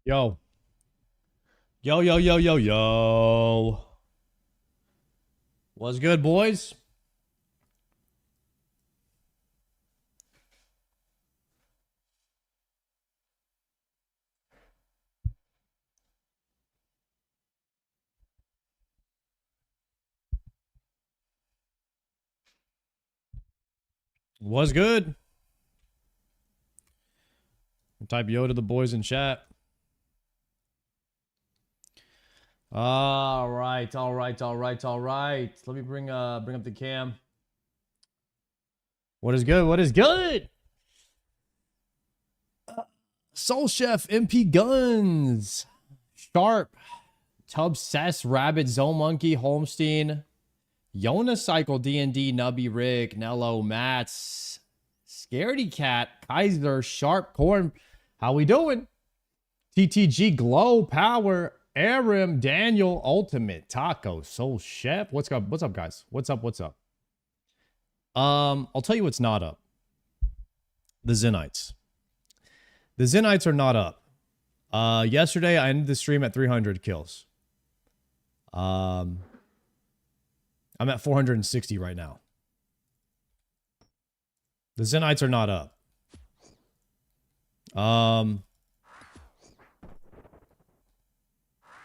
Yo. Yo, yo, yo, yo, yo. What's good, boys? What's good? Type yo to the boys in chat. All right, all right, all right, all right. Let me bring up the cam. What is good? What is good? Soul Chef, MP Guns, Sharp, Tub Cess, Rabbit, Zone Monkey, Holmstein, Yona Cycle, D&D, Nubby, Rick, Nello, Mats, Scaredy Cat, Kaiser, Sharp, Corn. How we doing? TTG, Glow, Power, Arim, Daniel, Ultimate, Taco, Soul Chef. What's up? What's up, guys? What's up? What's up? I'll tell you what's not up. The Zenytes. The Zenytes are not up. Yesterday I ended the stream at 300 kills. I'm at 460 right now. The Zenytes are not up.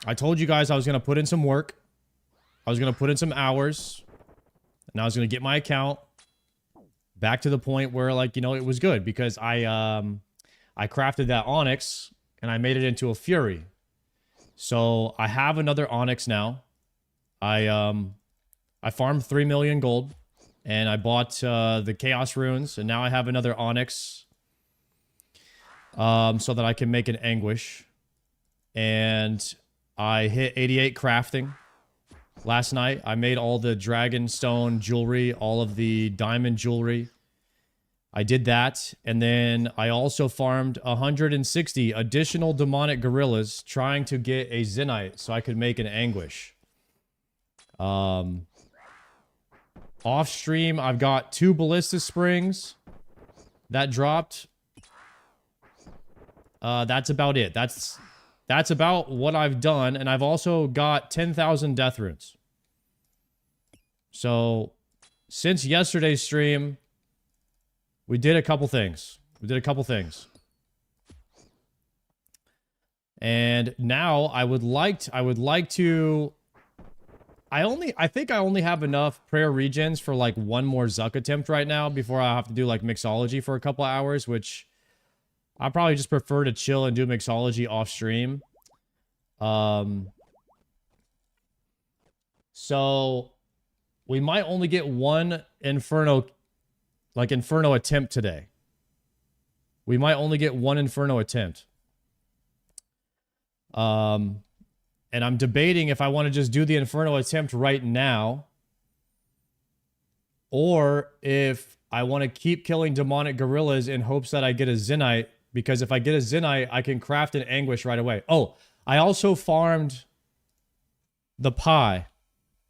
I told you guys I was going to put in some work. I was going to put in some hours. And I was going to get my account back to the point where, like, you know, it was good. Because I crafted that Onyx and I made it into a Fury. So I have another Onyx now. I farmed 3 million gold. And I bought the Chaos Runes. And now I have another Onyx. So that I can make an Anguish. And I hit 88 crafting last night. I made all the Dragonstone jewelry, all of the diamond jewelry. I did that. And then I also farmed 160 additional demonic gorillas trying to get a Zenyte so I could make an Anguish. Off stream, I've got 2 Ballista Springs that dropped. That's about it. That's about what I've done. And I've also got 10,000 death runes. So, since yesterday's stream, we did a couple things. And now I would like to I think I only have enough prayer regens for like one more Zuck attempt right now before I have to do like mixology for a couple hours, which I probably just prefer to chill and do mixology off stream. So we might only get one Inferno attempt today. We might only get one Inferno attempt. And I'm debating if I want to just do the Inferno attempt right now, or if I want to keep killing demonic gorillas in hopes that I get a Zenyte. Because if I get a Zenyte, I can craft an Anguish right away. Oh, I also farmed the pie.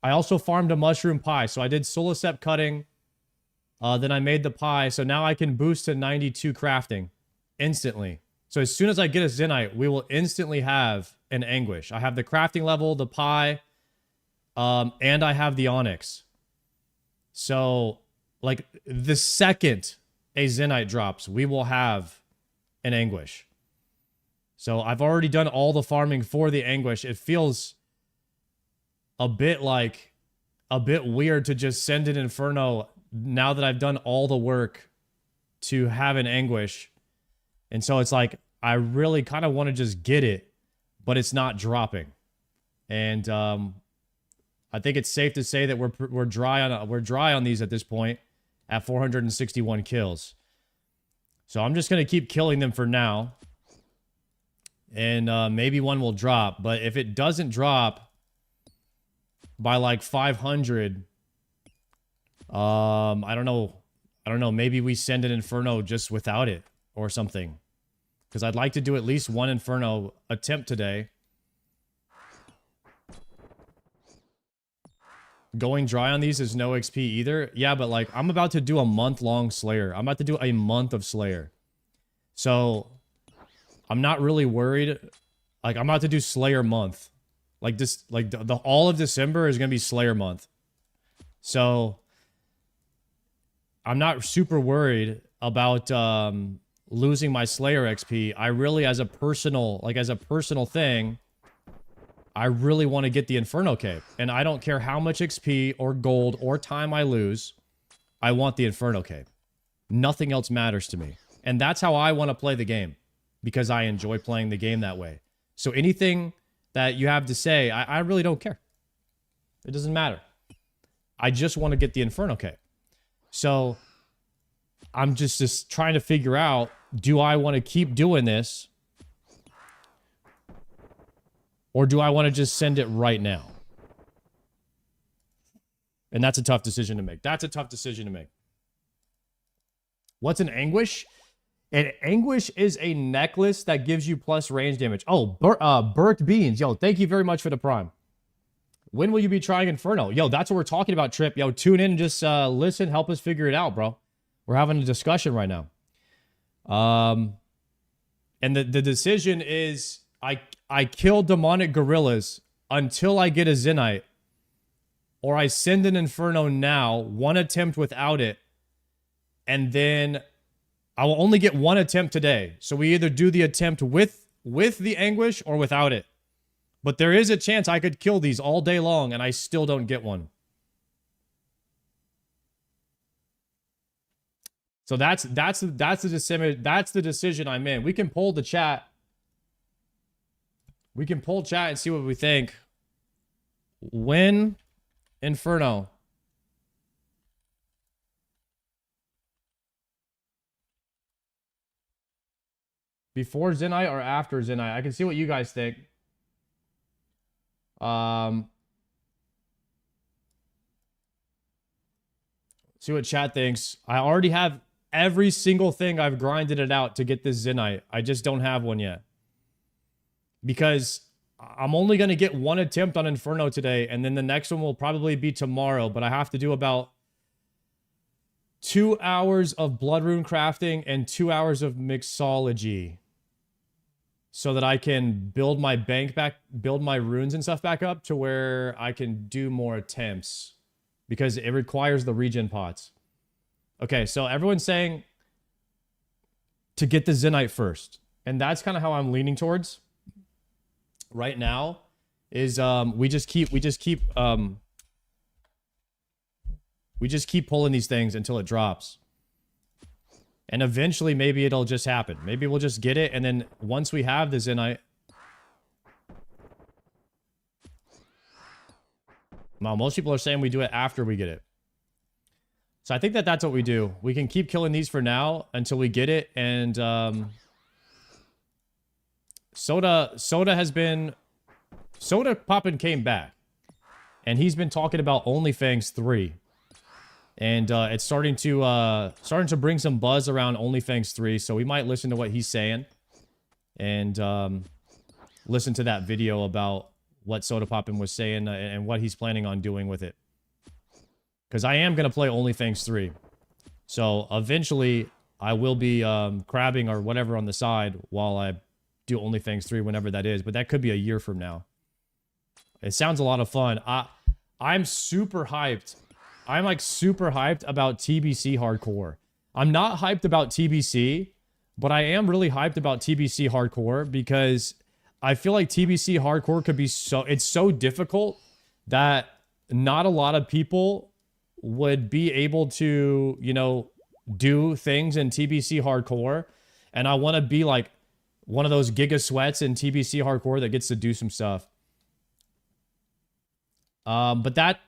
I also farmed a mushroom pie. So I did Solicep cutting. Then I made the pie. So now I can boost to 92 crafting instantly. So as soon as I get a Zenyte, we will instantly have an Anguish. I have the crafting level, the pie, and I have the Onyx. So, like, the second a Zenyte drops, we will have an Anguish. So I've already done all the farming for the Anguish. It feels a bit weird to just send an Inferno now that I've done all the work to have an Anguish. And so it's like I really kind of want to just get it, but it's not dropping. And I think it's safe to say that we're dry on these at this point at 461 kills. So I'm just going to keep killing them for now. And maybe one will drop. But if it doesn't drop by like 500, I don't know. Maybe we send an Inferno just without it or something. Because I'd like to do at least one Inferno attempt today. Going dry on these is no XP either. Yeah, but like, I'm about to do a month-long Slayer. I'm about to do a month of Slayer. So, I'm not really worried Like I'm about to do Slayer month. Like this, like the all of December is gonna be Slayer month. So I'm not super worried about losing my Slayer XP. I really, as a personal thing, I really want to get the Inferno Cape. And I don't care how much XP or gold or time I lose. I want the Inferno Cape. Nothing else matters to me. And that's how I want to play the game. Because I enjoy playing the game that way. So anything that you have to say, I really don't care. It doesn't matter. I just want to get the Inferno Cape. So I'm just trying to figure out, do I want to keep doing this? Or do I want to just send it right now? And that's a tough decision to make. That's a tough decision to make. What's an anguish? An anguish is a necklace that gives you plus range damage. Oh, Burnt Beans. Yo, thank you very much for the prime. When will you be trying Inferno? Yo, that's what we're talking about, Trip. Yo, tune in and just listen. Help us figure it out, bro. We're having a discussion right now. And the decision is I kill demonic gorillas until I get a Zenyte, or I send an Inferno now, one attempt without it, and then I will only get one attempt today. So we either do the attempt with the anguish or without it. But there is a chance I could kill these all day long and I still don't get one. So that's the decision I'm in. We can poll the chat. We can poll chat and see what we think. When Inferno. Before Zenyte or after Zenyte? I can see what you guys think. See what chat thinks. I already have every single thing. I've grinded it out to get this Zenyte. I just don't have one yet. Because I'm only going to get one attempt on Inferno today, and then the next one will probably be tomorrow, but I have to do about 2 hours of blood rune crafting and 2 hours of mixology so that I can build my bank back, build my runes and stuff back up to where I can do more attempts because it requires the regen pots. Okay, so everyone's saying to get the Zenyte first, and that's kind of how I'm leaning towards right now. Is we just keep pulling these things until it drops. And eventually maybe it'll just happen. Maybe we'll just get it, and then once we have the Zenyte... Well, most people are saying we do it after we get it. So I think that's what we do. We can keep killing these for now until we get it, and Soda Poppin' came back. And he's been talking about OnlyFans 3. And it's starting to bring some buzz around OnlyFans 3, so we might listen to what he's saying. And listen to that video about what Soda Poppin' was saying and what he's planning on doing with it. Because I am going to play OnlyFans 3. So eventually, I will be crabbing or whatever on the side while I do OnlyFans 3, whenever that is. But that could be a year from now. It sounds a lot of fun. I'm super hyped. I'm like super hyped about TBC Hardcore. I'm not hyped about TBC, but I am really hyped about TBC Hardcore because I feel like TBC Hardcore could be it's so difficult that not a lot of people would be able to, you know, do things in TBC Hardcore. And I want to be like one of those Giga Sweats in TBC Hardcore that gets to do some stuff. But that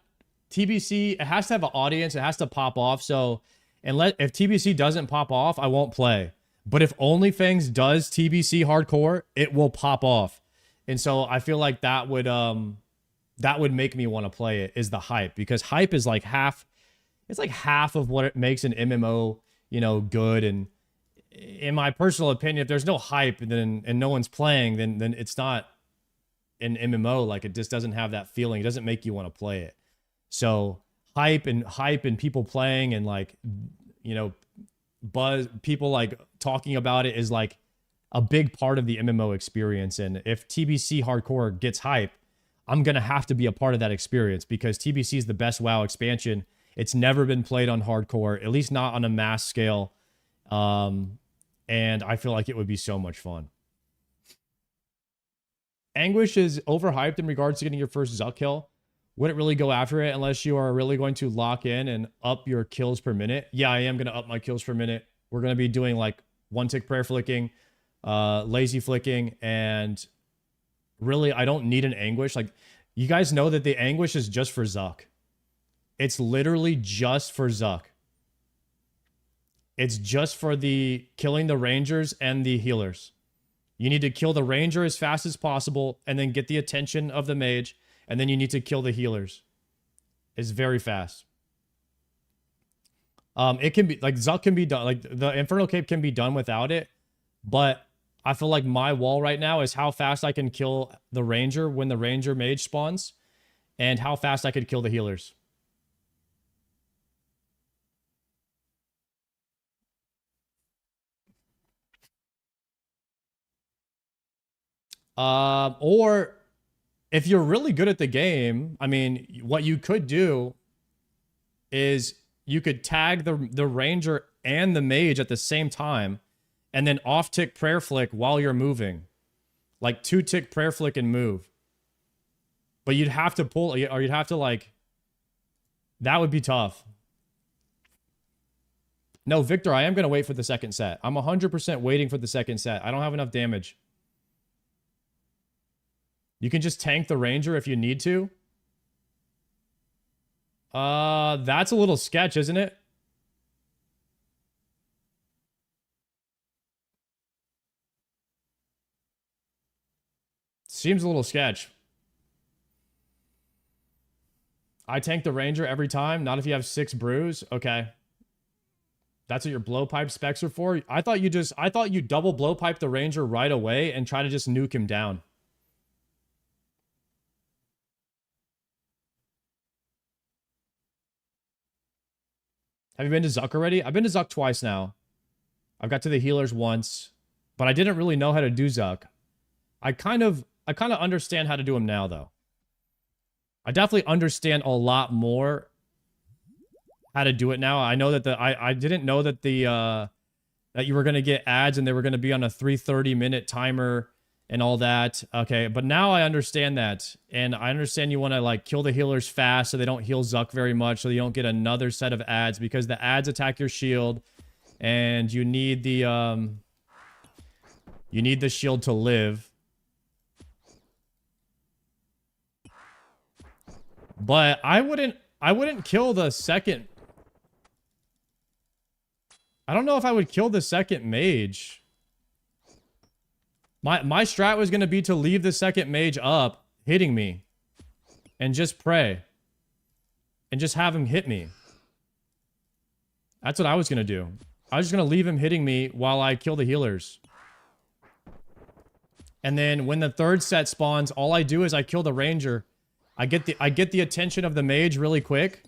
TBC, it has to have an audience. It has to pop off. So if TBC doesn't pop off, I won't play. But if OnlyFans does TBC Hardcore, it will pop off. And so I feel like that would make me want to play it, is the hype. Because hype is like half, it's like half of what it makes an MMO, you know, good. And in my personal opinion, if there's no hype and no one's playing, then it's not an MMO. Like, it just doesn't have that feeling. It doesn't make you want to play it. So hype and people playing and, like, you know, buzz, people like talking about it is like a big part of the MMO experience. And if TBC hardcore gets hype, I'm going to have to be a part of that experience because TBC is the best WoW expansion. It's never been played on hardcore, at least not on a mass scale. And I feel like it would be so much fun. Anguish is overhyped in regards to getting your first Zuck kill. Wouldn't really go after it unless you are really going to lock in and up your kills per minute. Yeah, I am going to up my kills per minute. We're going to be doing like 1-tick prayer flicking, lazy flicking, and really, I don't need an Anguish. Like, you guys know that the Anguish is just for Zuck. It's literally just for Zuck. It's just for the killing the Rangers and the healers. You need to kill the Ranger as fast as possible and then get the attention of the mage, and then you need to kill the healers. It's very fast. It can be, like, Zuck can be done, like, the Infernal Cape can be done without it, but I feel like my wall right now is how fast I can kill the Ranger when the Ranger mage spawns, and how fast I could kill the healers. Or if you're really good at the game, I mean, what you could do is you could tag the Ranger and the mage at the same time, and then off-tick prayer flick while you're moving. Like 2-tick prayer flick and move. But you'd have to pull, or you'd have to, like, that would be tough. No, Victor, I am going to wait for the second set. I'm 100% waiting for the second set. I don't have enough damage. You can just tank the Ranger if you need to. That's a little sketch, isn't it? Seems a little sketch. I tank the Ranger every time. Not if you have 6 brews. Okay. That's what your blowpipe specs are for? I thought you double blowpipe the Ranger right away and try to just nuke him down. Have you been to Zuck already? I've been to Zuck twice now. I've got to the healers once, but I didn't really know how to do Zuck. I kind of understand how to do him now, though. I definitely understand a lot more how to do it now. I know that I didn't know that that you were gonna get ads and they were gonna be on a 330-minute timer and all that. Okay, but now I understand that, and I understand you want to like kill the healers fast so they don't heal Zuck very much, so you don't get another set of ads because the ads attack your shield, and you need the shield to live. But I wouldn't kill the second. I don't know if I would kill the second mage. My strat was going to be to leave the second mage up, hitting me. And just pray. And just have him hit me. That's what I was going to do. I was just going to leave him hitting me while I kill the healers. And then when the third set spawns, all I do is I kill the Ranger. I get the attention of the mage really quick.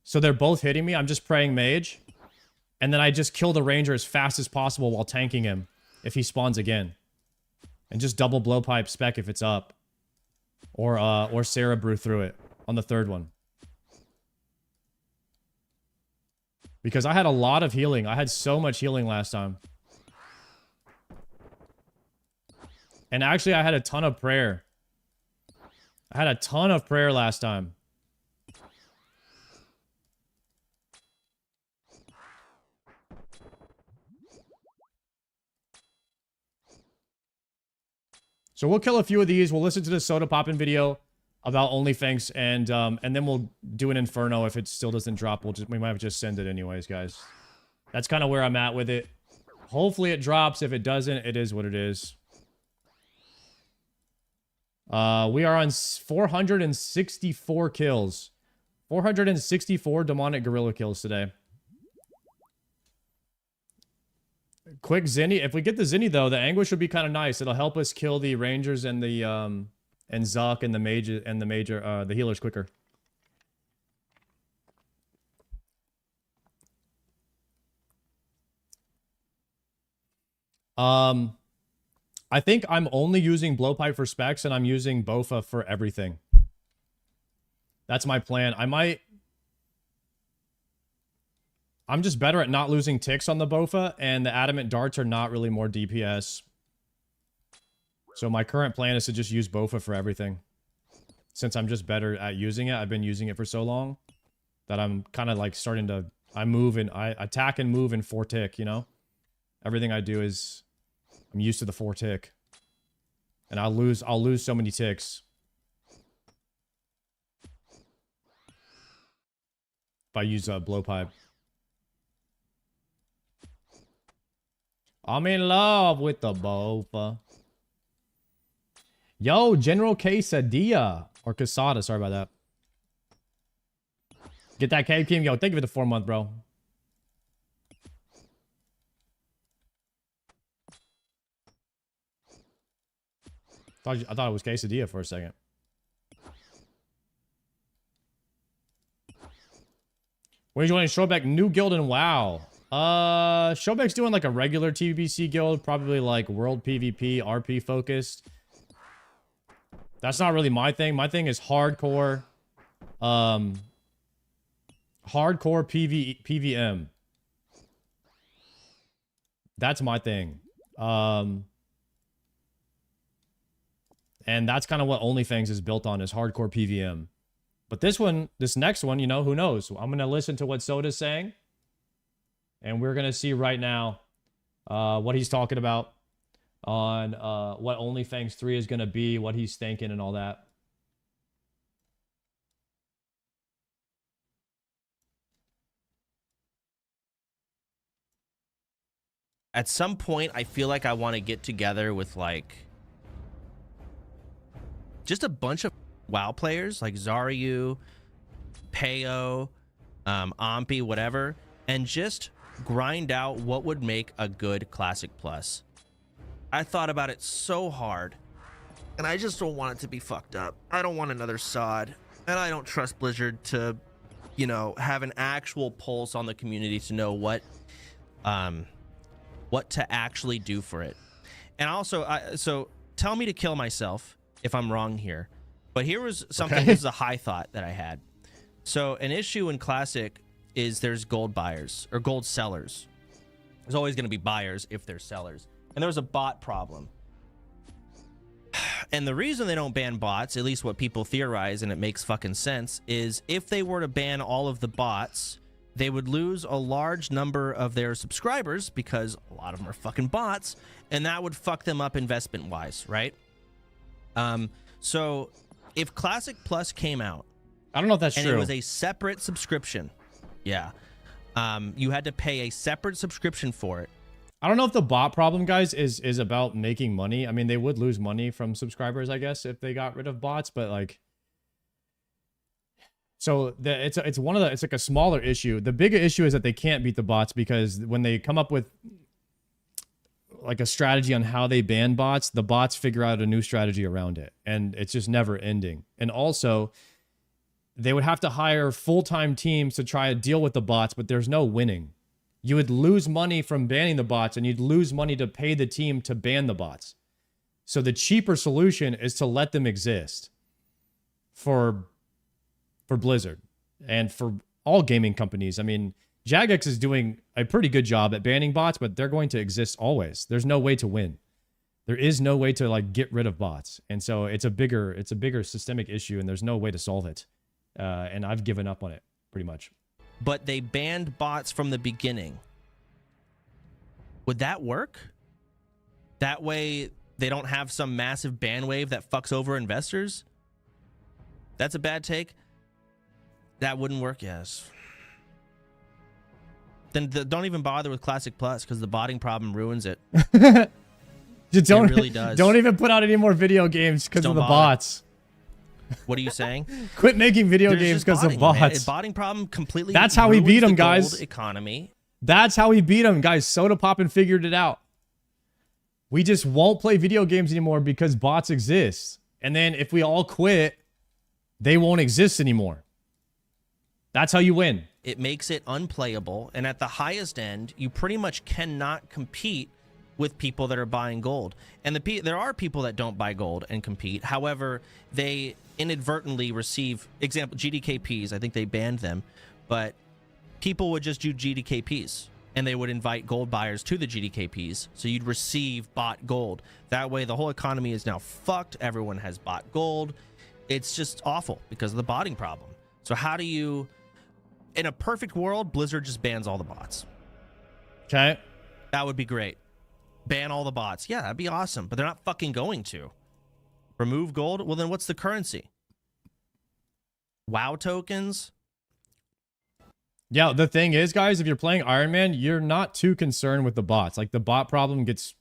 So they're both hitting me. I'm just praying mage. And then I just kill the Ranger as fast as possible while tanking him if he spawns again. And just double blowpipe spec if it's up. Or Sarah brew through it on the third one. Because I had a lot of healing. I had so much healing last time. And actually I had a ton of prayer. I had a ton of prayer last time. So we'll kill a few of these. We'll listen to the soda poppin' video about OnlyFanks, and then we'll do an Inferno. If it still doesn't drop, we might just send it anyways, guys. That's kind of where I'm at with it. Hopefully it drops. If it doesn't, it is what it is. We are on 464 kills. 464 demonic gorilla kills today. Quick Zenyte. If we get the Zenyte though, the Anguish would be kind of nice. It'll help us kill the Rangers and the and Zuck and the healers quicker. I think I'm only using blowpipe for specs and I'm using Bofa for everything. That's my plan. I'm just better at not losing ticks on the Bofa, and the adamant darts are not really more DPS. So my current plan is to just use Bofa for everything. Since I'm just better at using it, I've been using it for so long that I'm kind of like starting to, I attack and move in 4 tick, you know? Everything I do is, I'm used to the 4 tick. And I'll lose so many ticks. If I use a blowpipe. I'm in love with the Bofa. Yo, General Quesadilla. Or Quesada, sorry about that. Get that cave king. Yo, thank you for the 4-month, bro. I thought it was Quesadilla for a second. When are you joining Showback? New guild and WoW. Showback's doing like a regular TBC guild, probably like World PvP, RP focused. That's not really my thing. My thing is hardcore, hardcore PVM. That's my thing. And that's kind of what OnlyFans is built on, is hardcore PVM. But this next one, you know, who knows? I'm going to listen to what Soda's saying. And we're going to see right now what he's talking about on what OnlyFans 3 is going to be, what he's thinking and all that. At some point, I feel like I want to get together with, like, just a bunch of WoW players, like Zaryu, Peo, Ampi, whatever, and just grind out what would make a good Classic Plus. I thought about it so hard, and I just don't want it to be fucked up. I don't want another sod, and I don't trust Blizzard to, you know, have an actual pulse on the community to know what to actually do for it. And also, so tell me to kill myself if I'm wrong here, but here was something. Okay. This is a high thought that I had. So an issue in Classic is there's gold buyers or gold sellers. There's always going to be buyers if there's sellers. And there was a bot problem. And the reason they don't ban bots, at least what people theorize, and it makes fucking sense, is if they were to ban all of the bots, they would lose a large number of their subscribers because a lot of them are fucking bots, and that would fuck them up investment-wise, right? So if Classic Plus came out, I don't know if that's and true. It was a separate subscription. Yeah. You had to pay a separate subscription for it. I don't know if the bot problem, guys, is about making money. I mean, they would lose money from subscribers, I guess, if they got rid of bots, but like, so it's like a smaller issue. The bigger issue is that they can't beat the bots because when they come up with like a strategy on how they ban bots, the bots figure out a new strategy around it, and it's just never ending. And also, they would have to hire full-time teams to try to deal with the bots, but there's no winning. You would lose money from banning the bots, and you'd lose money to pay the team to ban the bots. So the cheaper solution is to let them exist for Blizzard and for all gaming companies. I mean, Jagex is doing a pretty good job at banning bots, but they're going to exist always. There's no way to win. There is no way to like get rid of bots. And so it's a bigger systemic issue, and there's no way to solve it. And I've given up on it pretty much. But they banned bots from the beginning. Would that work? That way they don't have some massive ban wave that fucks over investors? That's a bad take. That wouldn't work, yes. Then don't even bother with Classic Plus because the botting problem ruins it. Just don't, it really does. Don't even put out any more video games because of the bots. What are you saying? Quit making video games because of bots. Man. Botting problem completely. That's how we beat them, the guys. Gold economy. That's how we beat them, guys. Soda Poppin' figured it out. We just won't play video games anymore because bots exist. And then if we all quit, they won't exist anymore. That's how you win. It makes it unplayable. And at the highest end, you pretty much cannot compete with people that are buying gold. And there are people that don't buy gold and compete. However, they inadvertently receive, example, GDKPs. I think they banned them, but people would just do GDKPs and they would invite gold buyers to the GDKPs. So you'd receive bought gold. That way the whole economy is now fucked. Everyone has bought gold. It's just awful because of the botting problem. So how do you, in a perfect world, Blizzard just bans all the bots. Okay. That would be great. Ban all the bots. Yeah, that'd be awesome. But they're not fucking going to. Remove gold? Well, then what's the currency? WoW tokens? Yeah, the thing is, guys, if you're playing Iron Man, you're not too concerned with the bots. Like, the bot problem gets...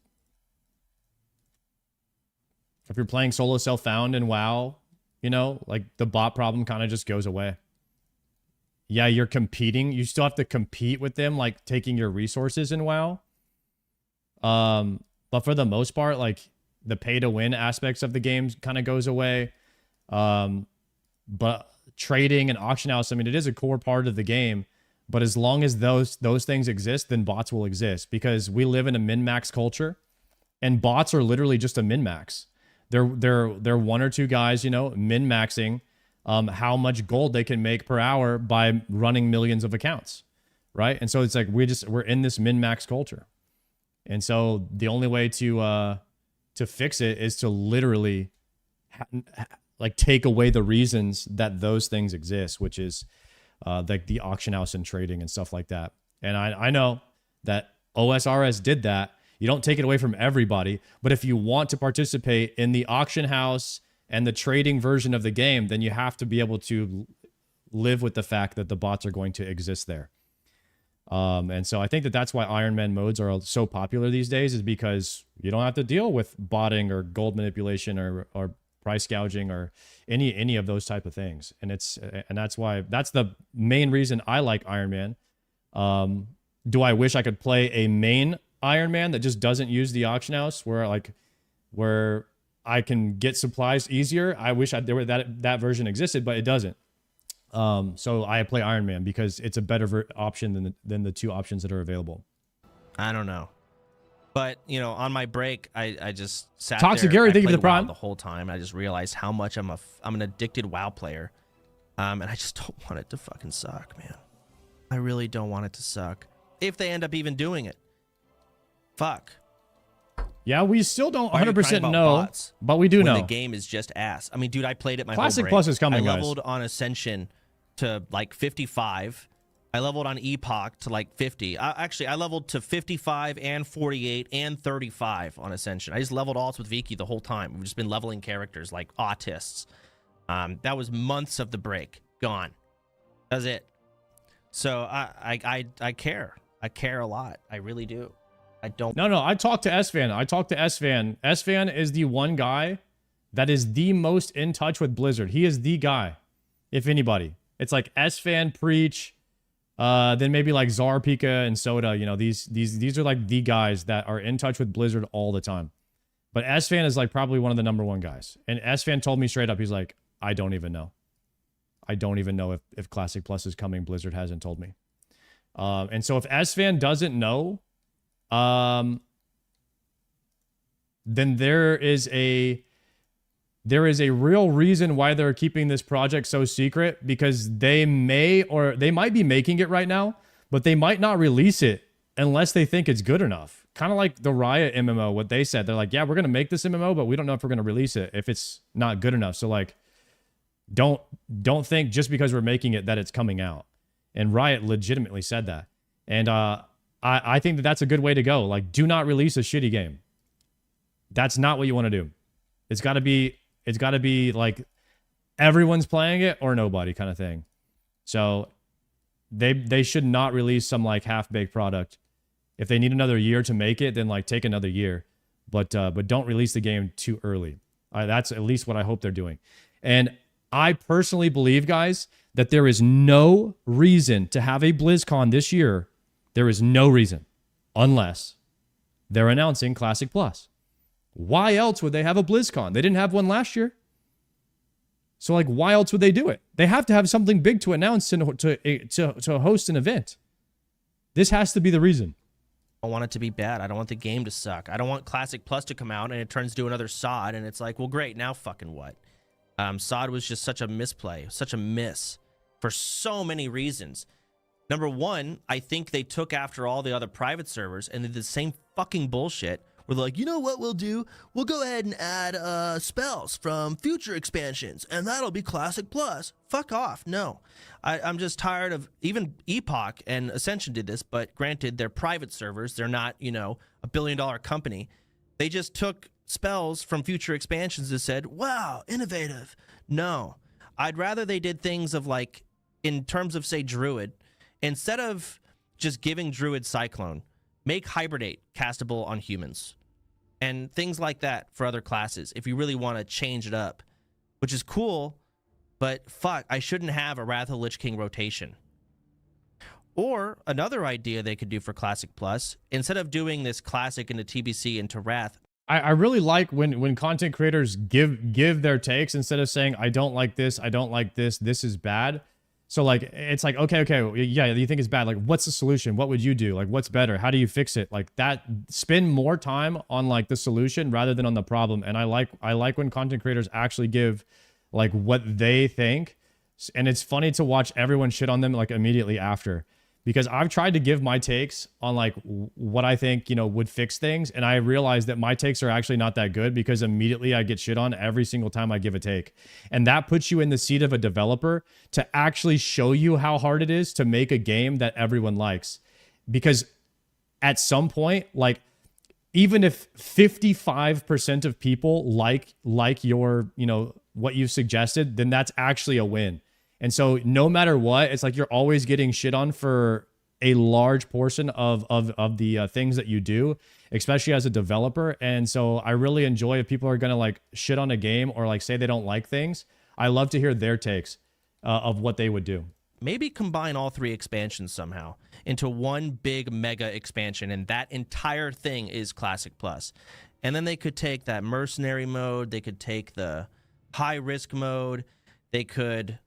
If you're playing solo self-found in WoW, you know, like, the bot problem kind of just goes away. Yeah, you're competing. You still have to compete with them, like, taking your resources in WoW. But for the most part, like, the pay-to-win aspects of the game kind of goes away. But trading and auction house, I mean, it is a core part of the game. But as long as those things exist, then bots will exist, because we live in a min-max culture, and bots are literally just a min-max. They're one or two guys, you know, min-maxing how much gold they can make per hour by running millions of accounts, right? And so it's like we're in this min-max culture, and so the only way to fix it is to literally like take away the reasons that those things exist, which is like the auction house and trading and stuff like that. And I know that OSRS did that. You don't take it away from everybody, but if you want to participate in the auction house and the trading version of the game, then you have to be able to live with the fact that the bots are going to exist there. And so I think that that's why Iron Man modes are so popular these days, is because you don't have to deal with botting or gold manipulation or price gouging or any of those type of things. And that's why, that's the main reason I like Iron Man. Do I wish I could play a main Iron Man that just doesn't use the auction house, where I can get supplies easier? I wish that version existed, but it doesn't. So I play Iron Man because it's a better option than the two options that are available. I don't know. But, you know, on my break, I just sat Toxic there. Gary, thank you for the WoW prime. the whole time. I just realized how much I'm an addicted WoW player. And I just don't want it to fucking suck, man. I really don't want it to suck. If they end up even doing it. Fuck. Yeah, we still don't Are you 100% crying about know, bots but we do when know. the game is just ass. I mean, dude, I played it my Classic whole break. Plus is coming, I guys. leveled on Ascension to like 55. I leveled on Epoch to like 50. Actually, I leveled to 55 and 48 and 35 on Ascension. I just leveled alts with Viki the whole time. We've just been leveling characters like autists. That was months of the break. Gone. That was it. So I care. I care a lot. I really do. I don't. No, I talked to SFan. SFan is the one guy that is the most in touch with Blizzard. He is the guy, if anybody. It's like SFan, Preach, then maybe like Czar, Pika, and Soda. You know, these are like the guys that are in touch with Blizzard all the time. But SFan is like probably one of the #1 guys. And SFan told me straight up, he's like, I don't even know. I don't even know if Classic Plus is coming. Blizzard hasn't told me. And so if SFan doesn't know, then there is a real reason why they're keeping this project so secret, because they might be making it right now, but they might not release it unless they think it's good enough. Kind of like the Riot MMO, what they said. They're like, yeah, we're going to make this MMO, but we don't know if we're going to release it if it's not good enough. So like, don't think just because we're making it that it's coming out. And Riot legitimately said that. And I think that that's a good way to go. Like, do not release a shitty game. That's not what you want to do. It's got to be like everyone's playing it or nobody kind of thing. So they should not release some like half-baked product. If they need another year to make it, then like take another year. But don't release the game too early. That's at least what I hope they're doing. And I personally believe, guys, that there is no reason to have a BlizzCon this year. There is no reason, unless they're announcing Classic Plus. Why else would they have a BlizzCon? They didn't have one last year. So, like, why else would they do it? They have to have something big to announce and to host an event. This has to be the reason. I want it to be bad. I don't want the game to suck. I don't want Classic Plus to come out and it turns to another SOD, and it's like, well, great, now fucking what? SOD was just such a misplay, such a miss for so many reasons. Number one, I think they took after all the other private servers and did the same fucking bullshit. Where they're like, you know what we'll do? We'll go ahead and add spells from future expansions, and that'll be Classic Plus. Fuck off. No. I'm just tired of, even Epoch and Ascension did this, but granted, they're private servers. They're not, you know, a billion-dollar company. They just took spells from future expansions and said, wow, innovative. No. I'd rather they did things of like, in terms of, say, Druid, instead of just giving Druid Cyclone, make Hibernate castable on humans and things like that for other classes if you really want to change it up, which is cool, but fuck, I shouldn't have a Wrath of Lich King rotation. Or another idea they could do for Classic Plus, instead of doing this Classic into TBC into Wrath. I really like when content creators give their takes instead of saying, I don't like this, this is bad. So like, it's like, okay, yeah, you think it's bad. Like, what's the solution? What would you do? Like, what's better? How do you fix it? Like that, spend more time on like the solution rather than on the problem. And I like when content creators actually give like what they think. And it's funny to watch everyone shit on them like immediately after, because I've tried to give my takes on like what I think, you know, would fix things. And I realized that my takes are actually not that good because immediately I get shit on every single time I give a take. And that puts you in the seat of a developer to actually show you how hard it is to make a game that everyone likes. Because at some point, like, even if 55% of people like your, you know, what you've suggested, then that's actually a win. And so no matter what, it's like you're always getting shit on for a large portion of the things that you do, especially as a developer. And so I really enjoy if people are going to like shit on a game or like say they don't like things. I love to hear their takes of what they would do. Maybe combine all three expansions somehow into one big mega expansion, and that entire thing is Classic Plus. And then they could take that mercenary mode, they could take the high risk mode, they could...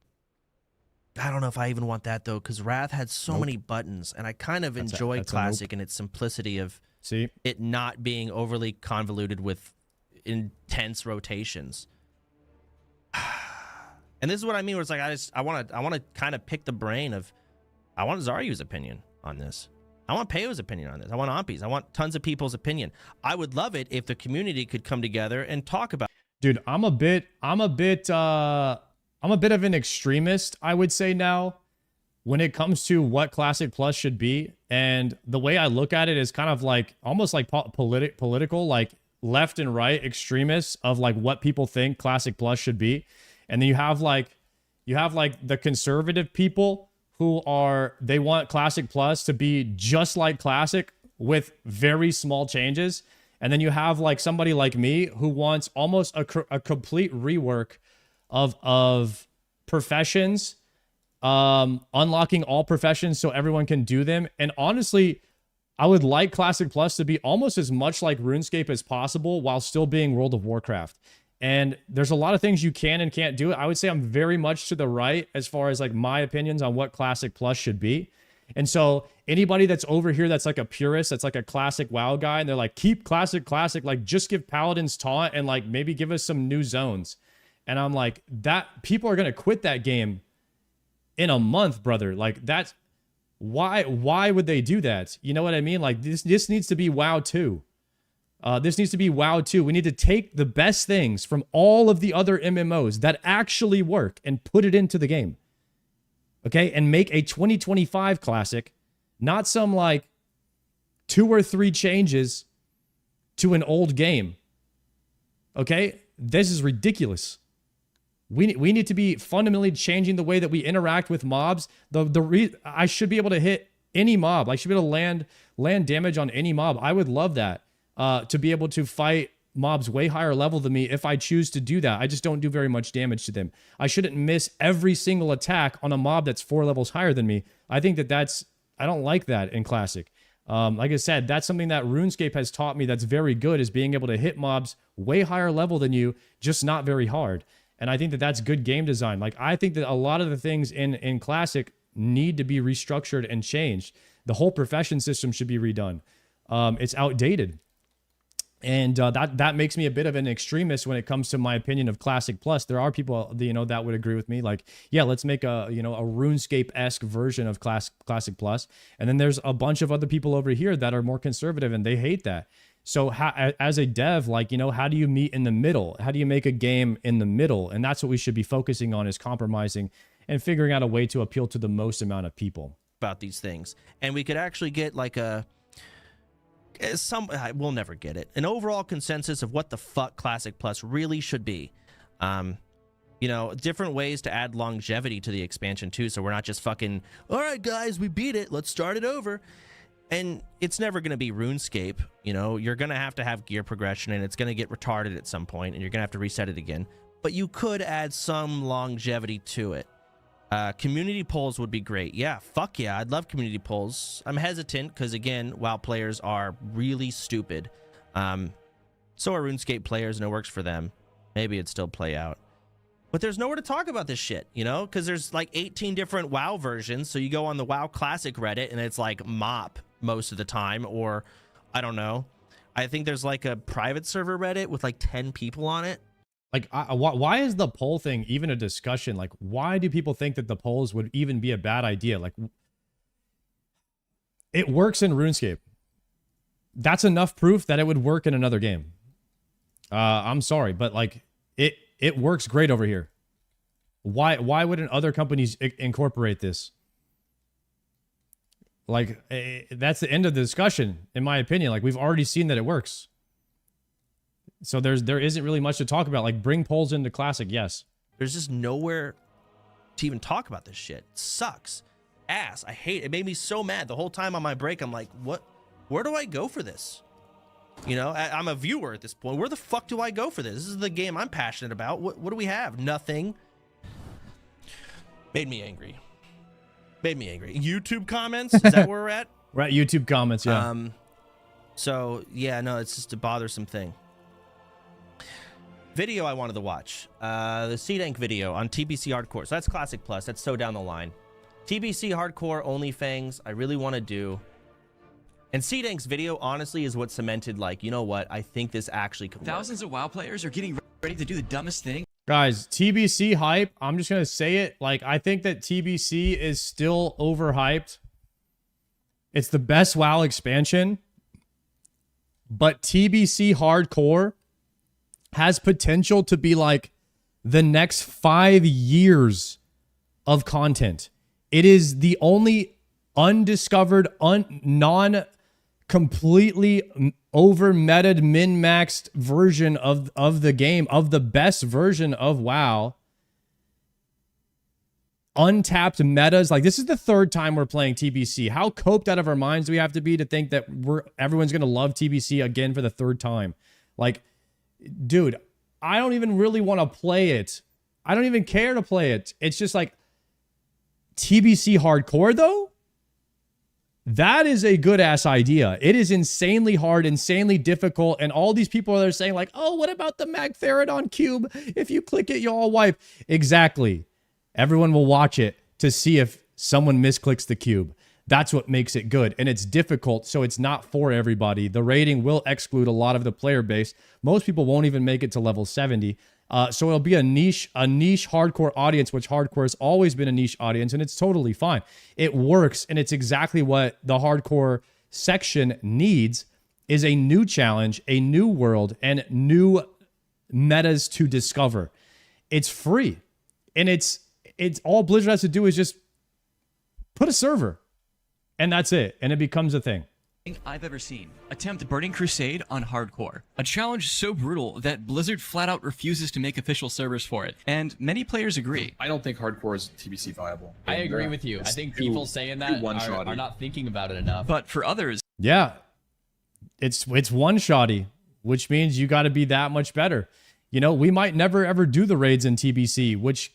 I don't know if I even want that, though, because Wrath had so many buttons, and I kind of enjoy Classic and its simplicity of it not being overly convoluted with intense rotations. And this is what I mean, where it's like I want to kind of pick the brain of, I want Zaryu's opinion on this. I want Peyo's opinion on this. I want Ampi's. I want tons of people's opinion. I would love it if the community could come together and talk about. Dude, I'm a bit of an extremist, I would say now, when it comes to what Classic Plus should be. And the way I look at it is kind of like, almost like political, like left and right extremists of like what people think Classic Plus should be. And then you have like the conservative people who they want Classic Plus to be just like Classic with very small changes. And then you have like somebody like me who wants almost a complete rework of professions, unlocking all professions so everyone can do them. And honestly, I would like Classic Plus to be almost as much like RuneScape as possible while still being World of Warcraft. And there's a lot of things you can and can't do. I would say I'm very much to the right as far as like my opinions on what Classic Plus should be. And so anybody that's over here that's like a purist, that's like a classic WoW guy, and they're like, keep classic, like just give Paladins taunt and like maybe give us some new zones. And I'm like, that people are going to quit that game in a month, brother. Like that's why would they do that? You know what I mean? Like this needs to be WoW 2. This needs to be WoW 2. We need to take the best things from all of the other MMOs that actually work and put it into the game. Okay? And make a 2025 classic, not some like 2 or 3 changes to an old game. Okay? This is ridiculous. We need to be fundamentally changing the way that we interact with mobs. I should be able to hit any mob. I should be able to land damage on any mob. I would love that. To be able to fight mobs way higher level than me if I choose to do that. I just don't do very much damage to them. I shouldn't miss every single attack on a mob that's 4 levels higher than me. I think I don't like that in Classic. Like I said, that's something that RuneScape has taught me that's very good, is being able to hit mobs way higher level than you, just not very hard. And I think that that's good game design. Like, I think that a lot of the things in Classic need to be restructured and changed. The whole profession system should be redone. it's outdated. And that makes me a bit of an extremist when it comes to my opinion of Classic Plus. There are people, that would agree with me. Like, yeah, let's make a RuneScape-esque version of Classic Plus. And then there's a bunch of other people over here that are more conservative and they hate that. So as a dev, like, how do you meet in the middle? How do you make a game in the middle? And that's what we should be focusing on, is compromising and figuring out a way to appeal to the most amount of people about these things. And we could actually get like we'll never get it, an overall consensus of what the fuck Classic Plus really should be. Different ways to add longevity to the expansion too, so we're not just fucking, all right guys, we beat it, let's start it over. And it's never going to be RuneScape. You're going to have gear progression, and it's going to get retarded at some point, and you're going to have to reset it again. But you could add some longevity to it. Community polls would be great. Yeah, fuck yeah, I'd love community polls. I'm hesitant because, again, WoW players are really stupid. So are RuneScape players, and it works for them. Maybe it'd still play out. But there's nowhere to talk about this shit, because there's like 18 different WoW versions. So you go on the WoW Classic Reddit, and it's like mop most of the time, or I don't know. I think there's like a private server Reddit with like 10 people on it. Like, why is the poll thing even a discussion? Like, why do people think that the polls would even be a bad idea? Like, it works in RuneScape. That's enough proof that it would work in another game. I'm sorry, but like, it works great over here. Why wouldn't other companies incorporate this? Like, that's the end of the discussion, in my opinion. Like, we've already seen that it works. So there isn't really much to talk about. Like, bring polls into Classic, yes. There's just nowhere to even talk about this shit. It sucks. Ass. I hate it. It made me so mad. The whole time on my break, I'm like, what? Where do I go for this? I'm a viewer at this point. Where the fuck do I go for this? This is the game I'm passionate about. What do we have? Nothing. Made me angry. YouTube comments? Is that where we're at? Right, YouTube comments, yeah. So, yeah, no, it's just a bothersome thing. Video I wanted to watch. The Zenyte video on TBC Hardcore. So that's Classic Plus. That's so down the line. TBC Hardcore OnlyFans, I really want to do. And Zenyte's video, honestly, is what cemented, like, you know what? I think this actually could work. Thousands of WoW players are getting ready to do the dumbest thing. Guys, TBC hype, I'm just going to say it. Like, I think that TBC is still overhyped. It's the best WoW expansion. But TBC Hardcore has potential to be like the next 5 years of content. It is the only undiscovered, completely over-meted, min-maxed version of the game, of the best version of WoW. Untapped metas. Like, this is the third time we're playing TBC. How coped out of our minds do we have to be to think that everyone's going to love TBC again for the third time? Like, dude, I don't even really want to play it. I don't even care to play it. It's just like, TBC Hardcore, though? That is a good-ass idea. It is insanely hard, insanely difficult, and all these people are saying like, oh, what about the Magtheridon cube? If you click it, you'll all wipe. Exactly. Everyone will watch it to see if someone misclicks the cube. That's what makes it good, and it's difficult, so it's not for everybody. The rating will exclude a lot of the player base. Most people won't even make it to level 70. So it'll be a niche hardcore audience, which hardcore has always been a niche audience, and it's totally fine. It works, and it's exactly what the hardcore section needs, is a new challenge, a new world, and new metas to discover. It's free, and it's all Blizzard has to do is just put a server, and that's it, and it becomes a thing. I've ever seen. Attempt Burning Crusade on hardcore. A challenge so brutal that Blizzard flat out refuses to make official servers for it. And many players agree. I don't think hardcore is TBC viable. I agree with you. I think people saying that are not thinking about it enough. But for others... Yeah. It's one-shotty, which means you got to be that much better. We might never ever do the raids in TBC, which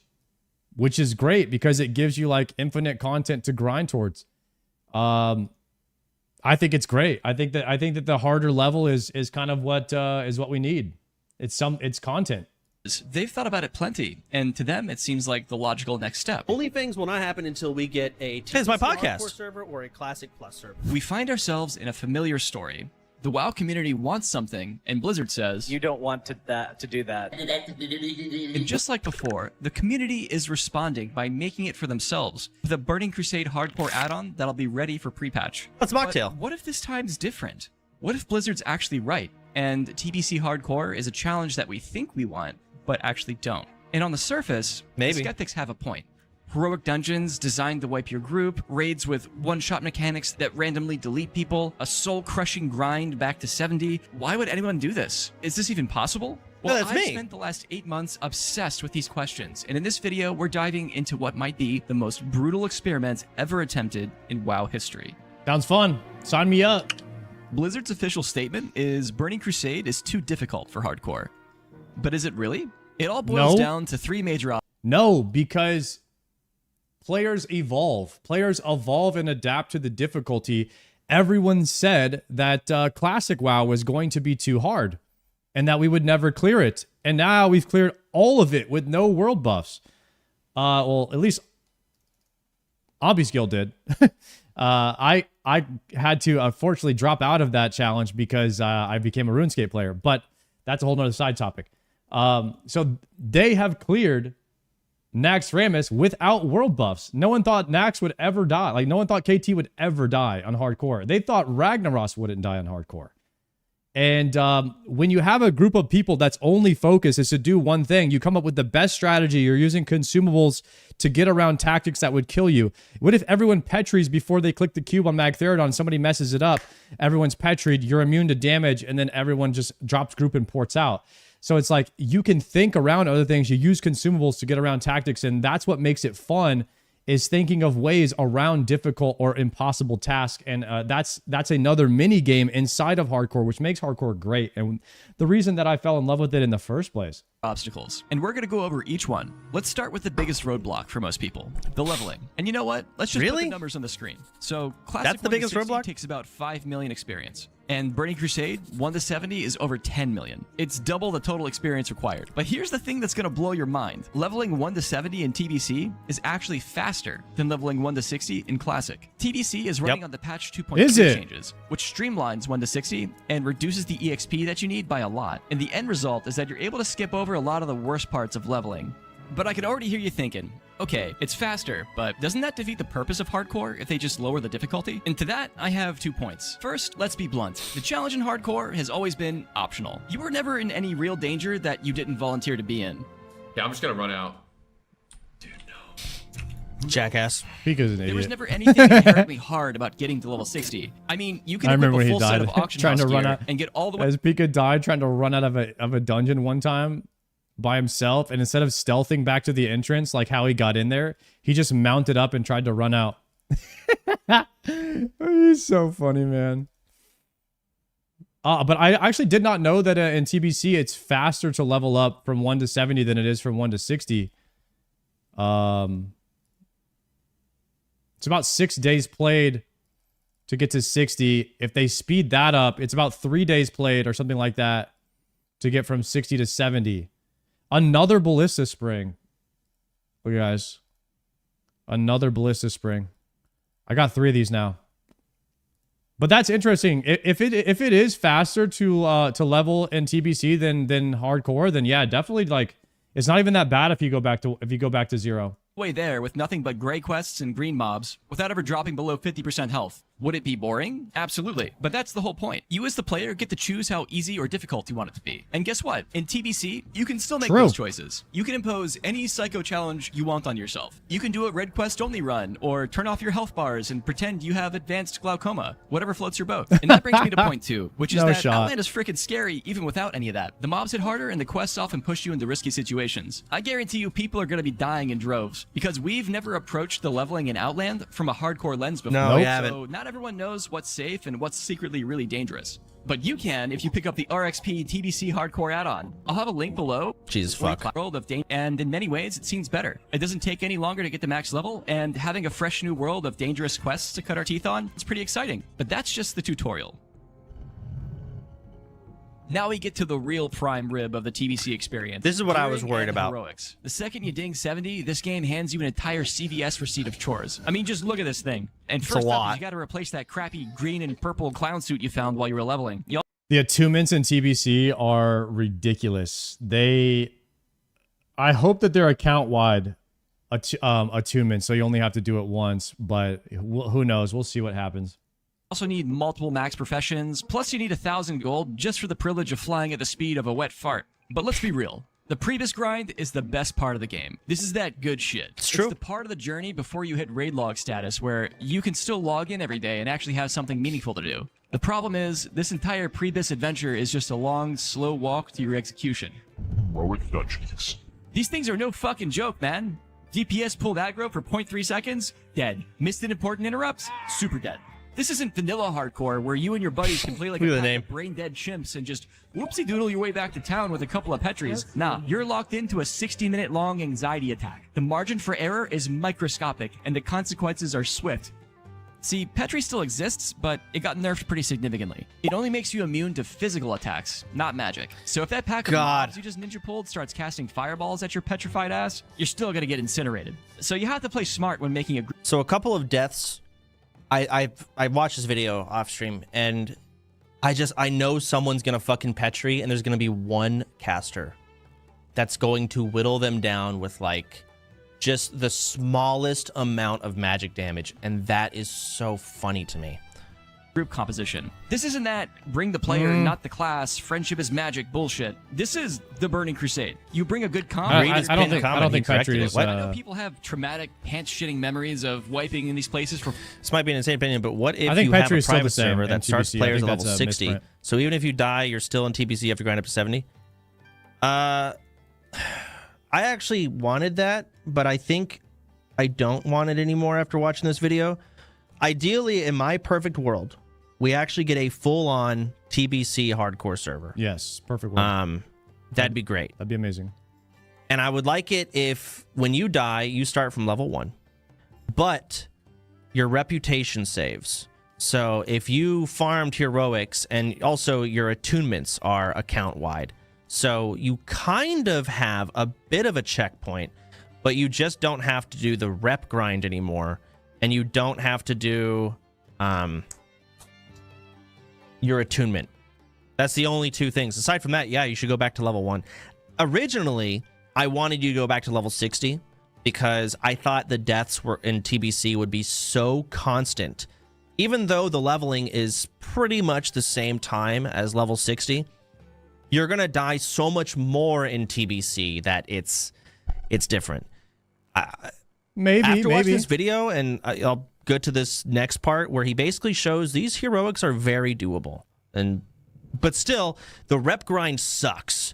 is great because it gives you like infinite content to grind towards. I think it's great. I think that the harder level is kind of what we need. It's content. They've thought about it plenty, and to them, it seems like the logical next step. Only things will not happen until we get a It's my TBC podcast. Hardcore server or a Classic Plus server. We find ourselves in a familiar story. The WoW community wants something, and Blizzard says, You don't want to do that. and just like before, the community is responding by making it for themselves with a Burning Crusade hardcore add-on that'll be ready for pre-patch. That's But mocktail. what if this time's different? What if Blizzard's actually right, and TBC hardcore is a challenge that we think we want, but actually don't? And on the surface, Maybe. the skeptics have a point. Heroic dungeons designed to wipe your group, raids with one-shot mechanics that randomly delete people, a soul-crushing grind back to 70. Why would anyone do this? Is this even possible? Well, No, that's I've me. spent the last 8 months obsessed with these questions, and in this video, we're diving into what might be the most brutal experiment ever attempted in WoW history. Sounds fun. Sign me up. Blizzard's official statement is Burning Crusade is too difficult for hardcore. But is it really? It all boils No. down to 3 major No, because players evolve. Players evolve and adapt to the difficulty. Everyone said that Classic WoW was going to be too hard and that we would never clear it. And now we've cleared all of it with no world buffs. Well, at least Obby's Guild did. I had to unfortunately drop out of that challenge because I became a RuneScape player, but that's a whole nother side topic. So they have cleared Nax Ramus without world buffs. No one thought Nax would ever die. Like, no one thought KT would ever die on hardcore. They thought Ragnaros wouldn't die on hardcore. And when you have a group of people that's only focus is to do one thing, you come up with the best strategy. You're using consumables to get around tactics that would kill you. What if everyone petries before they click the cube on Magtheridon and somebody messes it up? Everyone's petried, you're immune to damage, and then everyone just drops group and ports out. So it's like you can think around other things. You use consumables to get around tactics, and that's what makes it fun, is thinking of ways around difficult or impossible tasks. And that's another mini game inside of hardcore, which makes hardcore great. And the reason that I fell in love with it in the first place. obstacles, and we're going to go over each one. Let's start with the biggest roadblock for most people, the leveling. And you know what? Let's just put the numbers on the screen. So Classic That's the biggest 1 to 60 roadblock? takes about 5 million experience. And Burning Crusade 1 to 70 is over 10 million. It's double the total experience required. But here's the thing that's going to blow your mind. Leveling 1 to 70 in TBC is actually faster than leveling 1 to 60 in Classic. TBC is running on the patch 2.3 Is it? changes, which streamlines 1 to 60 and reduces the EXP that you need by a lot. And the end result is that you're able to skip over a lot of the worst parts of leveling. But I can already hear you thinking, okay, it's faster, but doesn't that defeat the purpose of hardcore if they just lower the difficulty? And to that, I have 2 points. First, let's be blunt. The challenge in hardcore has always been optional. You were never in any real danger that you didn't volunteer to be in. Yeah, I'm just gonna run out. Jackass. Pika's an There was idiot. never anything inherently hard about getting to level 60. I mean, you can I equip remember a when he full set died, of auction trying house to run gear out- and get all the way As Pika died trying to run out of a dungeon one time by himself, and instead of stealthing back to the entrance like how he got in there, he just mounted up and tried to run out. He's so funny, man. But I actually did not know that in TBC it's faster to level up from 1 to 70 than it is from 1 to 60. It's about 6 days played to get to 60. If they speed that up, it's about 3 days played or something like that to get from 60 to 70. Another Ballista Spring. Look, guys. Another Ballista Spring. I got 3 of these now. But that's interesting. If it is faster to level in TBC than hardcore, then yeah, definitely, like, it's not even that bad if you go back to 0. way there with nothing but gray quests and green mobs without ever dropping below 50% health. Would it be boring? Absolutely. But that's the whole point. You as the player get to choose how easy or difficult you want it to be. And guess what? In TBC, you can still make those choices. You can impose any psycho challenge you want on yourself. You can do a red quest only run, or turn off your health bars and pretend you have advanced glaucoma. Whatever floats your boat. And that brings me to point 2, which is that Outland is freaking scary even without any of that. The mobs hit harder and the quests often push you into risky situations. I guarantee you people are going to be dying in droves because we've never approached the leveling in Outland from a hardcore lens before. No, we haven't. So not everyone knows what's safe and what's secretly really dangerous. But you can if you pick up the RXP TBC Hardcore add-on. I'll have a link below. Jesus fuck. World of and in many ways, it seems better. It doesn't take any longer to get to max level, and having a fresh new world of dangerous quests to cut our teeth on is pretty exciting. But that's just the tutorial. Now we get to the real prime rib of the TBC experience. This is what I was Gearing worried and about. Heroics. The second you ding 70, this game hands you an entire CVS receipt of chores. I mean, just look at this thing. And first up, you got to replace that crappy green and purple clown suit you found while you were leveling. The attunements in TBC are ridiculous. I hope that they're account-wide attunements, so you only have to do it once, but who knows? We'll see what happens. Also need multiple max professions, plus you need 1,000 gold just for the privilege of flying at the speed of a wet fart. But let's be real. The Priebus grind is the best part of the game. This is that good shit. It's true. It's the part of the journey before you hit raid log status where you can still log in every day and actually have something meaningful to do. The problem is, this entire Priebus adventure is just a long, slow walk to your execution. Heroic dungeons. These things are no fucking joke, man. DPS pulled aggro for 0.3 seconds? Dead. Missed an important interrupts? Super dead. This isn't vanilla hardcore where you and your buddies can play like a pack of brain-dead chimps and just whoopsie-doodle your way back to town with a couple of Petries. Nah, you're locked into a 60-minute-long anxiety attack. The margin for error is microscopic, and the consequences are swift. See, Petri still exists, but it got nerfed pretty significantly. It only makes you immune to physical attacks, not magic. So if that pack of mobs you just ninja pulled starts casting fireballs at your petrified ass, you're still gonna get incinerated. So you have to play smart when making a... So a couple of deaths... I watched this video off stream, and I know someone's gonna fucking Petri, and there's gonna be one caster that's going to whittle them down with like just the smallest amount of magic damage, and that is so funny to me. Group composition. This isn't that bring the player, not the class, friendship is magic bullshit. This is the Burning Crusade. You bring a good comp. I don't think Petri is... I know people have traumatic, pants-shitting memories of wiping in these places for... This might be an insane opinion, but what if you Petri have a is still the private same server in that starts TBC? players at that's level a 60? misprint. So even if you die, you're still in TBC, you have to grind up to 70? I actually wanted that, but I think I don't want it anymore after watching this video. Ideally, in my perfect world, we actually get a full-on TBC hardcore server. Yes, perfect world. That'd be great. That'd be amazing. And I would like it if, when you die, you start from level 1. But your reputation saves. So if you farmed heroics, and also your attunements are account-wide, so you kind of have a bit of a checkpoint, but you just don't have to do the rep grind anymore, and you don't have to do your attunement. That's the only two things. Aside from that, yeah, you should go back to level 1. Originally, I wanted you to go back to level 60 because I thought the deaths were in TBC would be so constant. Even though the leveling is pretty much the same time as level 60, you're going to die so much more in TBC that it's different. After watching this video, and I'll go to this next part where he basically shows these heroics are very doable, but still the rep grind sucks.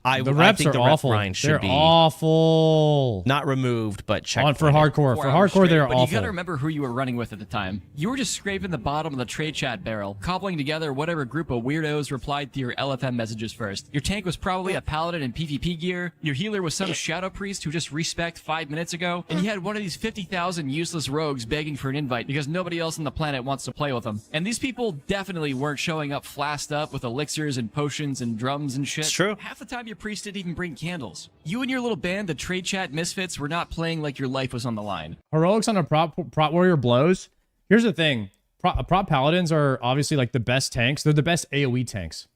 The reps are awful. They're awful. Not removed, but checked on for hardcore. For hardcore, they're awful. You gotta remember who you were running with at the time. You were just scraping the bottom of the trade chat barrel, cobbling together whatever group of weirdos replied to your LFM messages first. Your tank was probably a paladin in PvP gear. Your healer was some shadow priest who just respect 5 minutes ago, and you had one of these 50,000 useless rogues begging for an invite because nobody else on the planet wants to play with them. And these people definitely weren't showing up flasked up with elixirs and potions and drums and shit. It's true. Half the time your priest didn't even bring candles. You and your little band, the trade chat misfits, were not playing like your life was on the line. Heroics on a prop warrior blows. Here's the thing. Prop paladins are obviously like the best tanks. They're the best AoE tanks.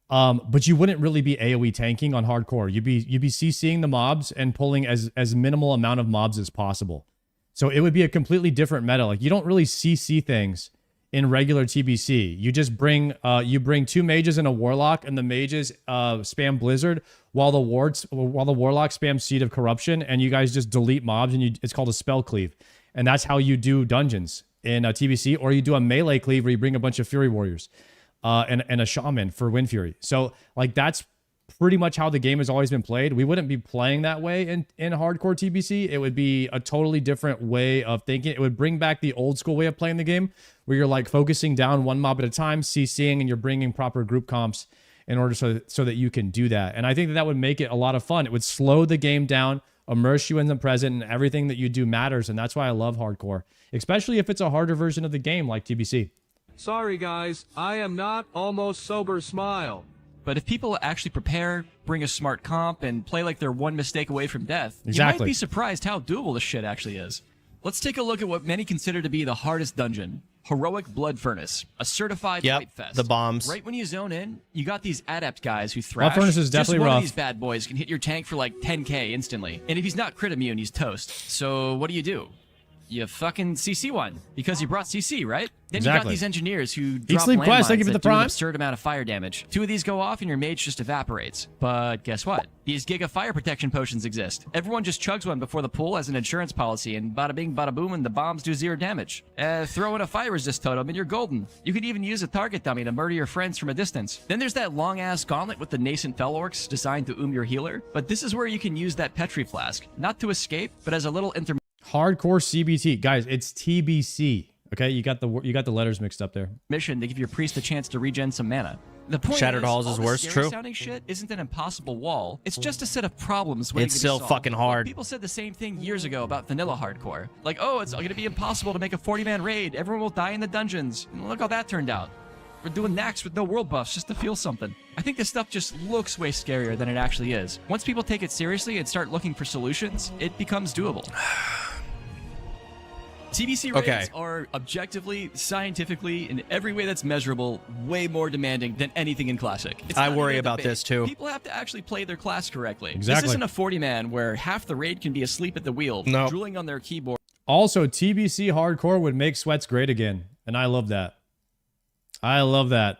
But you wouldn't really be AoE tanking on hardcore. You'd be CCing the mobs and pulling as minimal amount of mobs as possible. So it would be a completely different meta. Like you don't really CC things in regular TBC. You just bring 2 mages and a warlock, and the mages spam Blizzard while the warlock spams Seed of Corruption, and you guys just delete mobs, and it's called a spell cleave. And that's how you do dungeons in TBC, or you do a melee cleave where you bring a bunch of Fury Warriors and a Shaman for Wind Fury. So like that's pretty much how the game has always been played. We wouldn't be playing that way in hardcore TBC. It would be a totally different way of thinking. It would bring back the old school way of playing the game, where you're like focusing down one mob at a time, CCing, and you're bringing proper group comps in order so that you can do that. And I think that would make it a lot of fun. It would slow the game down, immerse you in the present, and everything that you do matters. And that's why I love hardcore, especially if it's a harder version of the game like TBC. Sorry guys, I am not almost sober smile. But if people actually prepare, bring a smart comp, and play like they're one mistake away from death, you Exactly. might be surprised how doable this shit actually is. Let's take a look at what many consider to be the hardest dungeon. Heroic Blood Furnace, a certified fight fest. The bombs. Right when you zone in, you got these adept guys who thrash. Blood Furnace is definitely Just one rough. of these bad boys can hit your tank for like 10k instantly. And if he's not crit immune, he's toast. So what do? You fucking CC one because you brought CC, right? Then you got Exactly. these engineers who drop Sleep Quest, thank you landmines for the that do an prime. absurd amount of fire damage. 2 of these go off and your mage just evaporates. But guess what? These Giga Fire Protection potions exist. Everyone just chugs one before the pool as an insurance policy, and bada bing, bada boom, and the bombs do 0 damage. Throw in a fire resist totem and you're golden. You could even use a target dummy to murder your friends from a distance. Then there's that long ass gauntlet with the nascent Fel Orcs designed to your healer. But this is where you can use that Petri Flask, not to escape, but as a little Hardcore CBT. Guys, it's TBC. Okay, you got the letters mixed up there. mission to give your priest a chance to regen some mana. The point Shattered is, Halls all is this worse, scary true. sounding shit isn't an impossible wall. It's just a set of problems waiting It's to be still solved. fucking hard. People said the same thing years ago about vanilla hardcore. Like, oh, it's going to be impossible to make a 40-man raid. Everyone will die in the dungeons. And look how that turned out. We're doing Nax with no world buffs just to feel something. I think this stuff just looks way scarier than it actually is. Once people take it seriously and start looking for solutions, it becomes doable. TBC raids are objectively, scientifically, in every way that's measurable, way more demanding than anything in Classic. It's I not worry even a about debate. this too. People have to actually play their class correctly. Exactly. This isn't a 40-man where half the raid can be asleep at the wheel, No. drooling on their keyboard. Also, TBC hardcore would make sweats great again, and I love that. I love that.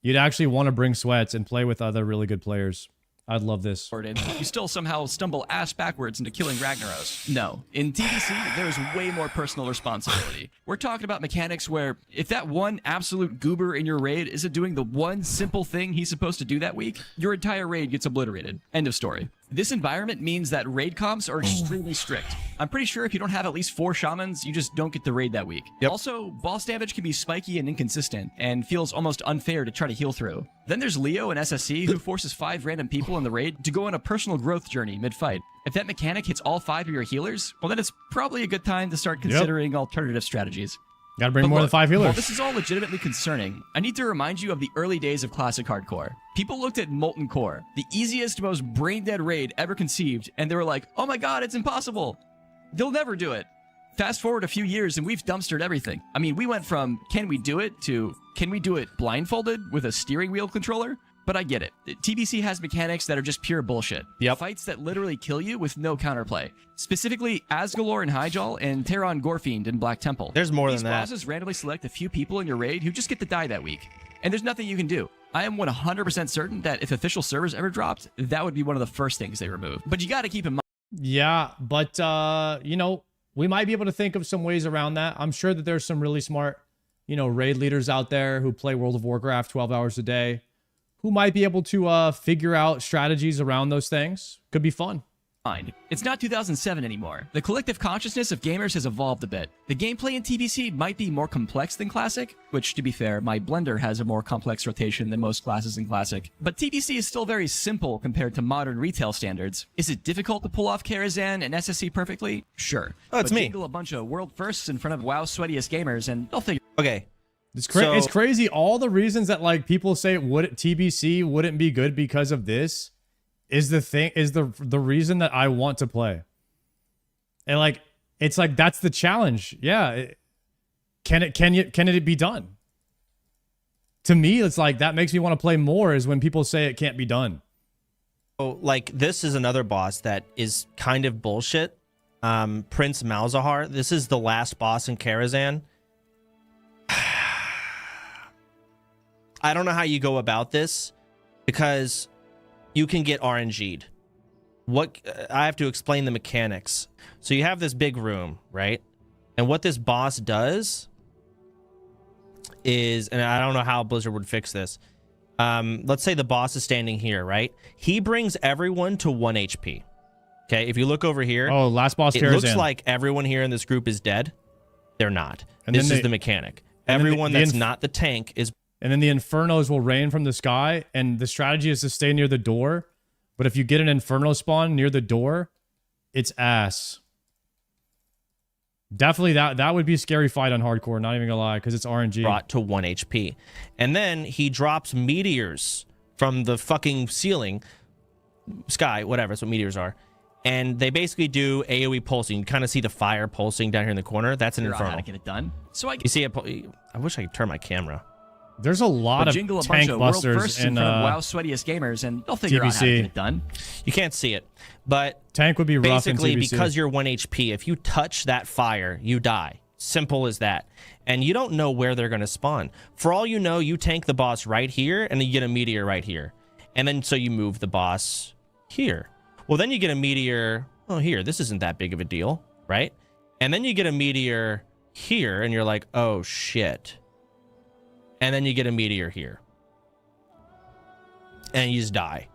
You'd actually want to bring sweats and play with other really good players. I'd love this. And you still somehow stumble ass backwards into killing Ragnaros. No. In TBC, there's way more personal responsibility. We're talking about mechanics where if that one absolute goober in your raid isn't doing the one simple thing he's supposed to do that week, your entire raid gets obliterated. End of story. This environment means that raid comps are extremely strict. I'm pretty sure if you don't have at least 4 shamans, you just don't get the raid that week. Yep. Also, boss damage can be spiky and inconsistent, and feels almost unfair to try to heal through. Then there's Leo and SSC, who forces 5 random people in the raid to go on a personal growth journey mid-fight. If that mechanic hits all 5 of your healers, well then it's probably a good time to start considering alternative strategies. Gotta bring But more look, than 5 healers. While this is all legitimately concerning, I need to remind you of the early days of Classic Hardcore. People looked at Molten Core, the easiest, most brain-dead raid ever conceived, and they were like, oh my god, it's impossible. They'll never do it. Fast forward a few years and we've dumpstered everything. I mean, we went from, can we do it, to, can we do it blindfolded with a steering wheel controller? But I get it. TBC has mechanics that are just pure bullshit. Yep. Fights that literally kill you with no counterplay. Specifically, Asgalore in Hyjal and Terran Gorefiend in Black Temple. There's more These than that. bosses randomly select a few people in your raid who just get to die that week. And there's nothing you can do. I am 100% certain that if official servers ever dropped, that would be one of the first things they remove. But you gotta keep in mind. Yeah, but, you know, we might be able to think of some ways around that. I'm sure that there's some really smart, you know, raid leaders out there who play World of Warcraft 12 hours a day, who might be able to figure out strategies around those things. Could be fun. It's not 2007 anymore. The collective consciousness of gamers has evolved a bit. The gameplay in TBC might be more complex than Classic, which, to be fair, my Blender has a more complex rotation than most classes in Classic. But TBC is still very simple compared to modern retail standards. Is it difficult to pull off Karazhan and SSC perfectly? Sure. Oh, it's but me. Jingle a bunch of world firsts in front of WoW's sweatiest gamers and they'll figure. Okay. It's So- it's crazy. All the reasons that like people say TBC wouldn't be good because of this is the reason that I want to play. And like it's like that's the challenge. Yeah. Can it be done? To me, it's like that makes me want to play more is when people say it can't be done. So, like, this is another boss that is kind of bullshit. Prince Malzahar. This is the last boss in Karazhan. I don't know how you go about this because you can get RNG'd. I have to explain the mechanics. So you have this big room, right? And what this boss does is, and I don't know how Blizzard would fix this. Let's say the boss is standing here, right? He brings everyone to 1 HP. Okay, if you look over here, Oh, last boss it Karazhan. looks like everyone here in this group is dead. They're not. And This then is the mechanic. and then Everyone the that's not the tank is. And then the Infernos will rain from the sky, and the strategy is to stay near the door. But if you get an Inferno spawn near the door, it's ass. Definitely that would be a scary fight on hardcore, not even gonna lie, because it's RNG. Brought to 1 HP. And then he drops meteors from the fucking ceiling, sky, whatever, that's what meteors are. And they basically do AoE pulsing. You kind of see the fire pulsing down here in the corner. That's an Infernal. How to get it done. So You see it, I wish I could turn my camera. There's a lot of jingle a tank bunch of busters world firsts in front of WoW's sweatiest gamers, and they'll figure out how to TBC. get it done. You can't see it, but tank would be rough in basically TBC. because you're 1 HP, if you touch that fire, you die. Simple as that. And you don't know where they're going to spawn. For all you know, you tank the boss right here, and then you get a meteor right here. And then so you move the boss here. Well, then you get a meteor, oh, here. This isn't that big of a deal, right? And then you get a meteor here, and you're like, oh, shit. And then you get a meteor here. And you just die.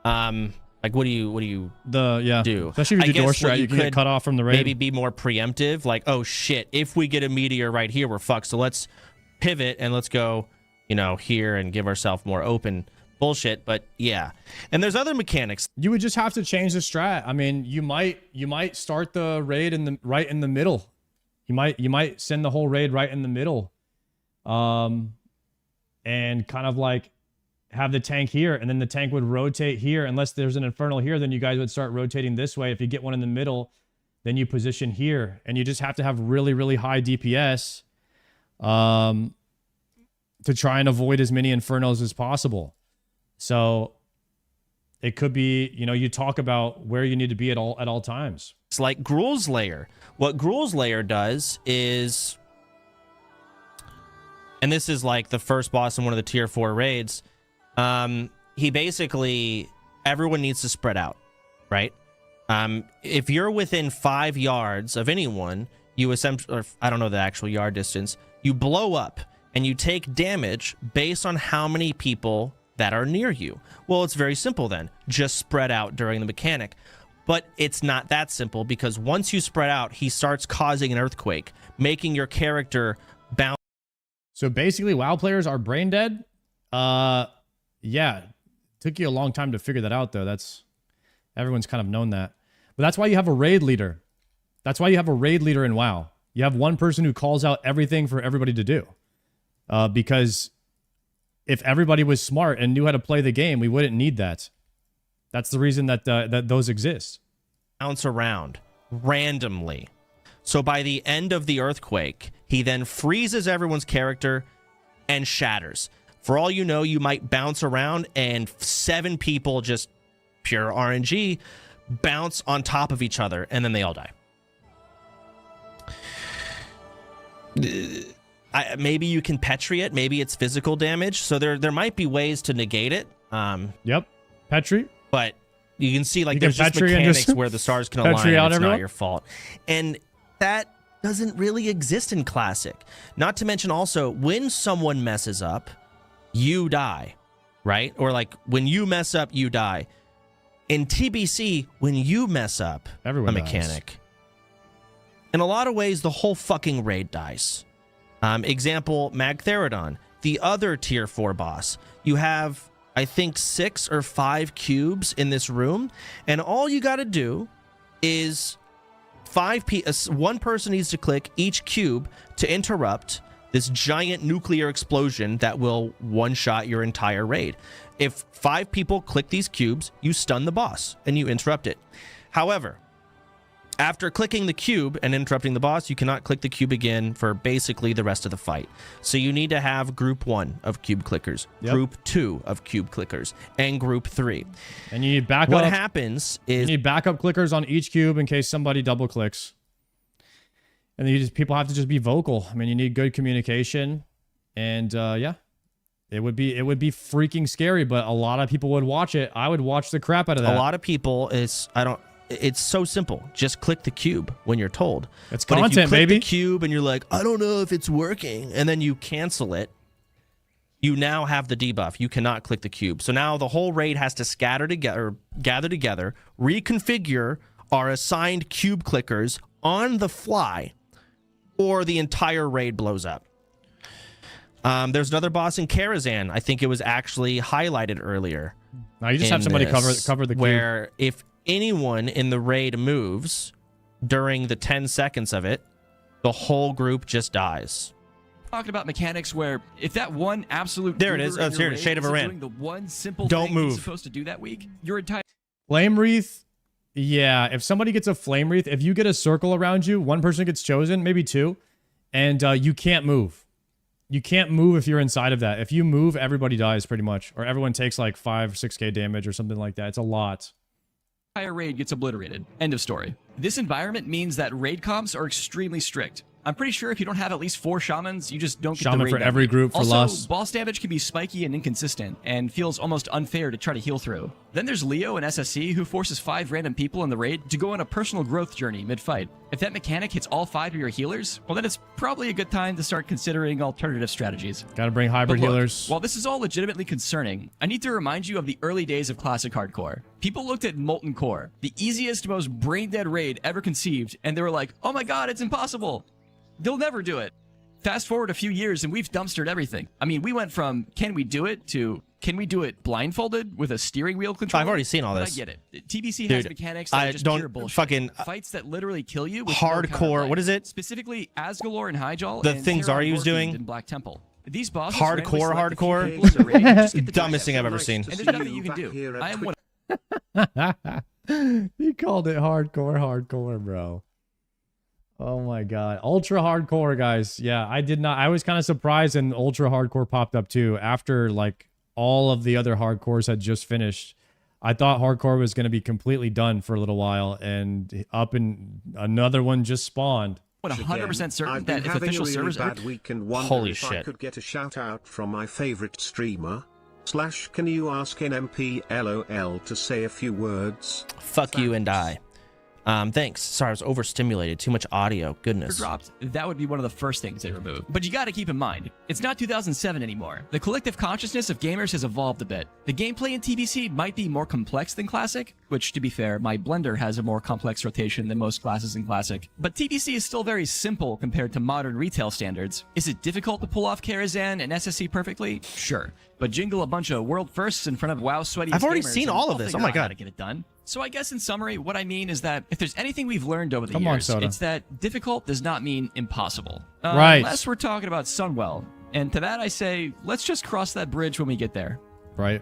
Like, what do you do? Especially if you do door strat, you can get cut off from the raid. Maybe be more preemptive. Like, oh, shit, if we get a meteor right here, we're fucked. So let's pivot and let's go, here and give ourselves more open bullshit. But yeah. And there's other mechanics. You would just have to change the strat. I mean, you might start the raid right in the middle. You might send the whole raid right in the middle. And kind of like have the tank here, and then the tank would rotate here. Unless there's an Infernal here, then you guys would start rotating this way. If you get one in the middle, then you position here, and you just have to have really, really high DPS to try and avoid as many Infernos as possible. So it could be, you talk about where you need to be at all times. It's like Gruul's Lair. What Gruul's Lair does is, and this is like the first boss in one of the tier 4 raids, he basically, everyone needs to spread out, right? If you're within 5 yards of anyone, you essentially, or I don't know the actual yard distance, you blow up and you take damage based on how many people that are near you. Well, it's very simple then. Just spread out during the mechanic. But it's not that simple, because once you spread out, he starts causing an earthquake, making your character bounce. So basically, WoW players are brain dead. Yeah, took you a long time to figure that out, though. Everyone's kind of known that. But that's why you have a raid leader. That's why you have a raid leader in WoW. You have one person who calls out everything for everybody to do. Because if everybody was smart and knew how to play the game, we wouldn't need that. That's the reason that those exist. Bounce around randomly. So by the end of the earthquake, he then freezes everyone's character and shatters. For all you know, you might bounce around and 7 people, just pure RNG, bounce on top of each other, and then they all die. Maybe you can Petri it. Maybe it's physical damage. So there might be ways to negate it. Yep. Petri. But you can see, like, there's just mechanics where the stars can align and it's not your fault. And that doesn't really exist in Classic. Not to mention also, when someone messes up, you die, right? Or like when you mess up, you die. In TBC, when you mess up everyone a mechanic, dies. In a lot of ways, the whole fucking raid dies. Example, Magtheridon, the other tier 4 boss. You have, I think, 6 or 5 cubes in this room, and all you got to do is one person needs to click each cube to interrupt this giant nuclear explosion that will one-shot your entire raid. If 5 people click these cubes, you stun the boss and you interrupt it. However, after clicking the cube and interrupting the boss, you cannot click the cube again for basically the rest of the fight. So you need to have group 1 of cube clickers, group 2 of cube clickers, and group 3. And you need backup. What happens is you need backup clickers on each cube in case somebody double clicks. And then people have to just be vocal. I mean, you need good communication, and yeah, it would be freaking scary. But a lot of people would watch it. I would watch the crap out of that. A lot of people It's so simple. Just click the cube when you're told. It's but content, if you click baby. The cube and you're like, I don't know if it's working, and then you cancel it, you now have the debuff. You cannot click the cube. So now the whole raid has to gather together, reconfigure our assigned cube clickers on the fly, or the entire raid blows up. There's another boss in Karazhan. I think it was actually highlighted earlier. Now you just have somebody cover the cube. Where if anyone in the raid moves during the 10 seconds of it, the whole group just dies. Talking about mechanics where if that one absolute There it is. goober Oh, in it's your here, raid Shade of isn't Iran. doing the one simple Don't thing move. he's supposed to do that week, your entire Flame Wreath. Yeah, if somebody gets a Flame Wreath, if you get a circle around you, one person gets chosen, maybe two, and you can't move. You can't move if you're inside of that. If you move, everybody dies pretty much. Or everyone takes like 5 or 6k damage or something like that. It's a lot. entire raid gets obliterated. End of story. This environment means that raid comps are extremely strict. I'm pretty sure if you don't have at least 4 shamans, you just don't get Shaman the raid for that every week. group for also, lust. boss damage can be spiky and inconsistent, and feels almost unfair to try to heal through. Then there's Leo and SSC, who forces 5 random people in the raid to go on a personal growth journey mid-fight. If that mechanic hits all 5 of your healers, well then it's probably a good time to start considering alternative strategies. Gotta bring hybrid But look, healers. while this is all legitimately concerning, I need to remind you of the early days of Classic Hardcore. People looked at Molten Core, the easiest, most brain-dead raid ever conceived, and they were like, oh my god, it's impossible. They'll never do it. Fast forward a few years and we've dumpstered everything. I mean, we went from can we do it to can we do it blindfolded with a steering wheel control? I've already seen all But this. I get it. TBC Dude, has mechanics that I are just don't pure bullshit. fucking- Fights that literally kill you with no Hardcore, counterplay. what is it? Specifically, Asgalore and Hyjal. The and thing Terran Zaryu's Warfiend doing? in Black Temple. These bosses Hardcore, randomly select a few hardcore? people in the raid and just get the Dumbest thing I've dice. ever seen. And there's nothing you can do. I am one He called it hardcore, bro. Oh my god. Ultra hardcore, guys. Yeah, I did not. I was kind of surprised and ultra hardcore popped up too after like all of the other hardcores had just finished. I thought hardcore was going to be completely done for a little while and up and another one just spawned. 100% certain I've been that if having official a really servers are bad week and wondered Holy if I shit. could get a shout out from my favorite streamer. / can you ask NMP LOL to say a few words? Fuck you and I. Thanks. Sorry, I was overstimulated. Too much audio. Goodness. dropped, that would be one of the first things they remove. But you gotta keep in mind, it's not 2007 anymore. The collective consciousness of gamers has evolved a bit. The gameplay in TBC might be more complex than Classic, which to be fair, my blender has a more complex rotation than most classes in Classic. But TBC is still very simple compared to modern retail standards. Is it difficult to pull off Karazhan and SSC perfectly? Sure. But jingle a bunch of world firsts in front of WoW sweaty I've already gamers seen and all of I'll this. Oh figure my out how God. to get it done. So I guess in summary, what I mean is that if there's anything we've learned over the Come on, years, Soda. it's that difficult does not mean impossible. Right. Unless we're talking about Sunwell. And to that I say, let's just cross that bridge when we get there. Right.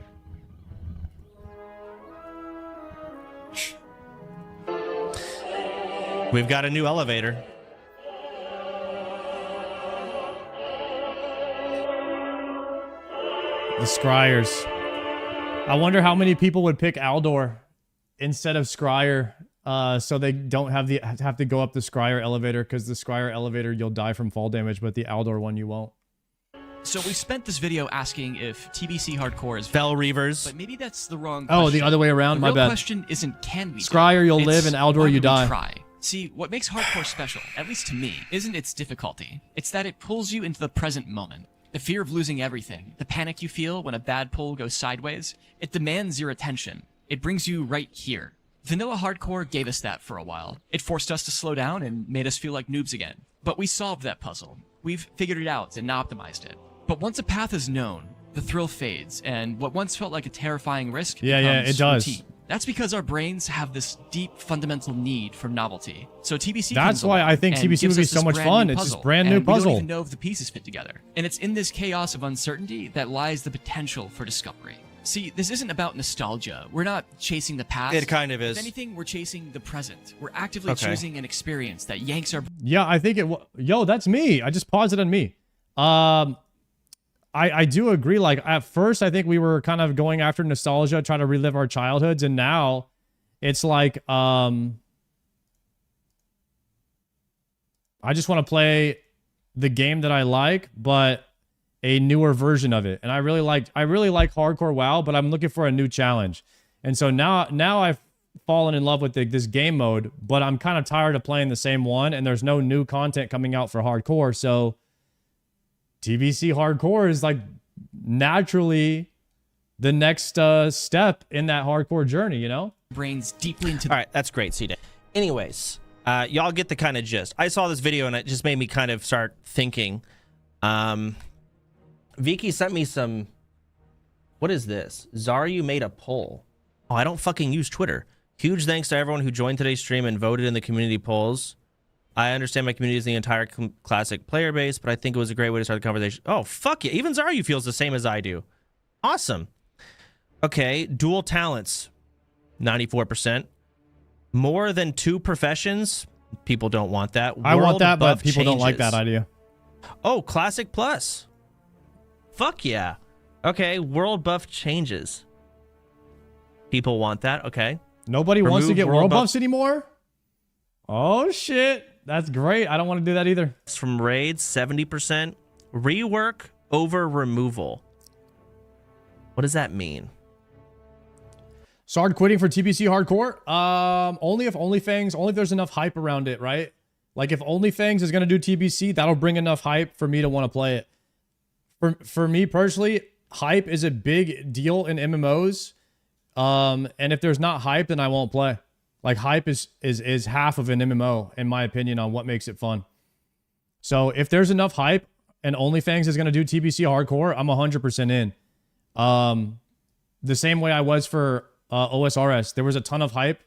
We've got a new elevator. The Scryers. I wonder how many people would pick Aldor instead of Scryer, so they don't have to go up the Scryer elevator, because the Scryer elevator you'll die from fall damage, but the Aldor one you won't. So we spent this video asking if TBC hardcore is Fell Reavers. but maybe that's the wrong Oh, question. the other way around. The My real bad. question isn't can we Scryer, you'll It's live, and Aldor, why you would we die. Try. See, what makes hardcore special, at least to me, isn't its difficulty. It's that it pulls you into the present moment. The fear of losing everything, the panic you feel when a bad pull goes sideways, it demands your attention. It brings you right here. Vanilla hardcore gave us that for a while. It forced us to slow down and made us feel like noobs again. But we solved that puzzle. We've figured it out and optimized it. But once a path is known, the thrill fades, and what once felt like a terrifying risk Yeah, becomes it does. routine. That's because our brains have this deep fundamental need for novelty. So TBC That's comes why along I think and TBC gives would be us so this much brand fun. new It's this puzzle, brand new and we puzzle. don't even know if the pieces fit together. And it's in this chaos of uncertainty that lies the potential for discovery. See, this isn't about nostalgia. We're not chasing the past. It kind of is. If anything, we're chasing the present. We're actively Okay. choosing an experience that yanks our Yeah, I think yo, that's me. I just paused it on me. I do agree. Like at first, I think we were kind of going after nostalgia, trying to relive our childhoods, and now it's like I just want to play the game that I like, but a newer version of it. And I really like hardcore WoW, but I'm looking for a new challenge. And so now I've fallen in love with this game mode, but I'm kind of tired of playing the same one, and there's no new content coming out for hardcore. So TBC hardcore is like naturally the next step in that hardcore journey, you know? brains deeply into All right, that's great, CJ. Anyways, y'all get the kind of gist. I saw this video and it just made me kind of start thinking. Vicky sent me some. What is this? Zaryu made a poll. Oh, I don't fucking use Twitter. Huge thanks to everyone who joined today's stream and voted in the community polls. I understand my community is the entire classic player base, but I think it was a great way to start the conversation. Oh, fuck yeah. Even Zaryu feels the same as I do. Awesome. Okay, dual talents, 94%. More than 2 professions, people don't want that. I want that, but people changes. don't like that idea. Oh, Classic Plus. Fuck yeah. Okay, world buff changes. People want that, okay. Nobody wants to Remove get world world buffs anymore? Oh, shit. That's great. I don't want to do that either. It's from raids, 70%. Rework over removal. What does that mean? Sard quitting for TBC hardcore? Only if there's enough hype around it, right? Like if OnlyFans is going to do TBC, that'll bring enough hype for me to want to play it. For me personally, hype is a big deal in MMOs. And if there's not hype, then I won't play. Like hype is half of an MMO, in my opinion, on what makes it fun. So if there's enough hype and OnlyFans is going to do TBC hardcore, I'm 100% in. The same way I was for OSRS. There was a ton of hype,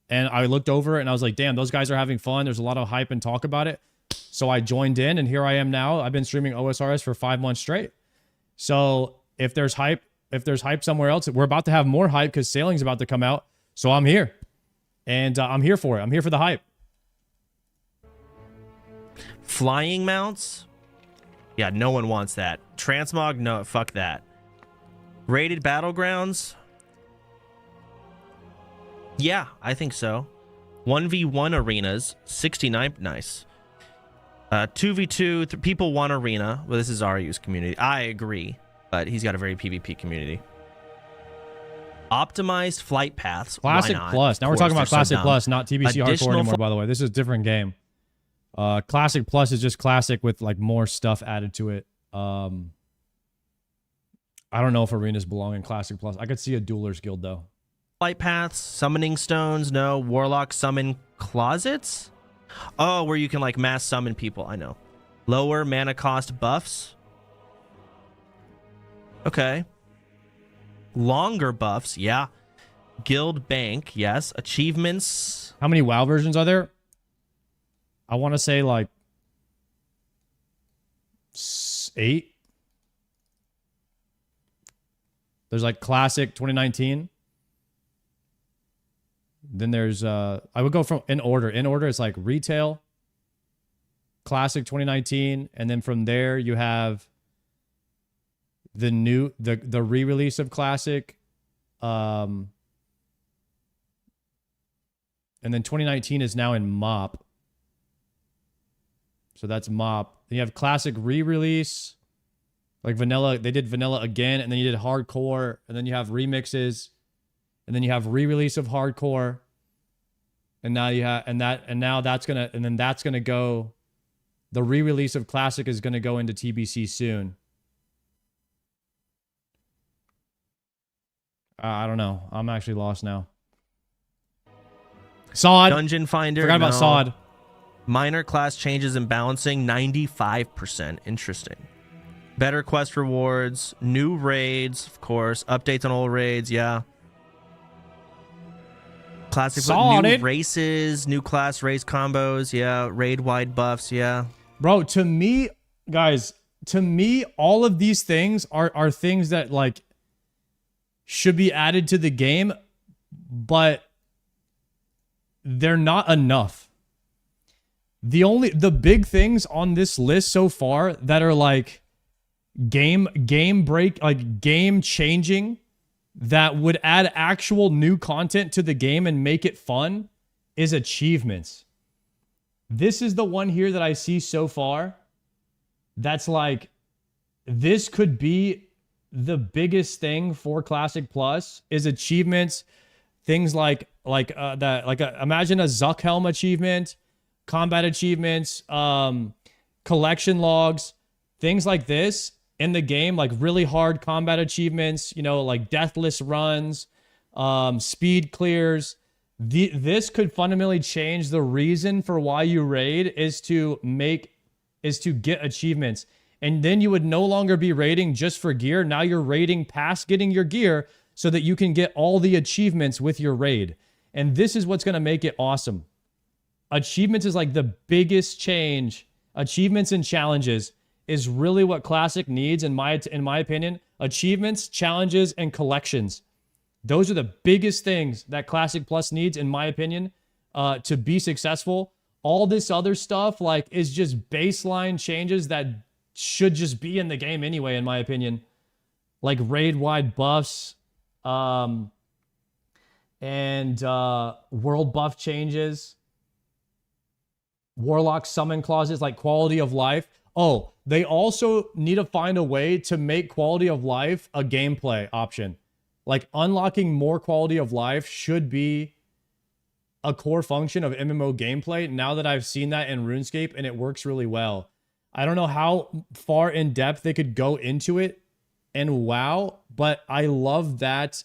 and I looked over it and I was like, damn, those guys are having fun. There's a lot of hype and talk about it. So I joined in, and here I am now. I've been streaming OSRS for 5 months straight. So if there's hype somewhere else, we're about to have more hype because Sailing's about to come out. So I'm here. And I'm here for it. I'm here for the hype. Flying mounts? Yeah, no one wants that. Transmog? No, fuck that. Rated battlegrounds? Yeah, I think so. 1v1 arenas, 69, nice. 2v2, people want arena. Well, this is Zaryu's community. I agree, but he's got a very PvP community. Optimized flight paths. Classic Plus. Now we're talking about Classic Plus, not TBC Hardcore anymore, by the way. This is a different game. Classic Plus is just Classic with like more stuff added to it. I don't know if arenas belong in Classic Plus. I could see a Duelers Guild, though. Flight paths, summoning stones, no. Warlock summon closets? Oh, where you can like mass summon people, I know. Lower mana cost buffs. Okay. Longer buffs, yeah. Guild bank, yes. Achievements. How many WoW versions are there? I want to say like 8. There's like Classic 2019. Then there's I would go from in order. In order, it's like Retail, Classic 2019, and then from there you have the re-release of Classic, and then 2019 is now in MOP. So that's MOP. Then you have Classic re-release, like Vanilla. They did Vanilla again, and then you did Hardcore, and then you have remixes, and then you have re-release of Hardcore, and now you have that's gonna go. The re-release of Classic is gonna go into TBC soon. I don't know. I'm actually lost now. Sod. Dungeon Finder. Forgot about Sod. Minor class changes and balancing, 95%. Interesting. Better quest rewards. New raids, of course. Updates on old raids, yeah. Classic new races, new class race combos, yeah. Raid-wide buffs, yeah. Bro, to me, guys, all of these things are things that, like, should be added to the game, but they're not enough. The big things on this list so far that are like game changing, that would add actual new content to the game and make it fun, is achievements. This is the one here that I see so far that's like, this could be the biggest thing for Classic Plus, is achievements. Things like imagine a Zuck Helm achievement, combat achievements, collection logs, things like this in the game, like really hard combat achievements, you know, like deathless runs, speed clears. This could fundamentally change the reason for why you raid, is to get achievements. And then you would no longer be raiding just for gear. Now you're raiding past getting your gear so that you can get all the achievements with your raid. And this is what's going to make it awesome. achievements is like the biggest change. Achievements and challenges is really what Classic needs, in my opinion. Achievements, challenges, and collections. Those are the biggest things that Classic Plus needs, in my opinion, to be successful. All this other stuff, like, is just baseline changes that should just be in the game anyway, in my opinion. Like raid-wide buffs, and world buff changes, warlock summon clauses, like quality of life. Oh, they also need to find a way to make quality of life a gameplay option. Like, unlocking more quality of life should be a core function of MMO gameplay, now that I've seen that in RuneScape, and it works really well. I don't know how far in depth they could go into it in WoW, but I love that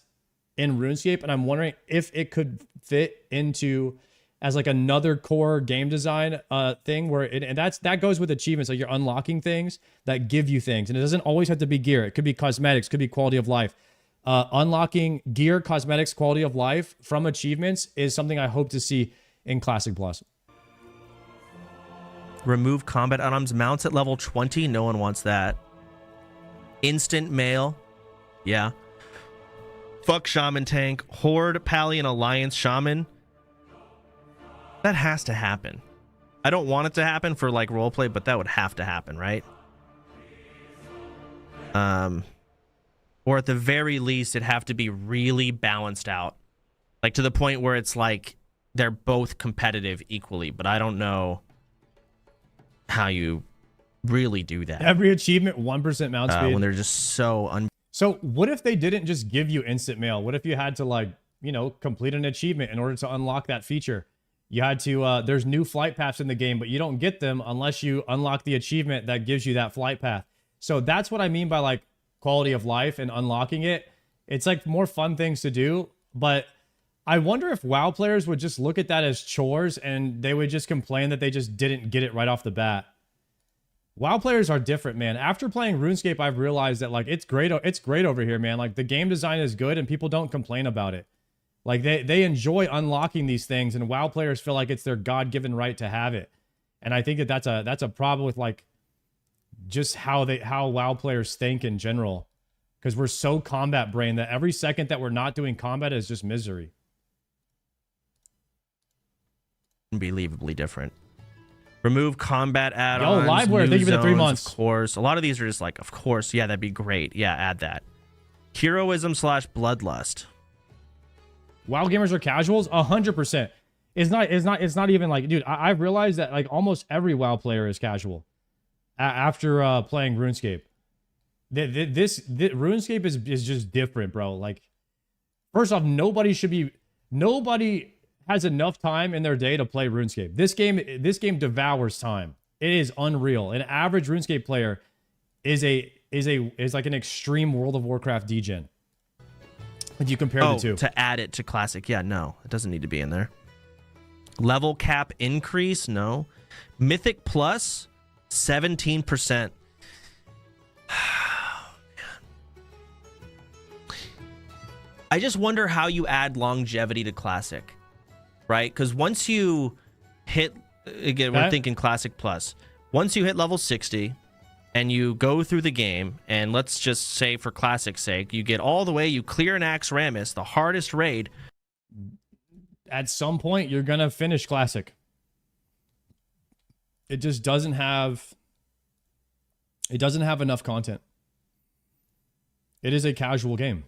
in RuneScape, and I'm wondering if it could fit into as like another core game design thing where that goes with achievements. Like, you're unlocking things that give you things, and it doesn't always have to be gear. It could be cosmetics, could be quality of life. Unlocking gear, cosmetics, quality of life from achievements is something I hope to see in Classic Plus. Remove combat items, mounts at level 20. No one wants that. Instant mail. Yeah. Fuck Shaman Tank. Horde, Pally, and Alliance Shaman. That has to happen. I don't want it to happen for like roleplay, but that would have to happen, right? Or at the very least, it'd have to be really balanced out. Like, to the point where it's like they're both competitive equally, but I don't know how you really do that. Every achievement, 1% mount speed. When they're just so So what if they didn't just give you instant mail? What if you had to, like, you know, complete an achievement in order to unlock that feature? You had to, there's new flight paths in the game, but you don't get them unless you unlock the achievement that gives you that flight path. So that's what I mean by, like, quality of life and unlocking it. It's like more fun things to do, but I wonder if WoW players would just look at that as chores and they would just complain that they just didn't get it right off the bat. WoW players are different, man. After playing RuneScape, I've realized that, like, it's great over here, man. Like, the game design is good and people don't complain about it. Like, they enjoy unlocking these things, and WoW players feel like it's their God-given right to have it. And I think that that's a problem with, like, just how WoW players think in general, because we're so combat brained that every second that we're not doing combat is just misery. unbelievably different. Remove combat add-ons. Yo, Liveware, thank you for the 3 months. Of course. A lot of these are just like, of course. Yeah, that'd be great. Yeah, add that. Heroism / bloodlust. WoW gamers are casuals? 100%. It's not even like, dude, I've realized that like almost every WoW player is casual after playing RuneScape. RuneScape is just different, bro. Like, first off, nobody has enough time in their day to play RuneScape. This game devours time. It is unreal. An average RuneScape player is like an extreme World of Warcraft degen. If you compare the two. To add it to Classic. Yeah, no. It doesn't need to be in there. Level cap increase? No. Mythic plus? 17%. I just wonder how you add longevity to Classic, right? Because once you hit, again, we're thinking Classic Plus. Once you hit level 60 and you go through the game, and let's just say for Classic's sake, you get all the way, you clear an Axe Ramus, the hardest raid. At some point, you're going to finish Classic. It just doesn't have... It doesn't have enough content. It is a casual game.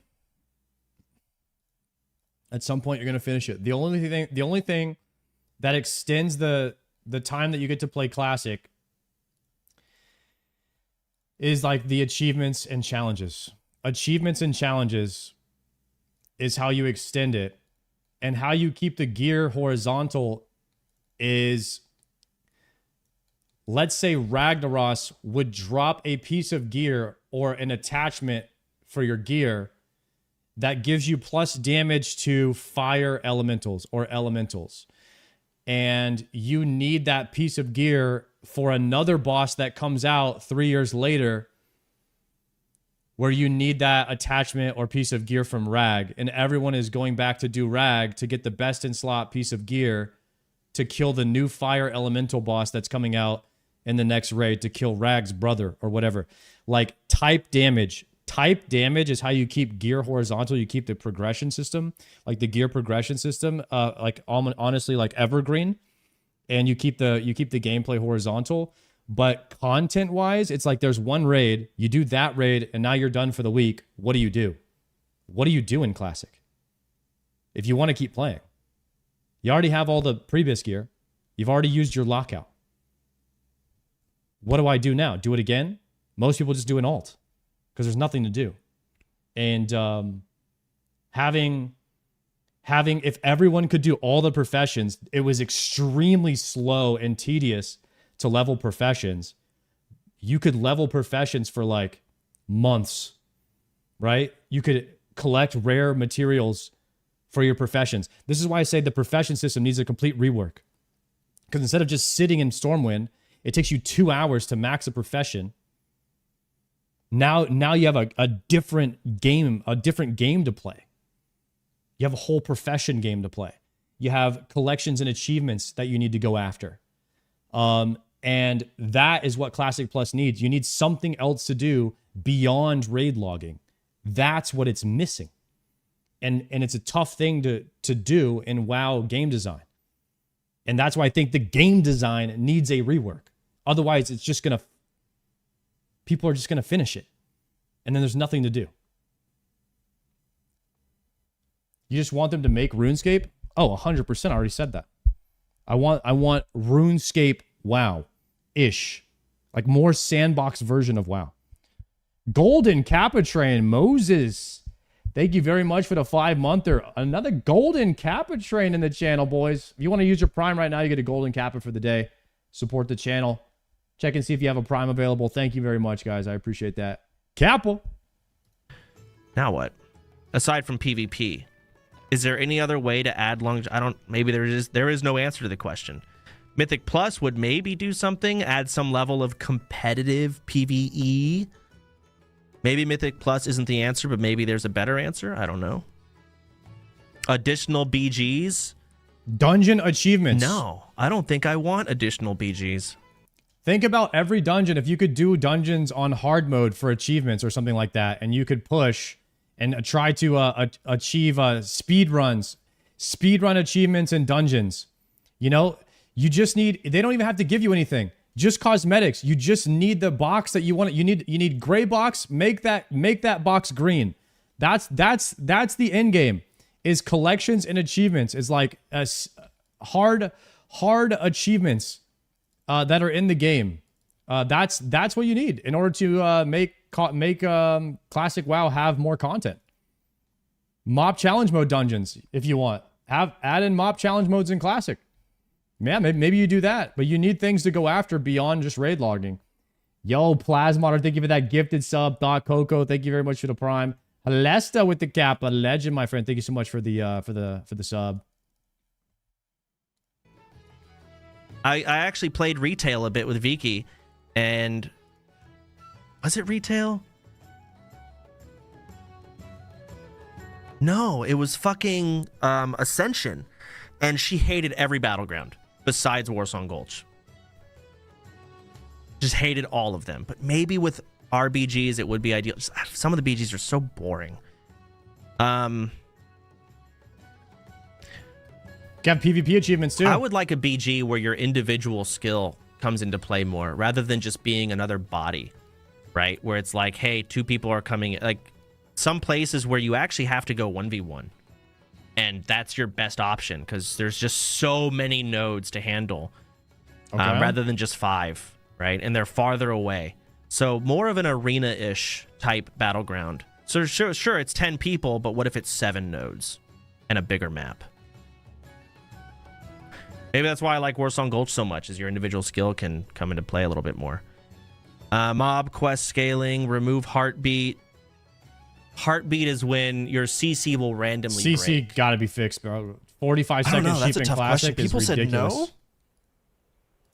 At some point, you're going to finish it. The only thing that extends the time that you get to play Classic is like the achievements and challenges. Achievements and challenges is how you extend it. And how you keep the gear horizontal is, let's say Ragnaros would drop a piece of gear or an attachment for your gear that gives you plus damage to fire elementals or elementals. And you need that piece of gear for another boss that comes out 3 years later, where you need that attachment or piece of gear from Rag. And everyone is going back to do Rag to get the best in slot piece of gear to kill the new fire elemental boss that's coming out in the next raid, to kill Rag's brother or whatever. Like type damage. Type damage is how you keep gear horizontal. You keep the progression system, like the gear progression system, like honestly, like evergreen, and you keep the gameplay horizontal. But content wise, it's like there's one raid, you do that raid, and now you're done for the week. What do you do? What do you do in Classic? If you want to keep playing, you already have all the previous gear. You've already used your lockout. What do I do now? Do it again? Most people just do an alt because there's nothing to do. And having if everyone could do all the professions, it was extremely slow and tedious to level professions. You could level professions for like months, right? You could collect rare materials for your professions. This is why I say the profession system needs a complete rework. Because instead of just sitting in Stormwind, it takes you 2 hours to max a profession. Now you have a different game to play. You have a whole profession game to play. You have collections and achievements that you need to go after. And that is what Classic Plus needs. You need something else to do beyond raid logging. That's what it's missing. And it's a tough thing to do in WoW game design. And that's why I think the game design needs a rework. Otherwise, it's just going to... people are just going to finish it. And then there's nothing to do. You just want them to make RuneScape? Oh, 100%. I already said that. I want RuneScape WoW-ish. Like more sandbox version of WoW. Golden Kappa Train, Moses. Thank you very much for the 5-monther. Another Golden Kappa Train in the channel, boys. If you want to use your Prime right now, you get a Golden Kappa for the day. Support the channel. Check and see if you have a Prime available. Thank you very much, guys. I appreciate that. Kappa. Now what? Aside from PvP, is there any other way to add maybe there is no answer to the question. Mythic Plus would maybe do something, add some level of competitive PvE. Maybe Mythic Plus isn't the answer, but maybe there's a better answer. I don't know. Additional BGs? Dungeon achievements. No, I don't think I want additional BGs. Think about every dungeon. If you could do dungeons on hard mode for achievements or something like that, and you could push and try to achieve speedrun achievements in dungeons. You know, you just need... they don't even have to give you anything. Just cosmetics. You just need the box that you want. You need gray box. Make that box green. That's the end game. Is collections and achievements. Is like hard achievements that are in the game. That's what you need in order to make Classic WoW have more content. Mob challenge mode dungeons, if you want. Add in mob challenge modes in Classic. Yeah, maybe you do that, but you need things to go after beyond just raid logging. Yo, Plasmoder, thank you for that gifted sub. Thought Coco, thank you very much for the Prime. Halesta with the Kappa, legend, my friend. Thank you so much for the sub. I actually played retail a bit with Viki, and was it retail? No, it was fucking Ascension, and she hated every battleground besides Warsong Gulch. Just hated all of them. But maybe with RBGs it would be ideal. Some of the BGs are so boring. Got PvP achievements too. I would like a BG where your individual skill comes into play more rather than just being another body, right? Where it's like, hey, 2 people are coming. Like some places where you actually have to go 1v1. And that's your best option because there's just so many nodes to handle rather than just 5, right? And they're farther away. So more of an arena-ish type battleground. So sure, it's 10 people, but what if it's 7 nodes and a bigger map? Maybe that's why I like Warsong Gulch so much, is your individual skill can come into play a little bit more. Mob quest scaling, remove heartbeat. Heartbeat is when your CC will randomly CC break. Gotta be fixed, bro. 45 seconds cheap in Classic is ridiculous.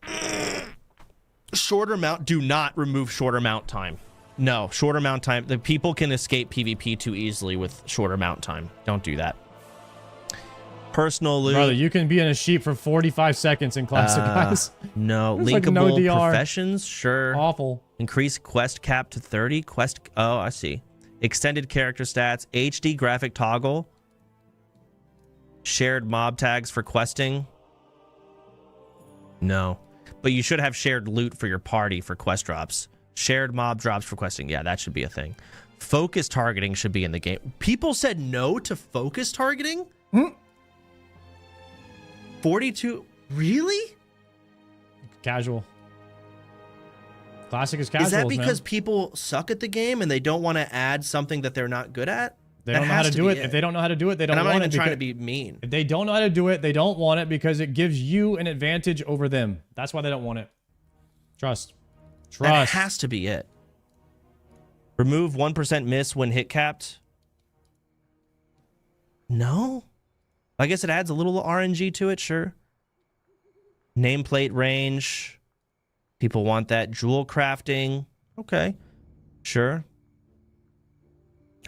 No? Shorter mount, do not remove shorter mount time. No, shorter mount time. The people can escape PvP too easily with shorter mount time. Don't do that. Personal loot. Brother, you can be in a sheep for 45 seconds in classic, guys. No. There's like Linkable no DR. professions? Sure. Awful. Increase quest cap to 30. Oh, I see. Extended character stats. HD graphic toggle. Shared mob tags for questing. No. But you should have shared loot for your party for quest drops. Shared mob drops for questing. Yeah, that should be a thing. Focus targeting should be in the game. People said no to focus targeting? 42? Really? Casual. Classic is casual. Is that because people suck at the game and they don't want to add something that they're not good at? They don't know how to do it. If they don't know how to do it, they don't want it. I'm not even trying to be mean. If they don't know how to do it, they don't want it because it gives you an advantage over them. That's why they don't want it. Trust. That has to be it. Remove 1% miss when hit capped. No? I guess it adds a little RNG to it, sure. Nameplate range. People want that. Jewel crafting. Okay. Sure.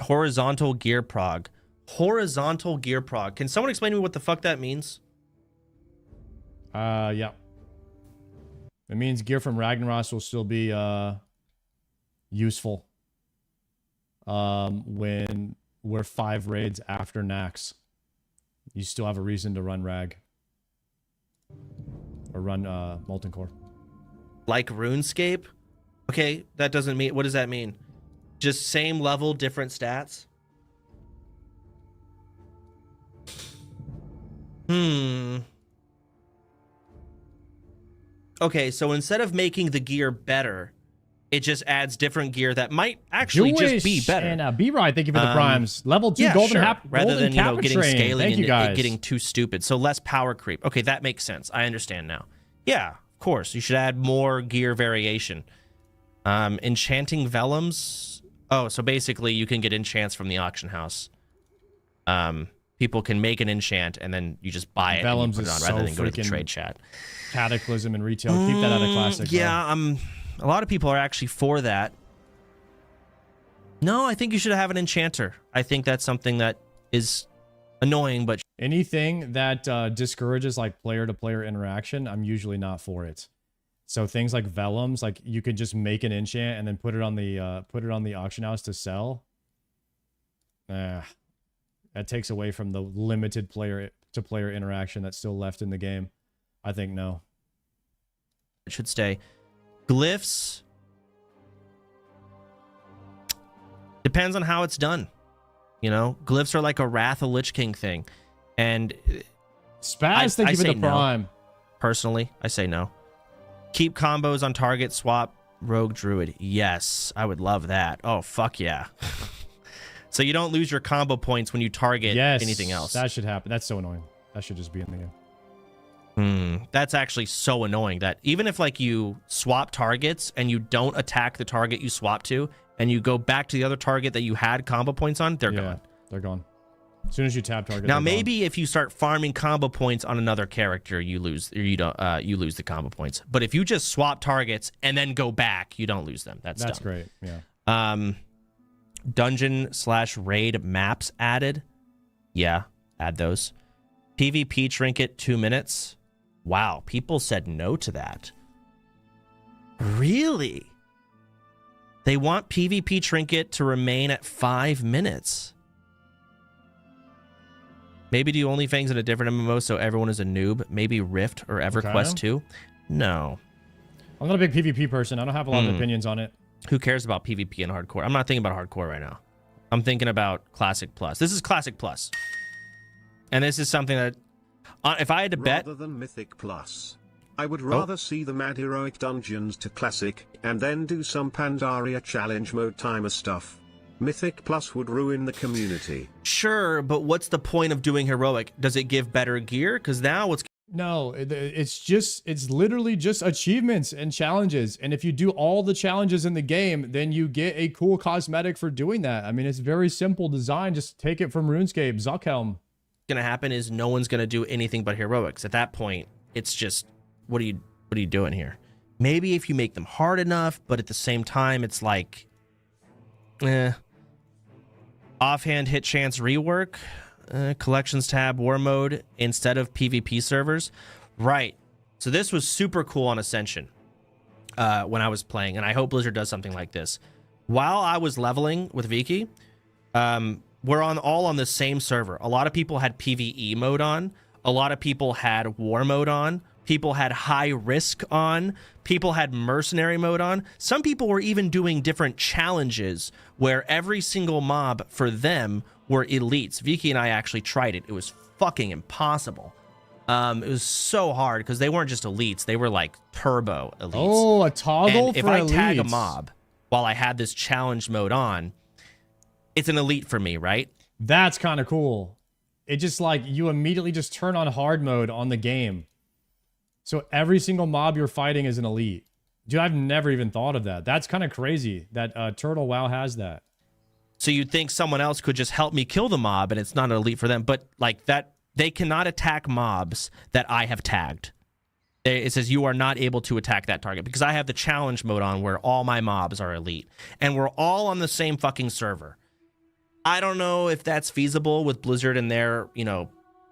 Horizontal gear prog. Horizontal gear prog. Can someone explain to me what the fuck that means? Yeah. It means gear from Ragnaros will still be useful when we're 5 raids after Nax. You still have a reason to run Rag. Or run Molten Core. Like RuneScape? Okay, that doesn't mean... What does that mean? Just same level, different stats? Okay, so instead of making the gear better, it just adds different gear that might actually just be better. And B-Ride, thank you for the primes. Level 2 golden sure. hap Rather than, you know, getting train. scaling Thank you and guys. it getting too stupid. So less power creep. Okay, that makes sense. I understand now. Yeah, of course. You should add more gear variation. Enchanting vellums. Oh, so basically you can get enchants from the auction house. People can make an enchant and then you just buy it Vellums and you put it on rather than go to the trade chat. Cataclysm and retail. Keep that out of classic. Yeah, a lot of people are actually for that. No, I think you should have an enchanter. I think that's something that is annoying, but anything that discourages like player-to-player interaction, I'm usually not for it. So things like vellums, like you could just make an enchant and then put it on the auction house to sell. That takes away from the limited player-to-player interaction that's still left in the game. I think no. It should stay. Glyphs. Depends on how it's done. You know, glyphs are like a Wrath of Lich King thing. And Spaz, thank you for the prime. Personally, I say no. Keep combos on target, swap Rogue Druid. Yes, I would love that. Oh, fuck yeah. So you don't lose your combo points when you target anything else. That should happen. That's so annoying. That should just be in the game. That's actually so annoying that even if like you swap targets and you don't attack the target you swap to and you go back to the other target that you had combo points on, they're gone. They're gone. As soon as you tap target. Now maybe if you start farming combo points on another character, you lose or you don't you lose the combo points. But if you just swap targets and then go back, you don't lose them. That's dumb. Great. Yeah. Dungeon/raid maps added. Yeah, add those. PvP trinket 2 minutes. Wow, people said no to that. Really? They want PvP trinket to remain at 5 minutes. Maybe do OnlyFans in a different MMO so everyone is a noob. Maybe Rift or EverQuest 2. No. I'm not a big PvP person. I don't have a lot of opinions on it. Who cares about PvP and hardcore? I'm not thinking about hardcore right now. I'm thinking about Classic Plus. This is Classic Plus. And this is something that, if I had to bet... Rather than Mythic Plus, I would rather see the Mad Heroic Dungeons to Classic, and then do some Pandaria Challenge Mode timer stuff. Mythic Plus would ruin the community. Sure, but what's the point of doing Heroic? Does it give better gear? Because now it's... No, it's literally just achievements and challenges. And if you do all the challenges in the game, then you get a cool cosmetic for doing that. I mean, it's very simple design. Just take it from RuneScape, Zuckhelm. Gonna happen is no one's gonna do anything but heroics. At that point, it's just what are you doing here? Maybe if you make them hard enough, but at the same time, it's like offhand hit chance rework. Collections tab, war mode instead of PvP servers. Right. So this was super cool on Ascension when I was playing, and I hope Blizzard does something like this. While I was leveling with Viki, we're all on the same server. A lot of people had PvE mode on. A lot of people had war mode on. People had high risk on. People had mercenary mode on. Some people were even doing different challenges where every single mob for them were elites. Viki and I actually tried it. It was fucking impossible. It was so hard because they weren't just elites. They were like turbo elites. Oh, a toggle and for if I tag a elites. mob while I had this challenge mode on, it's an elite for me, right? That's kind of cool. It just like you immediately just turn on hard mode on the game. So every single mob you're fighting is an elite. Dude, I've never even thought of that. That's kind of crazy that Turtle WoW has that. So you'd think someone else could just help me kill the mob and it's not an elite for them. But like that, they cannot attack mobs that I have tagged. It says you are not able to attack that target because I have the challenge mode on where all my mobs are elite. And we're all on the same fucking server. I don't know if that's feasible with Blizzard and their,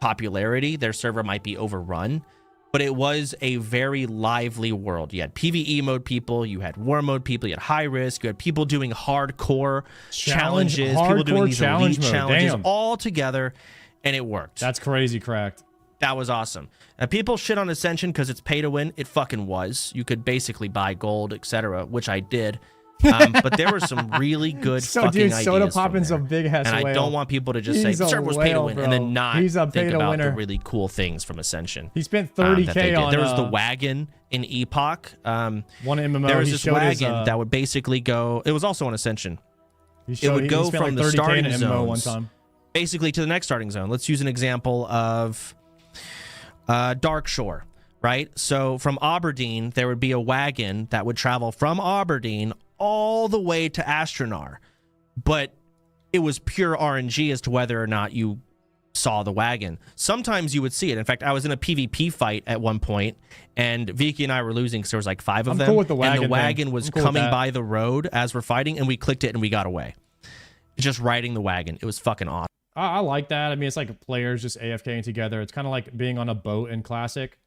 popularity. Their server might be overrun. But it was a very lively world. You had PvE mode people, you had war mode people, you had high risk, you had people doing hardcore challenges, people doing these elite challenges all together, and it worked. That's crazy, Cracked. That was awesome. People shit on Ascension because it's pay to win. It fucking was. You could basically buy gold, etc., which I did. But there were some really good fucking ideas. Soda Poppin's a big ass and whale. I don't want people to just say server was pay to win and then not think about the really cool things from Ascension. He spent 30K on. There was the wagon in Epoch. One MMO. There was this wagon that would basically go. It was also on Ascension. It would go from the starting zone one time, basically to the next starting zone. Let's use an example of Darkshore. Right. So from Aberdeen, there would be a wagon that would travel from Aberdeen all the way to Astronar, but it was pure RNG as to whether or not you saw the wagon. Sometimes you would see it. In fact, I was in a PvP fight at one point, and Viki and I were losing because there was like 5 of them. Cool with the wagon, and the wagon was coming by the road as we're fighting, and we clicked it and we got away. Just riding the wagon. It was fucking awesome. I like that. I mean, it's like players just AFKing together. It's kind of like being on a boat in Classic,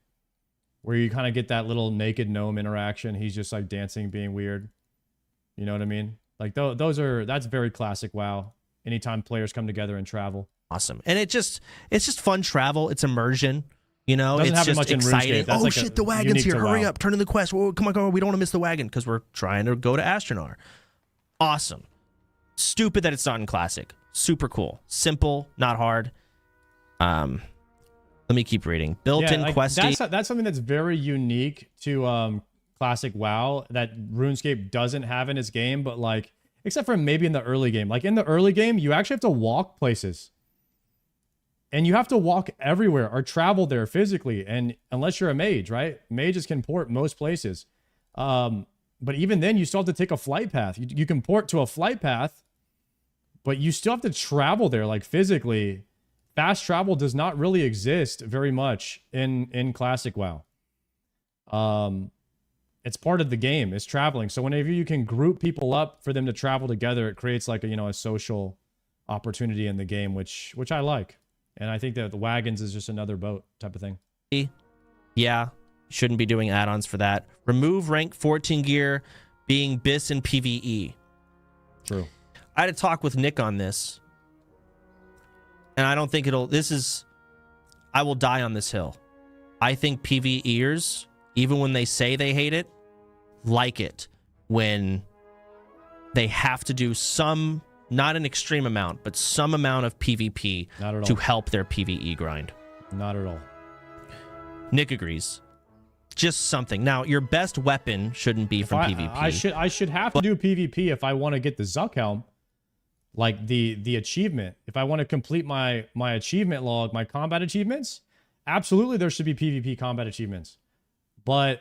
where you kind of get that little naked gnome interaction. He's just like dancing, being weird. You know what I mean? Like that's very classic WoW. Anytime players come together and travel. Awesome. And it's just fun travel. It's immersion. It's just exciting. Oh like shit, the wagon's here. Hurry up, turn in the quest. Oh, come on, we don't want to miss the wagon because we're trying to go to Astronar. Awesome. Stupid that it's not in Classic. Super cool. Simple, not hard. Let me keep reading. Built-in questing. That's something that's very unique to Classic WoW that RuneScape doesn't have in its game, but like, except for maybe in the early game. Like in the early game, you actually have to walk places. And you have to walk everywhere or travel there physically. And unless you're a mage, right? Mages can port most places. But even then, you still have to take a flight path. You can port to a flight path, but you still have to travel there, like physically. Fast travel does not really exist very much in Classic WoW. It's part of the game. It's traveling. So whenever you can group people up for them to travel together, it creates like a social opportunity in the game, which I like. And I think that the wagons is just another boat type of thing. Yeah, shouldn't be doing add-ons for that. Remove rank 14 gear being BIS in PvE. True. I had a talk with Nick on this. And I don't think I will die on this hill. I think PvEers, even when they say they hate it, like it when they have to do some, not an extreme amount, but some amount of PvP to help their PvE grind. Not at all. Nick agrees. Just something. Now, your best weapon shouldn't be from PvP. I should have to do PvP if I want to get the Zuck Helm. Like the achievement. If I want to complete my achievement log, my combat achievements, absolutely there should be PvP combat achievements. But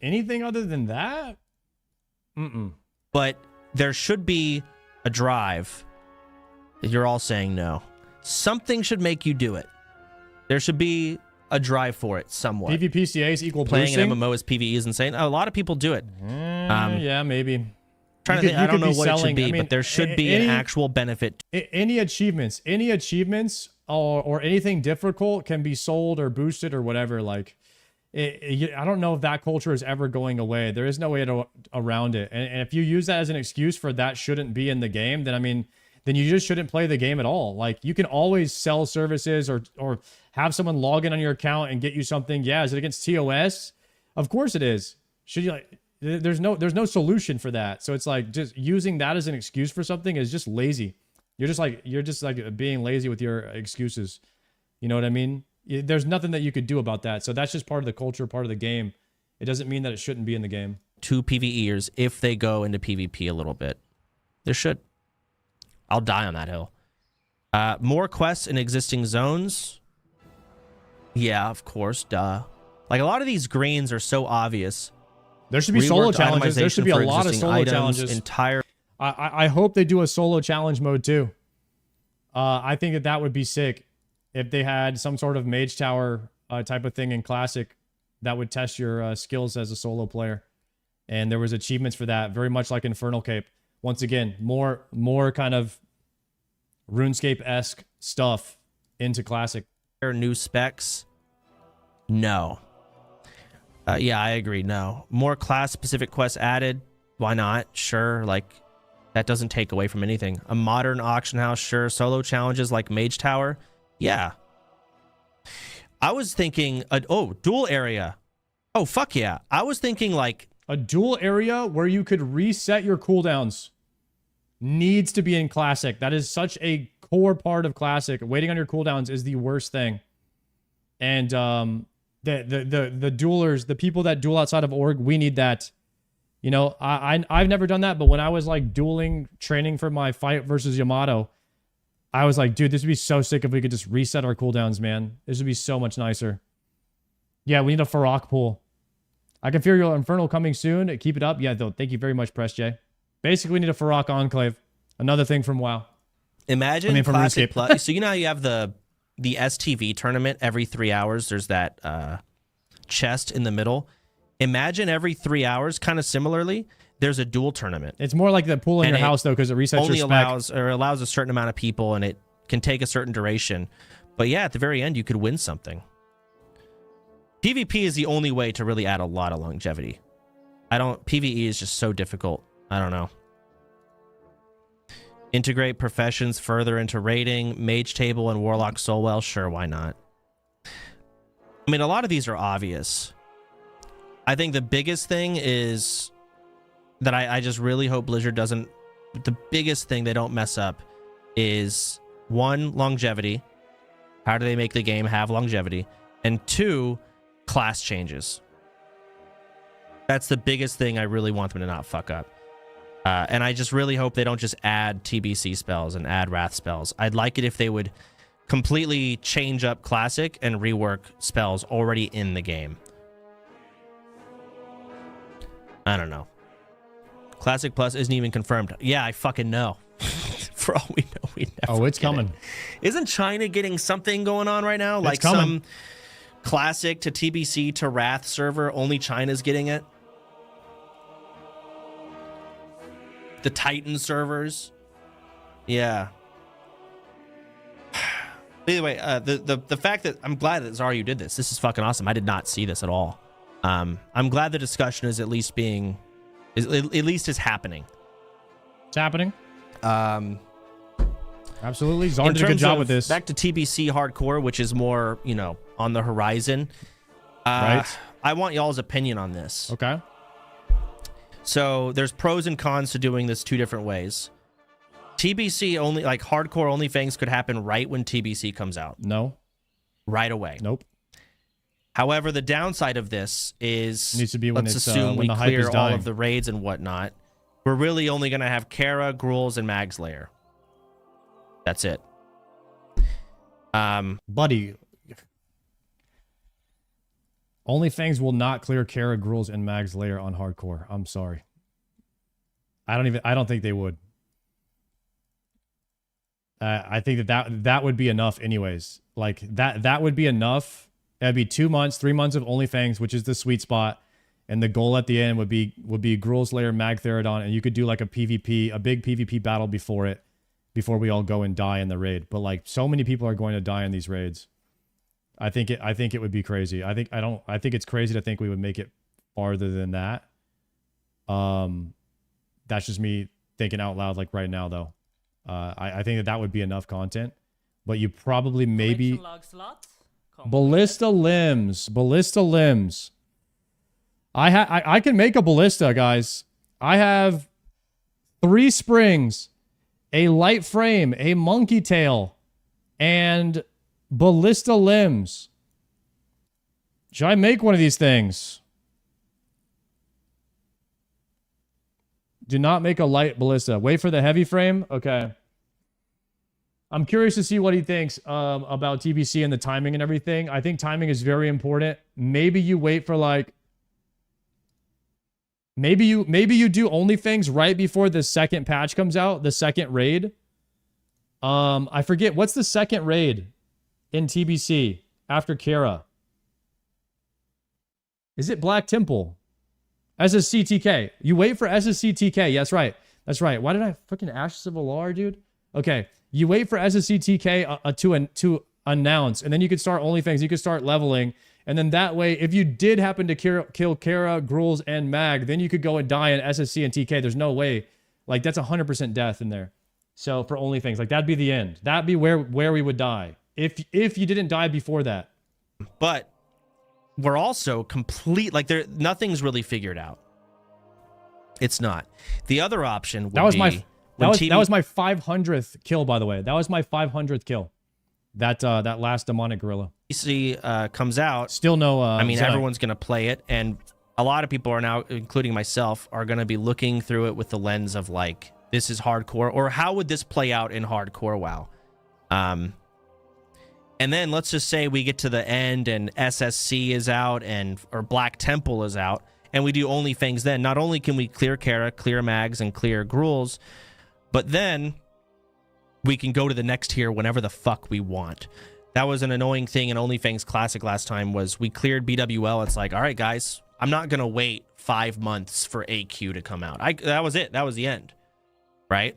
anything other than that? But there should be a drive. You're all saying no. Something should make you do it. There should be a drive for it somewhat. PvPCAs equal playing boosting? an MMO as PvE is insane. A lot of people do it. Yeah, maybe. Trying to think, I don't know what it should be, but there should be an actual benefit. Any achievements or anything difficult can be sold or boosted or whatever. Like, I don't know if that culture is ever going away. There is no way around it. And if you use that as an excuse for that shouldn't be in the game, then I mean, then you just shouldn't play the game at all. Like, you can always sell services or have someone log in on your account and get you something. Yeah, is it against TOS? Of course it is. Should you like? There's no solution for that. So it's like just using that as an excuse for something is just lazy. You're just like being lazy with your excuses. You know what I mean? There's nothing that you could do about that. So that's just part of the culture, part of the game. It doesn't mean that it shouldn't be in the game. 2 PvEers if they go into PvP a little bit. There should. I'll die on that hill. More quests in existing zones. Yeah, of course, duh. Like, a lot of these greens are so obvious. There should be solo challenges. There should be a lot of solo challenges. I hope they do a solo challenge mode too. I think that would be sick if they had some sort of mage tower type of thing in Classic that would test your skills as a solo player. And there was achievements for that, very much like Infernal Cape. Once again, more kind of RuneScape-esque stuff into Classic. New specs? No. Yeah, I agree. No. More class-specific quests added. Why not? Sure. Like, that doesn't take away from anything. A modern auction house? Sure. Solo challenges like Mage Tower? Yeah. I was thinking, dual area. Oh, fuck yeah. I was thinking, like... A dual area where you could reset your cooldowns needs to be in Classic. That is such a core part of Classic. Waiting on your cooldowns is the worst thing. And, the duelers, the people that duel outside of org, we need that. You know, I've never done that, but when I was like dueling, training for my fight versus Yamato, I was like, dude, this would be so sick if we could just reset our cooldowns, man. This would be so much nicer. Yeah, we need a Farok pool. I can feel your Infernal coming soon. Keep it up. Yeah, though. Thank you very much, Press J. Basically, we need a Farok Enclave. Another thing from WoW. Imagine from Classic Plus. So you know how you have the STV tournament every 3 hours. There's that chest in the middle. Imagine every 3 hours, kind of similarly, there's a duel tournament. It's more like the pool in your house, though, because it resets your spec. Allows a certain amount of people, and it can take a certain duration. But yeah, at the very end, you could win something. PvP is the only way to really add a lot of longevity. PvE is just so difficult. I don't know. Integrate professions further into raiding, Mage Table and Warlock Soulwell. Sure, why not? I mean, a lot of these are obvious. I think the biggest thing is that I just really hope Blizzard doesn't... The biggest thing they don't mess up is, 1, longevity. How do they make the game have longevity? And 2, class changes. That's the biggest thing I really want them to not fuck up. And I just really hope they don't just add TBC spells and add Wrath spells. I'd like it if they would completely change up Classic and rework spells already in the game. I don't know. Classic Plus isn't even confirmed. Yeah, I fucking know. For all we know, we never. Oh, it's coming. Isn't China getting something going on right now? Like some Classic to TBC to Wrath server, only China's getting it. The Titan servers. Yeah. Either way, the fact that I'm glad that Zaryu did this. This is fucking awesome. I did not see this at all. I'm glad the discussion is at least happening. It's happening. Absolutely. Zarn did a good job with this. Back to TBC hardcore, which is more, you know, on the horizon. Right. I want y'all's opinion on this. Okay. So there's pros and cons to doing this 2 different ways. TBC only, like hardcore OnlyFans, could happen right when TBC comes out. No. Right away. Nope. However, the downside of this is, needs to be when let's it's, assume when we the hype is clear all dying. of the raids and whatnot. We're really only going to have Kara, Gruul's, and Mag's Lair. That's it. Buddy, OnlyFans will not clear Kara, Gruul's, and Mag's Lair on hardcore. I'm sorry. I don't think they would. I think that would be enough anyways. Like that would be enough. That'd be 2 months, 3 months of OnlyFans, which is the sweet spot. and the goal at the end would be Gruul Slayer, Mag Therodon, and you could do like a big PvP battle before we all go and die in the raid. But like so many people are going to die in these raids. I think it would be crazy. I think it's crazy to think we would make it farther than that. That's just me thinking out loud like right now though. I think that would be enough content. But you probably maybe Ballista Limbs. I can make a ballista, guys. I have 3 springs, a light frame, a monkey tail, and ballista limbs. Should I make one of these things? Do not make a light ballista. Wait for the heavy frame. Okay. I'm curious to see what he thinks about TBC and the timing and everything. I think timing is very important. Maybe you wait for like... Maybe you do OnlyFans right before the second patch comes out, the second raid. I forget, what's the second raid in TBC after Kara? Is it Black Temple? SSCTK. You wait for SSCTK. Yes, right. That's right. Why did I fucking Ashes of Alar, dude? Okay. You wait for SSCTK to announce, and then you could start OnlyFans. You could start leveling, and then that way, if you did happen to kill Kara, Gruuls, and Mag, then you could go and die in SSC and TK. There's no way. Like, that's 100% death in there. So for OnlyFans, like, that'd be the end. That'd be where we would die. If you didn't die before that. But we're also complete, like, nothing's really figured out. It's not. The other option would be... That was my 500th kill, by the way. That was my 500th kill. That last demonic gorilla. TBC comes out. Still no. I mean, Zenyte. Everyone's gonna play it, and a lot of people are now, including myself, are gonna be looking through it with the lens of like, this is hardcore, or how would this play out in hardcore WoW? And then let's just say we get to the end and SSC is out or Black Temple is out, and we do OnlyFans. Then not only can we clear Kara, clear Mags, and clear Gruuls, but then we can go to the next tier whenever the fuck we want. That was an annoying thing in OnlyFans Classic last time, was we cleared BWL. It's like, all right, guys, I'm not going to wait 5 months for AQ to come out. That was it. That was the end, right?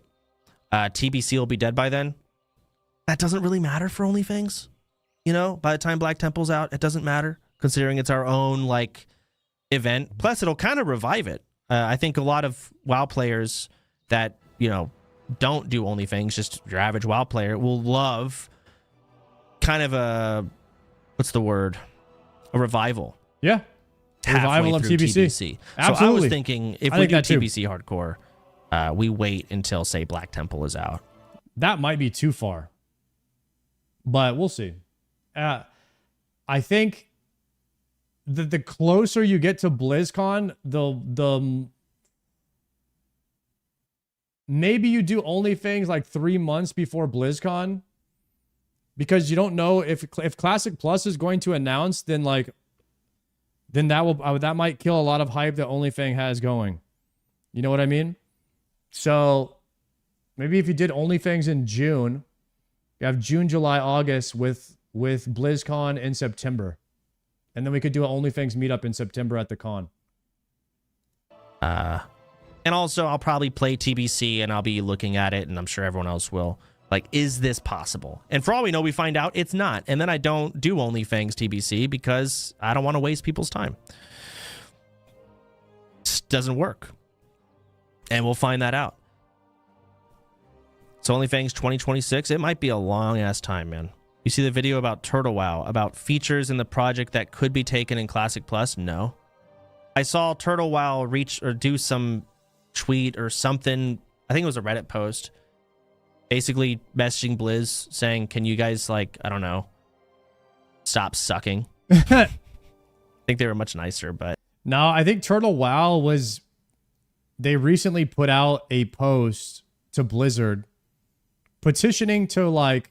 TBC will be dead by then. That doesn't really matter for OnlyFans. You know, by the time Black Temple's out, it doesn't matter, considering it's our own, like, event. Plus, it'll kind of revive it. I think a lot of WoW players that, you know, don't do OnlyFans, just your average WoW player, will love kind of a, what's the word? A revival. Yeah. Revival of TBC. Absolutely. So I was thinking, if we do TBC hardcore, we wait until, say, Black Temple is out. That might be too far, but we'll see. I think the closer you get to BlizzCon, the maybe you do OnlyFans like 3 months before BlizzCon, because you don't know if Classic Plus is going to announce, then that might kill a lot of hype that OnlyFans has going. You know what I mean? So maybe if you did OnlyFans in June, you have June, July, August with BlizzCon in September, and then we could do an OnlyFans meetup in September at the con. And also, I'll probably play TBC, and I'll be looking at it, and I'm sure everyone else will. Like, is this possible? And for all we know, we find out it's not. And then I don't do OnlyFans TBC because I don't want to waste people's time. It doesn't work. And we'll find that out. So OnlyFans 2026, it might be a long-ass time, man. You see the video about Turtle WoW, about features in the project that could be taken in Classic Plus? No. I saw Turtle WoW reach or do some tweet or something. I think it was a Reddit post, basically messaging Blizz saying, can you guys, like, I don't know, stop sucking? I think they were much nicer, but no, I think Turtle WoW they recently put out a post to Blizzard petitioning to, like,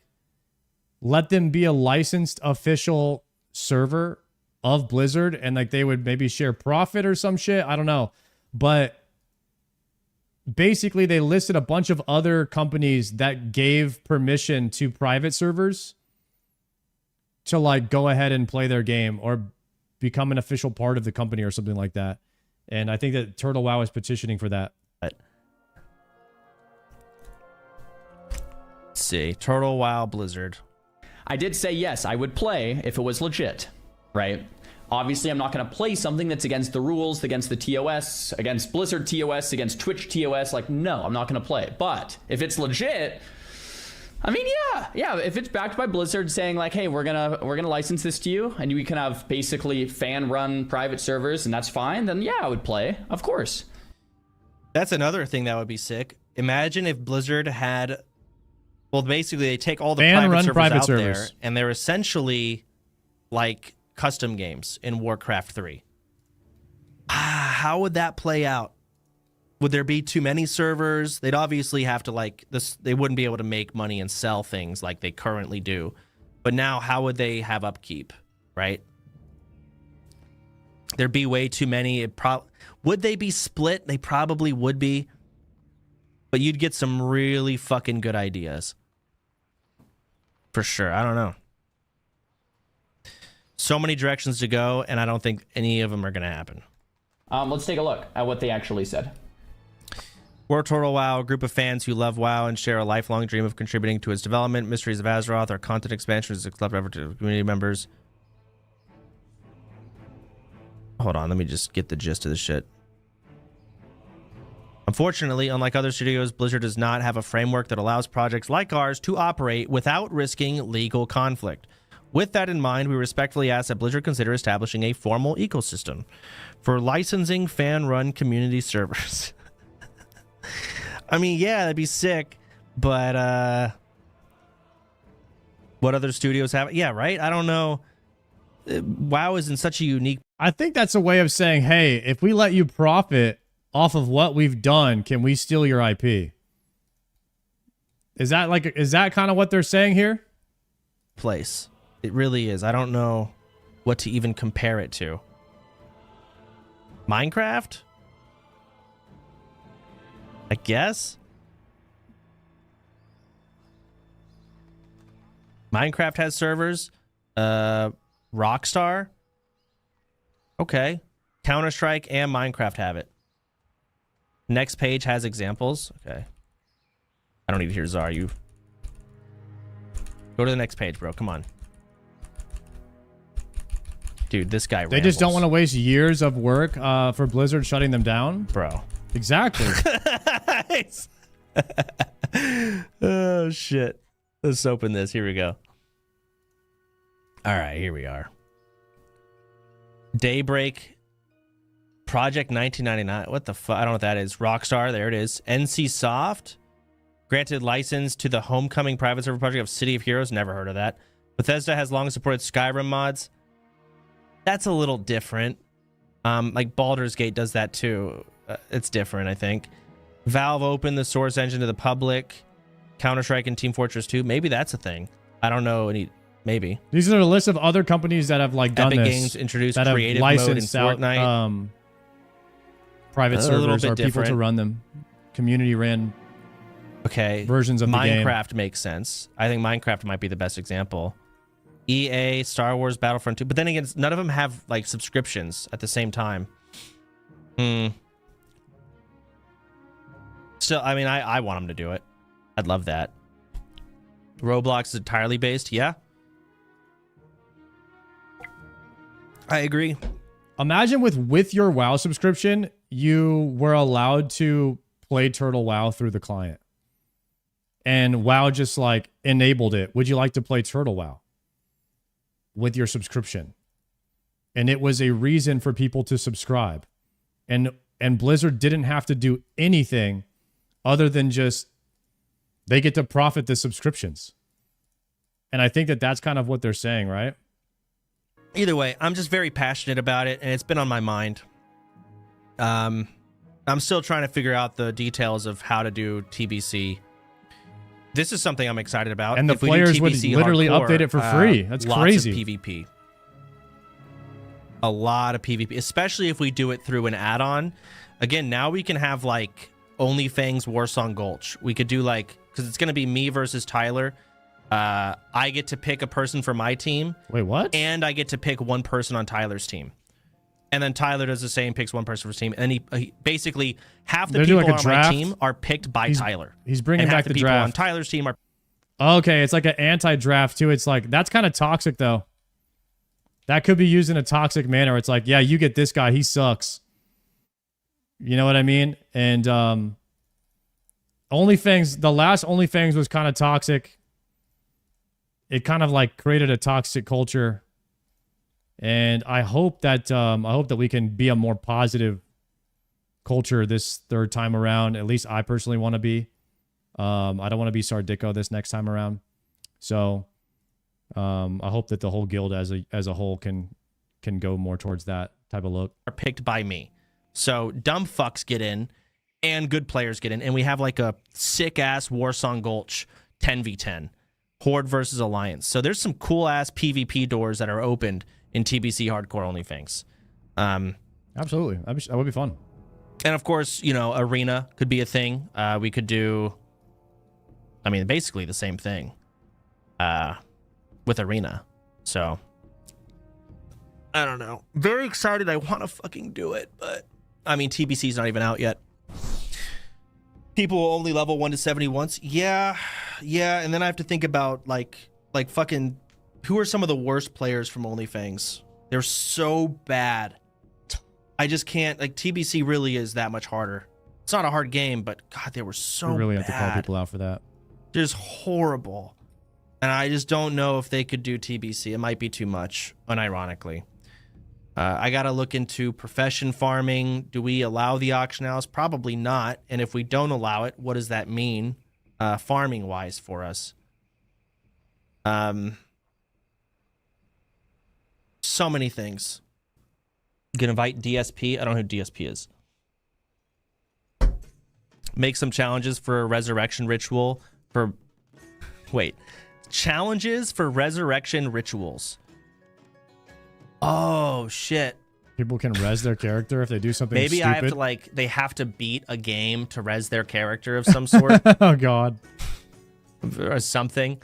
let them be a licensed official server of Blizzard, and like they would maybe share profit or some shit. I don't know. But basically they listed a bunch of other companies that gave permission to private servers to like go ahead and play their game or become an official part of the company or something like that. And I think that Turtle WoW is petitioning for that. Let's see. Turtle WoW Blizzard. I did say yes, I would play if it was legit, right? Obviously, I'm not going to play something that's against the rules, against the TOS, against Blizzard TOS, against Twitch TOS. Like, no, I'm not going to play. But if it's legit, I mean, yeah. If it's backed by Blizzard saying like, hey, we're gonna license this to you, and we can have basically fan-run private servers, and that's fine, then yeah, I would play, of course. That's another thing that would be sick. Imagine if Blizzard had, well, basically they take all the private servers out there, and they're essentially like custom games in Warcraft 3. How would that play out? Would there be too many servers? They'd obviously have to like this. They wouldn't be able to make money and sell things like they currently do. But now how would they have upkeep, right? There'd be way too many. Would they be split? They probably would be. But you'd get some really fucking good ideas. For sure. I don't know. So many directions to go, and I don't think any of them are going to happen. Let's take a look at what they actually said. We're Turtle WoW, a group of fans who love WoW and share a lifelong dream of contributing to its development. Mysteries of Azeroth, our content expansion is accepted over to community members. Hold on, let me just get the gist of the shit. Unfortunately, unlike other studios, Blizzard does not have a framework that allows projects like ours to operate without risking legal conflict. With that in mind, we respectfully ask that Blizzard consider establishing a formal ecosystem for licensing fan-run community servers. I mean, yeah, that'd be sick, but what other studios have? Yeah, right? I don't know. WoW is in such a unique... I think that's a way of saying, hey, if we let you profit off of what we've done, can we steal your IP? Is that kind of what they're saying here? Place. It really is. I don't know what to even compare it to. Minecraft? I guess? Minecraft has servers. Rockstar? Okay. Counter-Strike and Minecraft have it. Next page has examples. Okay. I don't need to hear Czar. You go to the next page, bro. Come on. Dude, this guy They just don't want to waste years of work for Blizzard shutting them down? Bro. Exactly. Oh, shit. Let's open this. Here we go. All right, here we are. Daybreak. Project 1999. What the fuck? I don't know what that is. Rockstar. There it is. NC Soft. Granted license to the Homecoming private server project of City of Heroes. Never heard of that. Bethesda has long supported Skyrim mods. That's a little different. Like Baldur's Gate does that too. It's different, I think. Valve opened the Source engine to the public. Counter-Strike and Team Fortress 2. Maybe that's a thing. I don't know any. Maybe. These are a list of other companies that have like done Epic this. Games introduced that creative have mode in licensed out Fortnite. Private servers or people different. to run them. Community ran versions of the game. Minecraft makes sense. I think Minecraft might be the best example. EA, Star Wars, Battlefront 2. But then again, none of them have like subscriptions at the same time. Still, I mean, I want them to do it. I'd love that. Roblox is entirely based. Yeah. I agree. Imagine with your WoW subscription, you were allowed to play Turtle WoW through the client. And WoW just like enabled it. Would you like to play Turtle WoW with your subscription? And it was a reason for people to subscribe. And Blizzard didn't have to do anything other than just they get to profit the subscriptions. And I think that that's kind of what they're saying, right? Either way, I'm just very passionate about it, and it's been on my mind. I'm still trying to figure out the details of how to do TBC. This is something I'm excited about. And the players would literally update it for free. That's crazy. Lots of PvP. A lot of PvP, especially if we do it through an add-on. Again, now we can have like OnlyFans Warsong Gulch. We could do like, because it's going to be me versus Tyler. I get to pick a person for my team. Wait, what? And I get to pick one person on Tyler's team. And then Tyler does the same, picks one person for his team, and he basically half the They're doing people like a on my draft. team are picked by Tyler. He's bringing and half back the people draft. on Tyler's team are. Okay, it's like an anti-draft too. It's like that's kind of toxic though. That could be used in a toxic manner. It's like, yeah, you get this guy, he sucks. You know what I mean? And OnlyFans, the last OnlyFans was kind of toxic. It kind of like created a toxic culture. And I hope that we can be a more positive culture this third time around. At least I personally want to be. I don't want to be Sardico this next time around. So I hope that the whole guild as a whole can go more towards that type of look. Are picked by me. So dumb fucks get in and good players get in. And we have like a sick ass Warsong Gulch 10v10. Horde versus Alliance. So there's some cool ass PvP doors that are opened in TBC Hardcore OnlyFans. Absolutely. That would be fun. And of course, you know, Arena could be a thing. We could do, I mean, basically the same thing with Arena. So, I don't know. Very excited. I want to fucking do it. But, I mean, TBC's not even out yet. People will only level 1 to 70 once. Yeah. And then I have to think about, like fucking, who are some of the worst players from OnlyFans? They're so bad. I just can't, like, TBC really is that much harder. It's not a hard game, but God, they were so bad. We really have to call people out for that. Just horrible. And I just don't know if they could do TBC. It might be too much, unironically. I got to look into profession farming. Do we allow the auction house? Probably not. And if we don't allow it, what does that mean farming-wise for us? So many things. You can invite DSP. I don't know who DSP is. Make some challenges for a resurrection ritual for... Wait. Challenges for resurrection rituals. Oh, shit. People can res their character if they do something Maybe stupid. I have to, like, they have to beat a game to res their character of some sort. Oh, God. Or something.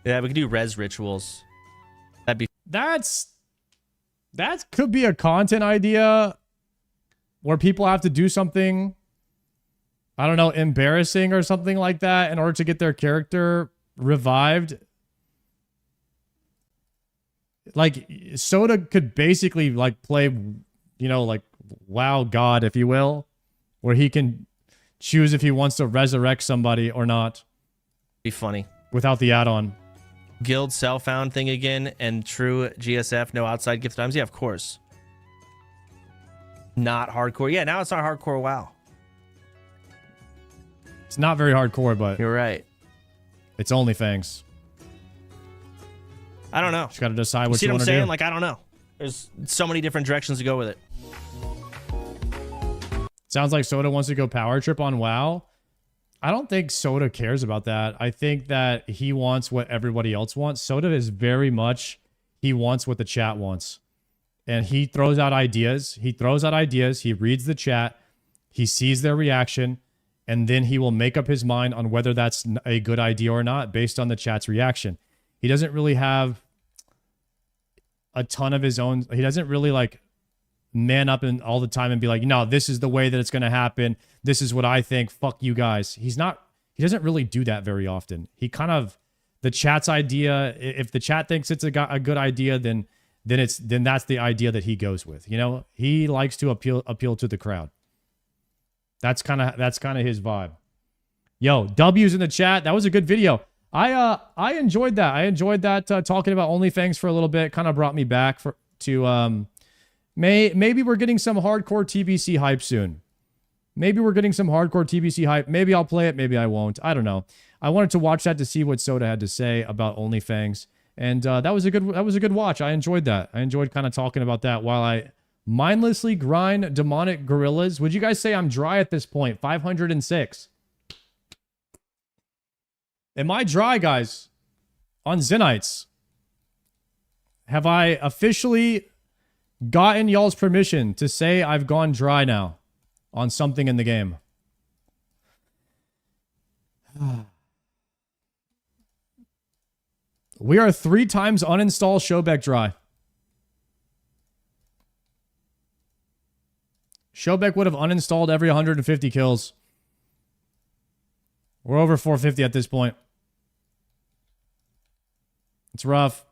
Yeah, we could do res rituals. That'd be... That could be a content idea where people have to do something, I don't know, embarrassing or something like that in order to get their character revived. Like, Soda could basically, like, play, you know, like, WoW God, if you will, where he can choose if he wants to resurrect somebody or not. Be funny. Without the add-on. Guild self-found thing again, and true GSF, no outside gift times. Yeah, of course. Not hardcore. Yeah, now it's not hardcore WoW. It's not very hardcore, but... You're right. It's OnlyFans. I don't know. Just got to decide what see you what want I'm to saying? do. Like, I don't know. There's so many different directions to go with it. Sounds like Soda wants to go power trip on WoW. I don't think Soda cares about that. I think that he wants what everybody else wants. Soda is very much, he wants what the chat wants. And he throws out ideas. He reads the chat. He sees their reaction. And then he will make up his mind on whether that's a good idea or not based on the chat's reaction. He doesn't really have a ton of his own. He doesn't really like man up and all the time and be like, no, this is the way that it's going to happen. This is what I think. Fuck you guys. He doesn't really do that very often. He kind of, the chat's idea, if the chat thinks it's a good idea, then that's the idea that he goes with. You know, he likes to appeal to the crowd. That's kind of his vibe. Yo, W's in the chat. That was a good video. I enjoyed that. I enjoyed that talking about OnlyFans for a little bit. Kind of brought me back to maybe we're getting some hardcore TBC hype soon. Maybe we're getting some hardcore TBC hype. Maybe I'll play it. Maybe I won't. I don't know. I wanted to watch that to see what Soda had to say about OnlyFans, and that was a good watch. I enjoyed that. I enjoyed kind of talking about that while I mindlessly grind demonic gorillas. Would you guys say I'm dry at this point? 506. Am I dry, guys? On Zenytes. Have I officially gotten y'all's permission to say I've gone dry now on something in the game? We are 3 times uninstall Showbeck dry. Showbeck would have uninstalled every 150 kills. We're over 450 at this point. It's rough.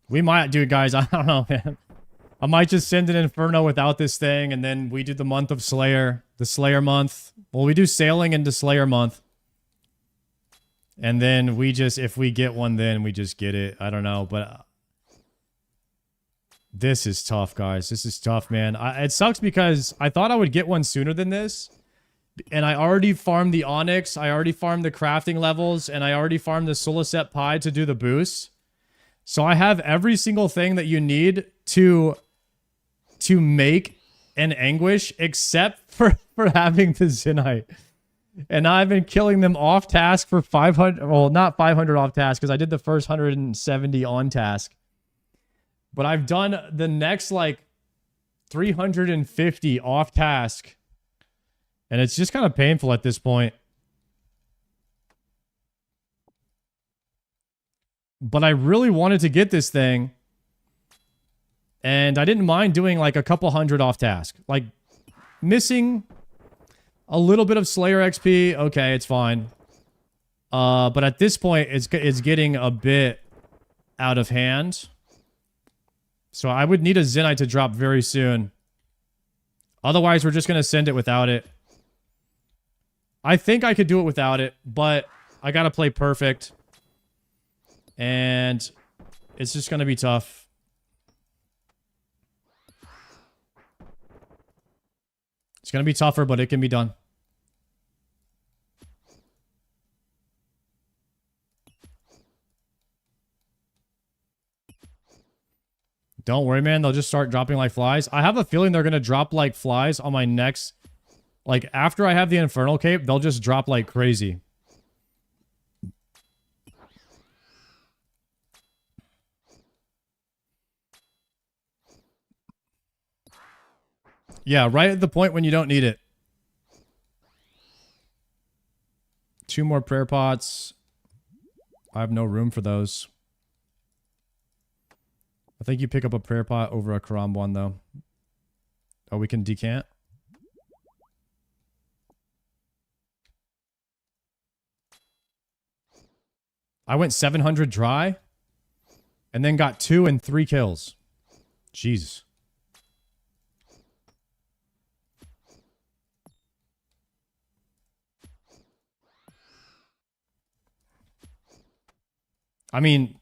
We might do it, guys. I don't know, man. I might just send an Inferno without this thing, and then we do the month of Slayer. The Slayer month. Well, we do Sailing into Slayer month. And then we just, if we get one, then we just get it. I don't know, but... This is tough, guys. This is tough, man. It sucks because I thought I would get one sooner than this. And I already farmed the Onyx. I already farmed the crafting levels. And I already farmed the Solicet Pie to do the boost. So I have every single thing that you need to make an Anguish except for having the Zenyte. And I've been killing them off task for 500. Well, not 500 off task because I did the first 170 on task. But I've done the next like 350 off task. And it's just kind of painful at this point. But I really wanted to get this thing. And I didn't mind doing like a couple hundred off task. Like missing a little bit of Slayer XP. Okay, it's fine. But at this point, it's getting a bit out of hand. So I would need a Zenyte to drop very soon. Otherwise, we're just going to send it without it. I think I could do it without it, but I got to play perfect. And it's just going to be tough. It's going to be tougher, but it can be done. Don't worry, man. They'll just start dropping like flies. I have a feeling they're going to drop like flies on my next... Like, after I have the Infernal Cape, they'll just drop like crazy. Yeah, right at the point when you don't need it. 2 more prayer pots. I have no room for those. I think you pick up a prayer pot over a Karam one, though. Oh, we can decant? I went 700 dry. And then got 2 and 3 kills. Jeez. I mean...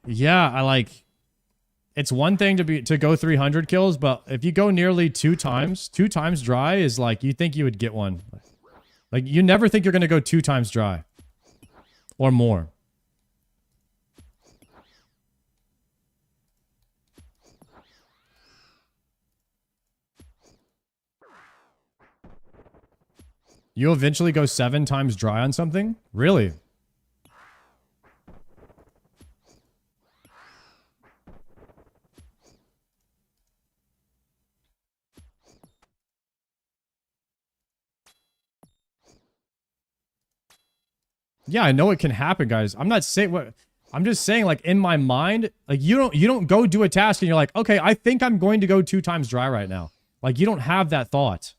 Yeah, I like... It's one thing to go 300 kills, but if you go nearly 2 times dry is like, you think you would get one. Like, you never think you're going to go 2 times dry. Or more. You eventually go 7 times dry on something? Really? Yeah, I know it can happen, guys. I'm not saying what I'm just saying, like, in my mind, like, you don't go do a task and you're like, okay, I think I'm going to go 2 times dry right now. Like, you don't have that thought.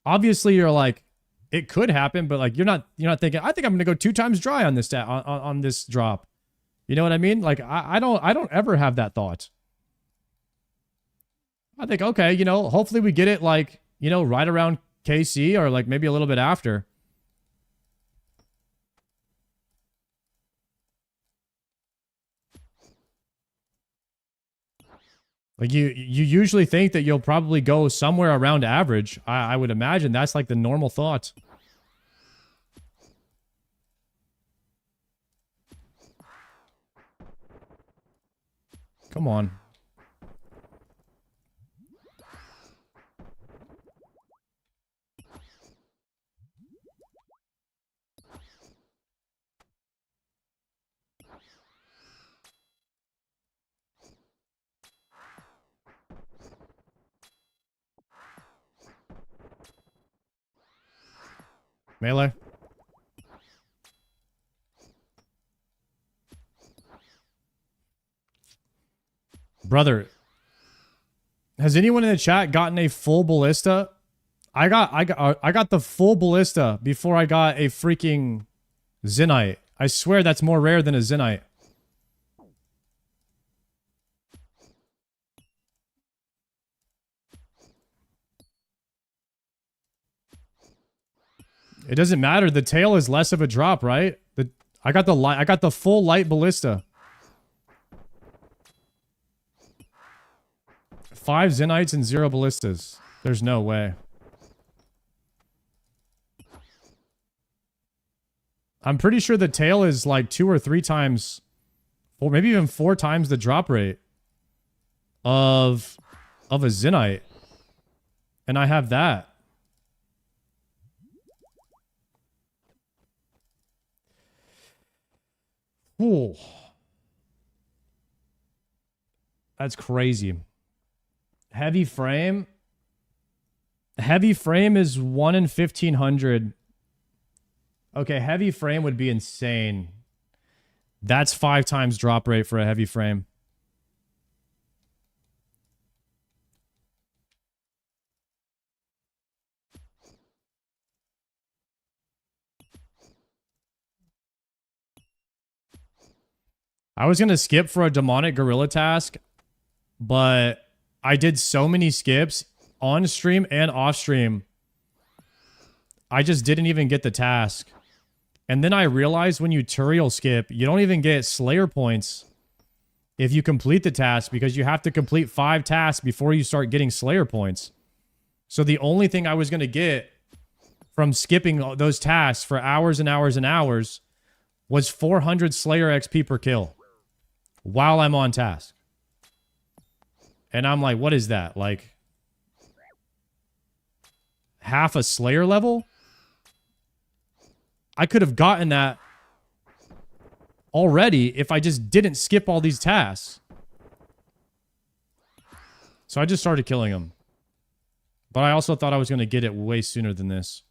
Obviously, you're like, it could happen, but like, you're not thinking, I think I'm gonna go 2 times dry on this on this drop. You know what I mean? Like, I don't ever have that thought. I think, okay, you know, hopefully we get it like, you know, right around KC or like maybe a little bit after. Like, you usually think that you'll probably go somewhere around average. I would imagine that's like the normal thought. Come on. Melee. Brother, has anyone in the chat gotten a full ballista? I got the full ballista before I got a freaking Zenyte. I swear that's more rare than a Zenyte. It doesn't matter. The tail is less of a drop, right? I got the full light ballista. 5 Zenytes and 0 ballistas. There's no way. I'm pretty sure the tail is like 2 or 3 times, or maybe even 4 times the drop rate of a Zenyte. And I have that. Ooh. That's crazy. Heavy frame. Heavy frame is 1 in 1500. Okay, heavy frame would be insane. That's 5 times drop rate for a heavy frame. I was going to skip for a demonic gorilla task, but I did so many skips on stream and off stream. I just didn't even get the task. And then I realized when you Turiel skip, you don't even get Slayer points if you complete the task, because you have to complete 5 tasks before you start getting Slayer points. So the only thing I was going to get from skipping those tasks for hours and hours and hours was 400 Slayer XP per kill while I'm on task. And I'm like, what is that? Like half a Slayer level? I could have gotten that already if I just didn't skip all these tasks. So I just started killing them. But I also thought I was going to get it way sooner than this.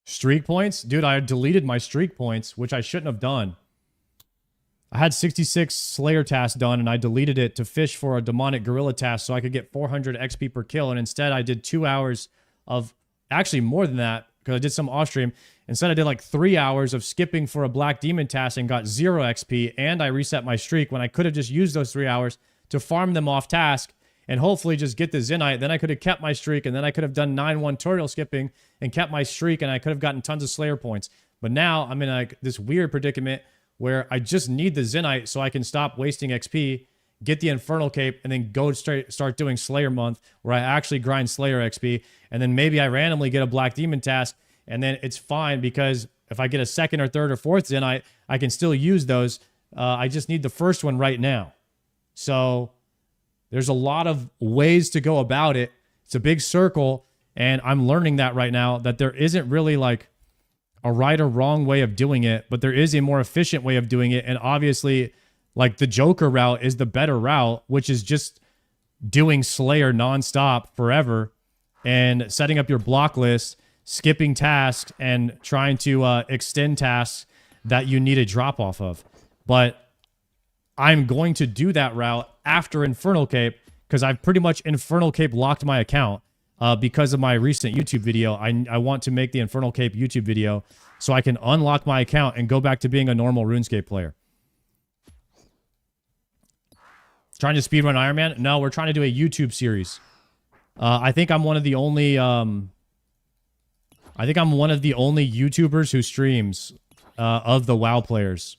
Streak points? Dude, I deleted my streak points, which I shouldn't have done. I had 66 Slayer tasks done, and I deleted it to fish for a demonic gorilla task so I could get 400 XP per kill. And instead, I did 2 hours of... Actually, more than that, because I did some off-stream. Instead, I did like 3 hours of skipping for a black demon task and got 0 XP, and I reset my streak when I could have just used those 3 hours to farm them off task and hopefully just get the Zenyte. Then I could have kept my streak, and then I could have done 9-1 Turiel skipping and kept my streak, and I could have gotten tons of Slayer points. But now, I'm in like this weird predicament where I just need the Zenyte so I can stop wasting XP, get the Infernal Cape, and then go start doing Slayer Month, where I actually grind Slayer XP, and then maybe I randomly get a Black Demon task, and then it's fine, because if I get a 2nd or 3rd or 4th Zenyte, I can still use those. I just need the first one right now. So there's a lot of ways to go about it. It's a big circle, and I'm learning that right now, that there isn't really like a right or wrong way of doing it, but there is a more efficient way of doing it. And obviously, like the Joker route is the better route, which is just doing Slayer nonstop forever and setting up your block list, skipping tasks, and trying to extend tasks that you need a drop off of. But I'm going to do that route after Infernal Cape, because I've pretty much Infernal Cape locked my account. Because of my recent YouTube video, I want to make the Infernal Cape YouTube video so I can unlock my account and go back to being a normal RuneScape player. Trying to speedrun Iron Man? No, we're trying to do a YouTube series. I think I'm one of the only YouTubers who streams of the WoW players.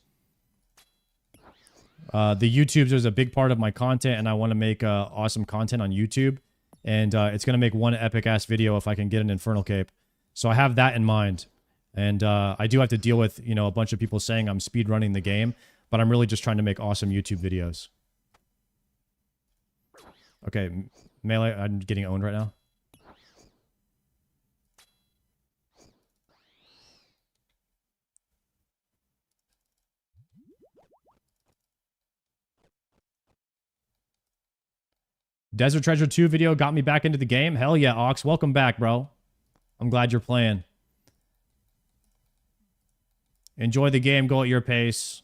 The YouTubes is a big part of my content, and I want to make awesome content on YouTube. And it's going to make one epic-ass video if I can get an Infernal Cape. So I have that in mind. And I do have to deal with, you know, a bunch of people saying I'm speedrunning the game. But I'm really just trying to make awesome YouTube videos. Okay, Melee, I'm getting owned right now. Desert Treasure 2 video got me back into the game. Hell yeah, Ox. Welcome back, bro. I'm glad you're playing. Enjoy the game. Go at your pace.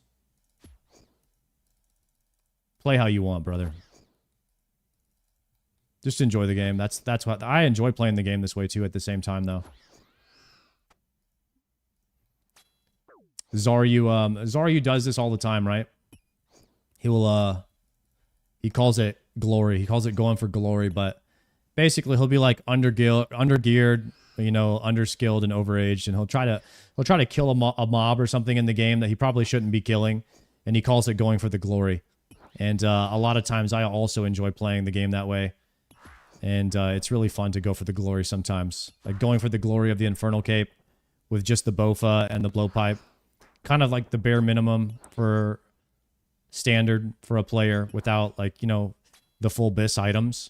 Play how you want, brother. Just enjoy the game. That's what I enjoy playing the game this way too. At the same time, though. Zaryu does this all the time, right? He will he calls it glory. He calls it going for glory, but basically he'll be like undergeared, you know, underskilled and overaged, and he'll try to kill a mob or something in the game that he probably shouldn't be killing, and he calls it going for the glory. And a lot of times I also enjoy playing the game that way. And it's really fun to go for the glory sometimes. Like going for the glory of the Infernal Cape with just the Bofa and the Blowpipe. Kind of like the bare minimum for standard for a player without, like, you know, the full BIS items.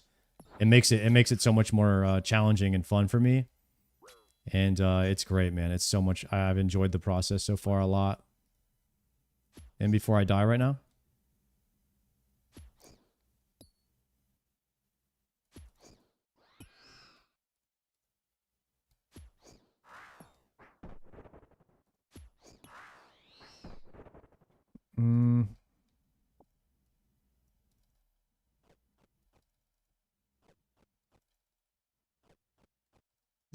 It makes it so much more challenging and fun for me. And it's great, man. It's so much. I've enjoyed the process so far a lot. And before I die right now.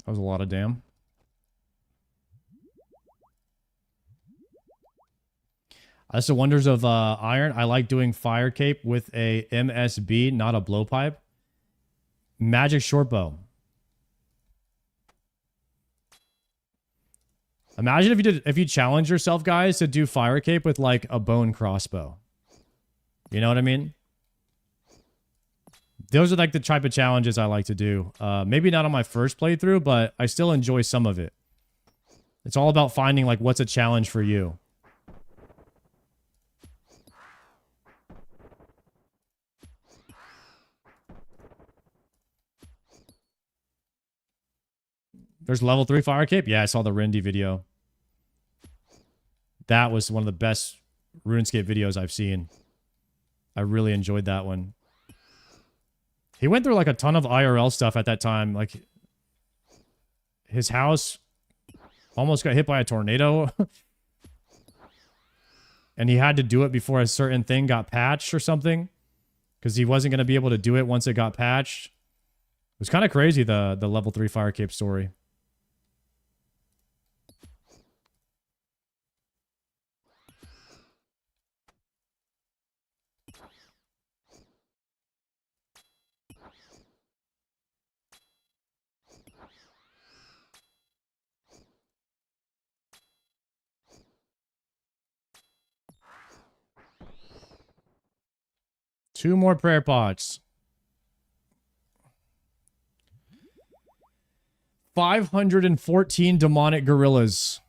That was a lot of damn. That's the wonders of iron. I like doing fire cape with a MSB, not a blowpipe. Magic shortbow. Imagine if you challenge yourself, guys, to do fire cape with like a bone crossbow. You know what I mean? Those are like the type of challenges I like to do. Maybe not on my first playthrough, but I still enjoy some of it. It's all about finding like what's a challenge for you. There's level 3 fire cape? Yeah, I saw the Rindy video. That was one of the best RuneScape videos I've seen. I really enjoyed that one. He went through like a ton of IRL stuff at that time. Like his house almost got hit by a tornado. And he had to do it before a certain thing got patched or something. Because he wasn't going to be able to do it once it got patched. It was kind of crazy, the level 3 fire cape story. Two more prayer pots. 514 demonic gorillas.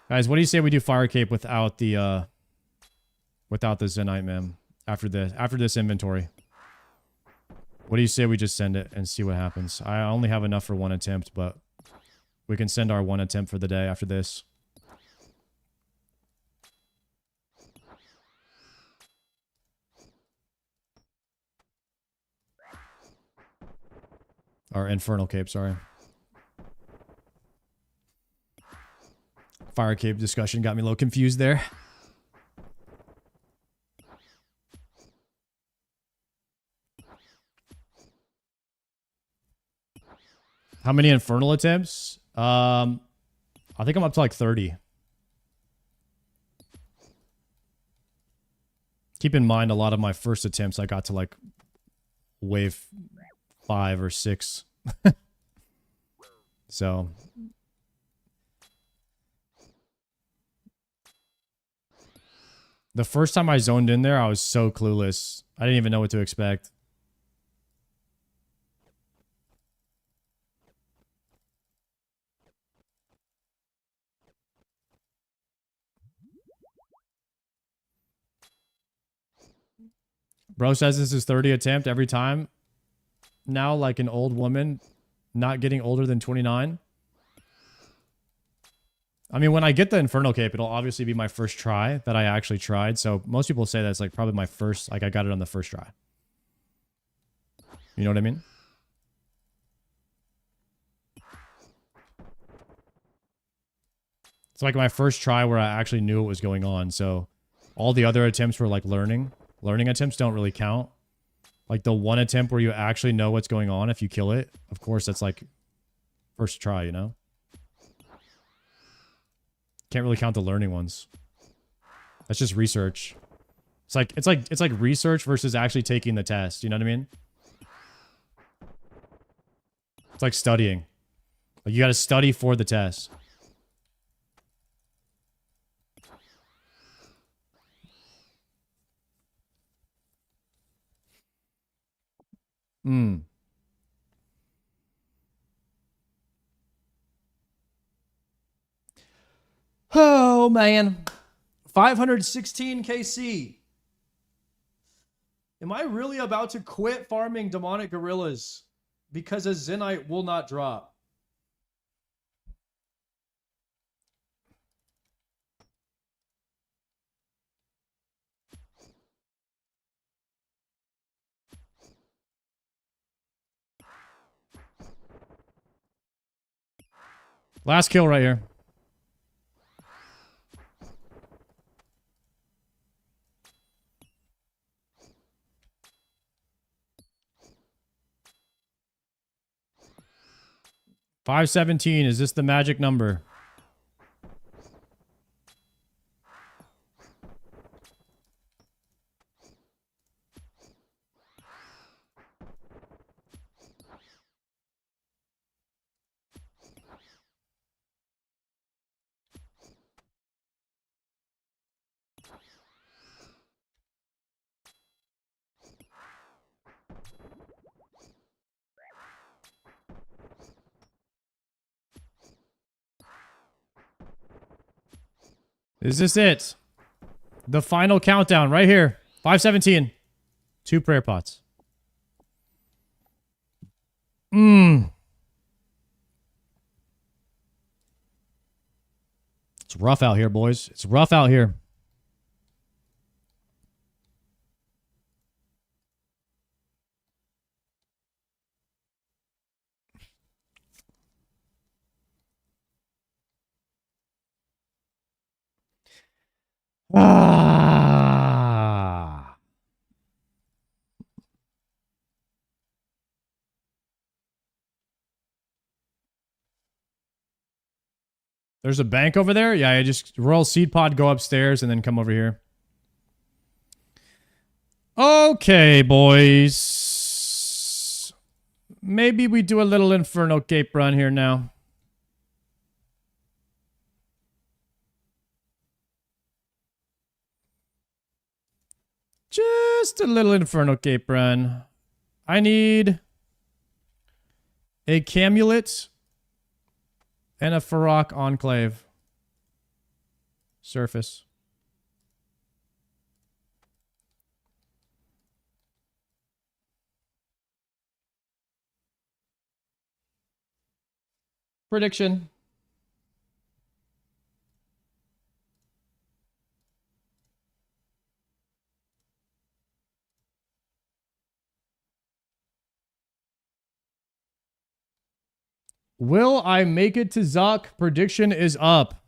Guys, what do you say we do fire cape without the Zenyte, man? After this inventory. What do you say we just send it and see what happens? I only have enough for one attempt, but we can send our one attempt for the day after this. Or Infernal Cape, sorry. Fire Cape discussion got me a little confused there. How many Infernal attempts? I think I'm up to like 30. Keep in mind, a lot of my first attempts, I got to like wave 5 or 6. So the first time I zoned in there, I was so clueless. I didn't even know what to expect. Bro says this is 30 attempt every time. Now, like an old woman, not getting older than 29. I mean, when I get the Infernal Cape, it'll obviously be my first try that I actually tried. So most people say that's like probably my first, like I got it on the first try. You know what I mean? It's like my first try where I actually knew what was going on. So all the other attempts were like learning. Learning attempts don't really count. Like the one attempt where you actually know what's going on if you kill it. Of course, that's like first try, you know? Can't really count the learning ones. That's just research. It's like research versus actually taking the test. You know what I mean? It's like studying. Like you got to study for the test. Oh, man. 516 KC. Am I really about to quit farming demonic gorillas because a Zenyte will not drop? Last kill right here. $517. Is this the magic number? Is this it? The final countdown right here. 517. 2 prayer pots. It's rough out here, boys. It's rough out here. Ah. There's a bank over there? Yeah, I just roll seed pod, go upstairs, and then come over here. Okay, boys. Maybe we do a little Infernal Cape run here now. Just a little Infernal Cape run. I need a Camulet and a Farok Enclave. Surface. Prediction. Will I make it to Zuck? Prediction is up.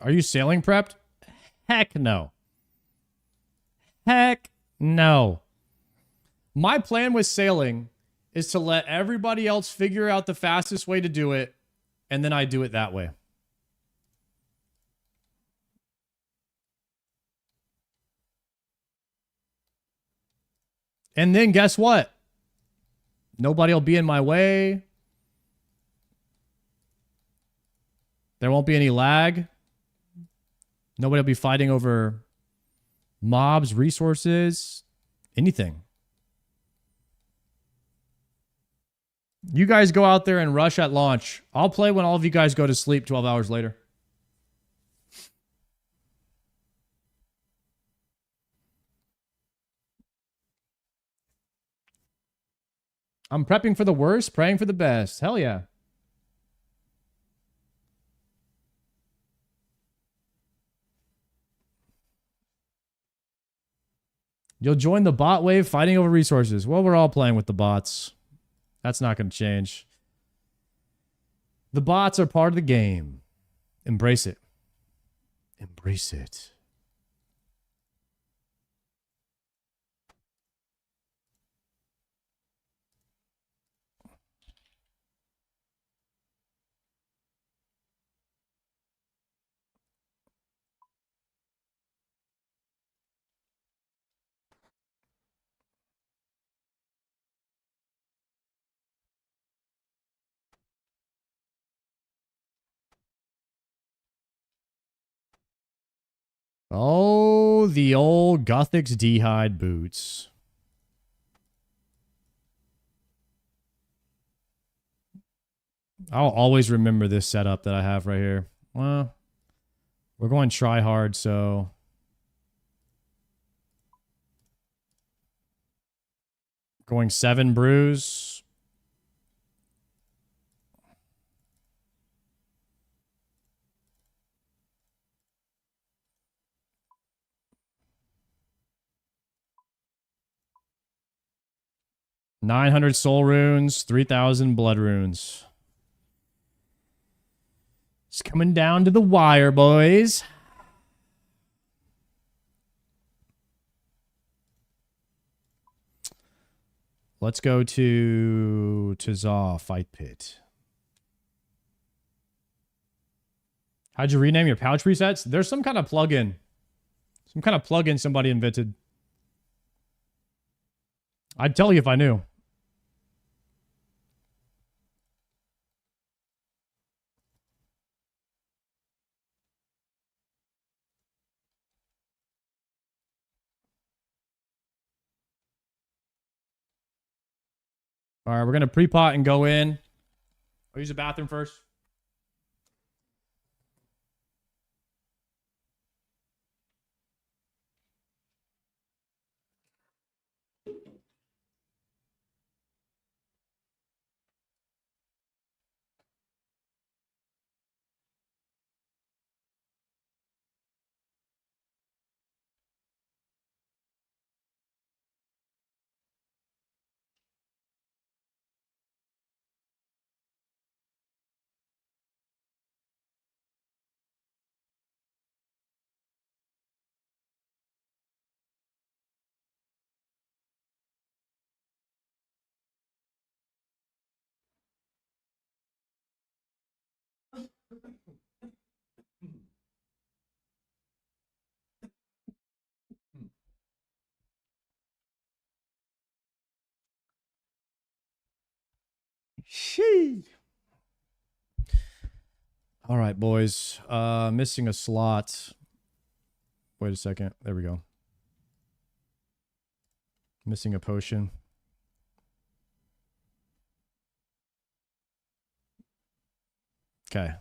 Are you sailing prepped? Heck no. Heck no. My plan with sailing is to let everybody else figure out the fastest way to do it, and then I do it that way. And then guess what? Nobody will be in my way. There won't be any lag. Nobody will be fighting over mobs, resources, anything. You guys go out there and rush at launch. I'll play when all of you guys go to sleep 12 hours later. I'm prepping for the worst, praying for the best. Hell yeah. You'll join the bot wave fighting over resources. Well, we're all playing with the bots. That's not going to change. The bots are part of the game. Embrace it. Embrace it. Oh, the old Gothix D-hide boots. I'll always remember this setup that I have right here. Well, we're going try hard, so... Going 7 brews. $900 soul runes, 3,000 blood runes. It's coming down to the wire, boys. Let's go to Tazah Fight Pit. How'd you rename your pouch presets? There's some kind of plugin. Some kind of plugin somebody invented. I'd tell you if I knew. All right, we're going to pre-pot and go in. I'll use the bathroom first. Shee. All right, boys. Missing a slot. Wait a second. There we go. Missing a potion. Okay.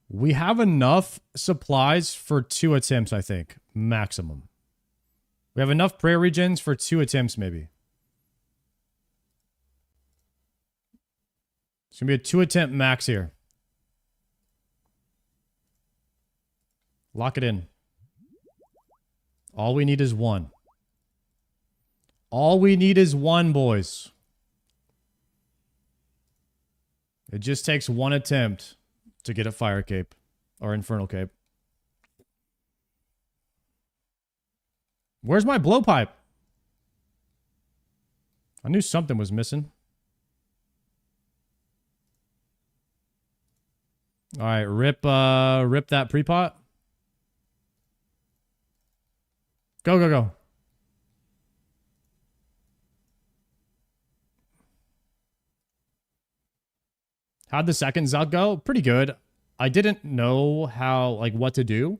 We have enough supplies for 2 attempts, I think. Maximum. We have enough prayer regions for 2 attempts, maybe. It's going to be a 2 attempt max here. Lock it in. All we need is 1. All we need is 1, boys. It just takes 1 attempt to get a fire cape or infernal cape. Where's my blowpipe? I knew something was missing. All right, rip that pre-pot. Go, go, go. How'd the second Zut go? Pretty good. I didn't know what to do,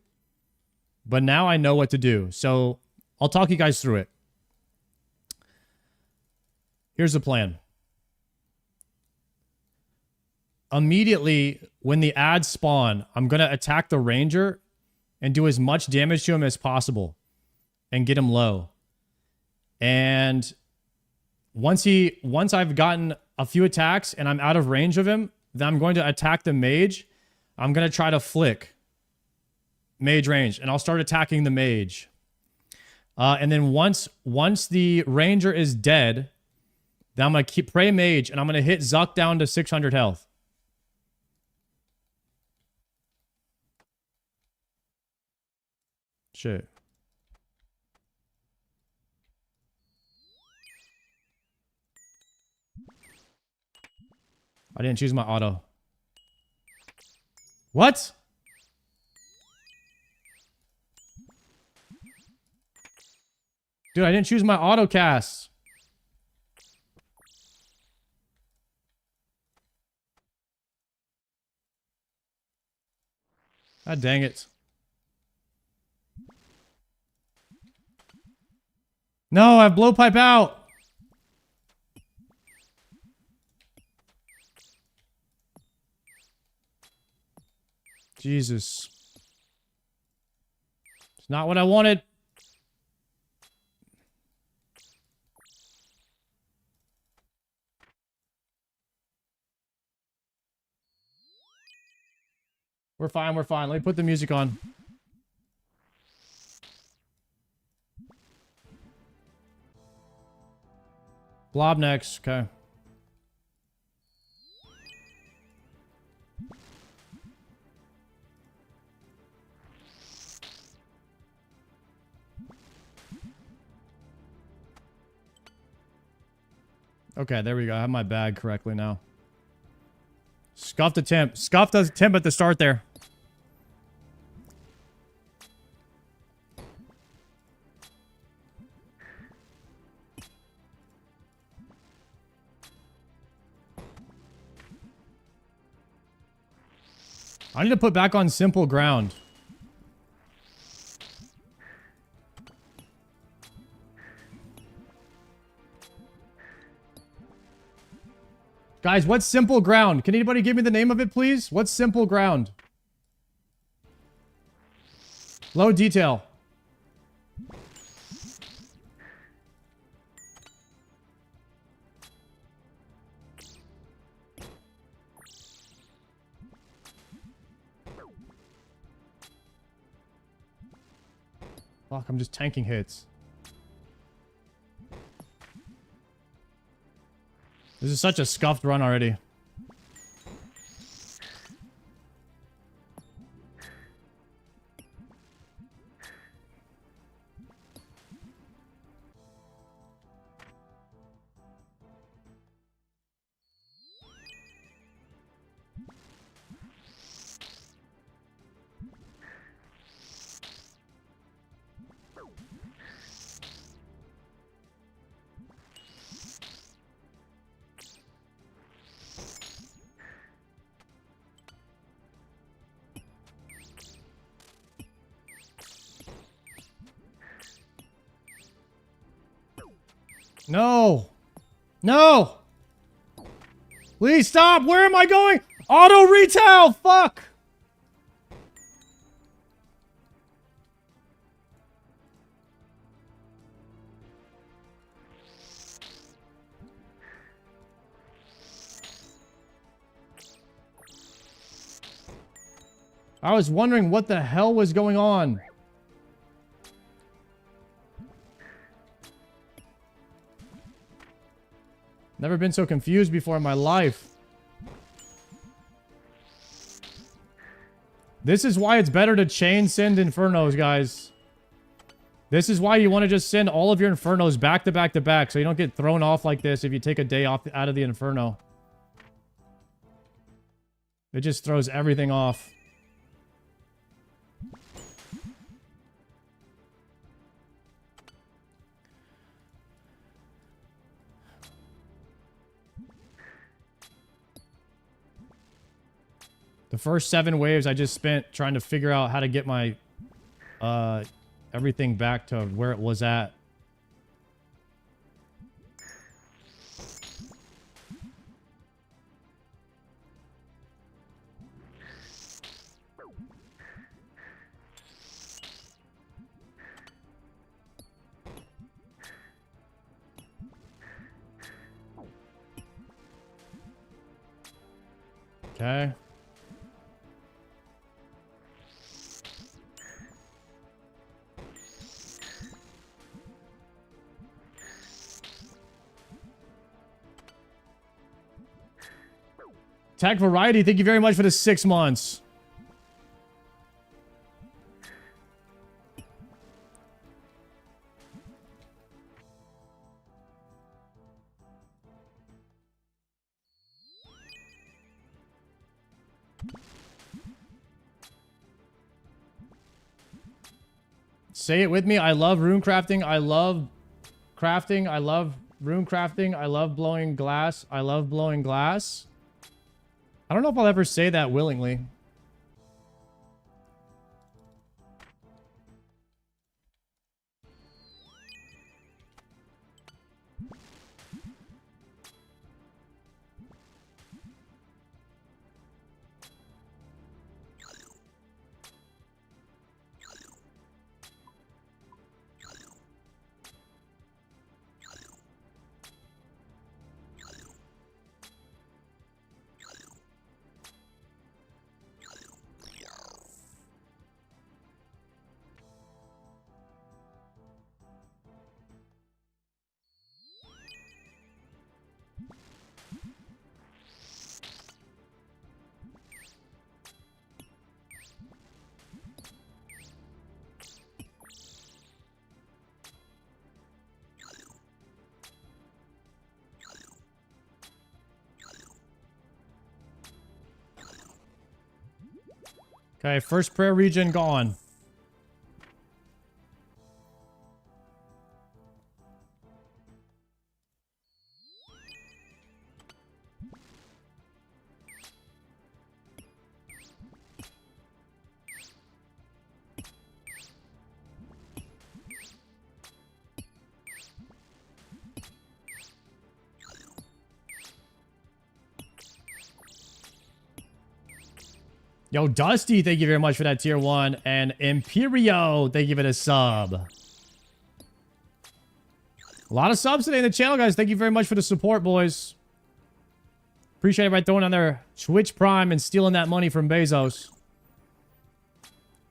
but now I know what to do. So I'll talk you guys through it. Here's the plan. Immediately, when the ads spawn, I'm going to attack the ranger and do as much damage to him as possible and get him low. And once I've gotten a few attacks and I'm out of range of him, then I'm going to attack the mage. I'm going to try to flick mage range, and I'll start attacking the mage. And then once the ranger is dead, then I'm gonna keep pray mage and I'm gonna hit Zuck down to 600 health. Shit. I didn't choose my auto. What? Dude, I didn't choose my auto cast. God dang it. No, I have blowpipe out. Jesus. It's not what I wanted. We're fine, we're fine. Let me put the music on. Blob next, okay. Okay, there we go. I have my bag correctly now. Scuffed attempt. Scuffed attempt at the start there. I need to put back on simple ground. Guys, what's simple ground? Can anybody give me the name of it, please? What's simple ground? Low detail. Fuck, I'm just tanking hits. This is such a scuffed run already. No! No! Please stop! Where am I going? Auto retail! Fuck! I was wondering what the hell was going on. Never been so confused before in my life. This is why it's better to chain send Infernos, guys. This is why you want to just send all of your Infernos back to back to back so you don't get thrown off like this if you take a day off out of the Inferno. It just throws everything off. The first 7 waves I just spent trying to figure out how to get my everything back to where it was at. Okay. Tech Variety, thank you very much for the 6 months. Say it with me. I love rune crafting. I love crafting. I love rune crafting. I love blowing glass. I love blowing glass. I don't know if I'll ever say that willingly. Okay, first prayer region gone. Yo, Dusty, thank you very much for that tier 1. And Imperio, thank you for the sub. A lot of subs today in the channel, guys. Thank you very much for the support, boys. Appreciate everybody throwing on their Twitch Prime and stealing that money from Bezos.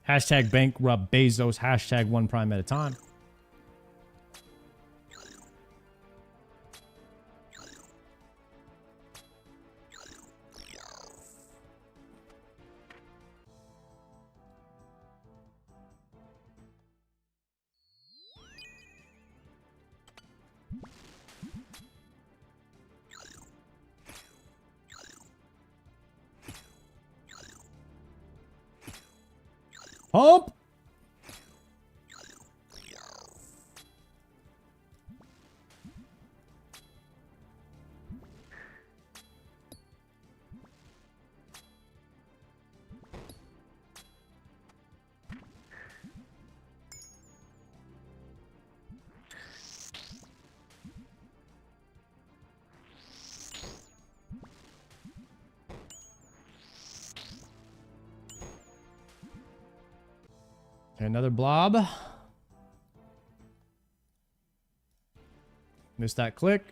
Hashtag bankrupt Bezos. Hashtag 1 Prime at a time. Hope. Another blob. Missed that click.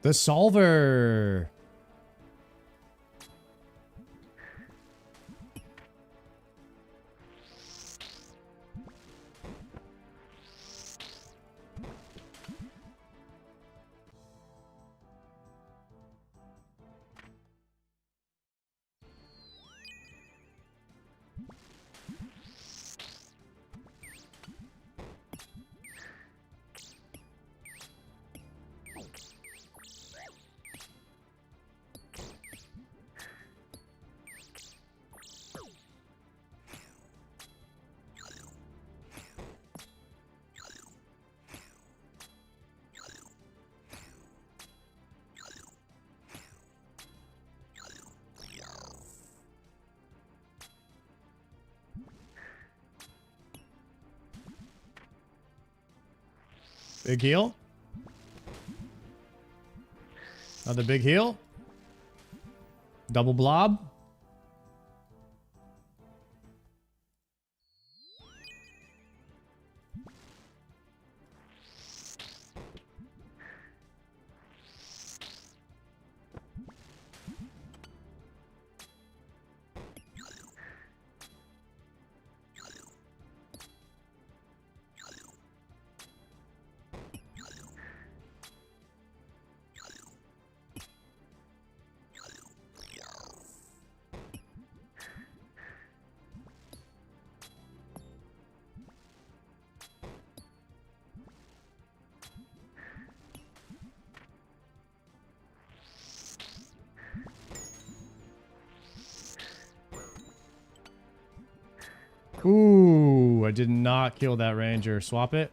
The solver. Big heal. Another big heal. Double blob. Ooh, I did not kill that ranger. Swap it.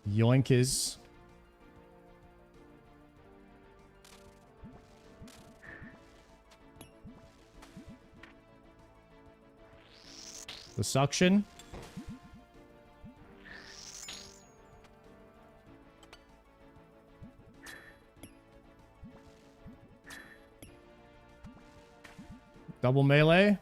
Yoinkers. The suction. Double melee.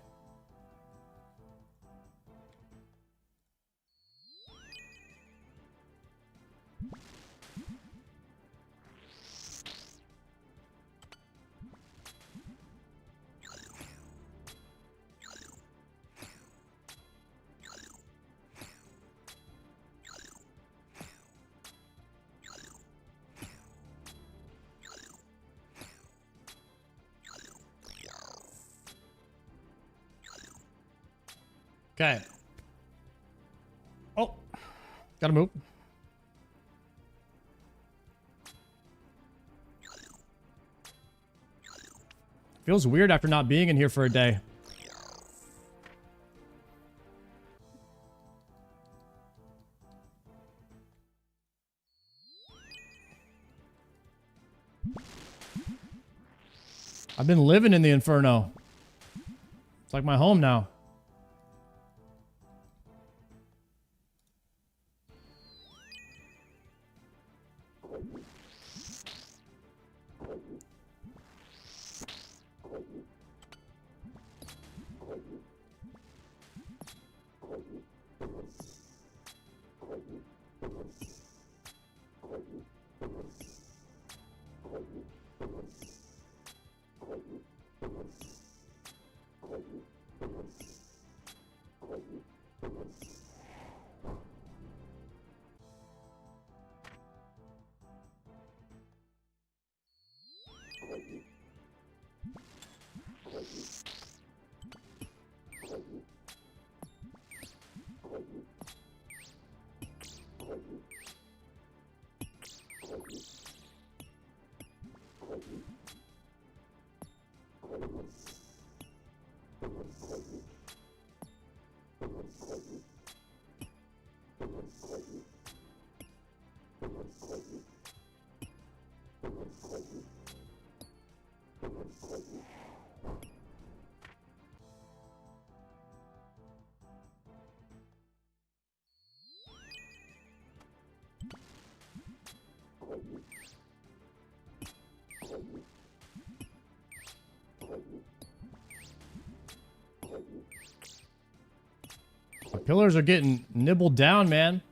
Okay. Oh, gotta move. Feels weird after not being in here for a day. I've been living in the Inferno. It's like my home now. The pillars are getting nibbled down, man.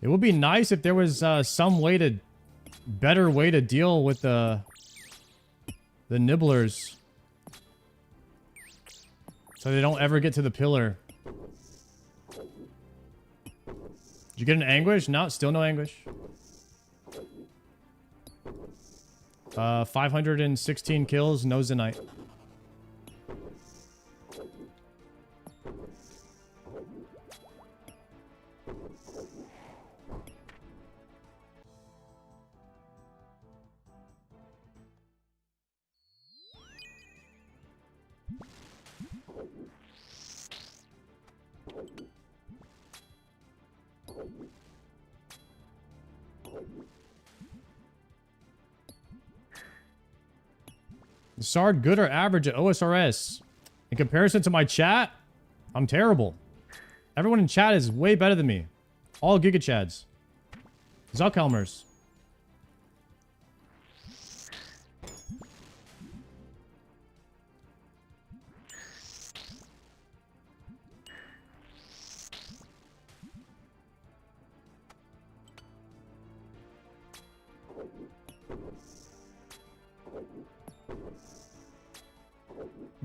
It would be nice if there was some way to, better way to deal with the nibblers, so they don't ever get to the pillar. Did you get an anguish? No, still no anguish. 516 kills, no Zenyte. Sard good or average at OSRS? In comparison to my chat, I'm terrible. Everyone in chat is way better than me. All Giga Chads. Zuckhelmers.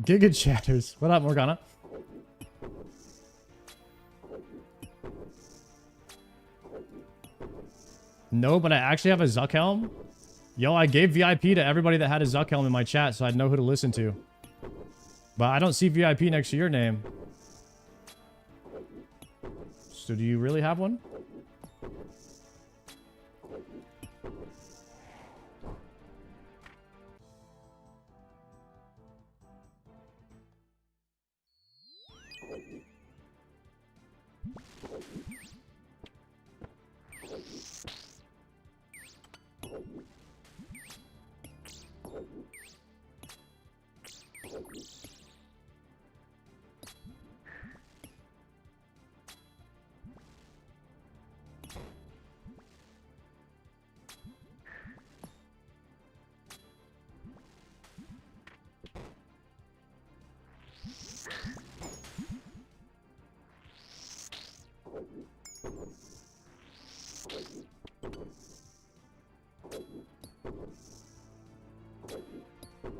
Giga Chatters. What up, Morgana? No, but I actually have a Zuckhelm. Yo, I gave VIP to everybody that had a Zuckhelm in my chat, so I'd know who to listen to. But I don't see VIP next to your name. So do you really have one?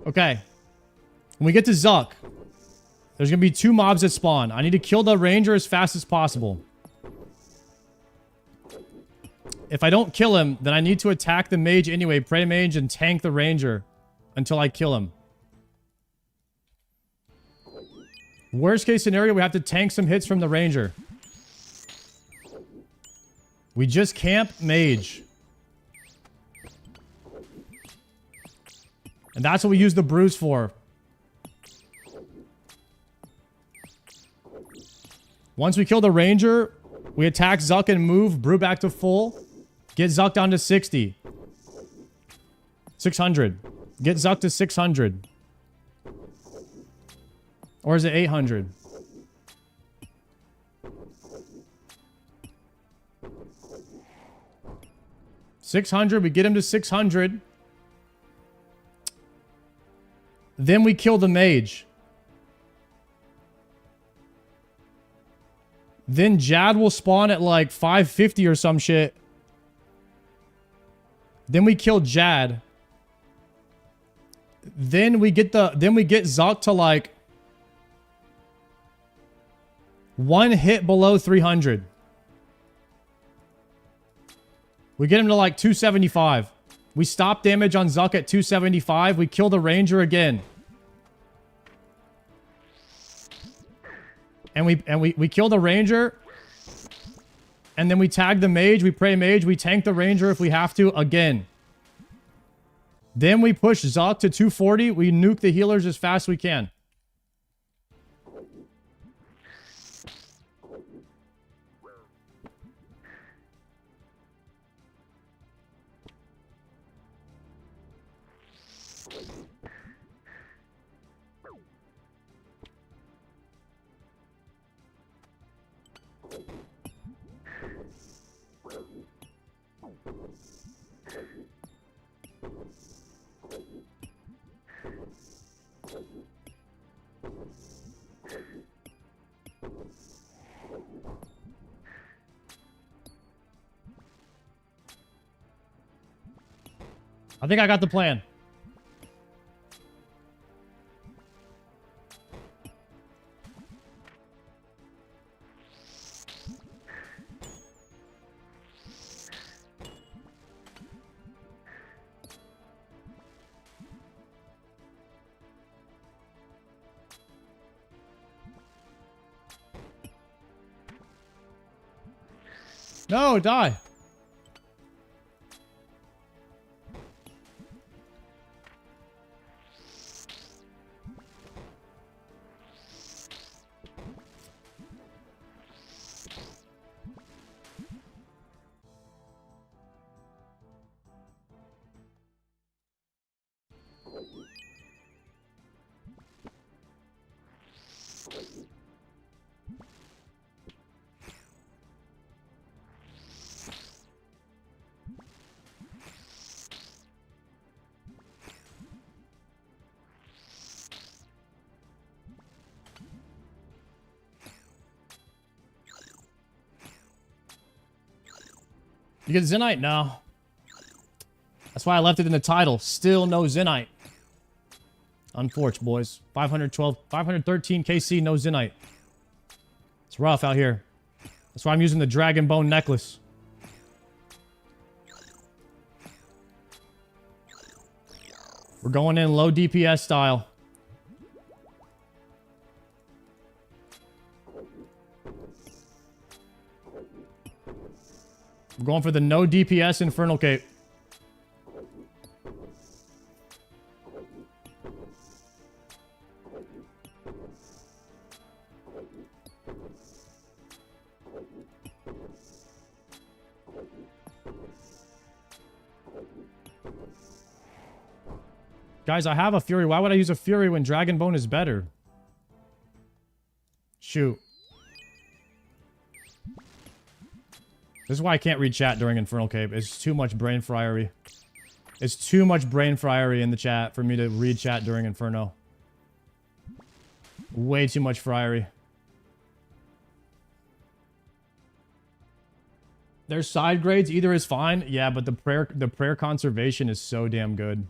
Okay. When we get to Zuck, there's going to be 2 mobs that spawn. I need to kill the ranger as fast as possible. If I don't kill him, then I need to attack the mage anyway, pray mage, and tank the ranger until I kill him. Worst case scenario, we have to tank some hits from the ranger. We just camp mage. And that's what we use the bruise for. Once we kill the ranger, we attack Zuck and move, brew back to full. Get Zuck down to 60. 600. Get Zuck to 600. Or is it 800? $600. We get him to 600. Then we kill the mage. Then Jad will spawn at like 550 or some shit. Then we kill Jad. Then we get Zuck to like 1 hit below 300. We get him to like 275. We stop damage on Zuck at 275. We kill the ranger again. And we kill the ranger. And then we tag the mage. We pray mage. We tank the ranger if we have to again. Then we push Zuck to 240. We nuke the healers as fast as we can. I think I got the plan. No, die. You get Zenyte? No. That's why I left it in the title. Still no Zenyte. Unfortunate, boys. 513 KC, no Zenyte. It's rough out here. That's why I'm using the Dragon Bone necklace. We're going in low DPS style. We're going for the no DPS Infernal Cape. Guys, I have a Fury. Why would I use a Fury when Dragon Bone is better? Shoot. This is why I can't read chat during Infernal Cape. It's too much brain fryery. It's too much brain fryery in the chat for me to read chat during Inferno. Way too much fryery. There's side grades. Either is fine. Yeah, but the prayer conservation is so damn good.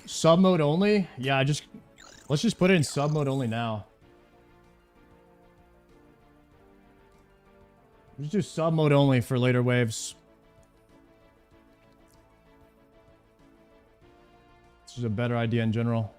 Sub mode only? Yeah, let's just put it in sub mode only now. Let's do sub mode only for later waves. This is a better idea in general.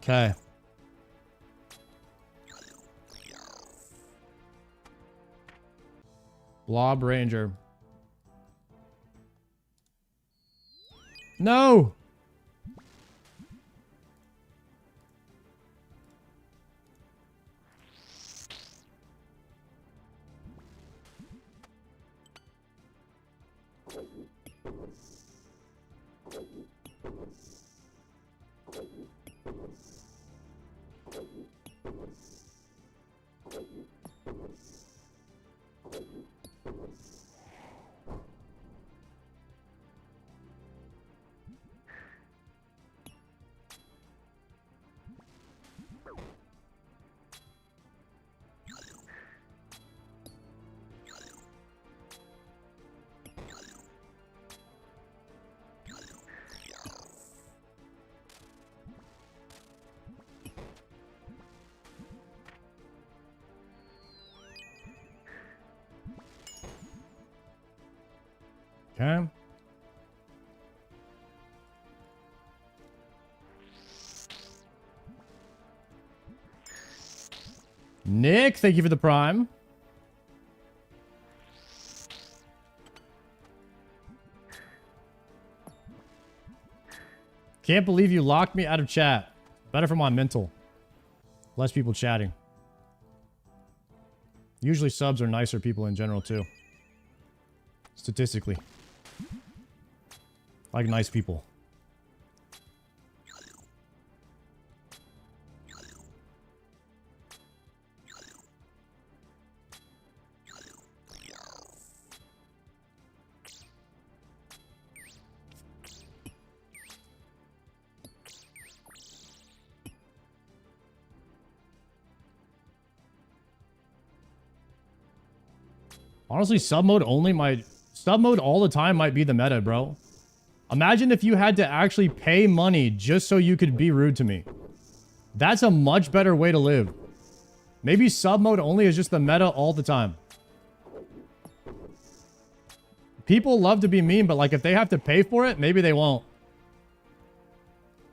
Okay. Blob Ranger. No! Okay. Nick, thank you for the prime. Can't believe you locked me out of chat. Better for my mental. Less people chatting. Usually subs are nicer people in general too. Statistically. Like nice people. Honestly, sub mode all the time might be the meta, bro. Imagine if you had to actually pay money just so you could be rude to me. That's a much better way to live. Maybe sub mode only is just the meta all the time. People love to be mean, but like if they have to pay for it, maybe they won't.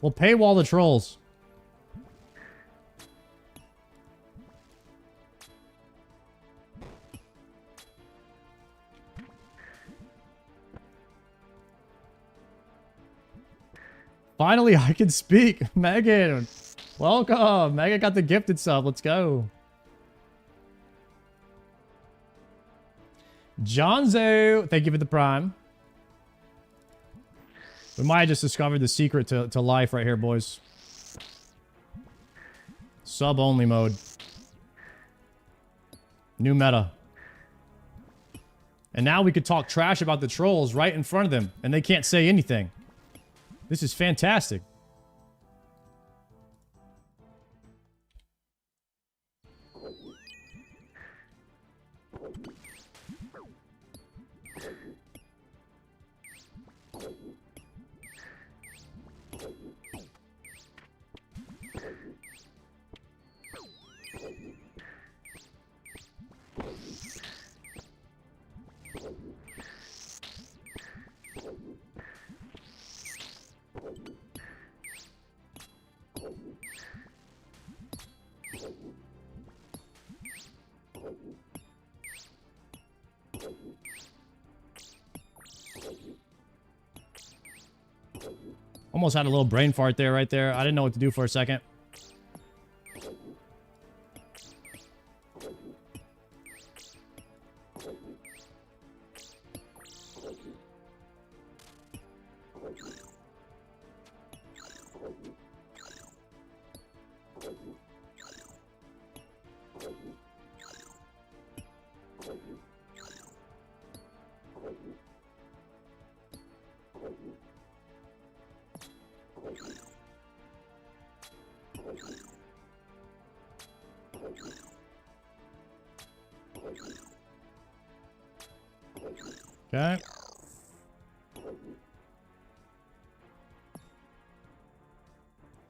We'll paywall the trolls. Finally, I can speak. Megan, welcome. Megan got the gifted sub. Let's go. Johnzo, thank you for the prime. We might have just discovered the secret to life right here, boys. Sub-only mode. New meta. And now we could talk trash about the trolls right in front of them, and they can't say anything. This is fantastic. Almost had a little brain fart there, right there. I didn't know what to do for a second. Okay.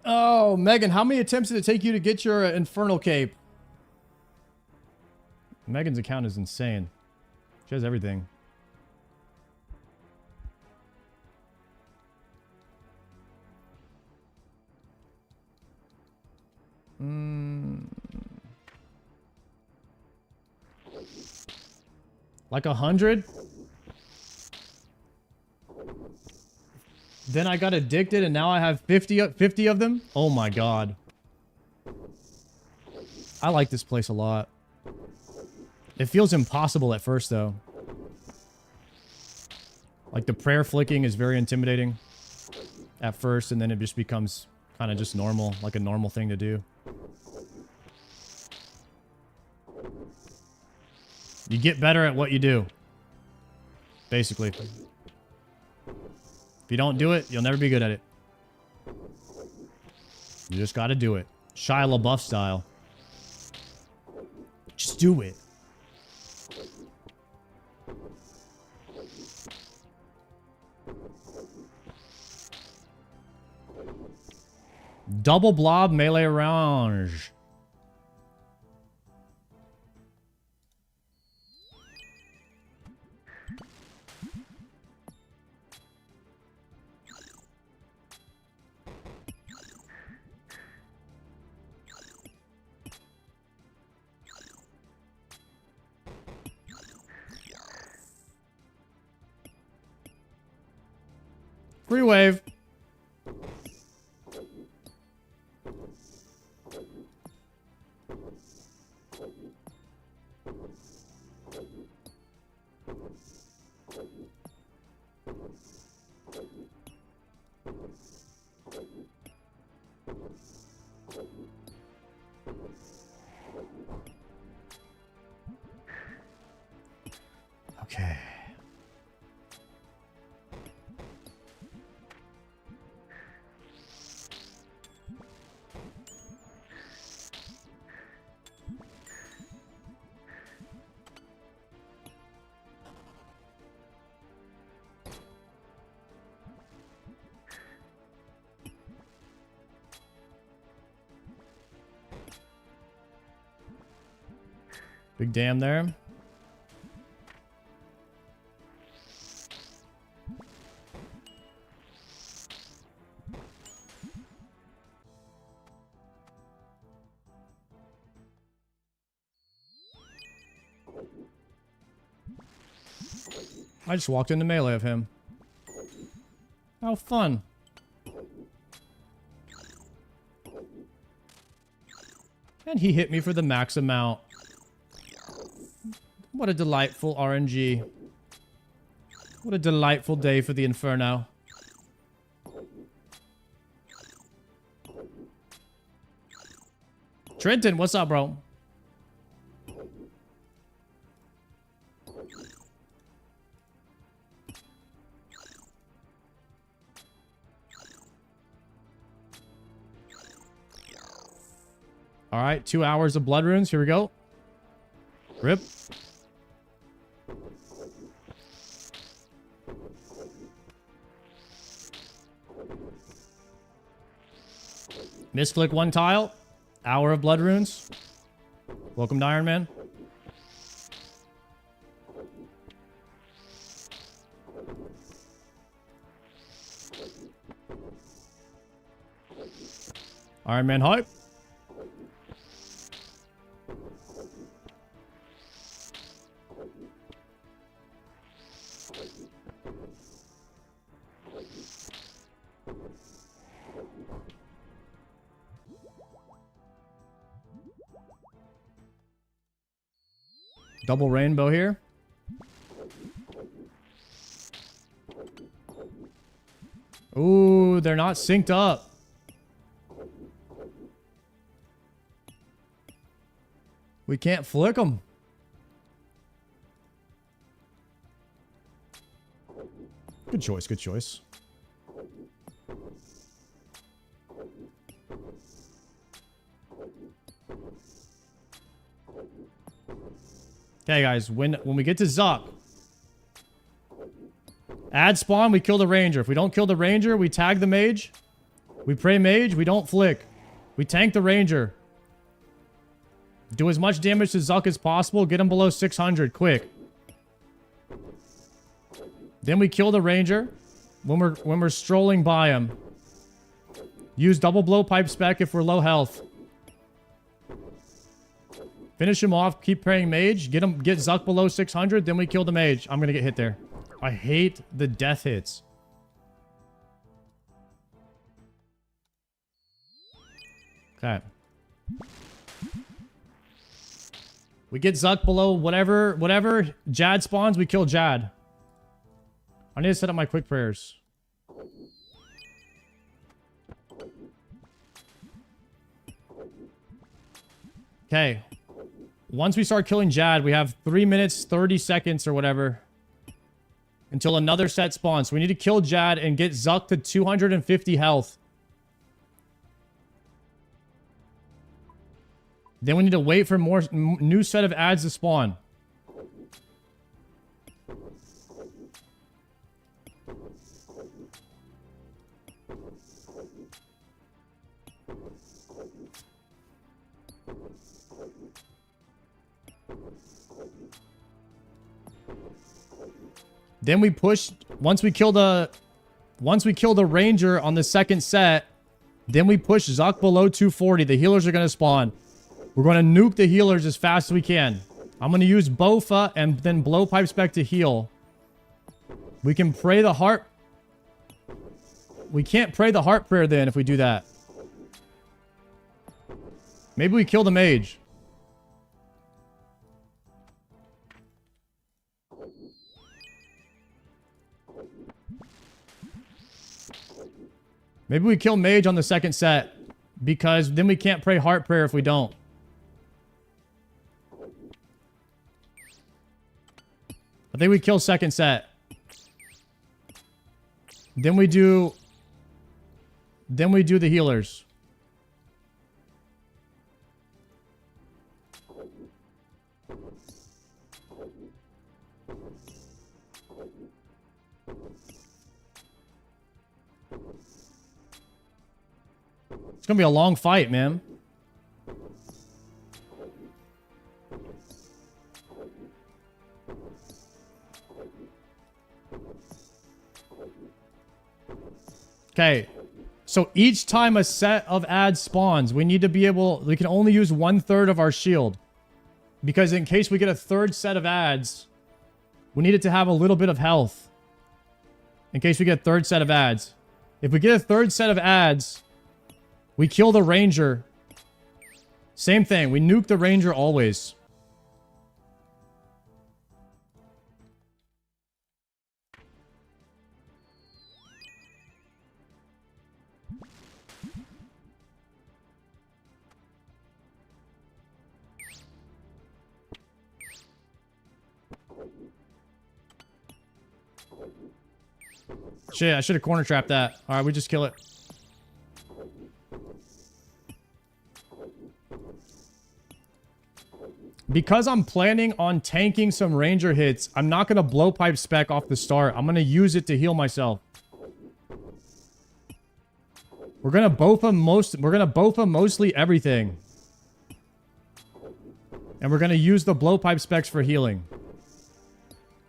Oh, Megan, how many attempts did it take you to get your Infernal cape? Megan's account is insane. She has everything. Like 100? Then I got addicted and now I have 50 of them? Oh my god. I like this place a lot. It feels impossible at first though. Like the prayer flicking is very intimidating at first, and then it just becomes kind of just normal, like a normal thing to do. You get better at what you do. Basically. If you don't do it, you'll never be good at it. You just gotta do it. Shia LaBeouf style. Just do it. Double blob melee range. Free wave. Okay. Big dam there. I just walked into melee of him. How fun. And he hit me for the max amount. What a delightful RNG. What a delightful day for the Inferno. Trenton, what's up, bro? All right, 2 hours of blood runes. Here we go. Rip. Misclick 1 tile. Hour of blood runes. Welcome to Iron Man. Iron Man hype. Double rainbow here. Ooh, they're not synced up. We can't flick them. Good choice, good choice. Okay, guys, when we get to Zuck, add spawn, we kill the ranger. If we don't kill the ranger, we tag the mage. We pray mage, we don't flick. We tank the ranger. Do as much damage to Zuck as possible. Get him below 600, quick. Then we kill the ranger when we're strolling by him. Use double blowpipe spec if we're low health. Finish him off, keep praying mage, get Zuck below 600, then we kill the mage. I'm gonna get hit there. I hate the death hits. Okay. We get Zuck below whatever Jad spawns, we kill Jad. I need to set up my quick prayers. Okay. Once we start killing Jad, we have 3 minutes, 30 seconds or whatever until another set spawns. So we need to kill Jad and get Zuck to 250 health. Then we need to wait for more new set of ads to spawn. Then we push once we kill the ranger on the second set, then we push Zuck below 240. The healers are going to spawn. We're going to nuke the healers as fast as we can. I'm going to use Bofa and then blowpipe spec to heal. We can pray the heart. We can't pray the heart prayer then if we do that. Maybe we kill the mage. Maybe we kill mage on the second set because then we can't pray heart prayer if we don't. I think we kill second set. Then we do the healers. It's gonna be a long fight, man. Okay. So each time a set of ads spawns, we need to be able... We can only use 1/3 of our shield. Because in case we get a third set of ads, we need it to have a little bit of health. In case we get a third set of ads. If we get a third set of ads, we kill the ranger. Same thing. We nuke the ranger always. Shit, I should have corner trapped that. Alright, we just kill it. Because I'm planning on tanking some ranger hits, I'm not going to blowpipe spec off the start. I'm going to use it to heal myself. We're going to both mostly everything. And we're going to use the blowpipe specs for healing.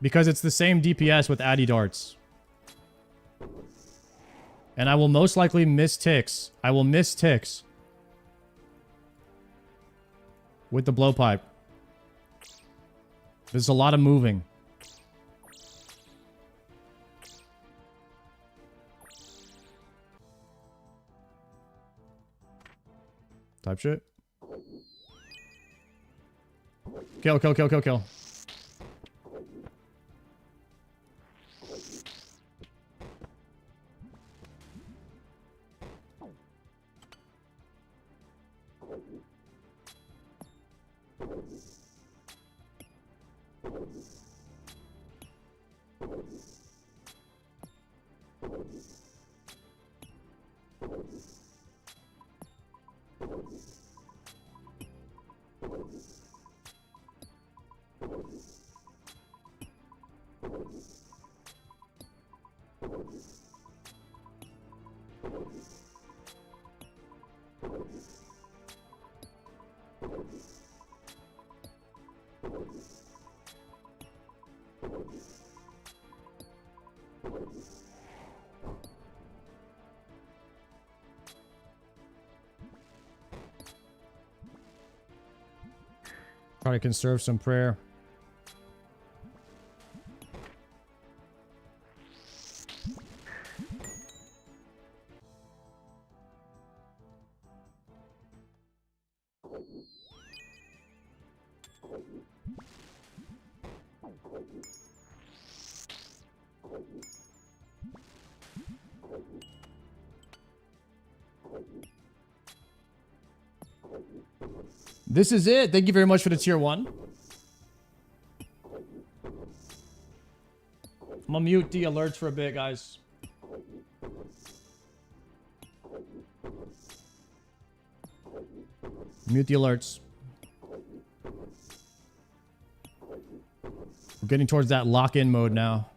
Because it's the same DPS with Addy darts. And I will most likely miss ticks. I will miss ticks. With the blowpipe. There's a lot of moving. Type shit. Kill, kill, kill, kill, kill. Try to conserve some prayer. This is it. Thank you very much for the tier 1. I'm gonna mute the alerts for a bit, guys. Mute the alerts. We're getting towards that lock-in mode now.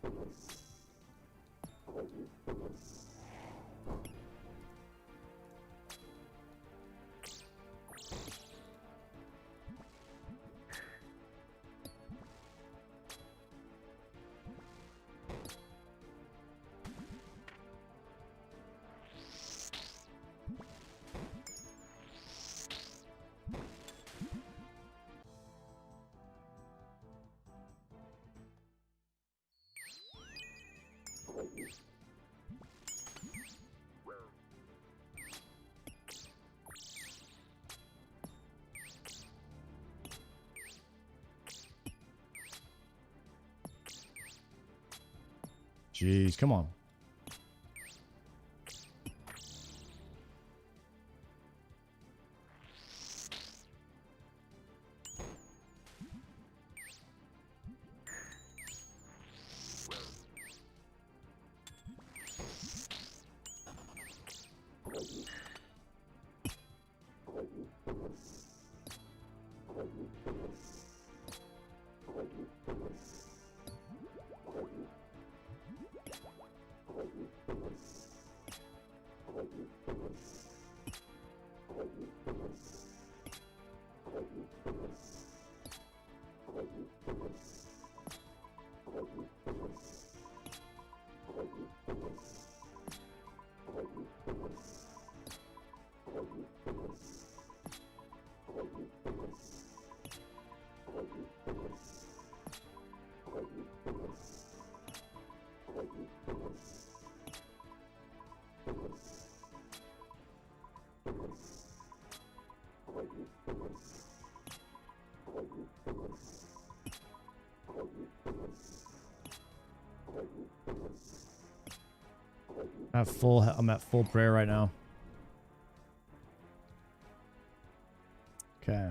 Jeez, come on. I'm at full prayer right now. Okay.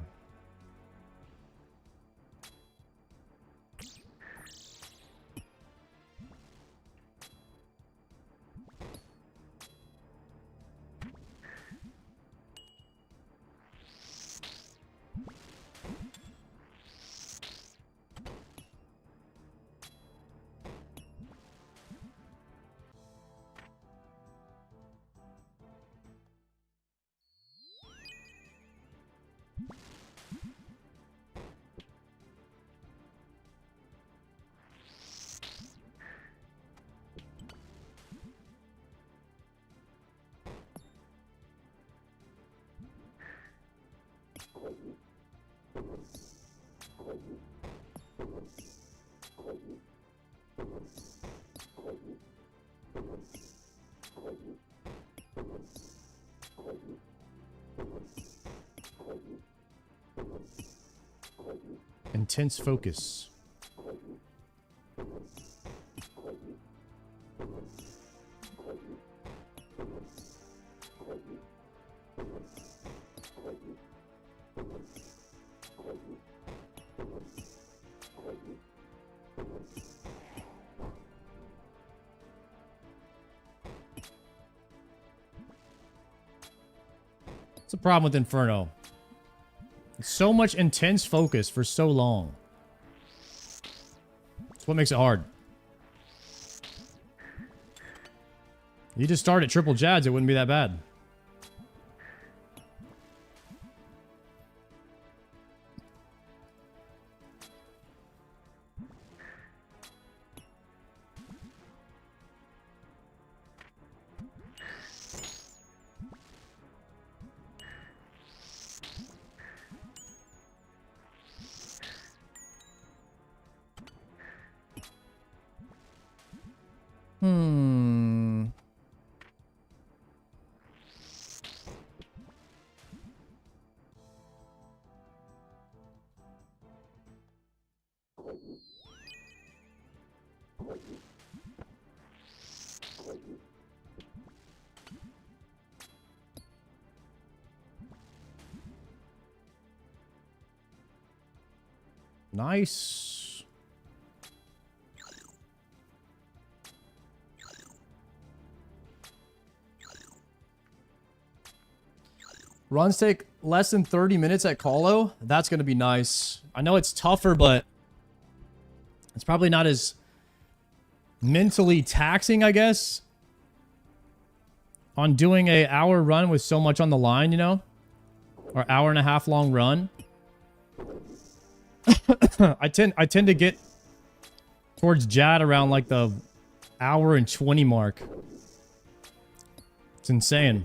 Intense focus. What's the problem with Inferno? So much intense focus for so long. That's what makes it hard. You just start at triple Jads, it wouldn't be that bad. Nice. Runs take less than 30 minutes at Colo. That's going to be nice. I know it's tougher, but it's probably not as mentally taxing, I guess, on doing a hour run with so much on the line, you know, or hour and a half long run. I tend to get towards Jad around like the hour and 20 mark. It's insane.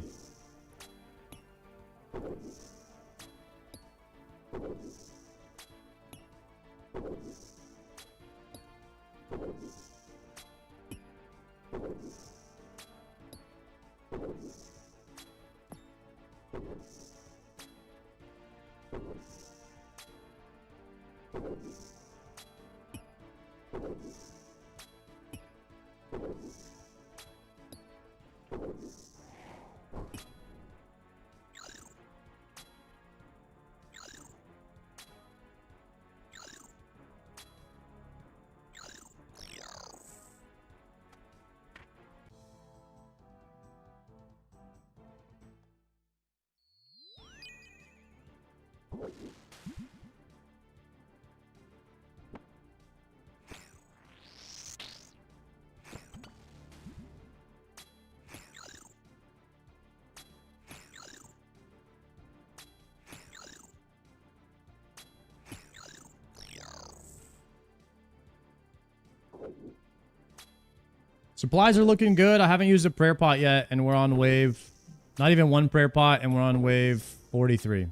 Supplies are looking good. I haven't used a prayer pot yet, and we're on wave... Not even one prayer pot, and we're on wave 43.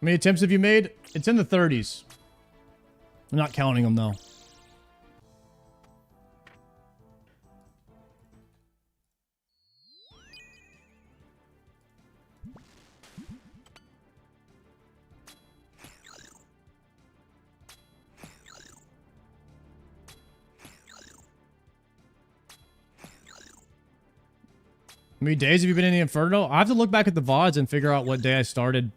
many attempts have you made? It's in the 30s. I'm not counting them, though. How many days have you been in the Inferno? I have to look back at the VODs and figure out what day I started.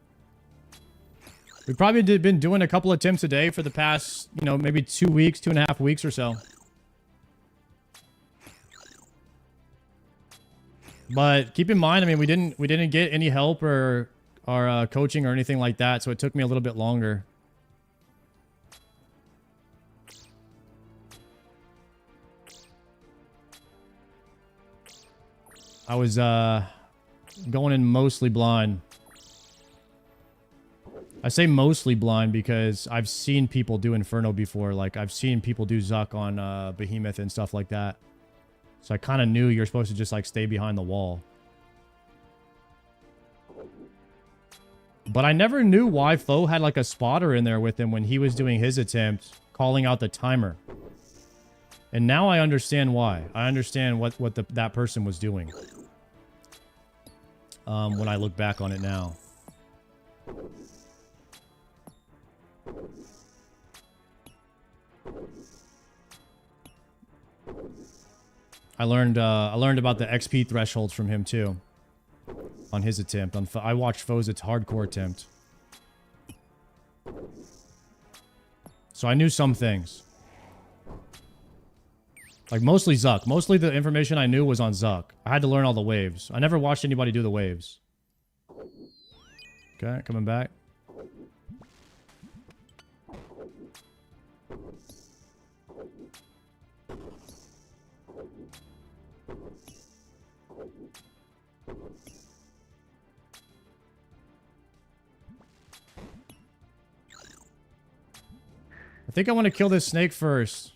We've probably been doing a couple attempts a day for the past, you know, maybe 2 weeks, 2.5 weeks or so. But keep in mind, I mean, we didn't get any help or coaching or anything like that, so it took me a little bit longer. I was going in mostly blind. I say mostly blind because I've seen people do Inferno before. Like, I've seen people do Zuck on Behemoth and stuff like that. So I kind of knew you're supposed to just, like, stay behind the wall. But I never knew why Foe had, like, a spotter in there with him when he was doing his attempt, calling out the timer. And now I understand why. I understand what that person was doing. When I look back on it now. I learned about the XP thresholds from him too. On his attempt. I watched Foe's hardcore attempt. So I knew some things. Like mostly Zuck. Mostly the information I knew was on Zuck. I had to learn all the waves. I never watched anybody do the waves. Okay, coming back. I think I want to kill this snake first.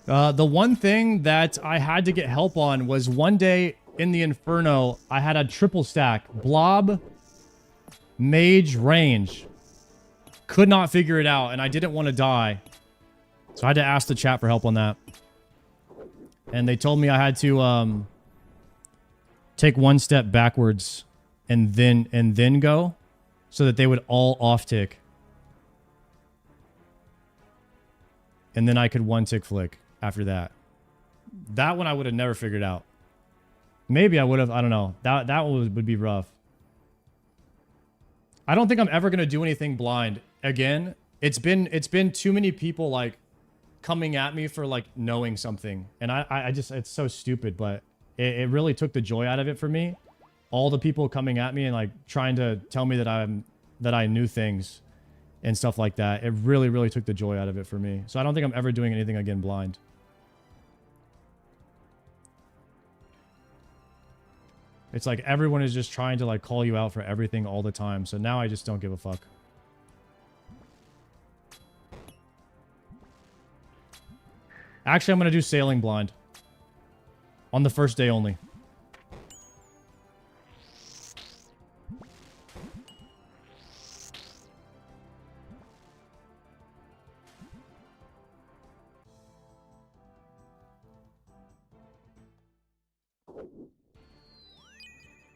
The one thing that I had to get help on was one day in the Inferno, I had a triple stack. Blob, Mage, Range. Could not figure it out, and I didn't want to die. So I had to ask the chat for help on that. And they told me I had to take one step backwards and then go, so that they would all off tick. And then I could one tick flick after that. That one I would have never figured out. Maybe I would have, I don't know. That one would be rough. I don't think I'm ever going to do anything blind again. It's been too many people like coming at me for like knowing something. And I just, it's so stupid, but it really took the joy out of it for me. All the people coming at me and like trying to tell me that I knew things and stuff like that. It really, really took the joy out of it for me. So I don't think I'm ever doing anything again blind. It's like everyone is just trying to like call you out for everything all the time. So now I just don't give a fuck. Actually, I'm going to do sailing blind. On the first day only.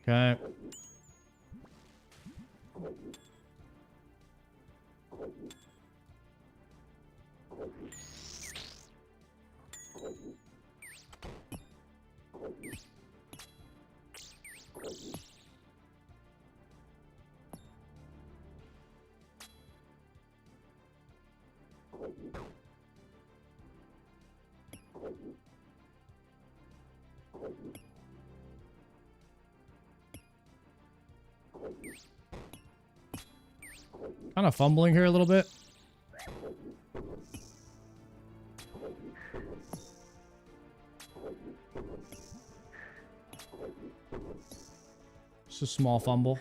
Okay. Kind of fumbling here a little bit. Just a small fumble.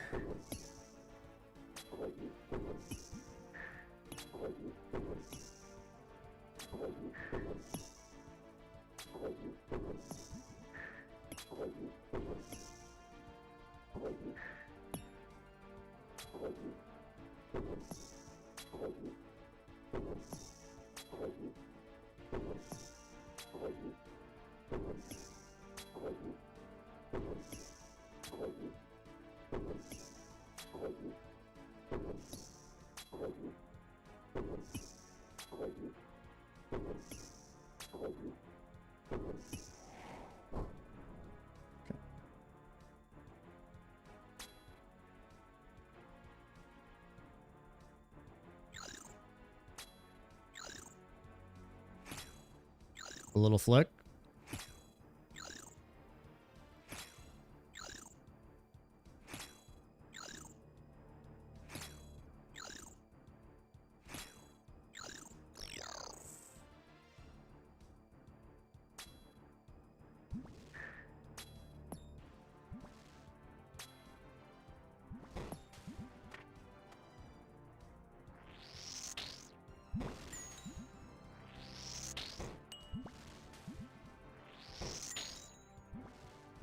A little flick.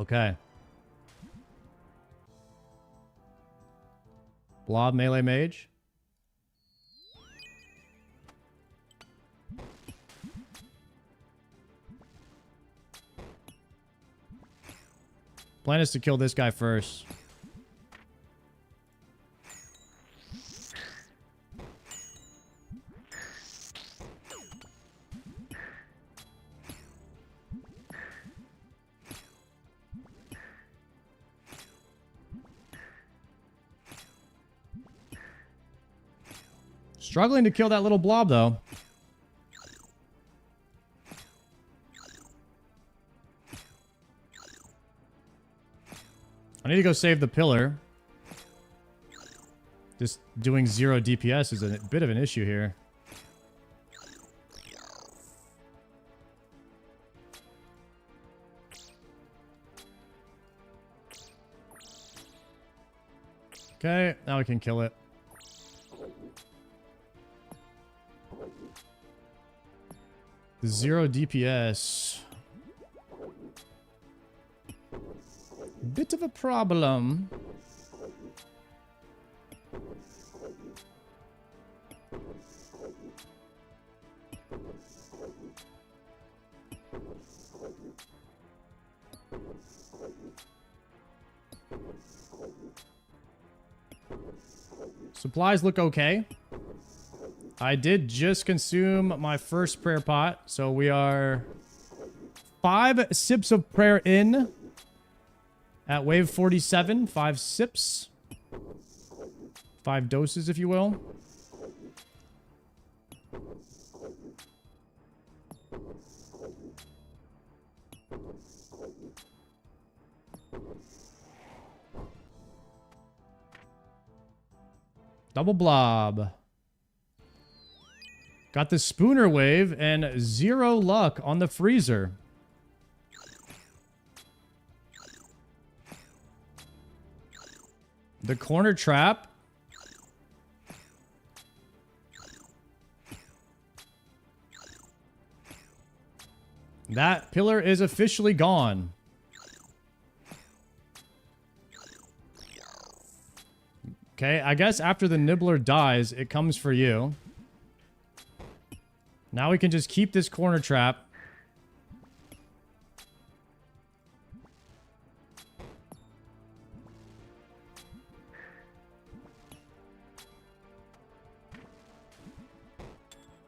Okay. Blob melee mage. Plan is to kill this guy first. Struggling to kill that little blob, though. I need to go save the pillar. Just doing 0 DPS is a bit of an issue here. Okay, now we can kill it. The 0 DPS. Bit of a problem. Supplies look okay. I did just consume my first prayer pot, so we are 5 sips of prayer in at wave 47. 5 sips. 5 doses, if you will. Double blob. Got the spooner wave and 0 luck on the freezer. The corner trap. That pillar is officially gone. Okay, I guess after the nibbler dies, it comes for you. Now we can just keep this corner trap.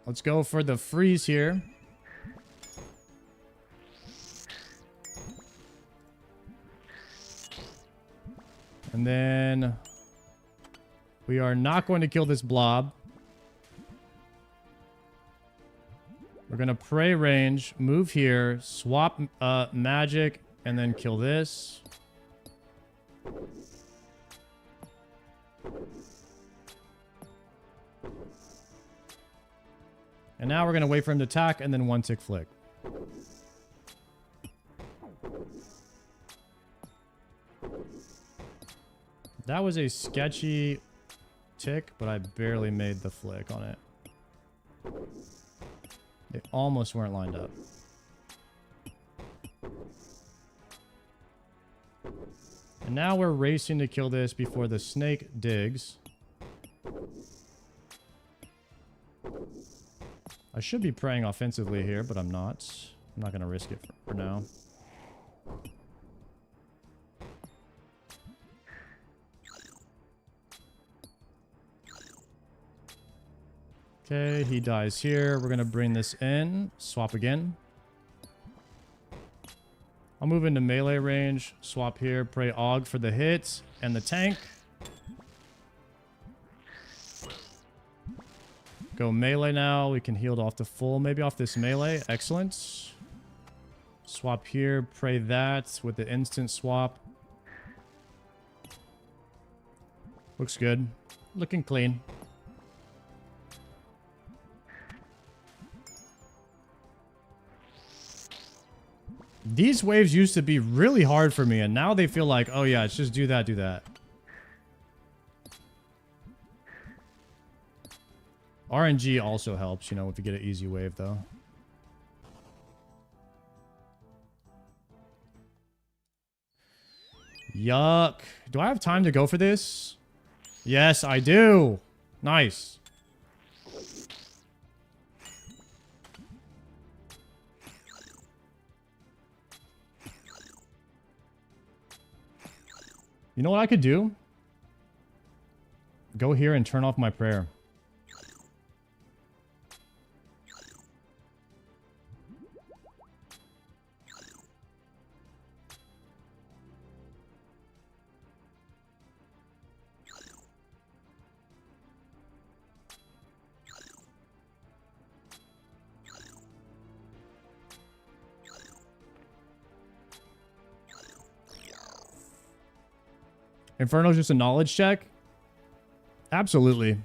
Let's go for the freeze here. And then we are not going to kill this blob. We're going to pray range, move here, swap magic, and then kill this. And now we're going to wait for him to attack and then one tick flick. That was a sketchy tick, but I barely made the flick on it. They almost weren't lined up. And now we're racing to kill this before the snake digs. I should be praying offensively here, but I'm not. I'm not going to risk it for now. Okay, he dies here. We're going to bring this in. Swap again. I'll move into melee range. Swap here. Pray Og for the hit and the tank. Go melee now. We can heal off the full. Maybe off this melee. Excellent. Swap here. Pray that with the instant swap. Looks good. Looking clean. These waves used to be really hard for me, and now they feel like, oh yeah, it's just do that, do that. RNG also helps, you know, if you get an easy wave, though. Yuck. Do I have time to go for this? Yes, I do. Nice. You know what I could do? Go here and turn off my prayer. Infernal's just a knowledge check? Absolutely. You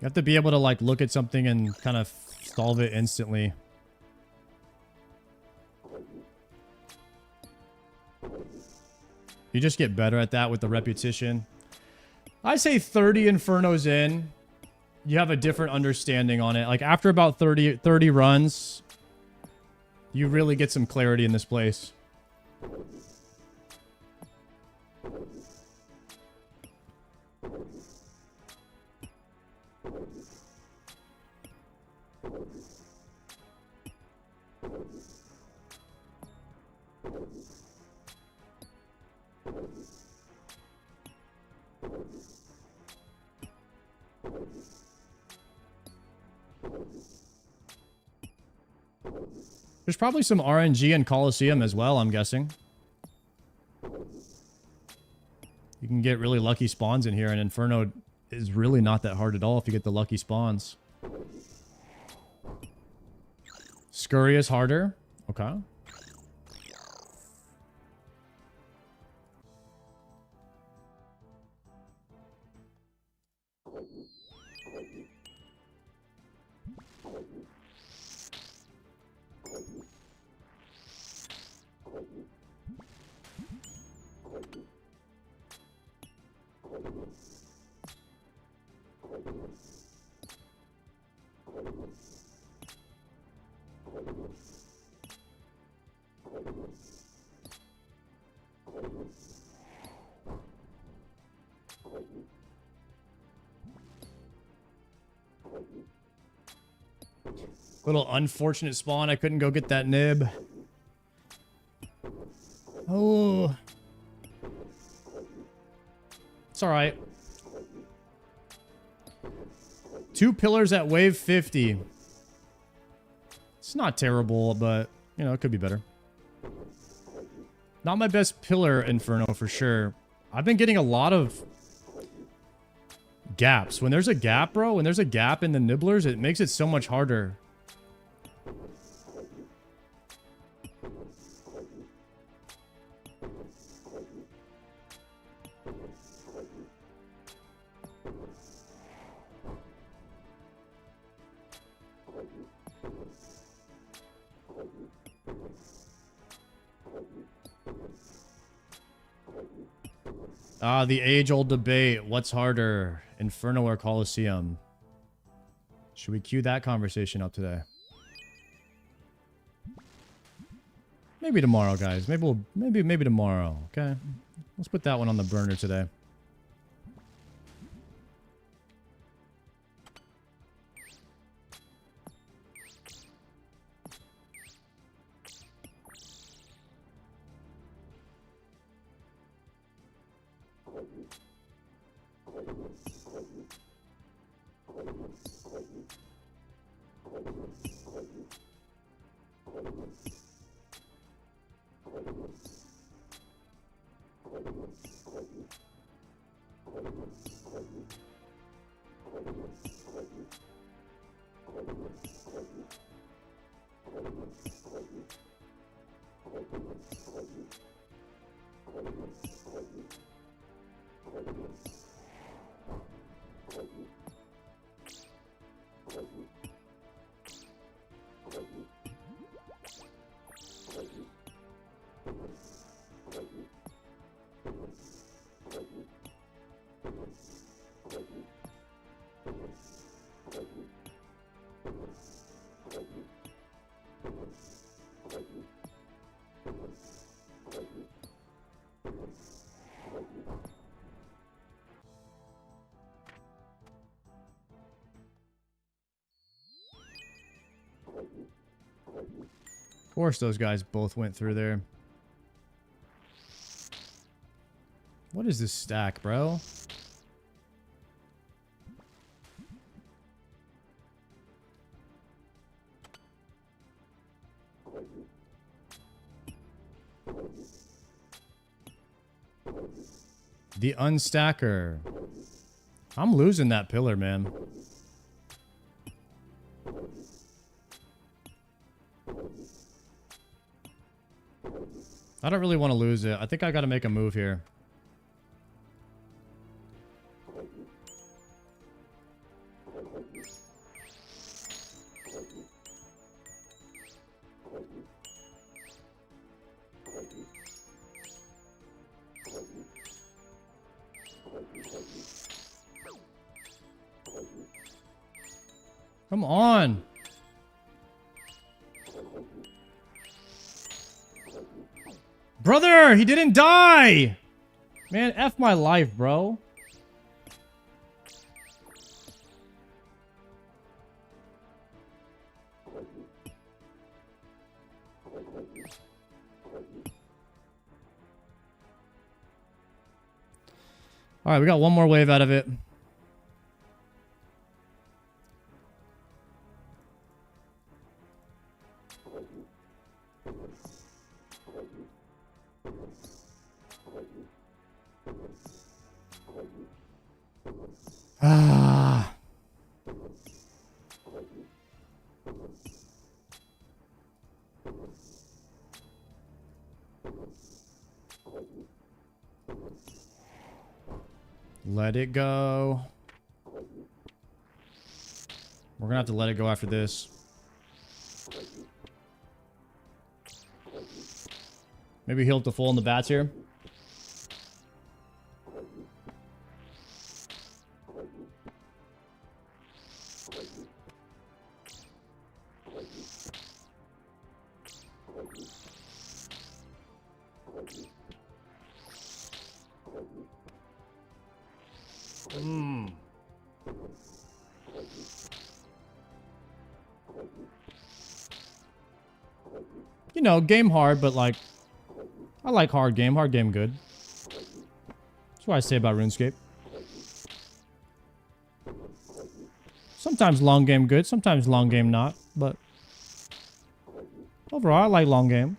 have to be able to, like, look at something and kind of solve it instantly. You just get better at that with the repetition. I say 30 Infernos in, you have a different understanding on it. Like, after about 30 runs, you really get some clarity in this place. There's probably some RNG in Colosseum as well, I'm guessing. You can get really lucky spawns in here, and Inferno is really not that hard at all if you get the lucky spawns. Scurry is harder. Okay. Little unfortunate spawn. I couldn't go get that nib. Oh. It's all right. 2 pillars at wave 50. It's not terrible, but, you know, it could be better. Not my best pillar Inferno for sure. I've been getting a lot of gaps. When there's a gap, bro, when there's a gap in the nibblers, it makes it so much harder. Ah, the age-old debate. What's harder, Infernal or Colosseum? Should we cue that conversation up today? Maybe tomorrow, guys. Maybe tomorrow. Okay, let's put that one on the burner today. Of course those guys both went through there. What is this stack, bro? The unstacker. I'm losing that pillar, man. I don't really want to lose it. I think I got to make a move here. Come on. Brother, he didn't die. Man, F my life, bro. All right, we got one more wave out of it. Ah. Let it go. We're gonna have to let it go after this. Maybe heal up to full in the bats here. You know, game hard, but like, I like hard game. Hard game good. That's what I say about RuneScape. Sometimes long game good, sometimes long game not, but overall I like long game.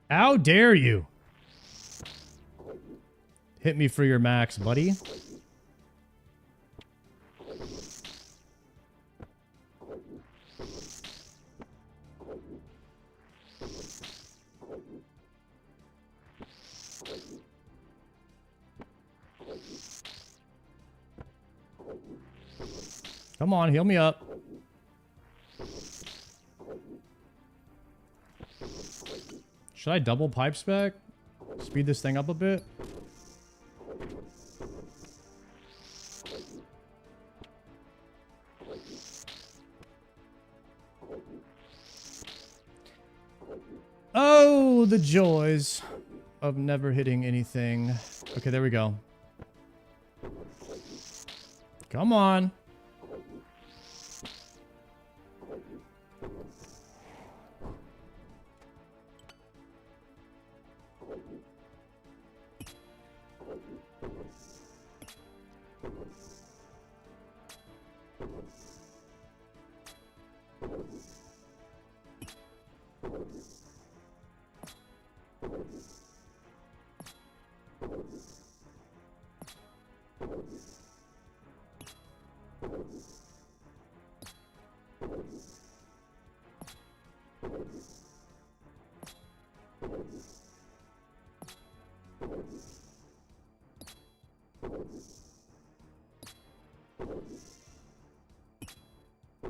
How dare you? Hit me for your max, buddy. Come on, heal me up. Should I double pipe spec? Speed this thing up a bit? Oh, the joys of never hitting anything. Okay, there we go. Come on.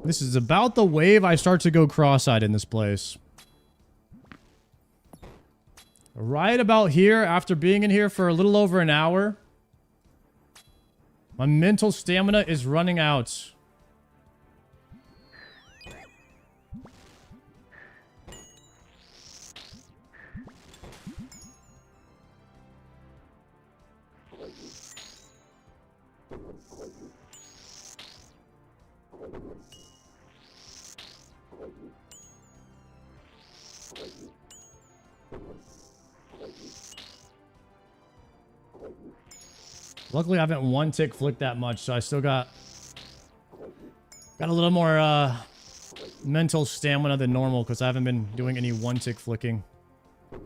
This is about the wave I start to go cross-eyed in this place. Right about here, after being in here for a little over an hour, my mental stamina is running out. Luckily, I haven't one tick flicked that much, so I still got a little more mental stamina than normal because I haven't been doing any one tick flicking. All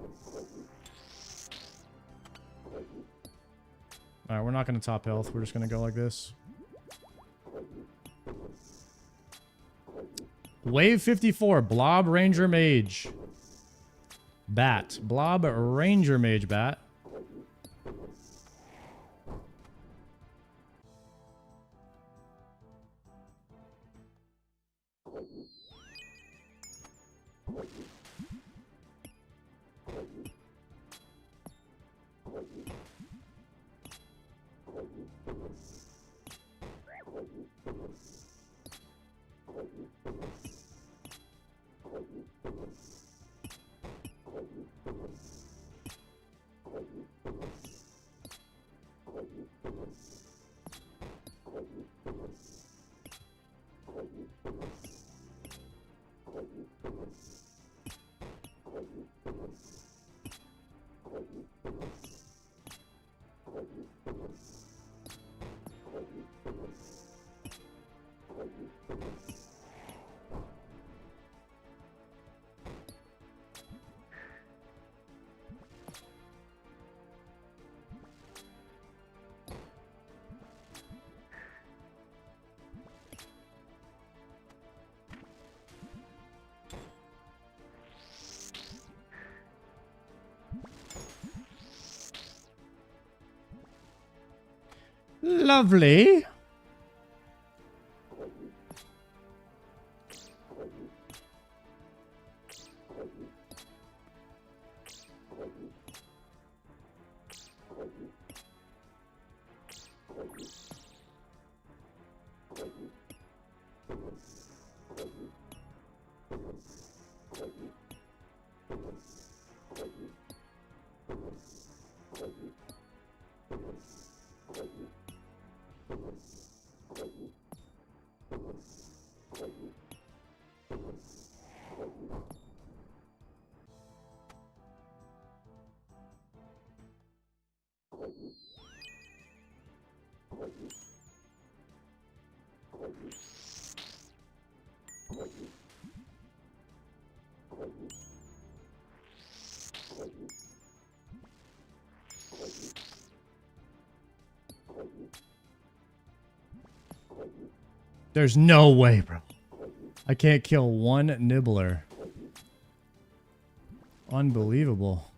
right, we're not going to top health. We're just going to go like this. Wave 54, Blob Ranger Mage. Bat. Blob Ranger Mage Bat. Lovely. There's no way, bro. I can't kill one nibbler. Unbelievable.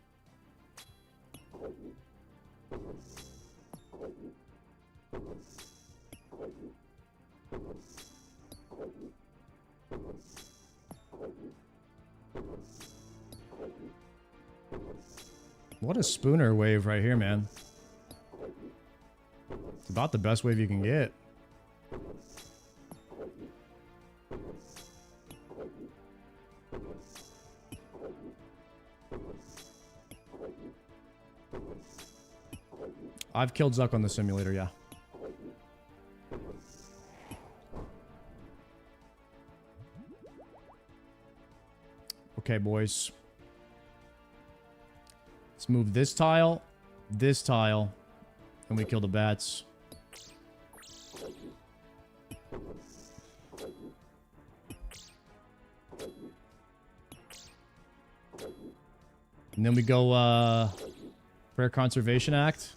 What a spooner wave right here, man. It's about the best wave you can get. I've killed Zuck on the simulator, yeah. Okay, boys. Let's move this tile, and we kill the bats. And then we go, Prayer Conservation Act.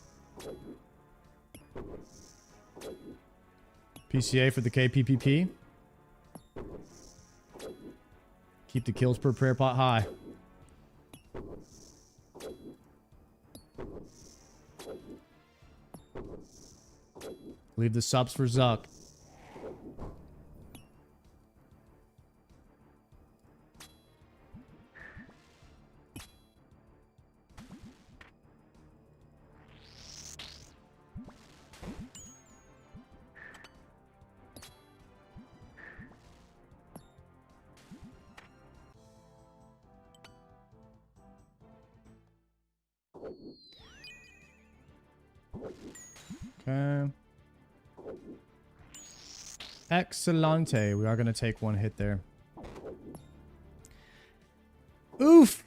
PCA for the KPPP. Keep the kills per prayer pot high. Leave the subs for Zuck. Okay. Excellente. We are going to take one hit there. Oof.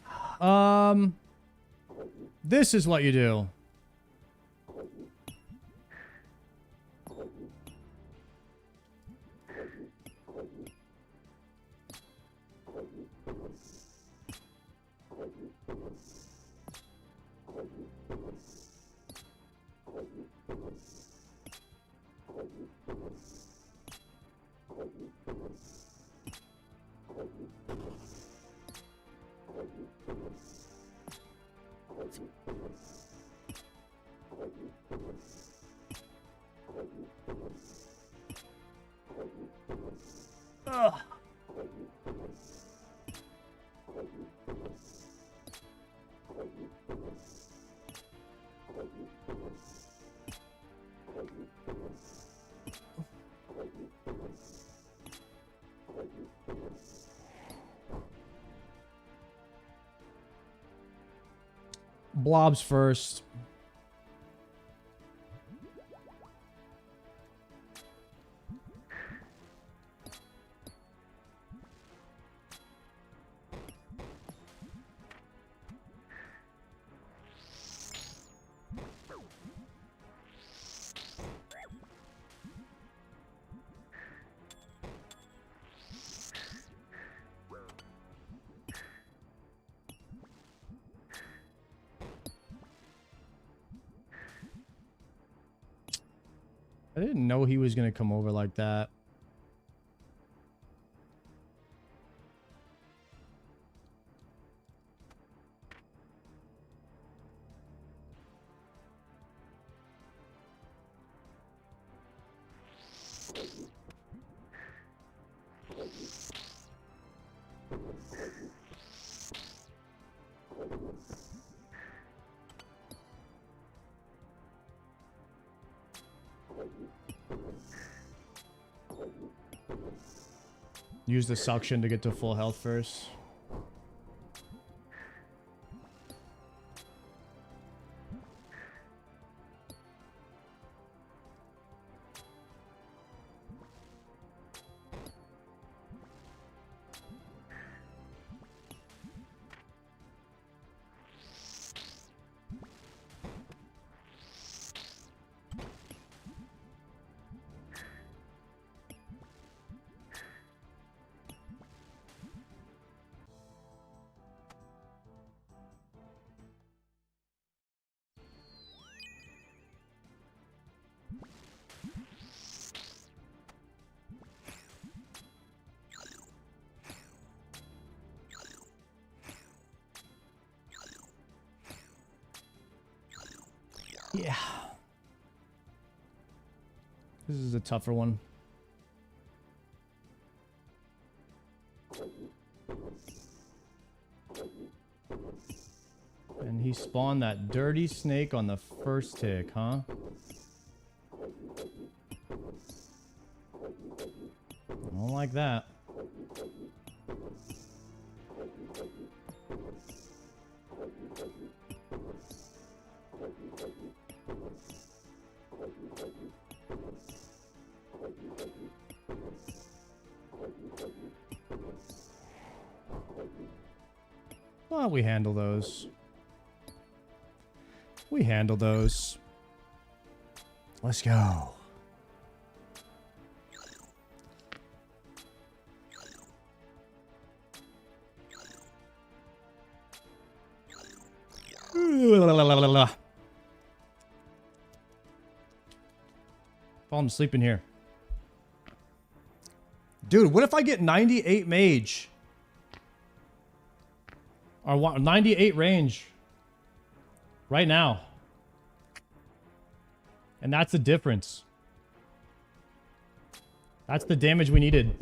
This is what you do. Ugh. Blobs first. I didn't know he was going to come over like that. Use the suction to get to full health first. Yeah. This is a tougher one. He spawned that dirty snake on the first tick, huh? I don't like that. Well, we handle those. We handle those. Let's go. Fall asleep in here. Dude, what if I get 98 mage? Or 98 range. Right now. And that's the difference. That's the damage we needed.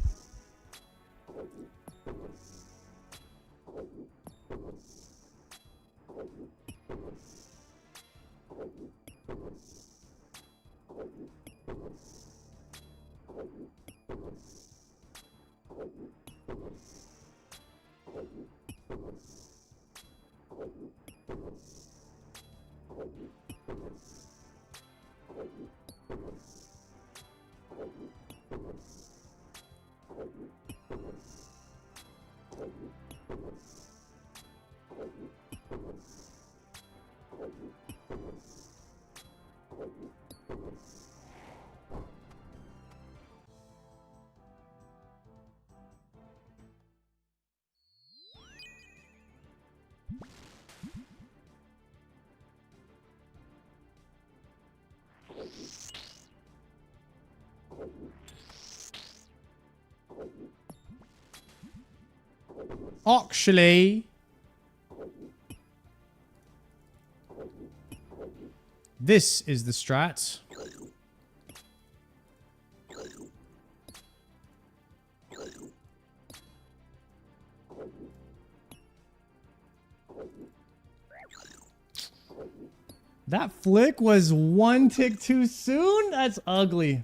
Actually, this is the strat. That flick was one tick too soon? That's ugly.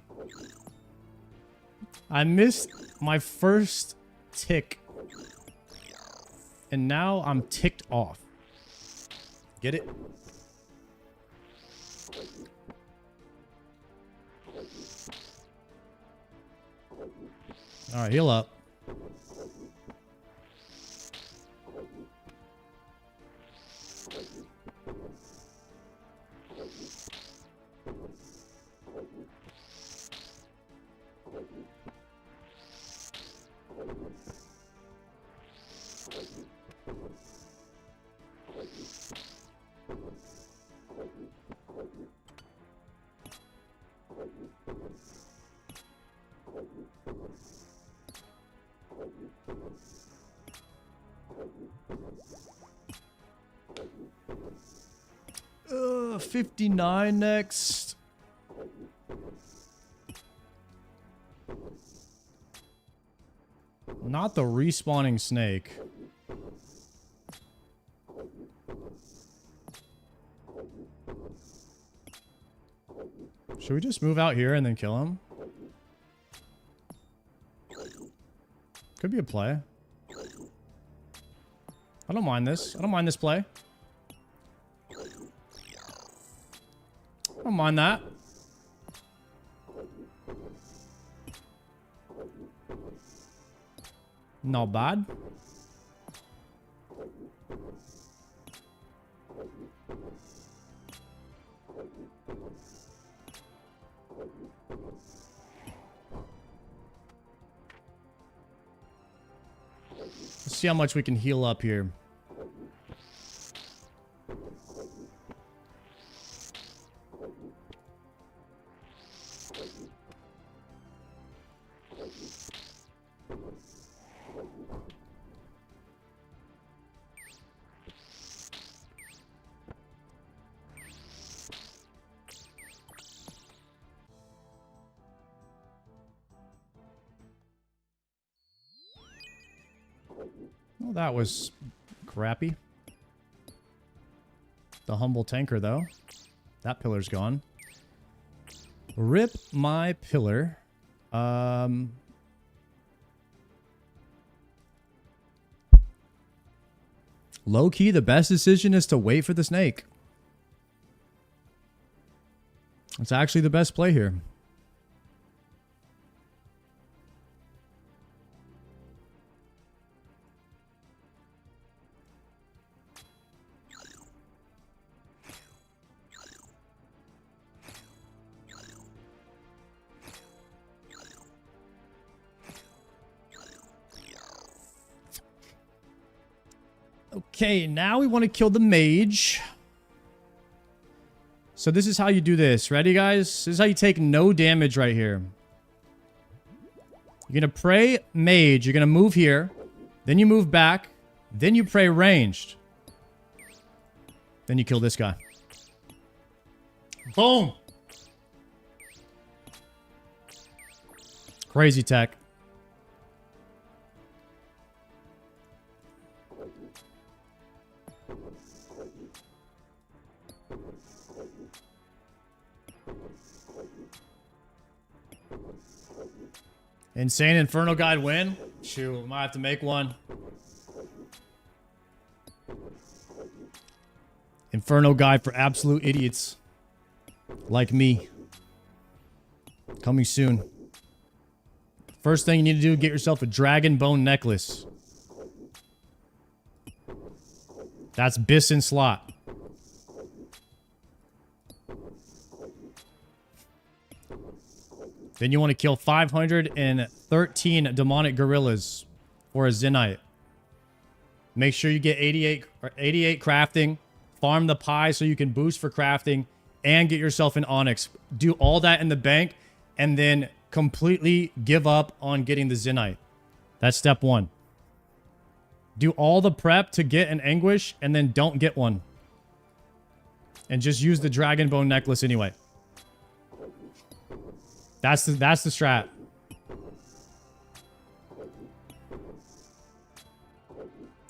I missed my first tick. And now I'm ticked off. Get it? Alright, heal up. Ugh, 59 next. Not the respawning snake. Should we just move out here and then kill him? Could be a play. I don't mind this. I don't mind this play. I don't mind that. Not bad. Let's see how much we can heal up here. Well, that was crappy. the humble tanker, though. That pillar's gone. Rip my pillar. Low-key, the best decision is to wait for the snake. It's actually the best play here. Okay, now we want to kill the mage. So this is how you do this. Ready, guys? This is how you take no damage right here. You're going to pray mage. You're going to move here. Then you move back. Then you pray ranged. Then you kill this guy. Boom! Crazy tech. Insane Infernal Guide win? Shoot, might have to make one. Inferno Guide for absolute idiots. Like me. Coming soon. First thing you need to do, get yourself a dragon bone necklace. That's Biss slot. Then you want to kill 513 demonic gorillas for a Zenyte. Make sure you get 88 crafting. Farm the pie so you can boost for crafting. And get yourself an onyx. Do all that in the bank. And then completely give up on getting the Zenyte. That's step 1. Do all the prep to get an anguish. And then don't get one. And just use the dragon bone necklace anyway. That's the strat.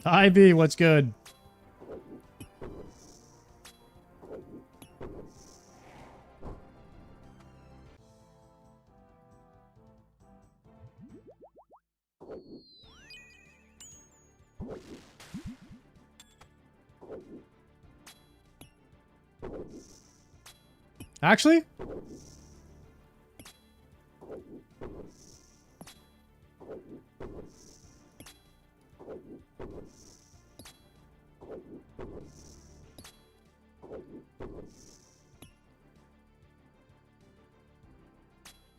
Ivy, what's good? Actually?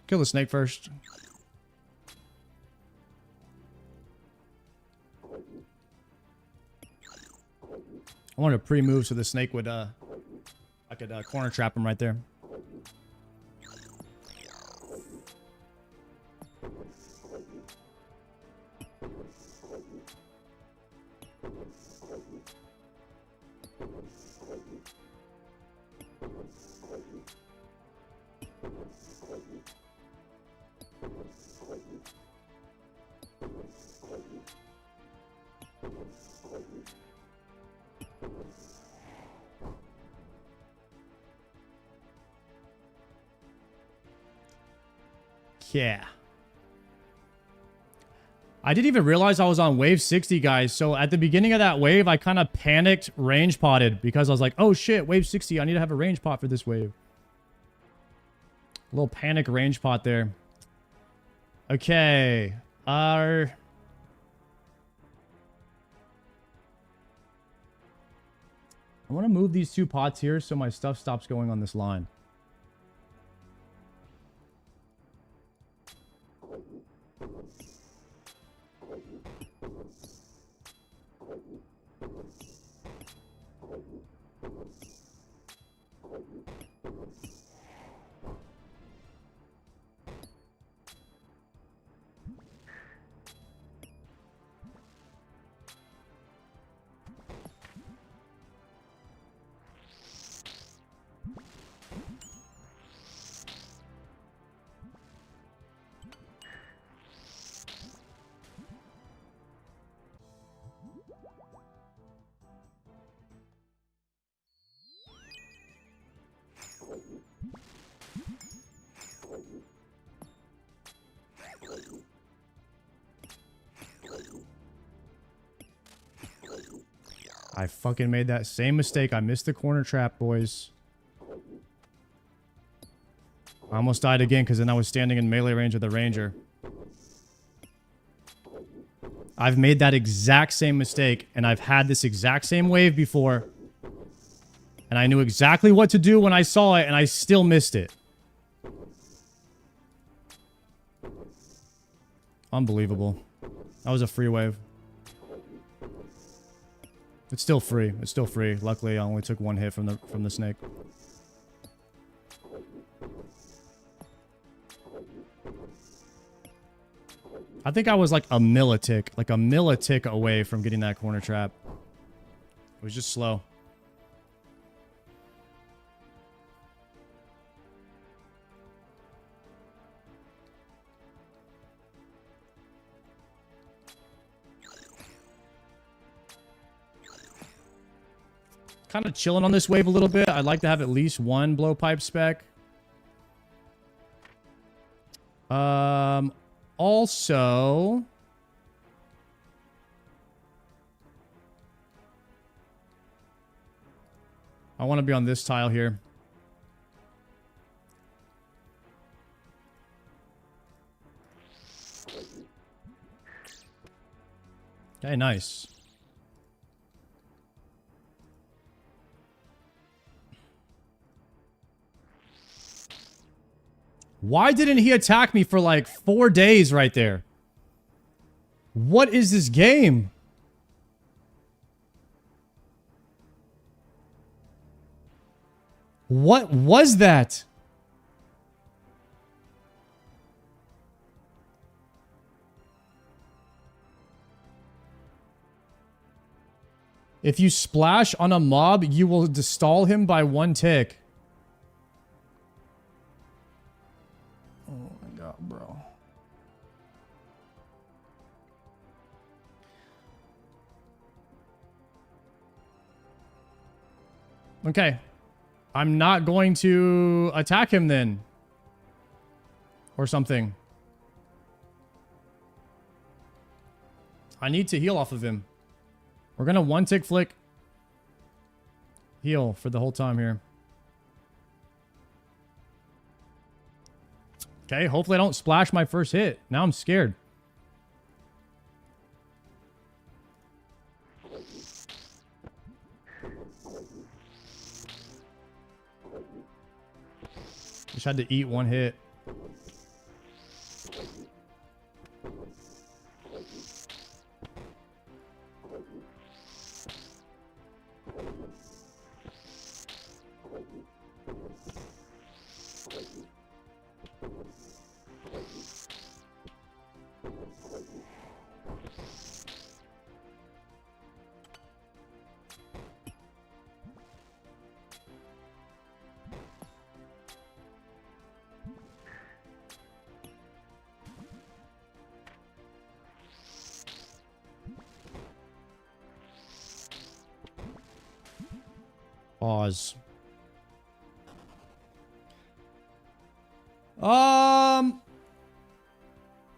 Kill the snake first. I wanted to pre-move so the snake would, I could corner trap him right there. Yeah. I didn't even realize I was on wave 60, guys. So at the beginning of that wave, I kind of panicked range potted because I was like, oh shit, wave 60. I need to have a range pot for this wave. A little panic range pot there. Okay. I want to move these 2 pots here so my stuff stops going on this line. I fucking made that same mistake. I missed the corner trap, boys. I almost died again because then I was standing in melee range of the ranger. I've made that exact same mistake, and I've had this exact same wave before. And I knew exactly what to do when I saw it, and I still missed it. Unbelievable. That was a free wave. It's still free. It's still free. Luckily, I only took one hit from the snake. I think I was like a millitick away from getting that corner trap. It was just slow. Kind of chilling on this wave a little bit. I'd like to have at least one blowpipe spec. Also, I want to be on this tile here. Okay, nice. Why didn't he attack me for like 4 days right there? What is this game? What was that? If you splash on a mob, you will stall him by 1 tick. Oh my god, bro. Okay. I'm not going to attack him then. Or something. I need to heal off of him. We're going to 1-tick flick. Heal for the whole time here. Okay, hopefully I don't splash my first hit. Now I'm scared. Just had to eat 1 hit. Pause.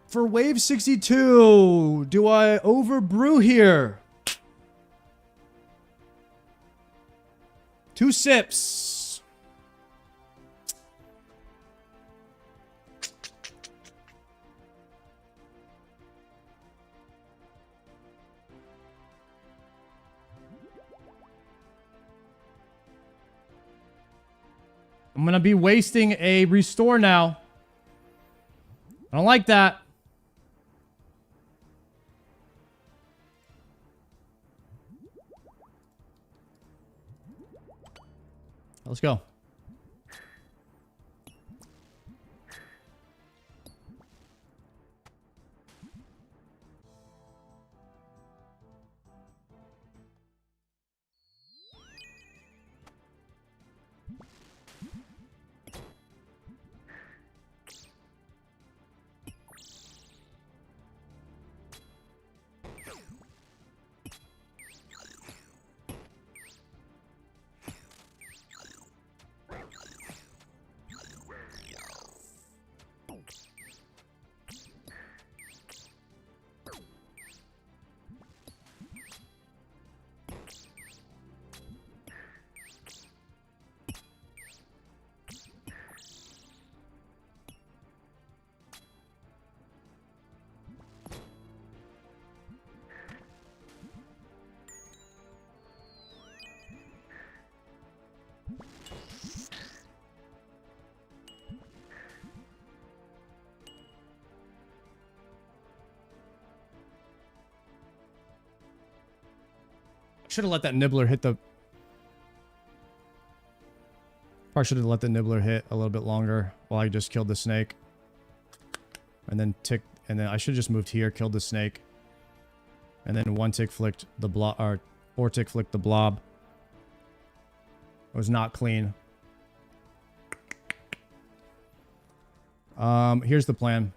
For wave 62, do I overbrew here? 2 sips. I'm gonna be wasting a restore now. I don't like that. Let's go. Should have let that nibbler hit the... Probably should have let the nibbler hit a little bit longer while I just killed the snake. And then tick... And then I should have just moved here, killed the snake. And then one tick flicked the blob... Or 4 tick flicked the blob. It was not clean. Here's the plan.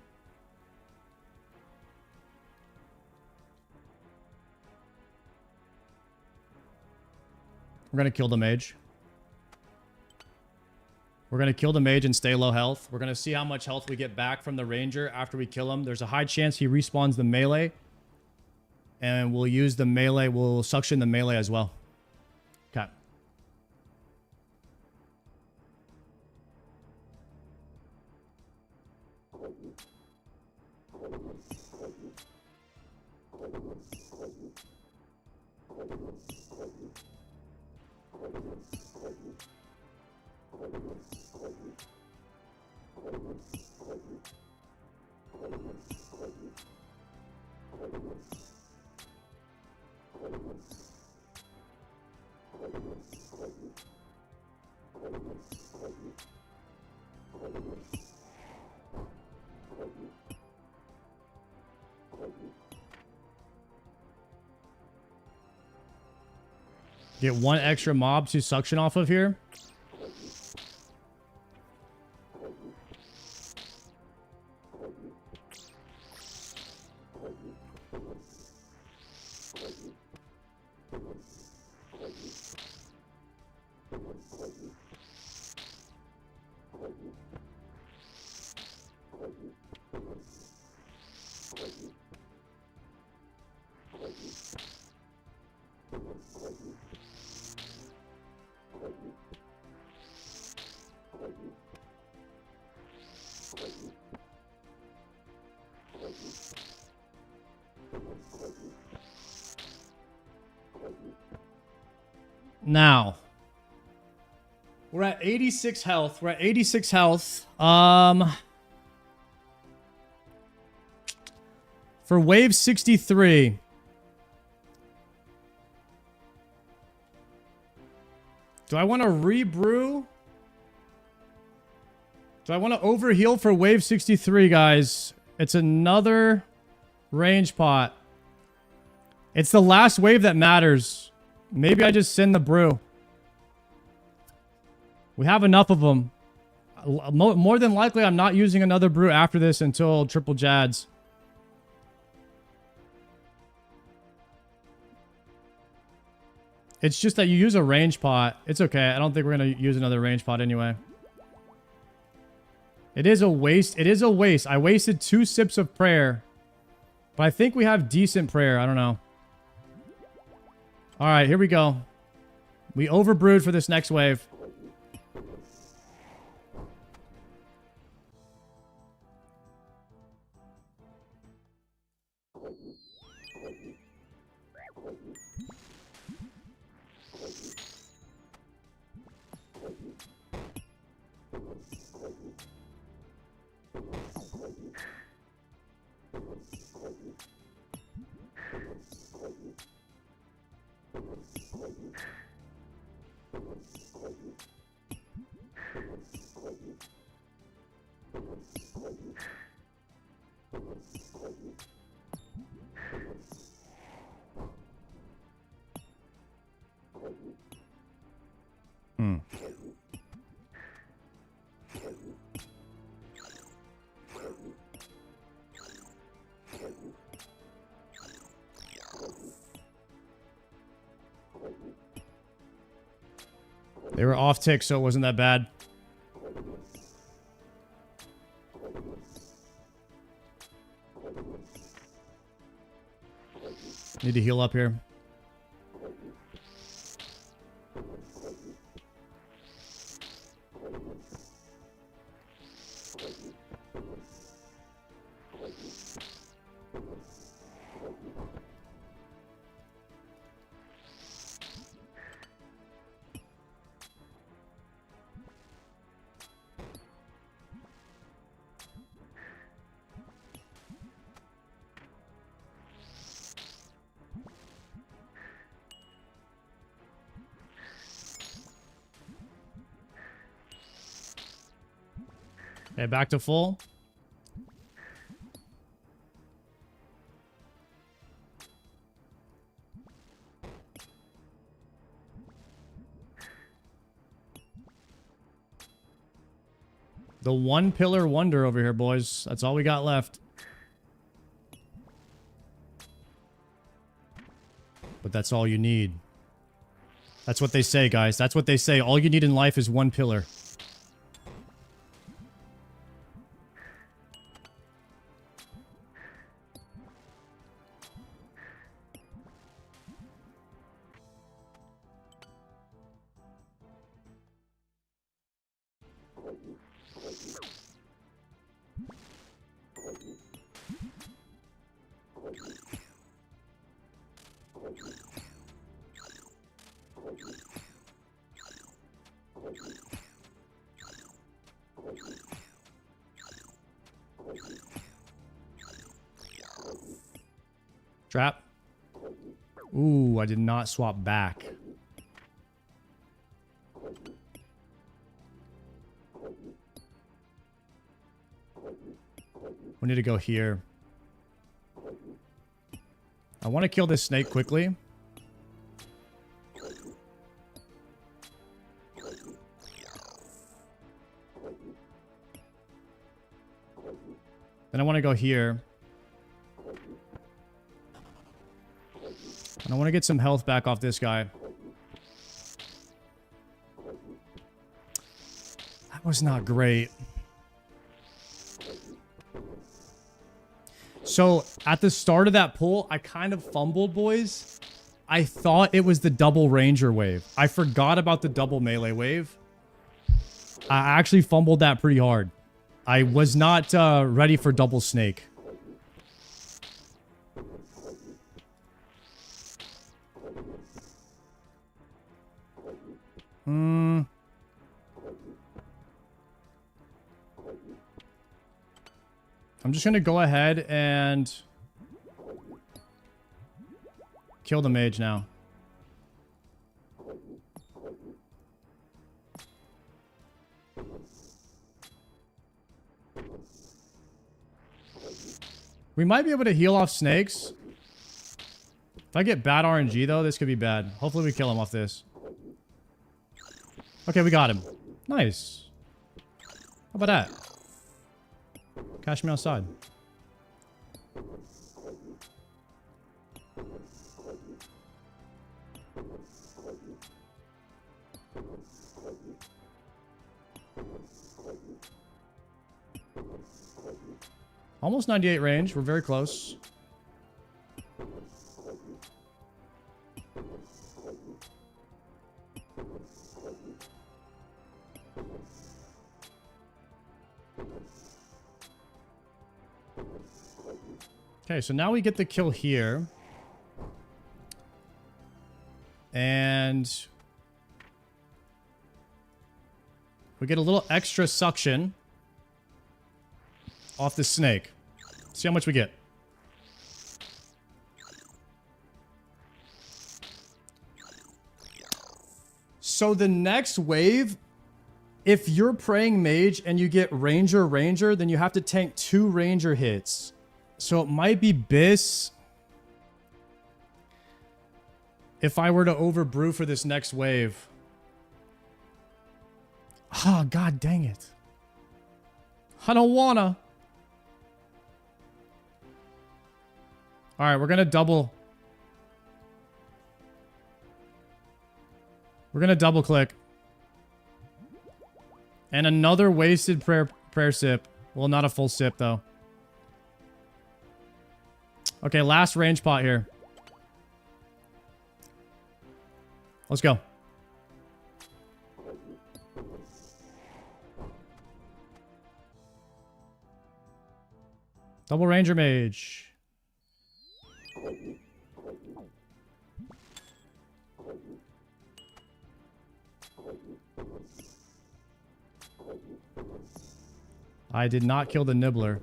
We're going to kill the mage. We're going to kill the mage and stay low health. We're going to see how much health we get back from the ranger after we kill him. There's a high chance he respawns the melee. And we'll use the melee. We'll suction the melee as well. Okay. Get one extra mob to suction off of here. Now, we're at 86 health. We're at 86 health. For wave 63. Do I want to rebrew? Do I want to overheal for wave 63, guys? It's another range pot. It's the last wave that matters. Maybe I just send the brew. We have enough of them. More than likely, I'm not using another brew after this until triple Jads. It's just that you use a range pot. It's okay. I don't think we're going to use another range pot anyway. It is a waste. It is a waste. I wasted 2 sips of prayer. But I think we have decent prayer. I don't know. All right, here we go. We overbrewed for this next wave. They were off tick, so it wasn't that bad. Need to heal up here. Okay, back to full. The one pillar wonder over here, boys. That's all we got left. But that's all you need. That's what they say, guys. That's what they say. All you need in life is one pillar. Trap. Ooh, I did not swap back. We need to go here. I want to kill this snake quickly. Then I want to go here. And I want to get some health back off this guy. That was not great. So, at the start of that pull, I kind of fumbled, boys. I thought it was the double ranger wave. I forgot about the double melee wave. I actually fumbled that pretty hard. I was not ready for double snake. I'm just going to go ahead and kill the mage now. We might be able to heal off snakes. If I get bad RNG, though, this could be bad. Hopefully we kill him off this. Okay, we got him. Nice. How about that? Cash me outside. Almost 98 range. We're very close. Okay, so now we get the kill here. And we get a little extra suction off the snake. See how much we get. So the next wave, if you're praying mage and you get ranger, then you have to tank 2 ranger hits. So it might be Biss if I were to overbrew for this next wave. Oh, god dang it. I don't wanna. Alright, we're gonna double. We're gonna double click. And another wasted prayer sip. Well, not a full sip, though. Okay, last range pot here. Let's go. Double ranger mage. I did not kill the nibbler.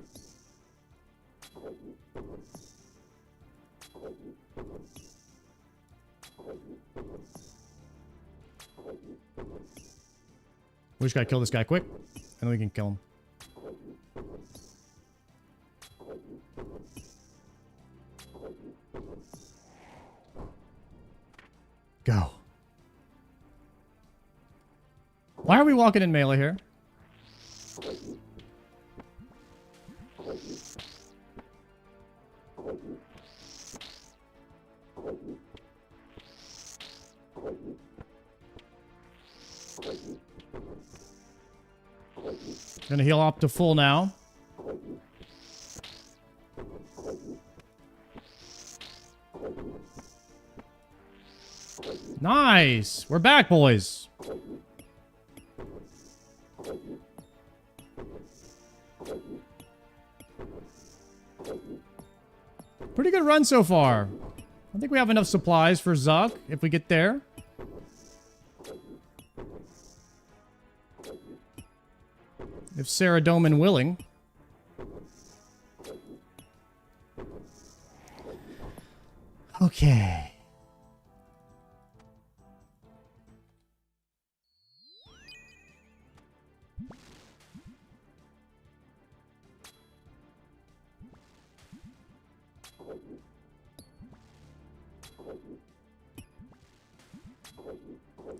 We just gotta kill this guy quick, and then we can kill him. Go. Why are we walking in melee here? Gonna heal up to full now. Nice! We're back, boys. Pretty good run so far. I think we have enough supplies for Zuck if we get there. If Sarah Doman willing. Okay.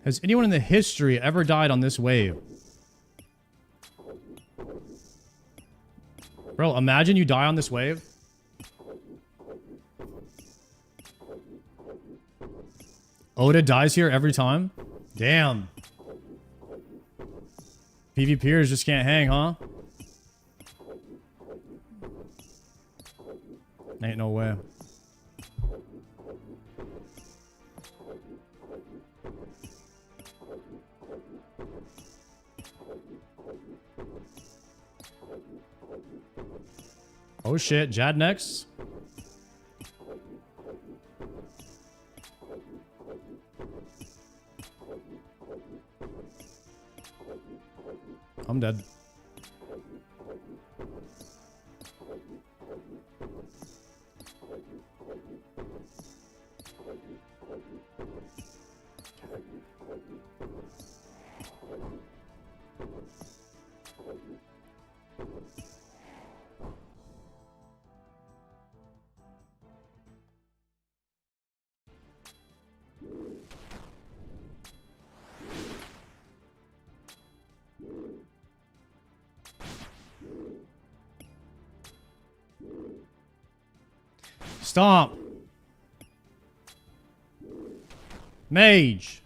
Has anyone in the history ever died on this wave? Bro, imagine you die on this wave. Oda dies here every time? Damn. PvPers just can't hang, huh? Ain't no way. Oh shit, Jad next. I'm dead. Stomp. Mage.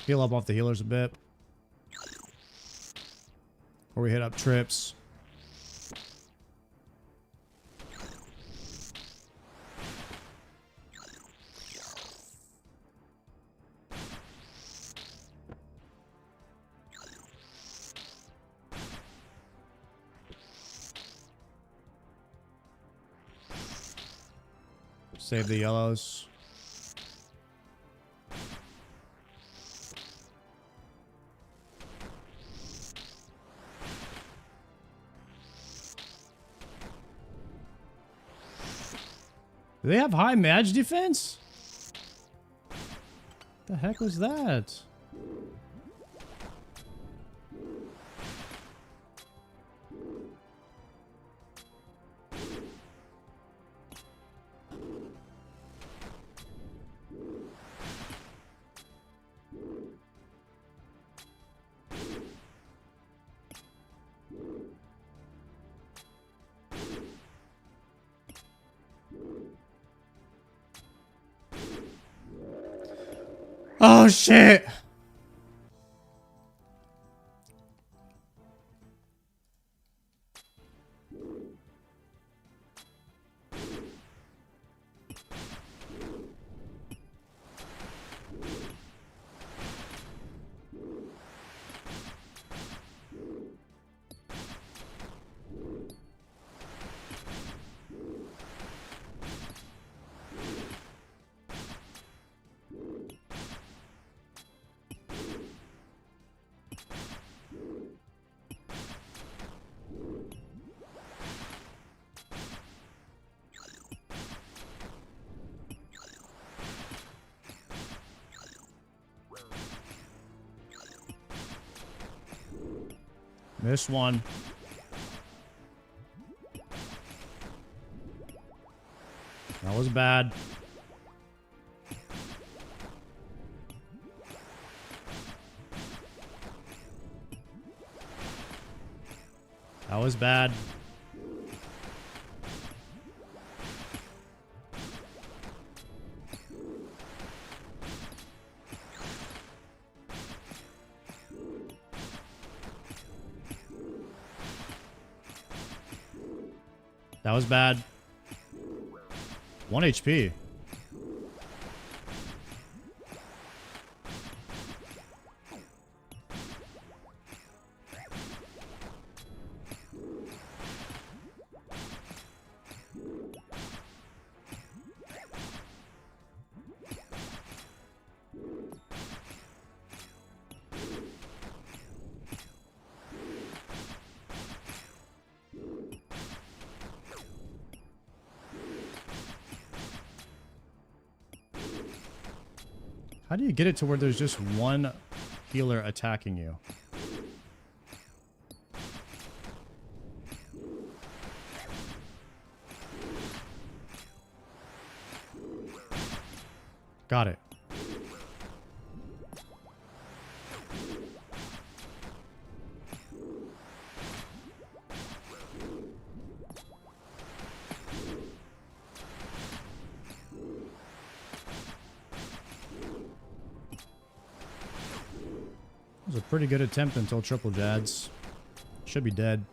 Heal up off the healers a bit. Or we hit up trips. Save the yellows. Do they have high mage defense? The heck was that? Oh shit! Missed one. That was bad. That was bad. That was bad. 1 HP. How do you get it to where there's just one healer attacking you? Got it. It was a pretty good attempt until triple jads. Should be dead.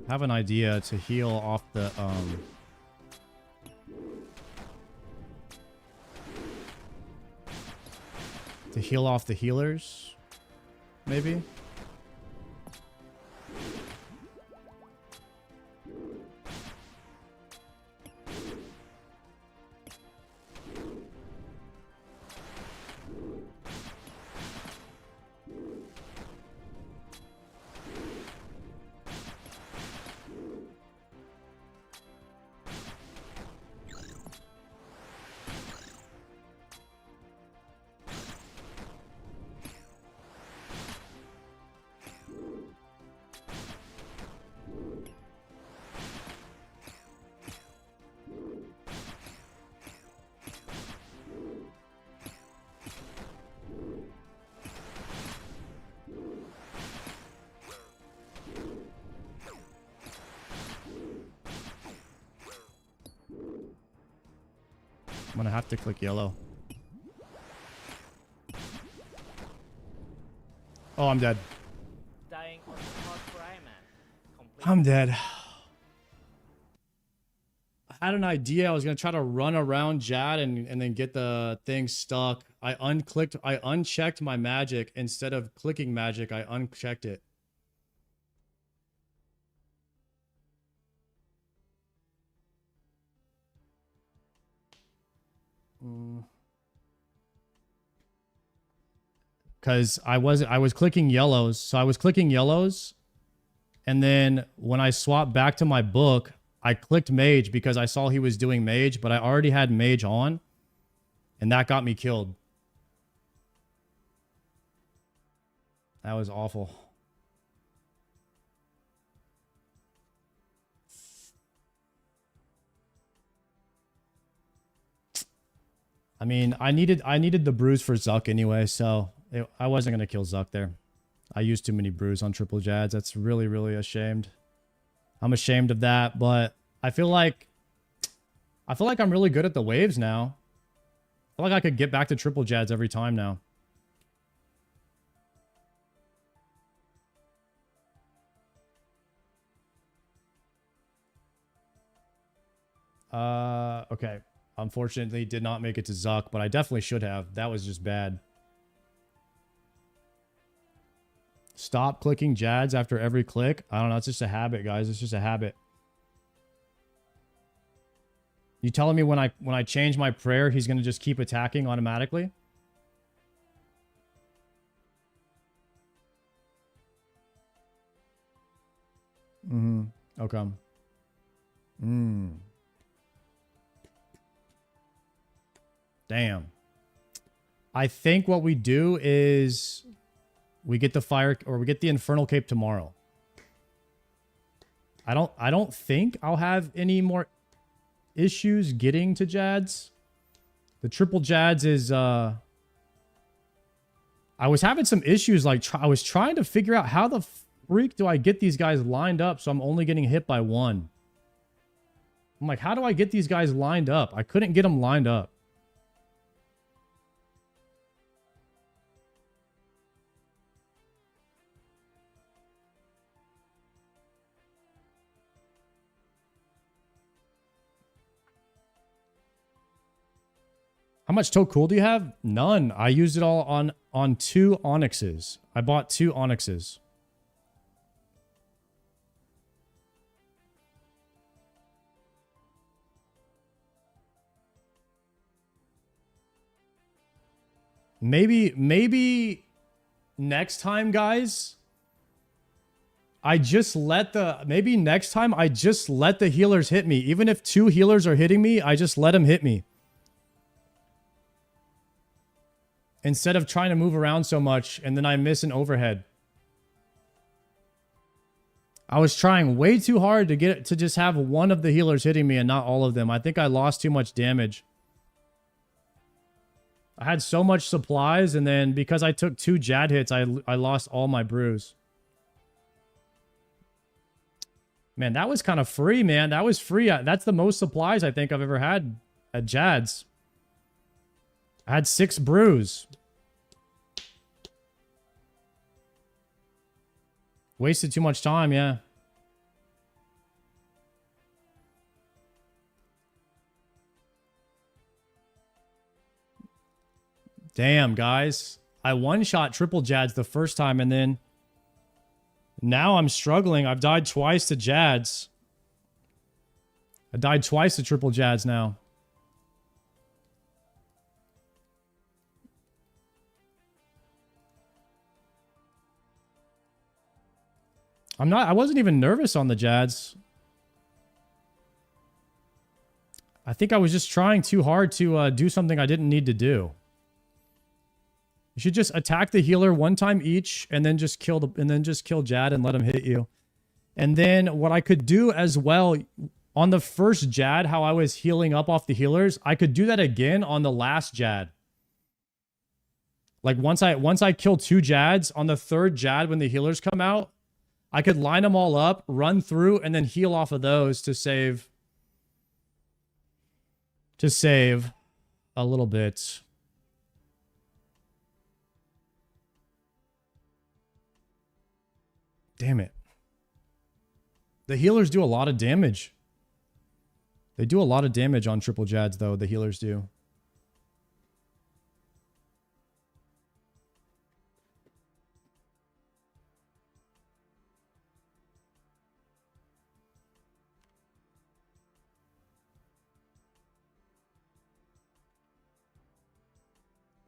Have an idea to heal off the healers, maybe. I'm gonna have to click yellow. Oh, I'm dead. Dying on the spot for Iron Man. Complete. I'm dead. I had an idea. I was gonna try to run around Jad and then get the thing stuck. I unchecked my magic. Instead of clicking magic, I unchecked it. Because I was clicking yellows. So I was clicking yellows. And then when I swapped back to my book, I clicked mage because I saw he was doing mage, but I already had mage on. And that got me killed. That was awful. I mean, I needed the bruise for Zuck anyway, so I wasn't going to kill Zuck there. I used too many brews on triple Jads. That's really, really ashamed. I'm ashamed of that, but I feel like I'm really good at the waves now. I feel like I could get back to triple Jads every time now. Okay. Unfortunately, did not make it to Zuck, but I definitely should have. That was just bad. Stop clicking Jads after every click. I don't know. It's just a habit, guys. It's just a habit. You telling me when I change my prayer, he's going to just keep attacking automatically? Okay. Damn. I think what we do is we get the fire or we get the Infernal Cape tomorrow. I don't think I'll have any more issues getting to Jads. The triple Jads is I was having some issues, like I was trying to figure out how the freak do I get these guys lined up so I'm only getting hit by one. I'm like, how do I get these guys lined up? I couldn't get them lined up. How much toe cool do you have? None. I used it all on 2 onyxes. I bought 2 onyxes. Maybe next time, guys, maybe next time I just let the healers hit me. Even if 2 healers are hitting me, I just let them hit me. Instead of trying to move around so much and then I miss an overhead. I was trying way too hard to get it to just have one of the healers hitting me and not all of them. I think I lost too much damage. I had so much supplies, and then because I took 2 Jad hits, I lost all my brews. Man, that was kind of free, man. That was free. That's the most supplies I think I've ever had at Jad's. I had 6 brews. Wasted too much time, yeah. Damn, guys. I one-shot triple Jads the first time, and then now I'm struggling. I've died twice to Jads. I died twice to triple Jads now. I wasn't even nervous on the Jads. I think I was just trying too hard to do something I didn't need to do. You should just attack the healer one time each, and then just kill Jad and let him hit you. And then what I could do as well on the first Jad, how I was healing up off the healers, I could do that again on the last Jad. Like once I kill 2 Jads, on the 3rd Jad when the healers come out, I could line them all up, run through, and then heal off of those to save. a little bit. Damn it. The healers do a lot of damage. They do a lot of damage on triple Jads, though, the healers do.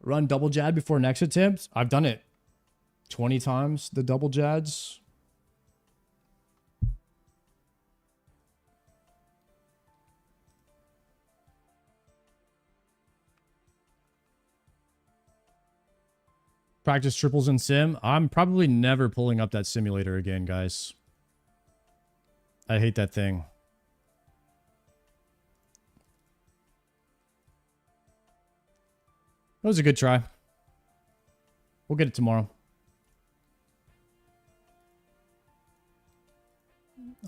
Run double Jad before next attempt? I've done it 20 times, the double Jads. Practice triples in sim. I'm probably never pulling up that simulator again, guys. I hate that thing. That was a good try. We'll get it tomorrow.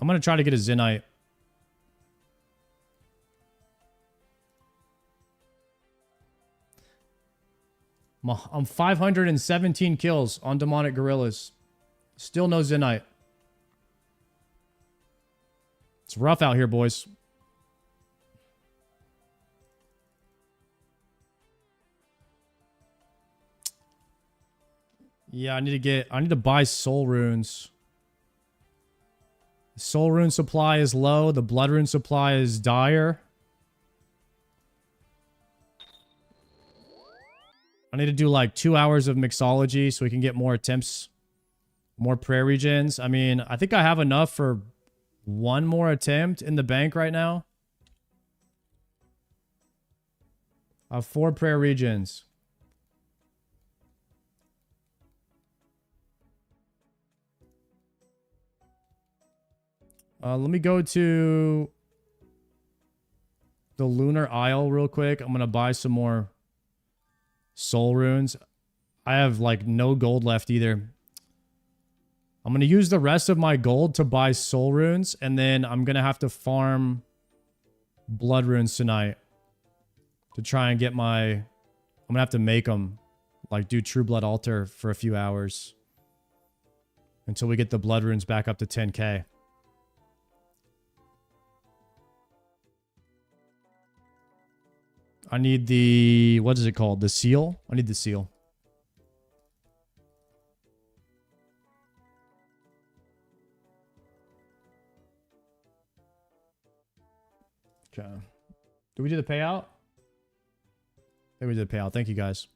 I'm going to try to get a Zenyte. I'm 517 kills on demonic gorillas. Still no Zenyte. It's rough out here, boys. Yeah, I need to buy soul runes. The soul rune supply is low. The blood rune supply is dire. I need to do like 2 hours of mixology so we can get more attempts, more prayer regens. I mean, I think I have enough for one more attempt in the bank right now. I have 4 prayer regens. Let me go to the Lunar Isle real quick. I'm going to buy some more soul runes. I have like no gold left either. I'm going to use the rest of my gold to buy soul runes, and then I'm going to have to farm blood runes tonight to try and get my... I'm going to have to make them, like do True Blood Altar for a few hours until we get the blood runes back up to 10k. I need the... what is it called? The seal? I need the seal. Okay. Did we do the payout? I think we did the payout. Thank you, guys.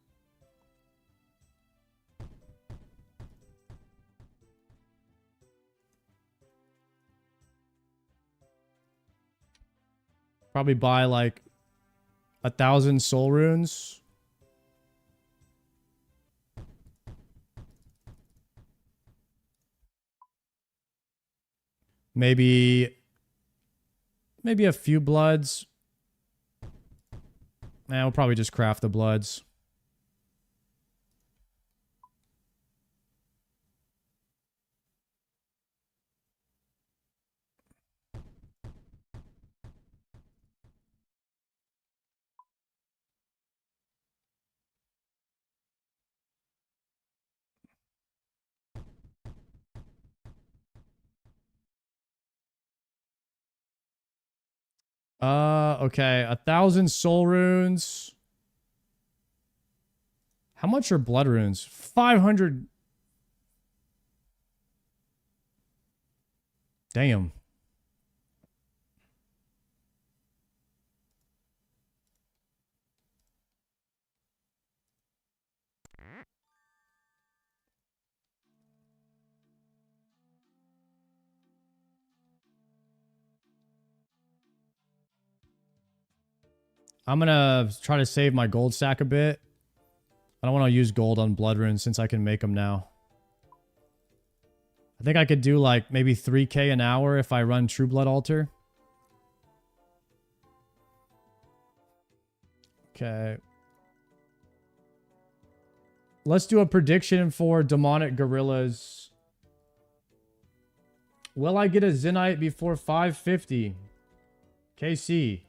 Probably buy like 1,000 soul runes. Maybe a few bloods. We'll probably just craft the bloods. Okay, 1,000 soul runes. How much are blood runes? 500. Damn. I'm gonna try to save my gold stack a bit. I don't want to use gold on blood runes since I can make them now. I think I could do like maybe 3k an hour if I run True Blood Altar. Okay. Let's do a prediction for demonic gorillas. Will I get a Zenyte before 550? KC.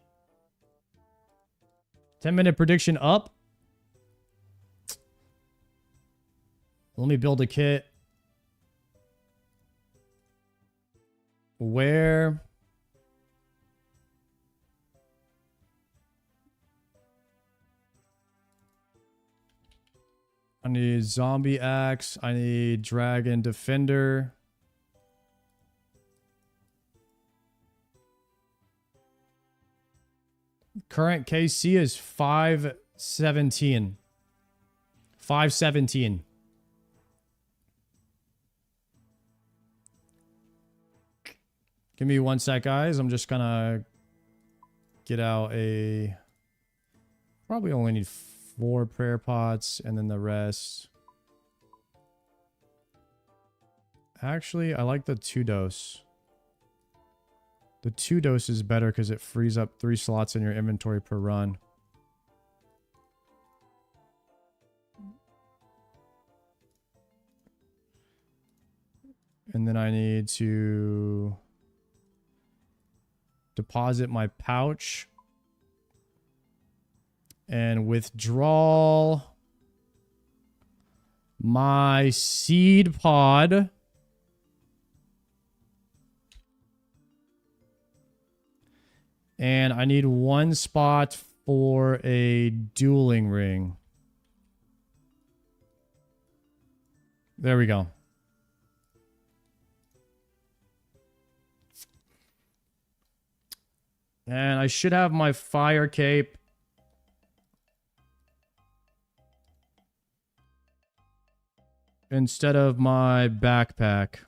10-minute prediction up. Let me build a kit. Where? I need zombie axe. I need dragon defender. Current KC is 517. 517. Give me one sec, guys. I'm just gonna get out a... Probably only need 4 prayer pots and then the rest. Actually, I like the 2-dose. The 2-dose is better because it frees up 3 slots in your inventory per run. And then I need to deposit my pouch and withdraw my seed pod. And I need 1 spot for a dueling ring. There we go. And I should have my fire cape. Instead of my backpack.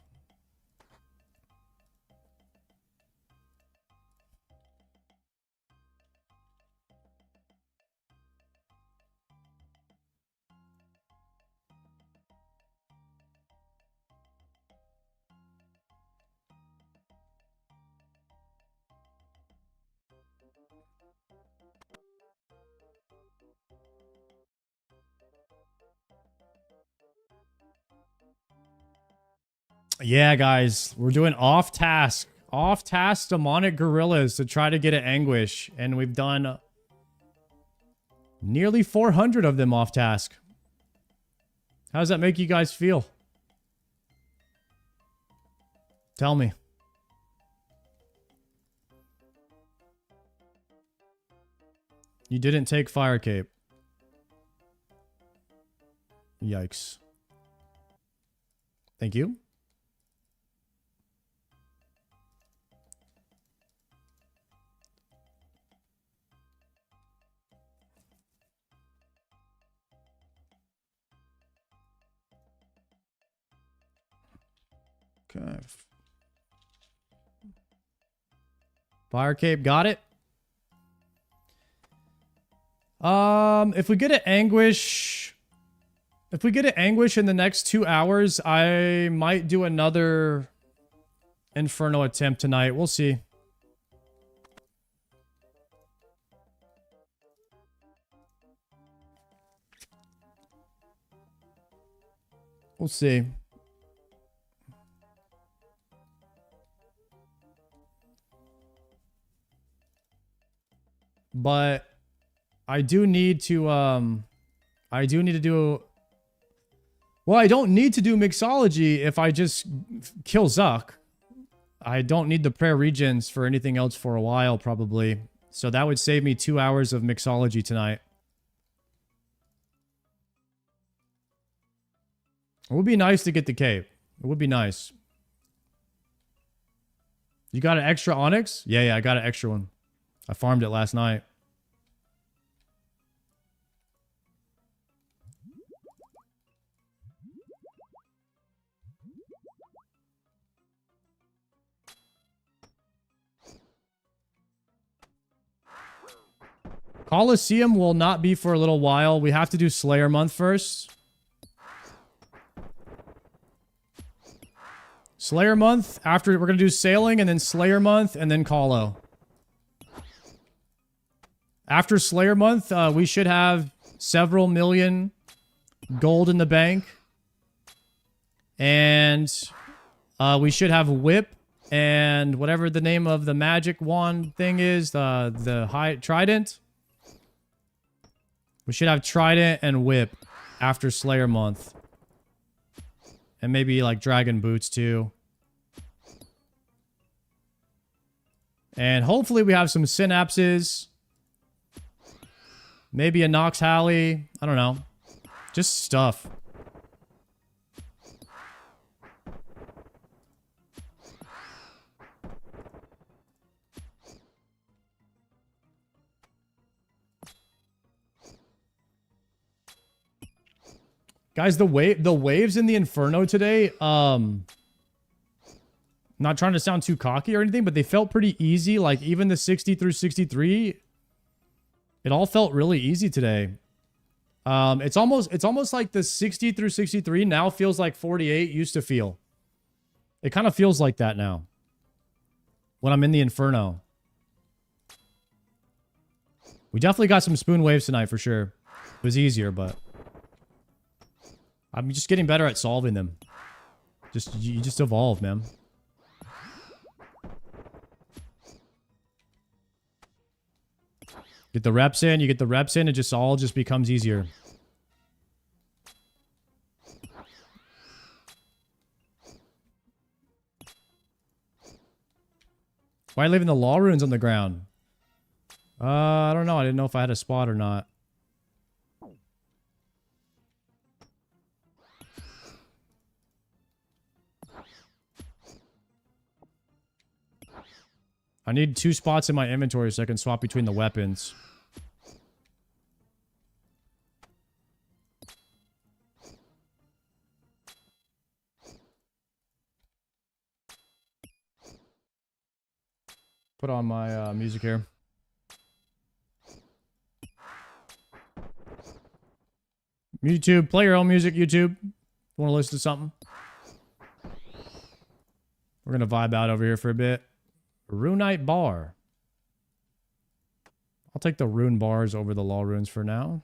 Yeah, guys, we're doing off-task demonic gorillas to try to get an anguish, and we've done nearly 400 of them off-task. How does that make you guys feel? Tell me. You didn't take fire cape. Yikes. Thank you. Okay. Fire cape, got it. If we get an anguish in the next 2 hours, I might do another Infernal attempt tonight. We'll see. We'll see. But I do need to do... Well, I don't need to do mixology if I just kill Zuck. I don't need the prayer regions for anything else for a while, probably. So that would save me 2 hours of mixology tonight. It would be nice to get the cape. It would be nice. You got an extra onyx? Yeah, I got an extra one. I farmed it last night. Coliseum will not be for a little while. We have to do Slayer month first. Slayer month. After, we're going to do Sailing and then Slayer month and then Colo. After Slayer month, we should have several million gold in the bank. And we should have Whip and whatever the name of the magic wand thing is, the high trident. We should have Trident and Whip after Slayer month. And maybe like Dragon Boots too. And hopefully we have some Synapses. Maybe a Nox Halley. I don't know. Just stuff. Guys, the waves in the Inferno today, not trying to sound too cocky or anything, but they felt pretty easy. Like even the 60 through 63, it all felt really easy today. It's almost like the 60 through 63 now feels like 48 used to feel. It kind of feels like that now when I'm in the Inferno. We definitely got some spoon waves tonight for sure. It was easier, but I'm just getting better at solving them. You just evolve, man. Get the reps in, you get the reps in, it just all just becomes easier. Why are you leaving the law runes on the ground? I don't know. I didn't know if I had a spot or not. I need 2 spots in my inventory so I can swap between the weapons. Put on my music here. YouTube, play your own music, YouTube. Want to listen to something? We're going to vibe out over here for a bit. Runite bar. I'll take the rune bars over the law runes for now.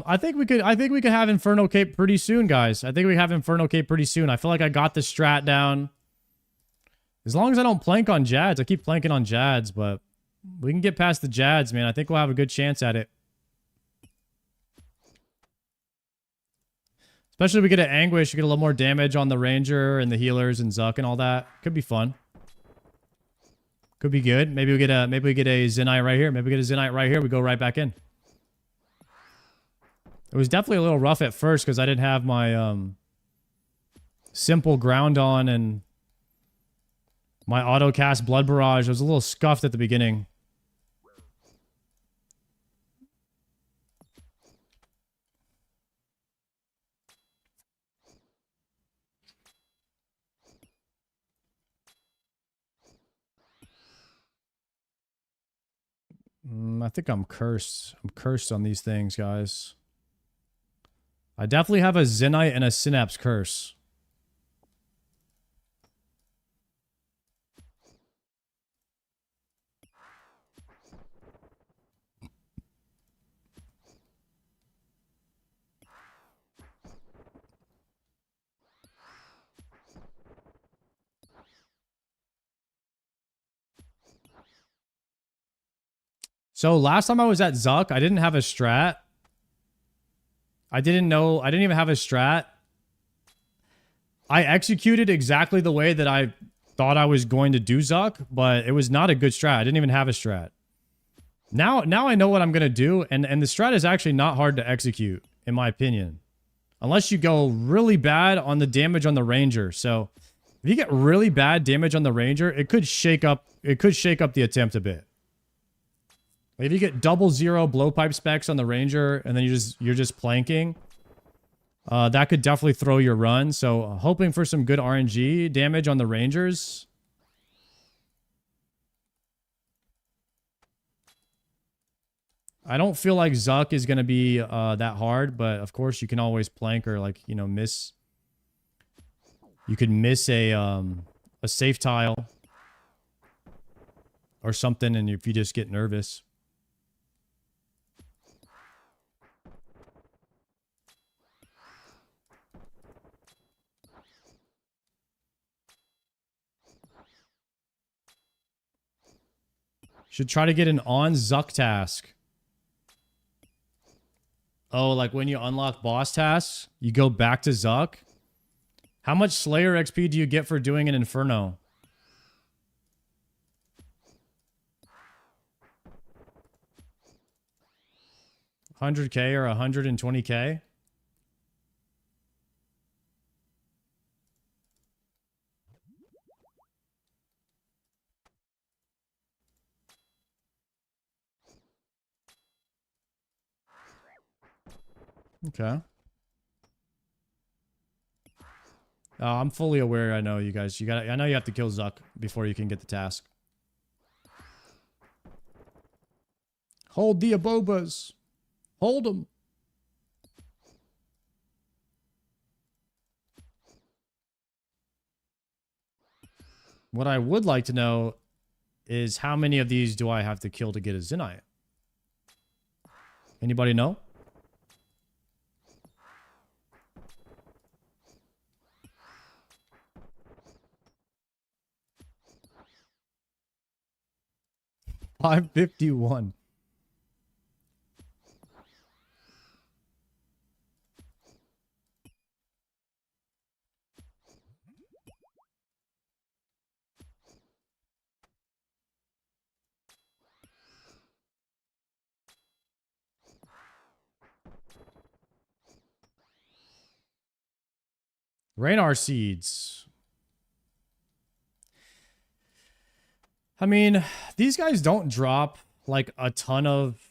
I think we could have Infernal Cape pretty soon, guys. I think we have Infernal Cape pretty soon. I feel like I got the strat down. As long as I don't plank on Jads. I keep planking on Jads, but we can get past the Jads, man. I think we'll have a good chance at it. Especially if we get an Anguish, we get a little more damage on the Ranger and the healers and Zuck and all that. Could be fun. Could be good. Maybe we get a Zenyte right here. Maybe we get a Zenyte right here. We go right back in. It was definitely a little rough at first because I didn't have my simple ground on and my auto cast Blood Barrage. I was a little scuffed at the beginning. I think I'm cursed. I'm cursed on these things, guys. I definitely have a Zenyte and a Synapse curse. So last time I was at Zuck, I didn't have a strat. I didn't even have a strat. I executed exactly the way that I thought I was going to do Zuck, but it was not a good strat. I didn't even have a strat. Now I know what I'm going to do, and the strat is actually not hard to execute, in my opinion. Unless you go really bad on the damage on the Ranger. So if you get really bad damage on the Ranger, it could shake up the attempt a bit. Like if you get 0 blowpipe specs on the Ranger and then you're just planking, that could definitely throw your run. So hoping for some good RNG damage on the Rangers. I don't feel like Zuck is going to be that hard, but of course you can always plank or like, you know, miss. You could miss a safe tile or something, and if you just get nervous. Should try to get an on Zuck task. Oh, like when you unlock boss tasks, you go back to Zuck. How much Slayer XP do you get for doing an Inferno? $100K or $120K? Okay. I'm fully aware. I know you guys. I know you have to kill Zuck before you can get the task. Hold the abobas. Hold them. What I would like to know is how many of these do I have to kill to get a Zenyte? Anybody know? $551. Raynar seeds. I mean, these guys don't drop like a ton of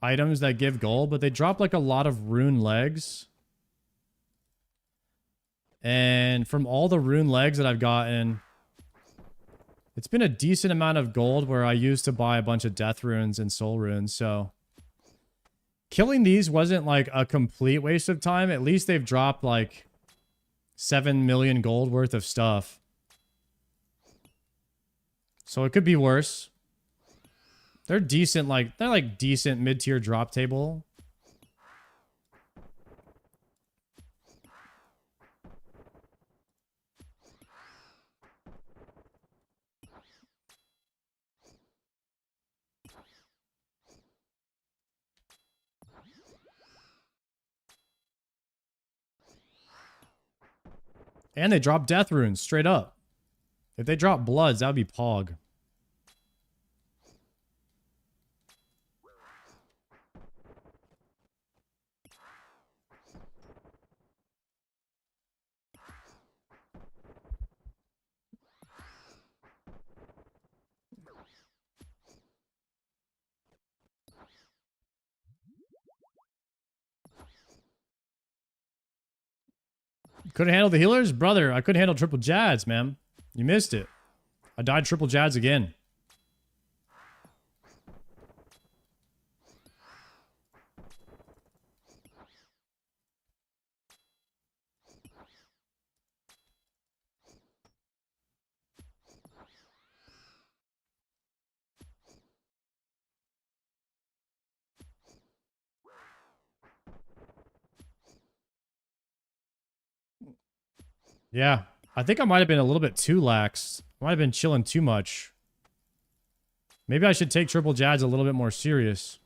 items that give gold, but they drop like a lot of rune legs. And from all the rune legs that I've gotten, it's been a decent amount of gold where I used to buy a bunch of death runes and soul runes. So killing these wasn't like a complete waste of time. At least they've dropped like 7 million gold worth of stuff. So it could be worse. They're decent, they're like decent mid-tier drop table. And they drop death runes straight up. If they drop bloods, that would be pog. Couldn't handle the healers? Brother, I couldn't handle triple Jads, man. You missed it. I died triple Jads again. Yeah, I think I might have been a little bit too lax. I might have been chilling too much. Maybe I should take triple Jads a little bit more serious.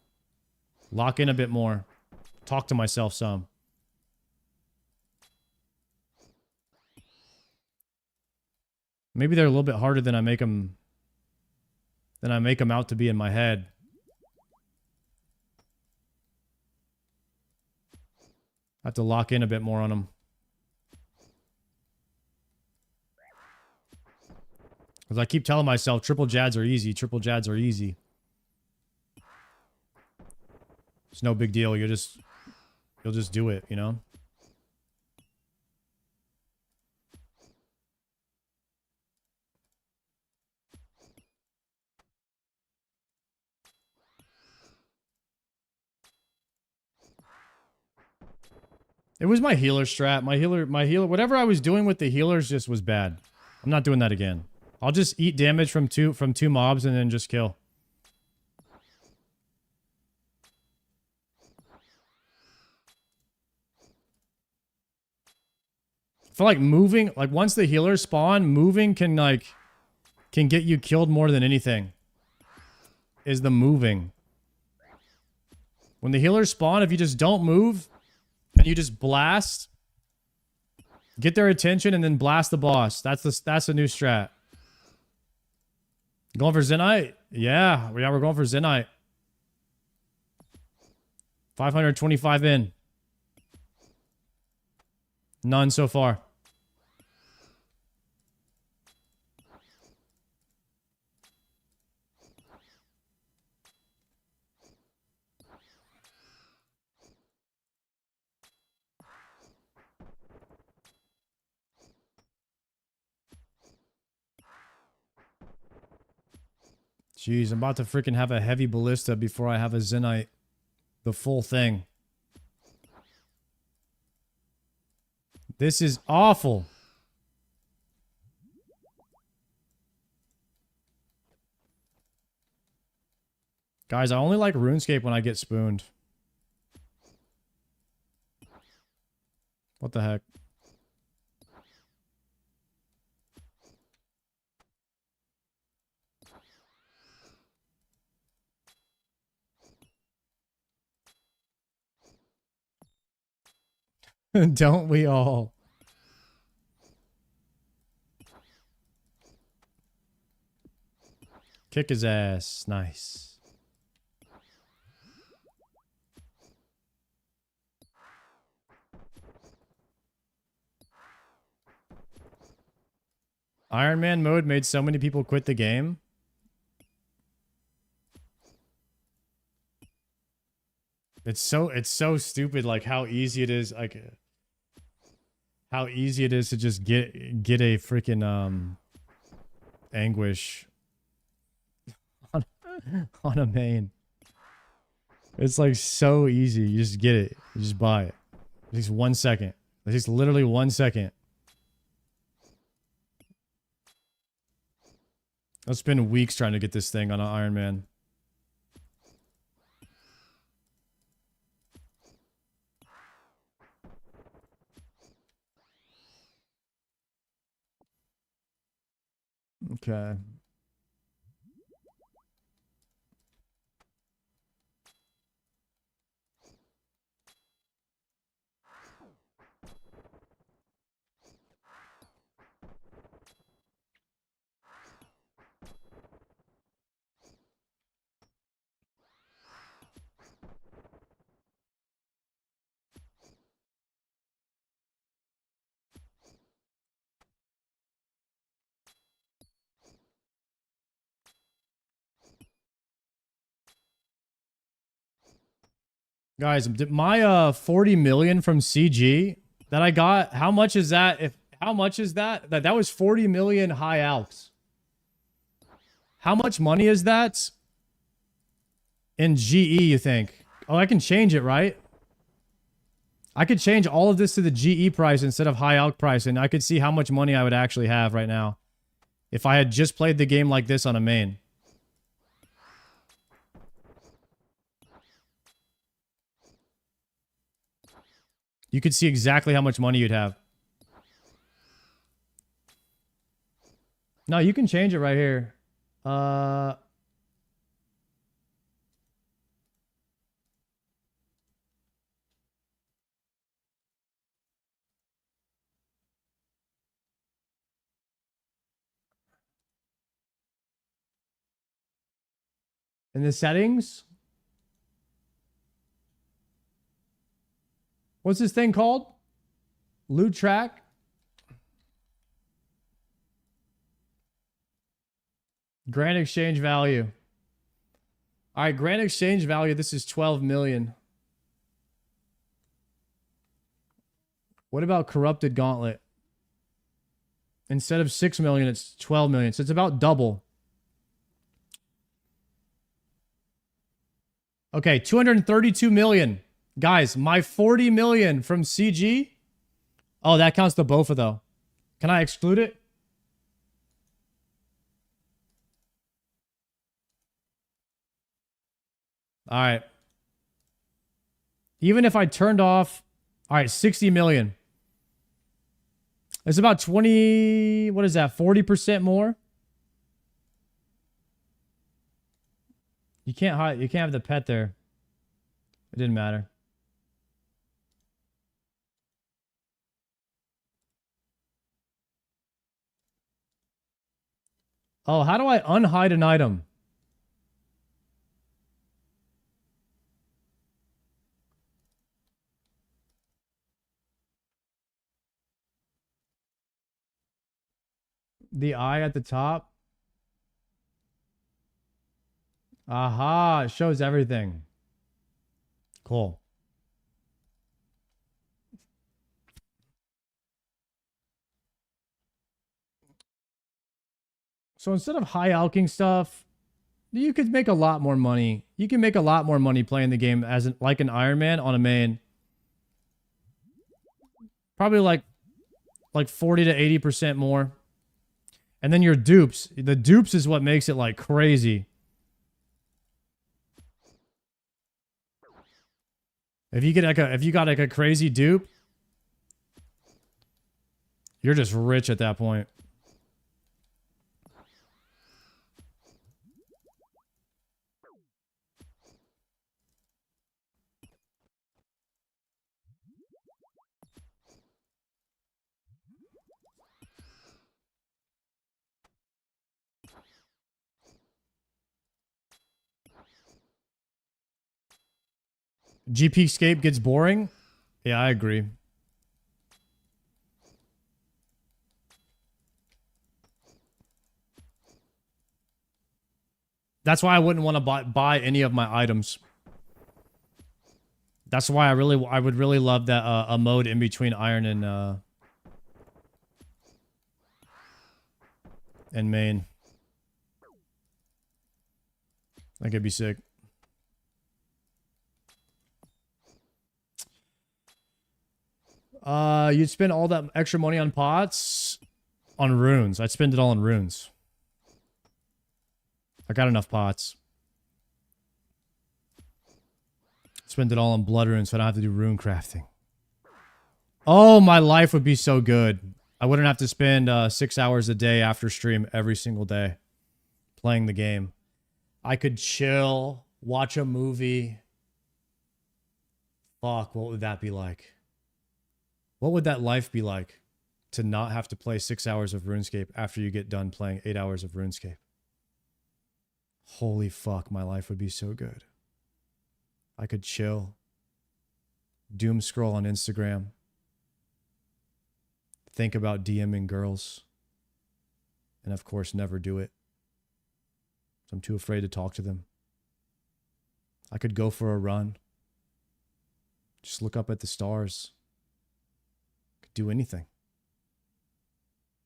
Lock in a bit more. Talk to myself some. Maybe they're a little bit harder than I make them out to be in my head. I have to lock in a bit more on them. Because I keep telling myself, triple Jads are easy. Triple Jads are easy. It's no big deal. You'll just do it, you know? It was my healer strat. My healer, whatever I was doing with the healers just was bad. I'm not doing that again. I'll just eat damage from two mobs and then just kill. I feel like moving, like once the healers spawn, moving can get you killed more than anything. is the moving. When the healers spawn, if you just don't move and you just blast, get their attention and then blast the boss. That's the new strat. Going for Zenyte? Yeah, we're going for Zenyte. 525 in. None so far. Jeez, I'm about to freaking have a heavy ballista before I have a Zenyte. The full thing. This is awful. Guys, I only like RuneScape when I get spooned. What the heck? Don't we all? Kick his ass. Nice. Iron Man mode made so many people quit the game. It's so stupid, like how easy it is, like how easy it is to just get a freaking anguish on a main. It's like so easy. You just get it. You just buy it. It takes 1 second. It takes literally 1 second. I've spent weeks trying to get this thing on an Iron Man. Okay. Guys, my 40 million from CG that I got, how much is that? How much is that? That was 40 million high alks. How much money is that in GE, you think? Oh, I can change it, right? I could change all of this to the GE price instead of high alk price, and I could see how much money I would actually have right now if I had just played the game like this on a main. You could see exactly how much money you'd have. No, you can change it right here. In the settings? What's this thing called? Loot track? Grand exchange value. All right, grand exchange value. This is 12 million. What about corrupted gauntlet? Instead of 6 million, it's 12 million. So it's about double. Okay, 232 million. Guys, my 40 million from CG. Oh, that counts the BOFA though. Can I exclude it? All right. Even if I turned off, all right, 60 million. It's about 20, what is that? 40% more? You can't hide. You can't have the pet there. It didn't matter. Oh, how do I unhide an item? The eye at the top. Aha, it shows everything. Cool. So instead of high alking stuff, you could make a lot more money. You can make a lot more money playing the game as like an Iron Man on a main. Probably like 40 to 80% more. And then your dupes. The dupes is what makes it like crazy. If you got like a crazy dupe, you're just rich at that point. GP scape gets boring? Yeah, I agree. That's why I wouldn't want to buy any of my items. That's why I would really love that a mode in between Iron and main. That could be sick. You'd spend all that extra money on pots? On runes. I'd spend it all on runes. I got enough pots. Spend it all on blood runes so I don't have to do rune crafting. Oh, my life would be so good. I wouldn't have to spend 6 hours a day after stream every single day playing the game. I could chill, watch a movie. Fuck, what would that be like? What would that life be like to not have to play 6 hours of RuneScape after you get done playing 8 hours of RuneScape? Holy fuck, my life would be so good. I could chill, doom scroll on Instagram, think about DMing girls, and of course never do it. I'm too afraid to talk to them. I could go for a run, just look up at the stars. Do anything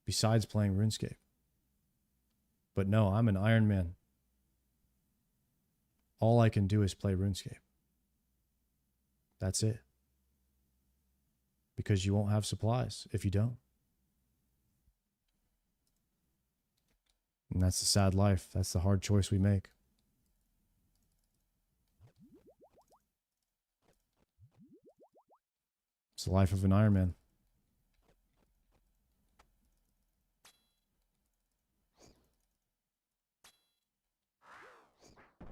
besides playing RuneScape. But no, I'm an Iron Man. All I can do is play RuneScape. That's it. Because you won't have supplies if you don't. And that's the sad life. That's the hard choice we make. It's the life of an Iron Man.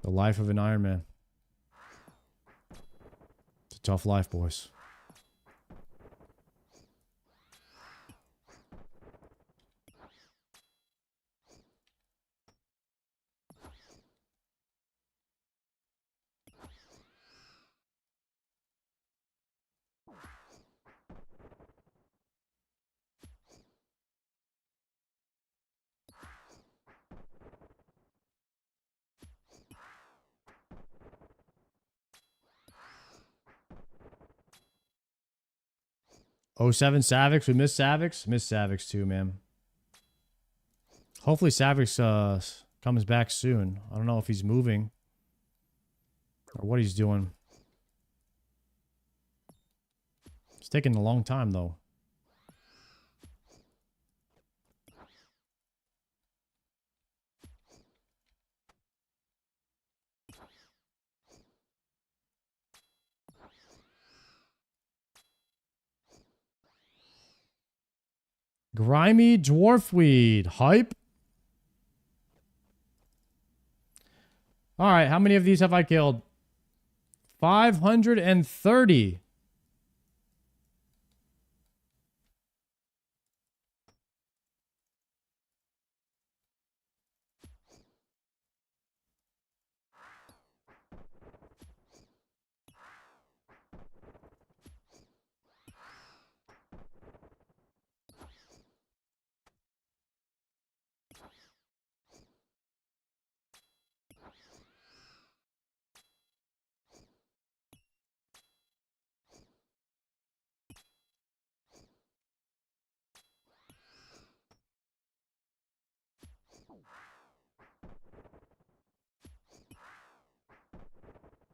The life of an Iron Man. It's a tough life, boys. Oh, 07 Savix. We missed Savix. Missed Savix too, man. Hopefully Savix comes back soon. I don't know if he's moving or what he's doing. It's taking a long time though. Grimy Dwarfweed. Hype. All right, how many of these have I killed? 530.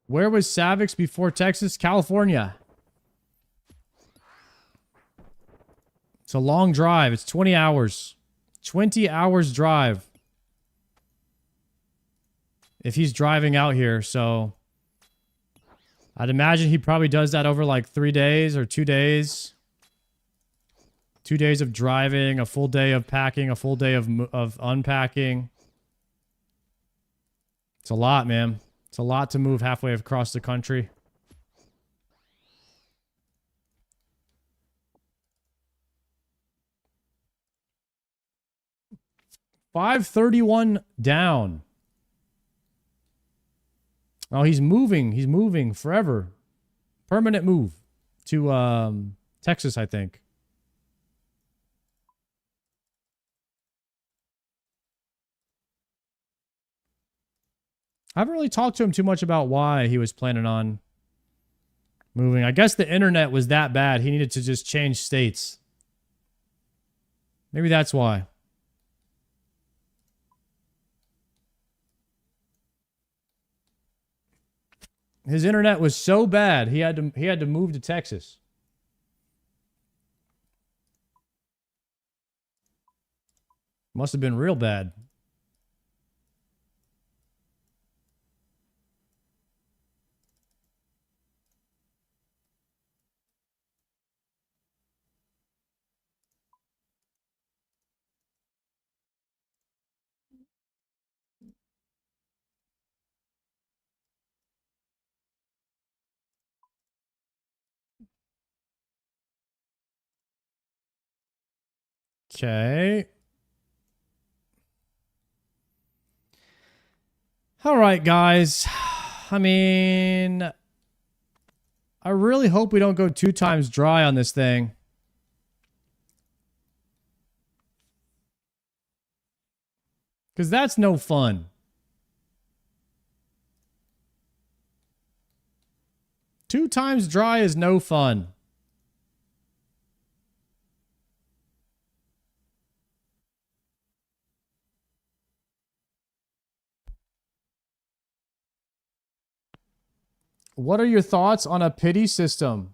Where was Savix before Texas? California. It's a long drive. It's 20 hours. 20 hours drive. If he's driving out here, so I'd imagine he probably does that over like 3 days or 2 days. 2 days of driving, a full day of packing, a full day of unpacking. It's a lot, man. It's a lot to move halfway across the country. $531 down. Oh, he's moving. He's moving forever. Permanent move to Texas, I think. I haven't really talked to him too much about why he was planning on moving. I guess the internet was that bad. He needed to just change states. Maybe that's why. His internet was so bad, he had to move to Texas. Must have been real bad. Okay. All right, guys. I mean, I really hope we don't go 2 times dry on this thing. Because that's no fun. Two times dry is no fun. What are your thoughts on a pity system?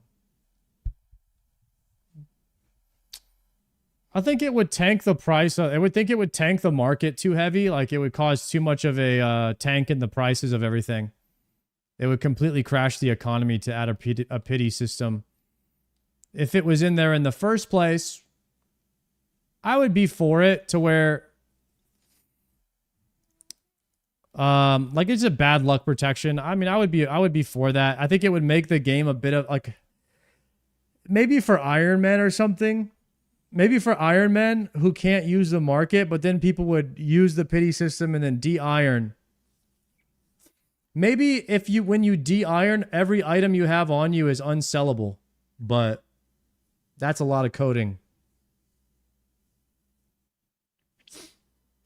I think it would tank the price. I would think it would tank the market too heavy. Like it would cause too much of a tank in the prices of everything. It would completely crash the economy to add a pity system. If it was in there in the first place, I would be for it to where like it's a bad luck protection. I mean, I would be for that. I think it would make the game a bit of like maybe for Iron Man or something. Maybe for Iron Man who can't use the market, but then people would use the pity system and then de-iron. Maybe if you when you de-iron, every item you have on you is unsellable, but that's a lot of coding.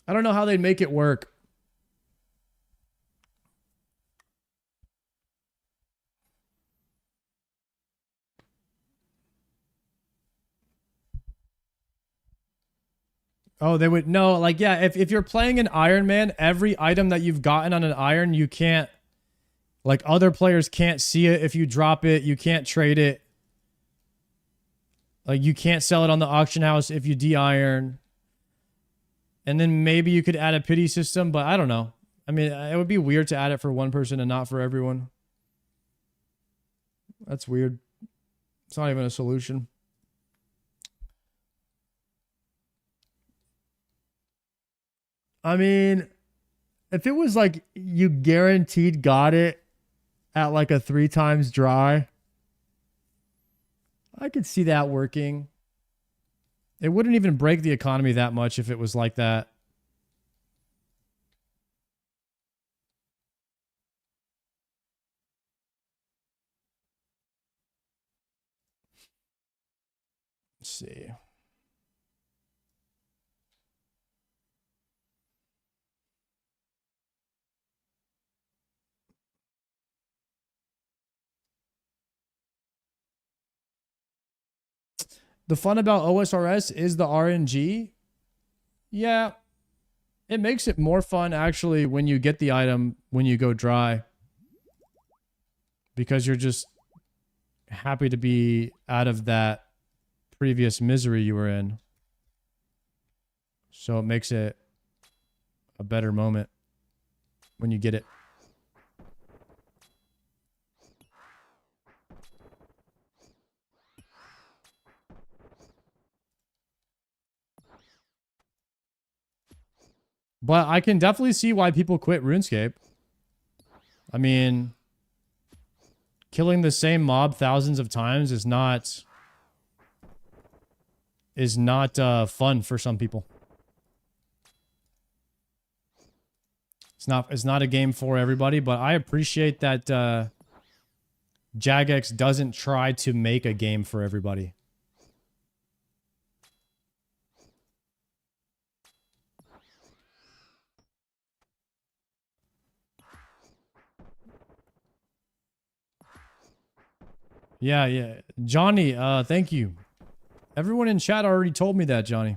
I don't know how they'd make it work. Oh, they would no, like yeah, if you're playing an Iron Man, every item that you've gotten on an iron, you can't like other players can't see it if you drop it, you can't trade it. Like you can't sell it on the auction house if you de-iron. And then maybe you could add a pity system, but I don't know. I mean, it would be weird to add it for one person and not for everyone. That's weird. It's not even a solution. I mean, if it was like you guaranteed got it at like a 3 times dry, I could see that working. It wouldn't even break the economy that much if it was like that. Let's see. The fun about OSRS is the RNG. Yeah, it makes it more fun actually when you get the item when you go dry. Because you're just happy to be out of that previous misery you were in. So it makes it a better moment when you get it. But I can definitely see why people quit RuneScape. I mean, killing the same mob thousands of times is not fun for some people. It's not a game for everybody, but I appreciate that Jagex doesn't try to make a game for everybody. Yeah. Johnny, thank you. Everyone in chat already told me that, Johnny.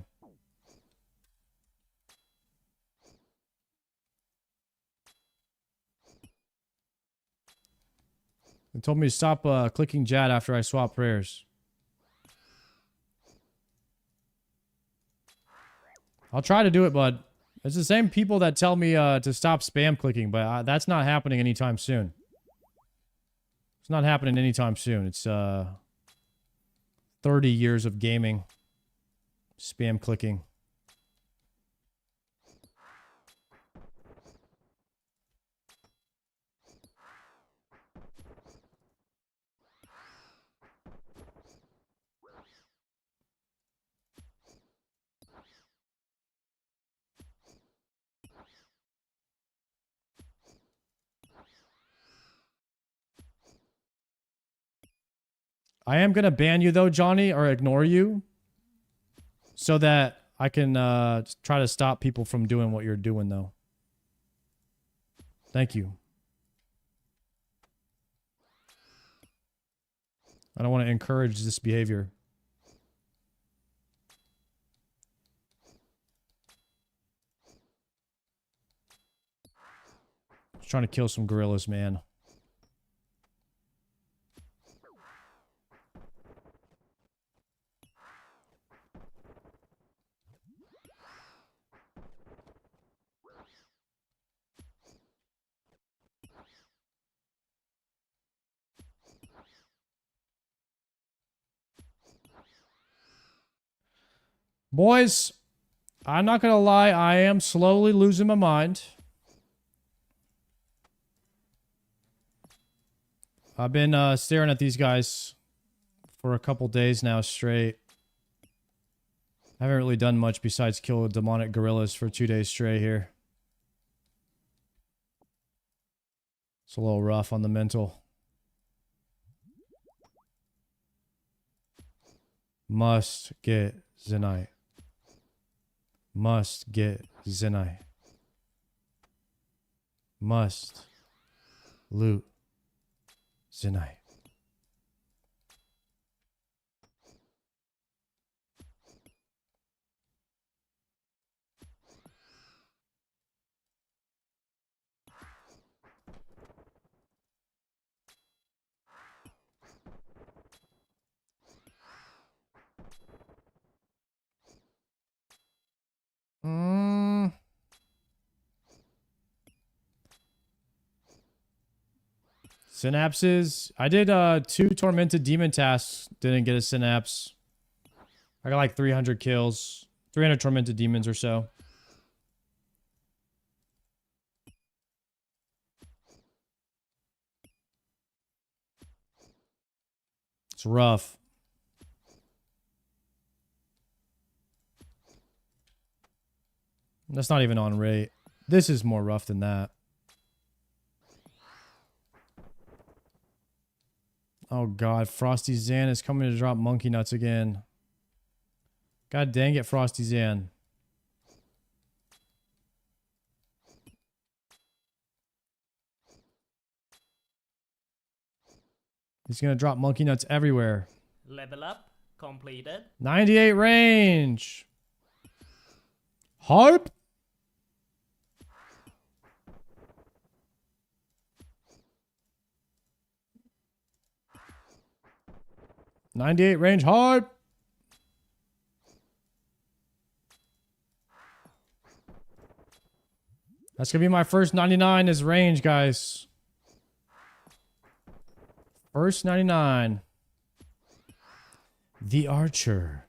They told me to stop clicking chat after I swap prayers. I'll try to do it, bud. It's the same people that tell me to stop spam clicking, but that's not happening anytime soon. It's not happening anytime soon. It's 30 years of gaming. Spam clicking. I am going to ban you though, Johnny, or ignore you. So that I can try to stop people from doing what you're doing though. Thank you. I don't want to encourage this behavior. Just trying to kill some gorillas, man. Boys, I'm not going to lie. I am slowly losing my mind. I've been staring at these guys for a couple days now straight. I haven't really done much besides kill demonic gorillas for 2 days straight here. It's a little rough on the mental. Must get Zenyte. Must get Zenyte. Must loot Zenyte. Synapses. I did 2 tormented demon tasks. Didn't get a synapse. I got like 300 kills. 300 tormented demons or so. It's rough. That's not even on rate. This is more rough than that. Oh god, Frosty Zan is coming to drop monkey nuts again. God dang it, Frosty Zan. He's gonna drop monkey nuts everywhere. Level up completed. 98 range. Harp. '98 range harp. That's gonna be my first 99 is range, guys. First 99. The Archer.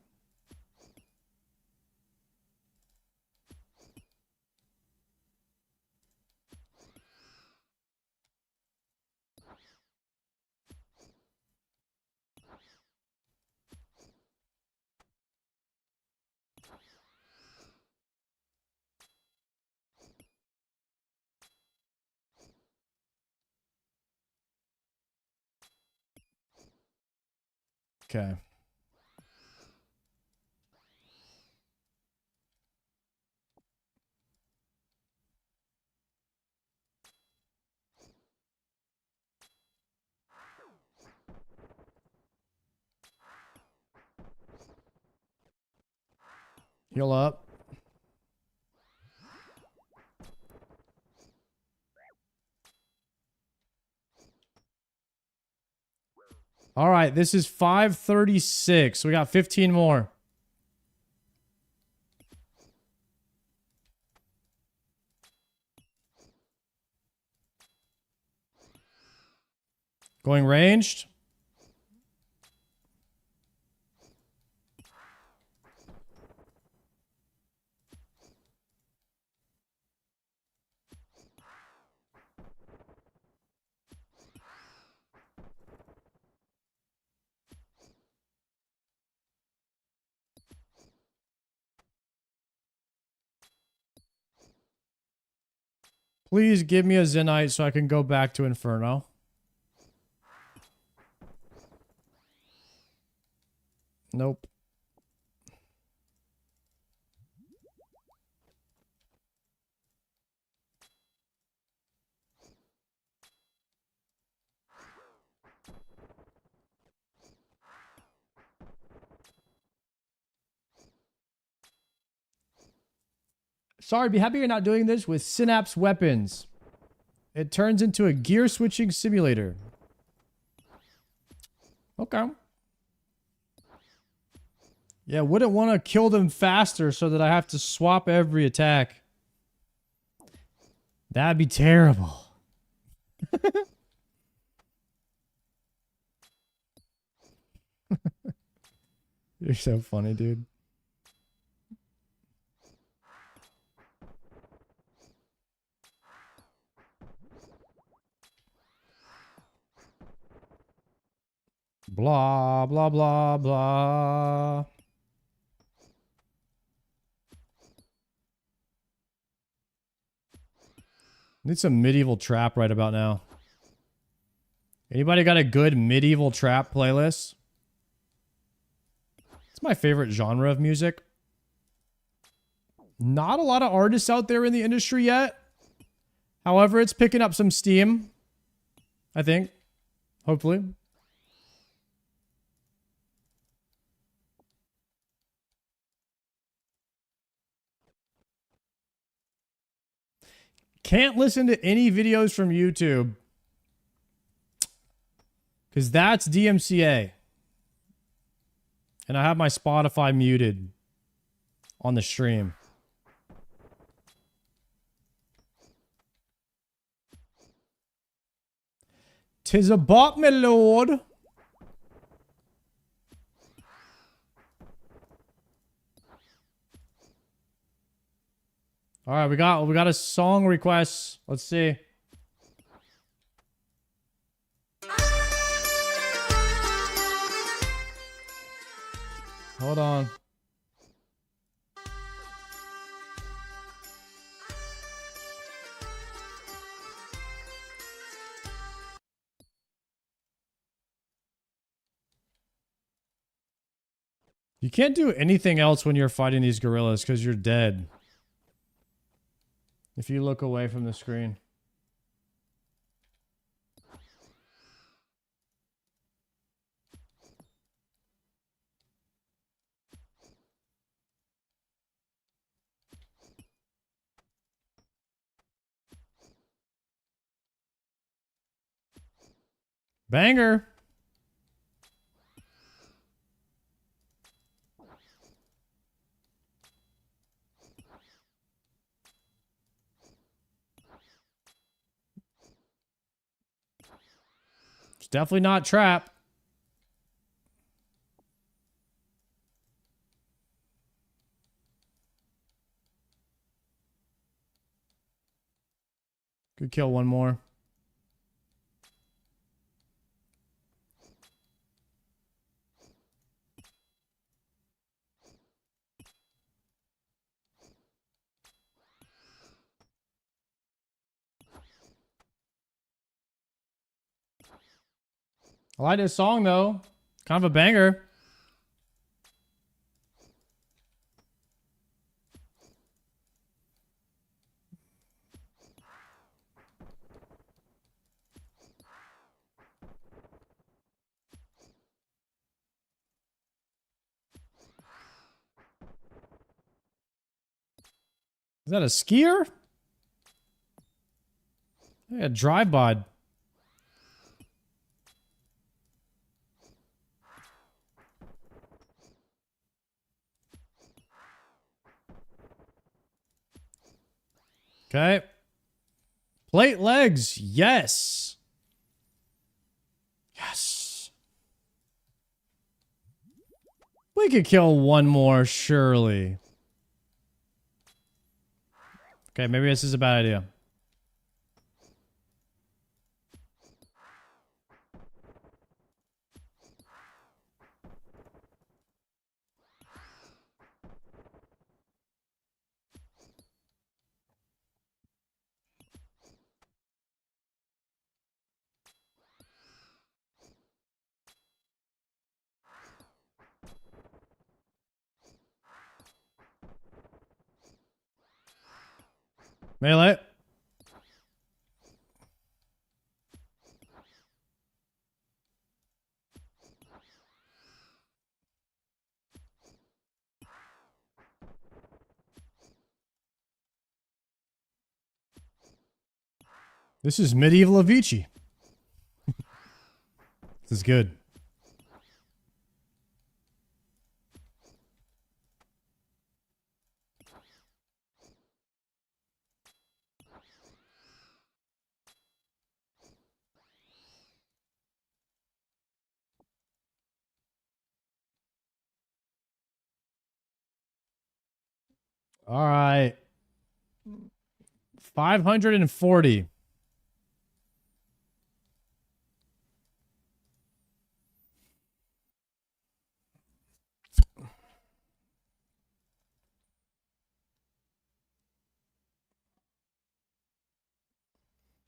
Okay. Heal up. All right, this is 536. We got 15 more. Going ranged. Please give me a Zenyte so I can go back to Inferno. Nope. Sorry, be happy you're not doing this with Synapse weapons. It turns into a gear switching simulator. Okay. Yeah, wouldn't want to kill them faster so that I have to swap every attack. That'd be terrible. You're so funny, dude. Blah, blah, blah, blah. Need some medieval trap right about now. Anybody got a good medieval trap playlist? It's my favorite genre of music. Not a lot of artists out there in the industry yet. However, it's picking up some steam. I think. Hopefully. Can't listen to any videos from YouTube. Because that's DMCA. And I have my Spotify muted on the stream. "'Tis a bot, my lord." All right, we got a song request. Let's see. Hold on. You can't do anything else when you're fighting these gorillas because you're dead. If you look away from the screen. Banger. It's definitely not trap. Could kill one more. I like this song though. Kind of a banger. Is that a skier? Yeah, drive bod. Okay. Plate legs. Yes. Yes. We could kill one more, surely. Okay, maybe this is a bad idea. Melee. This is medieval Avicii. This is good. All right. 540.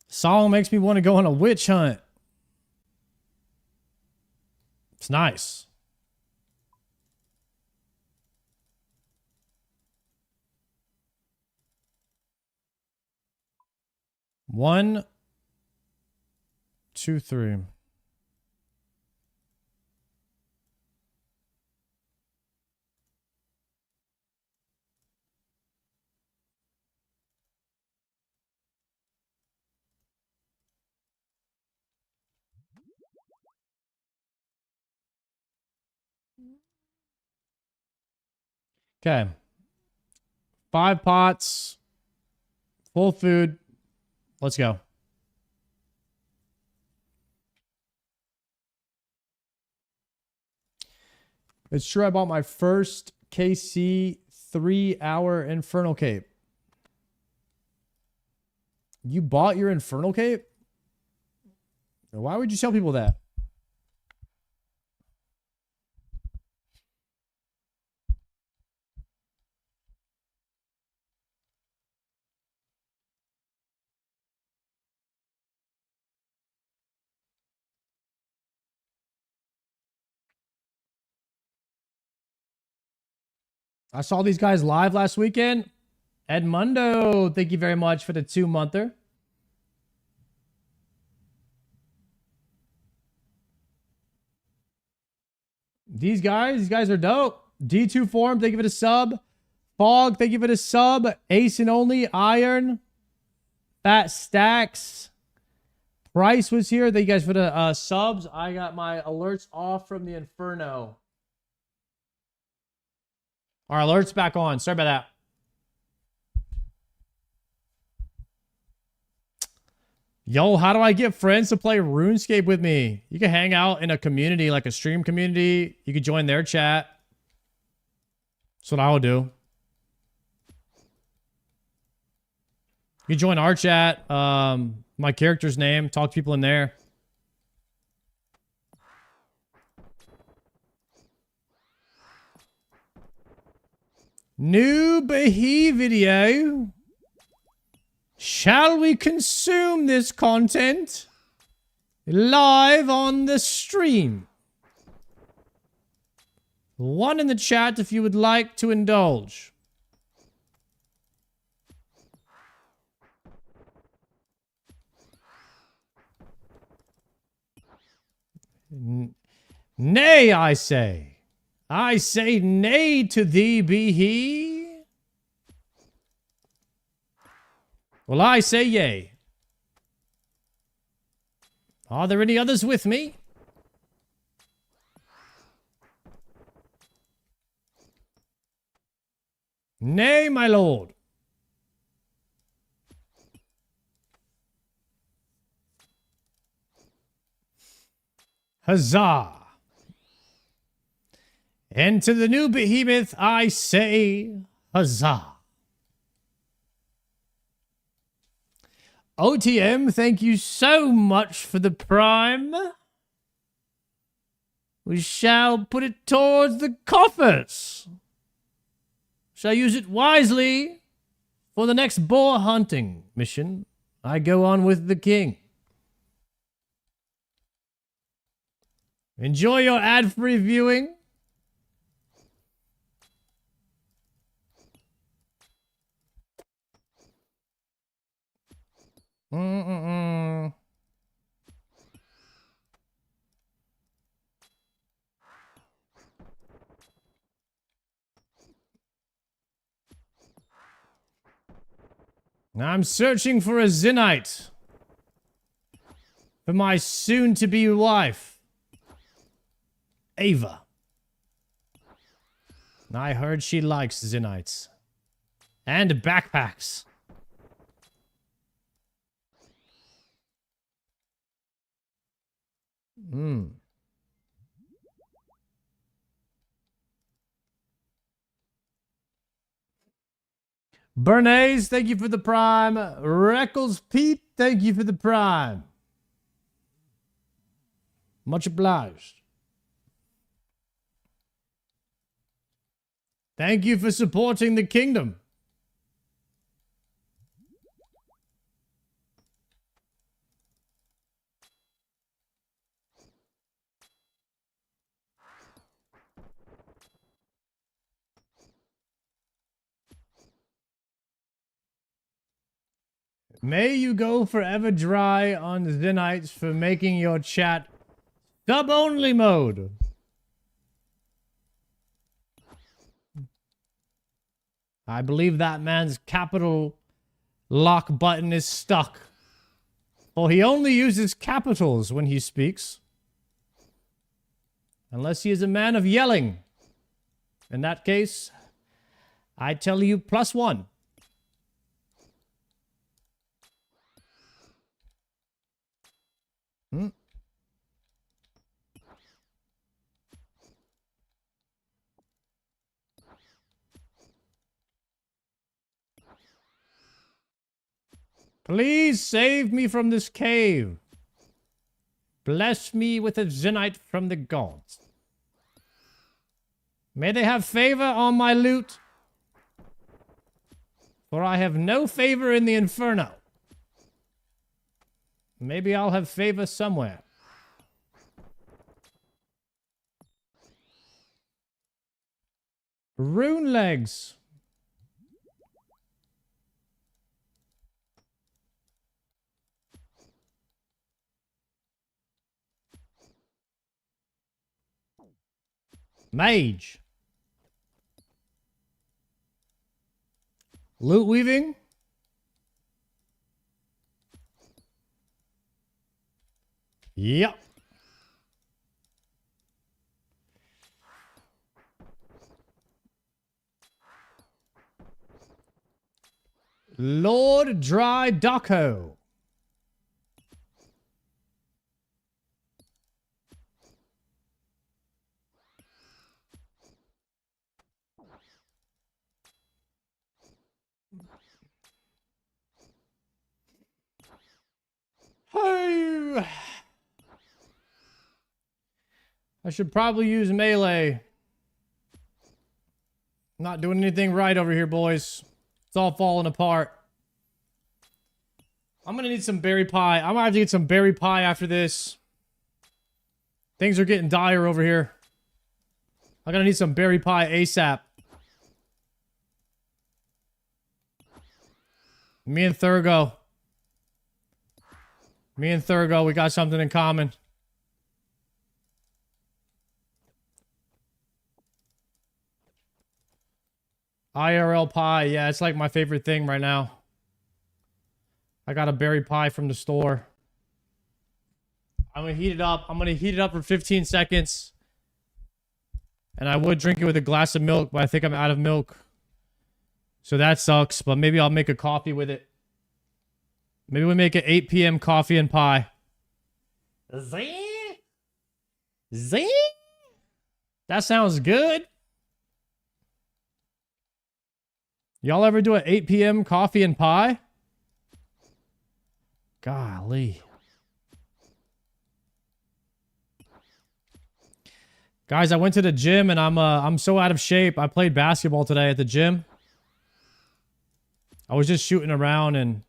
Song makes me want to go on a witch hunt. It's nice. One, two, three. Okay. 5 pots. Full food. Let's go. It's true I bought my first KC 3-hour Infernal Cape. You bought your Infernal Cape? Why would you tell people that? I saw these guys live last weekend. Edmundo, thank you very much for the 2-monther. These guys are dope. D2 Form, thank you for the sub. Fog, thank you for the sub. Ace and Only, Iron. Fat Stacks. Price was here. Thank you guys for the subs. I got my alerts off from the Inferno. Our alerts back on. Sorry about that. Yo, how do I get friends to play RuneScape with me? You can hang out in a community, like a stream community. You can join their chat. That's what I would do. You can join our chat. My character's name. Talk to people in there. New Bahi video. Shall we consume this content live on the stream? One in the chat if you would like to indulge. Nay, I say. I say nay to thee, be he. Well, I say yea. Are there any others with me? Nay, my lord. Huzzah. And to the new behemoth, I say huzzah. OTM, thank you so much for the prime. We shall put it towards the coffers. Shall use it wisely for the next boar hunting mission. I go on with the king. Enjoy your ad-free viewing. I'm searching for a Zenyte for my soon-to-be wife, Ava. I heard she likes Zenytes and backpacks. Bernays, thank you for the prime. Reckles Pete, thank you for the prime. Much obliged. Thank you for supporting the kingdom. May you go forever dry on Zenytes for making your chat sub-only mode. I believe that man's capital lock button is stuck. For he only uses capitals when he speaks. Unless he is a man of yelling. In that case, I tell you +1. Please save me from this cave. Bless me with a Zenyte from the gods. May they have favor on my loot, for I have no favor in the Inferno. Maybe I'll have favor somewhere. Rune legs. Mage. Loot weaving. Yep. Lord Dry Docko. Hey. I should probably use melee. Not doing anything right over here, boys. It's all falling apart. I'm gonna need some berry pie. I'm gonna have to get some berry pie after this. Things are getting dire over here. I'm gonna need some berry pie ASAP. Me and Thurgo, we got something in common. IRL pie, yeah, it's like my favorite thing right now. I got a berry pie from the store. I'm gonna heat it up. I'm gonna heat it up for 15 seconds. And I would drink it with a glass of milk, but I think I'm out of milk. So that sucks, but maybe I'll make a coffee with it. Maybe we make an 8 p.m. coffee and pie. Zing? Zing? That sounds good. Y'all ever do an 8 p.m. coffee and pie? Golly. Guys, I went to the gym and I'm so out of shape. I played basketball today at the gym. I was just shooting around and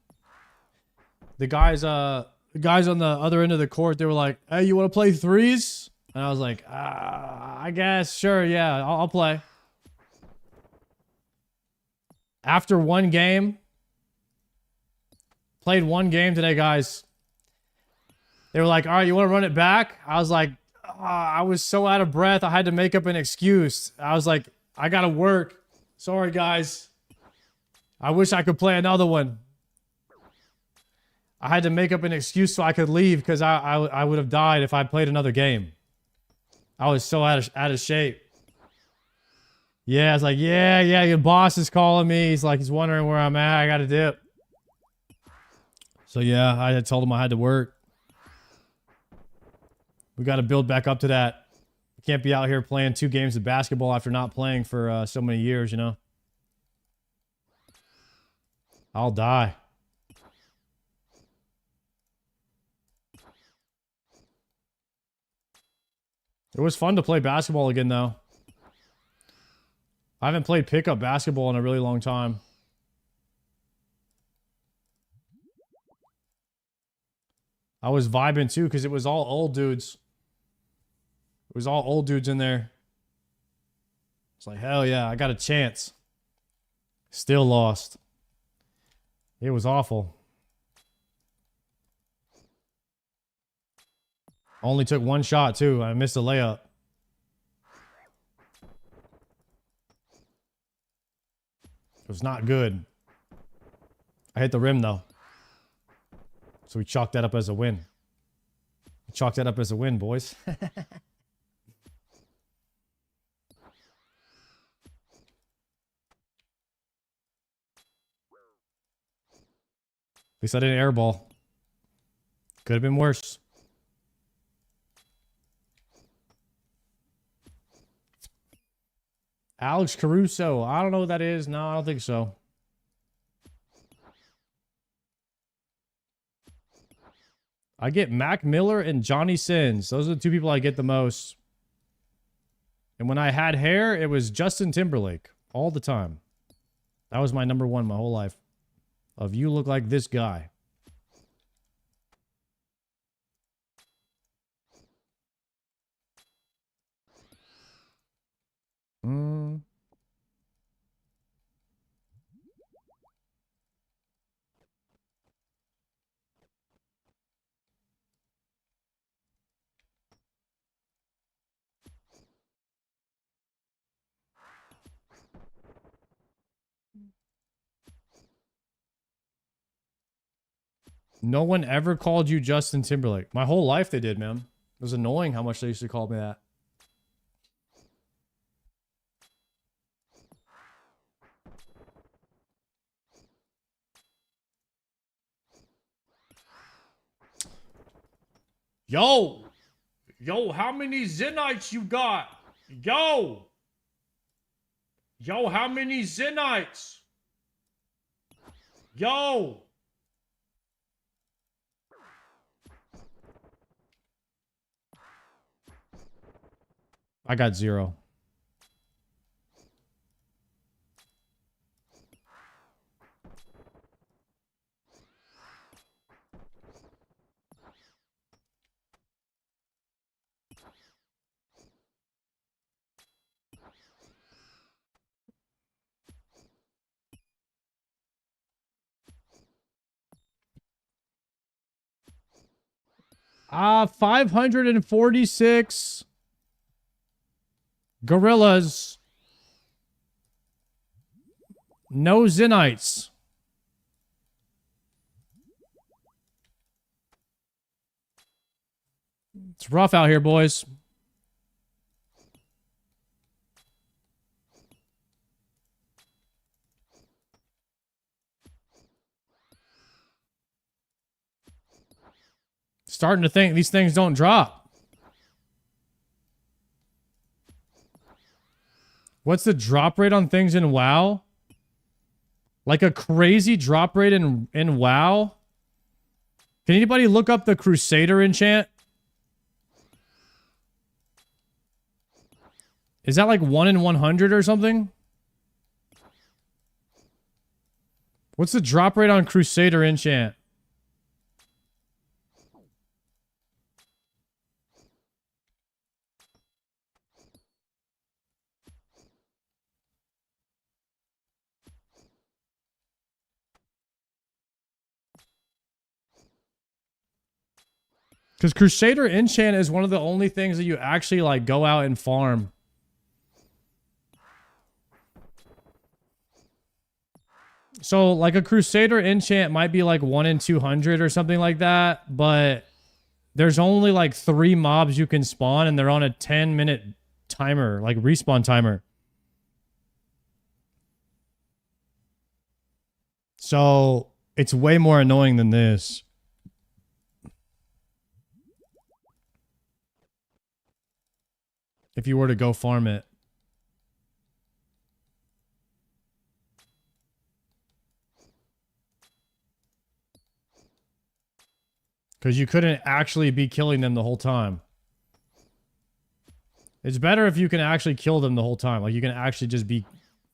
the guys on the other end of the court, they were like, "Hey, you want to play threes?" And I was like, I guess, sure, yeah, I'll play. After one game, played one game today, guys. They were like, "All right, you want to run it back?" I was like, I was so out of breath. I had to make up an excuse. I was like, I gotta work. Sorry, guys. I wish I could play another one. I had to make up an excuse so I could leave because I would have died if I played another game. I was so out of shape. Yeah, I was like, yeah, your boss is calling me. He's like, he's wondering where I'm at. I got to dip. So yeah, I had told him I had to work. We got to build back up to that. We can't be out here playing 2 games of basketball after not playing for so many years, you know? I'll die. It was fun to play basketball again, though. I haven't played pickup basketball in a really long time. I was vibing, too, because it was all old dudes. It was all old dudes in there. It's like, hell yeah, I got a chance. Still lost. It was awful. Only took 1 shot, too. I missed a layup. It was not good. I hit the rim, though. So we chalked that up as a win. We chalked that up as a win, boys. At least I didn't airball. Could have been worse. Alex Caruso. I don't know what that is. No, I don't think so. I get Mac Miller and Johnny Sins. Those are the 2 people I get the most. And when I had hair, it was Justin Timberlake. All the time. That was my number 1 my whole life. Of you look like this guy. No one ever called you Justin Timberlake. My whole life they did, man. It was annoying how much they used to call me that. Yo! Yo, how many Zenytes you got? Yo! Yo, how many Zenytes? Yo! I got 0. Ah, 546 gorillas. No Zenytes. It's rough out here, boys. Starting to think these things don't drop. What's the drop rate on things in WoW? Like a crazy drop rate in WoW? Can anybody look up the Crusader enchant? Is that like 1 in 100 or something? What's the drop rate on Crusader enchant? Because Crusader enchant is one of the only things that you actually like go out and farm. So like a Crusader enchant might be like 1 in 200 or something like that, but there's only like 3 mobs you can spawn and they're on a 10-minute timer, like respawn timer. So it's way more annoying than this. If you were to go farm it. Because you couldn't actually be killing them the whole time. It's better if you can actually kill them the whole time. Like you can actually just be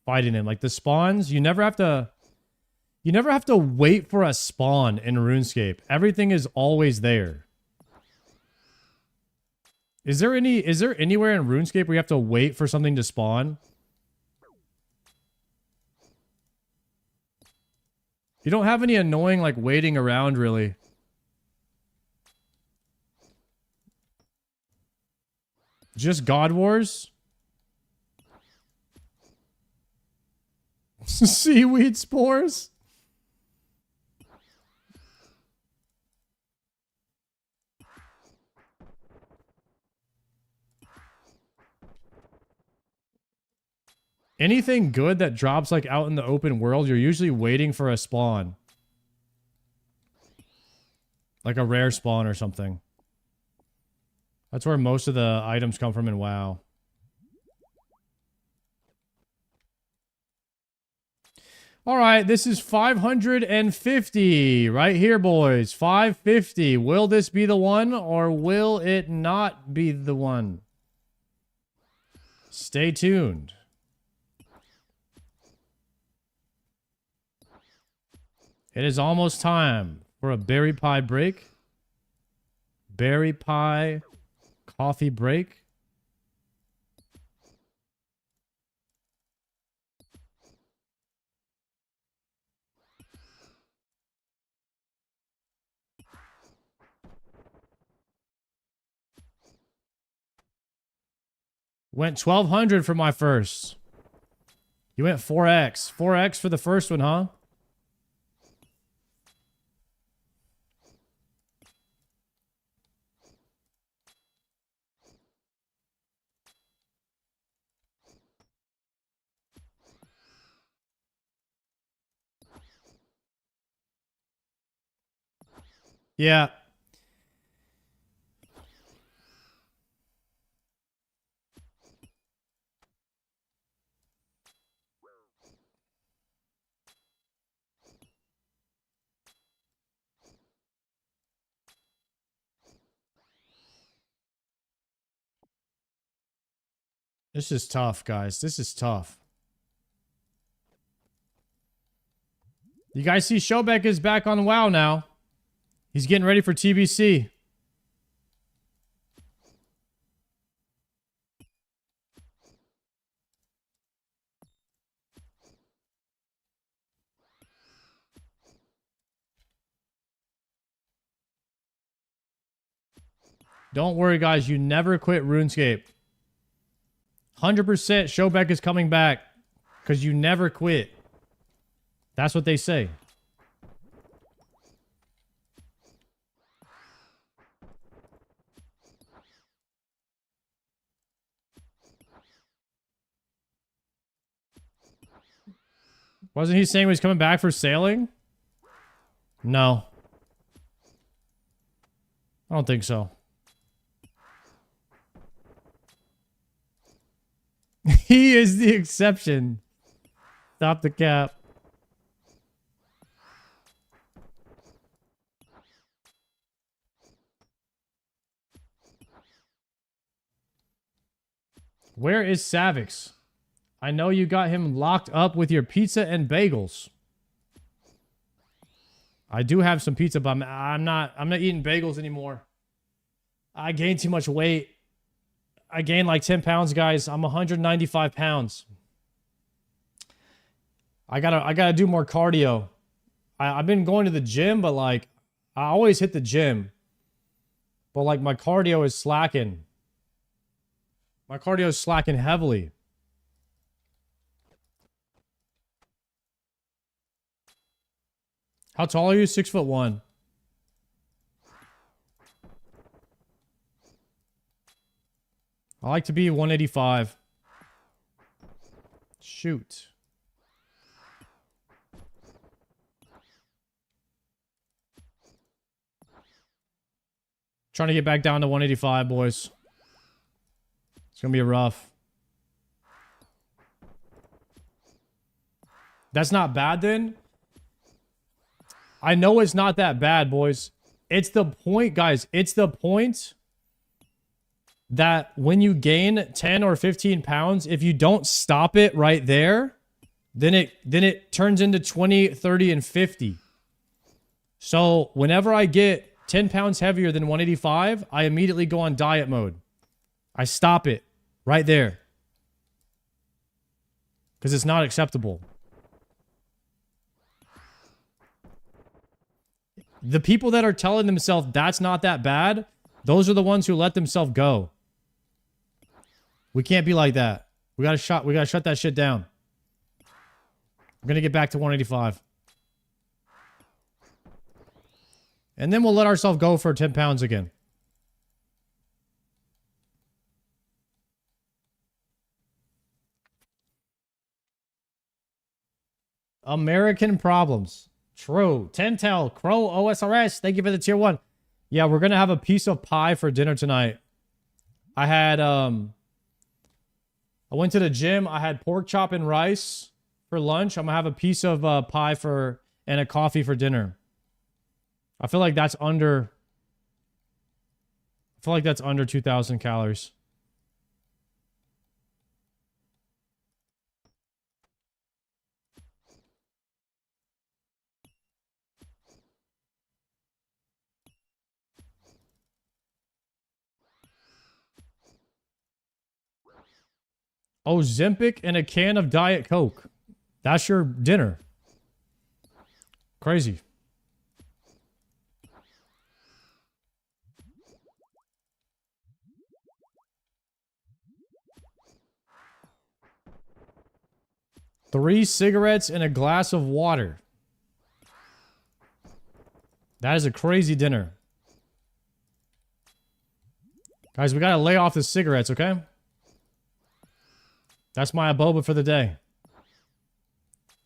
fighting them. Like the spawns, you never have to wait for a spawn in RuneScape. Everything is always there. Is there anywhere in RuneScape where you have to wait for something to spawn? You don't have any annoying like waiting around really. Just God Wars? Seaweed spores? Anything good that drops like out in the open world, you're usually waiting for a spawn. Like a rare spawn or something. That's where most of the items come from in WoW. All right, this is 550 right here, boys. 550. Will this be the one or will it not be the one? Stay tuned. It is almost time for a berry pie break. Berry pie coffee break. Went 1200 for my first. You went 4x. 4x for the first one, huh? Yeah. This is tough, guys. This is tough. You guys see Shobek is back on WoW now. He's getting ready for TBC. Don't worry, guys. You never quit RuneScape. 100% Shobek is coming back because you never quit. That's what they say. Wasn't he saying he was coming back for sailing? No. I don't think so. He is the exception. Stop the cap. Where is Savix? I know you got him locked up with your pizza and bagels. I do have some pizza, but I'm not eating bagels anymore. I gained too much weight. I gained like 10 pounds, guys. I'm 195 pounds. I gotta do more cardio. I've been going to the gym, but like I always hit the gym. But like my cardio is slacking. My cardio is slacking heavily. How tall are you? 6'1". I like to be 185. Shoot. Trying to get back down to 185, boys. It's gonna be rough. That's not bad then. I know it's not that bad, boys. It's the point, guys. It's the point that when you gain 10 or 15 pounds, if you don't stop it right there, then it turns into 20, 30, and 50. So whenever I get 10 pounds heavier than 185, I immediately go on diet mode. I stop it right there. Because it's not acceptable. The people that are telling themselves that's not that bad, those are the ones who let themselves go. We can't be like that. We gotta shut that shit down. We're gonna get back to 185. And then we'll let ourselves go for 10 pounds again. American problems. True. Tentel, Crow, OSRS, thank you for the tier 1. Yeah, we're gonna have a piece of pie for dinner tonight. I had I went to the gym. I had pork chop and rice for lunch. I'm gonna have a piece of pie and a coffee for dinner. I feel like that's under 2,000 calories. Oh, Zempic and a can of Diet Coke. That's your dinner. Crazy. Three cigarettes and a glass of water. That is a crazy dinner. Guys, we gotta lay off the cigarettes, okay? That's my aboba for the day.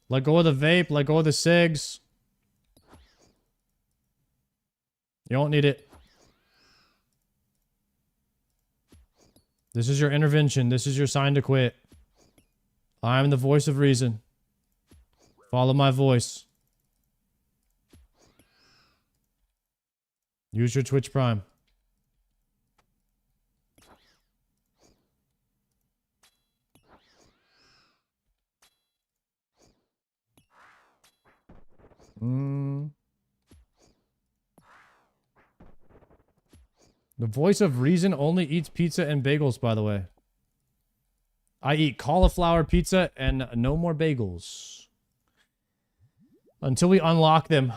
Let go of the vape. Let go of the cigs. You don't need it. This is your intervention. This is your sign to quit. I am the voice of reason. Follow my voice. Use your Twitch Prime. The voice of reason only eats pizza and bagels, by the way. I eat cauliflower pizza and no more bagels. Until we unlock them.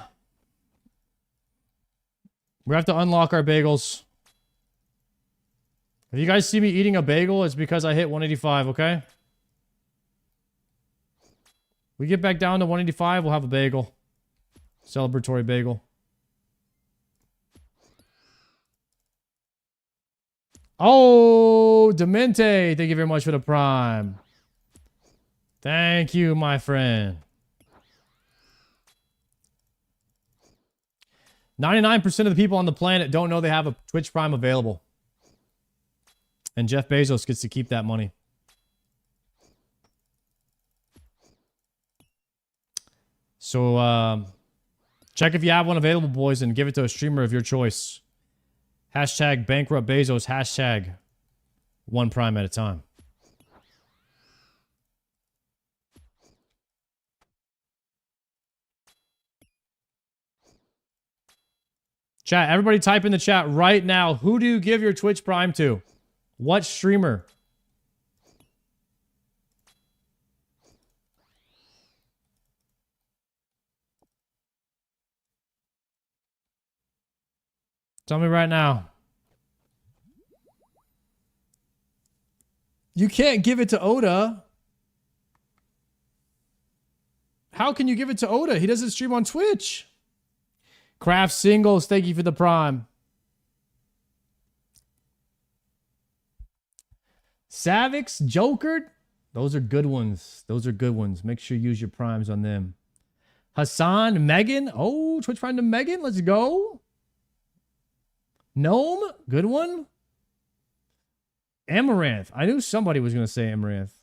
We have to unlock our bagels. If you guys see me eating a bagel, it's because I hit 185, okay? We get back down to 185, we'll have a bagel. Celebratory bagel. Oh, Demente, thank you very much for the prime. Thank you, my friend. 99% of the people on the planet don't know they have a Twitch Prime available. And Jeff Bezos gets to keep that money. So, check if you have one available, boys, and give it to a streamer of your choice. Hashtag bankrupt Bezos. Hashtag one prime at a time. Chat, everybody type in the chat right now. Who do you give your Twitch Prime to? What streamer? Tell me right now. You can't give it to Oda. How can you give it to Oda? He doesn't stream on Twitch. Craft Singles, thank you for the prime. Savix, Jokered. Those are good ones. Those are good ones. Make sure you use your primes on them. Hassan, Megan. Oh, Twitch Prime to Megan. Let's go. Gnome, good one. Amaranth. I knew somebody was going to say Amaranth.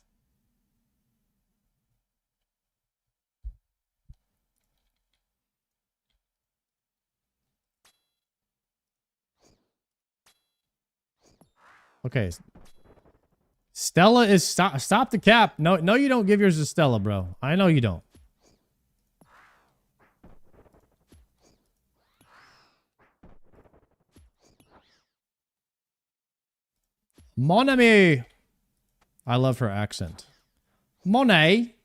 Okay. Stella is stop the cap. No, you don't give yours to Stella, bro. I know you don't. Mon ami. I love her accent. Monet.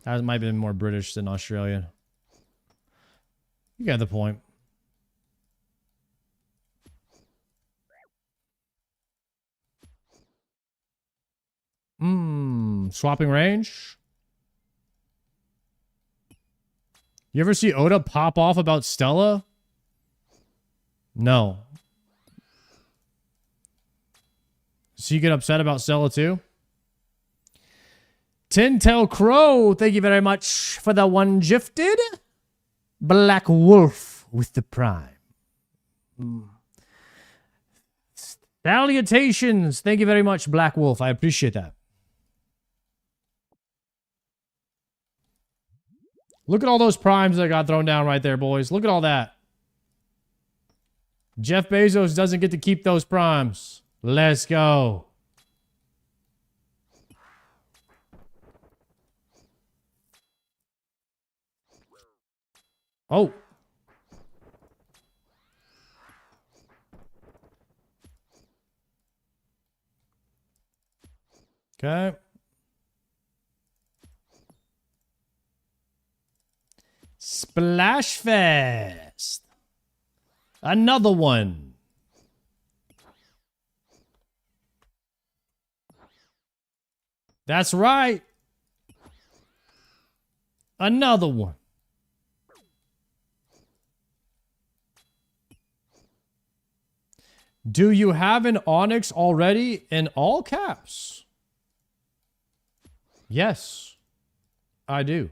That might have been more British than Australian. You get the point. Swapping range. You ever see Oda pop off about Stella? No. So you get upset about Stella too? Tintail Crow, thank you very much for the one gifted. Black Wolf with the prime. Salutations. Thank you very much, Black Wolf. I appreciate that. Look at all those primes that got thrown down right there, boys. Look at all that. Jeff Bezos doesn't get to keep those primes. Let's go. Oh. Okay. Splash Fest. Another one. That's right. Another one. Do you have an Onyx already? In all caps. Yes, I do.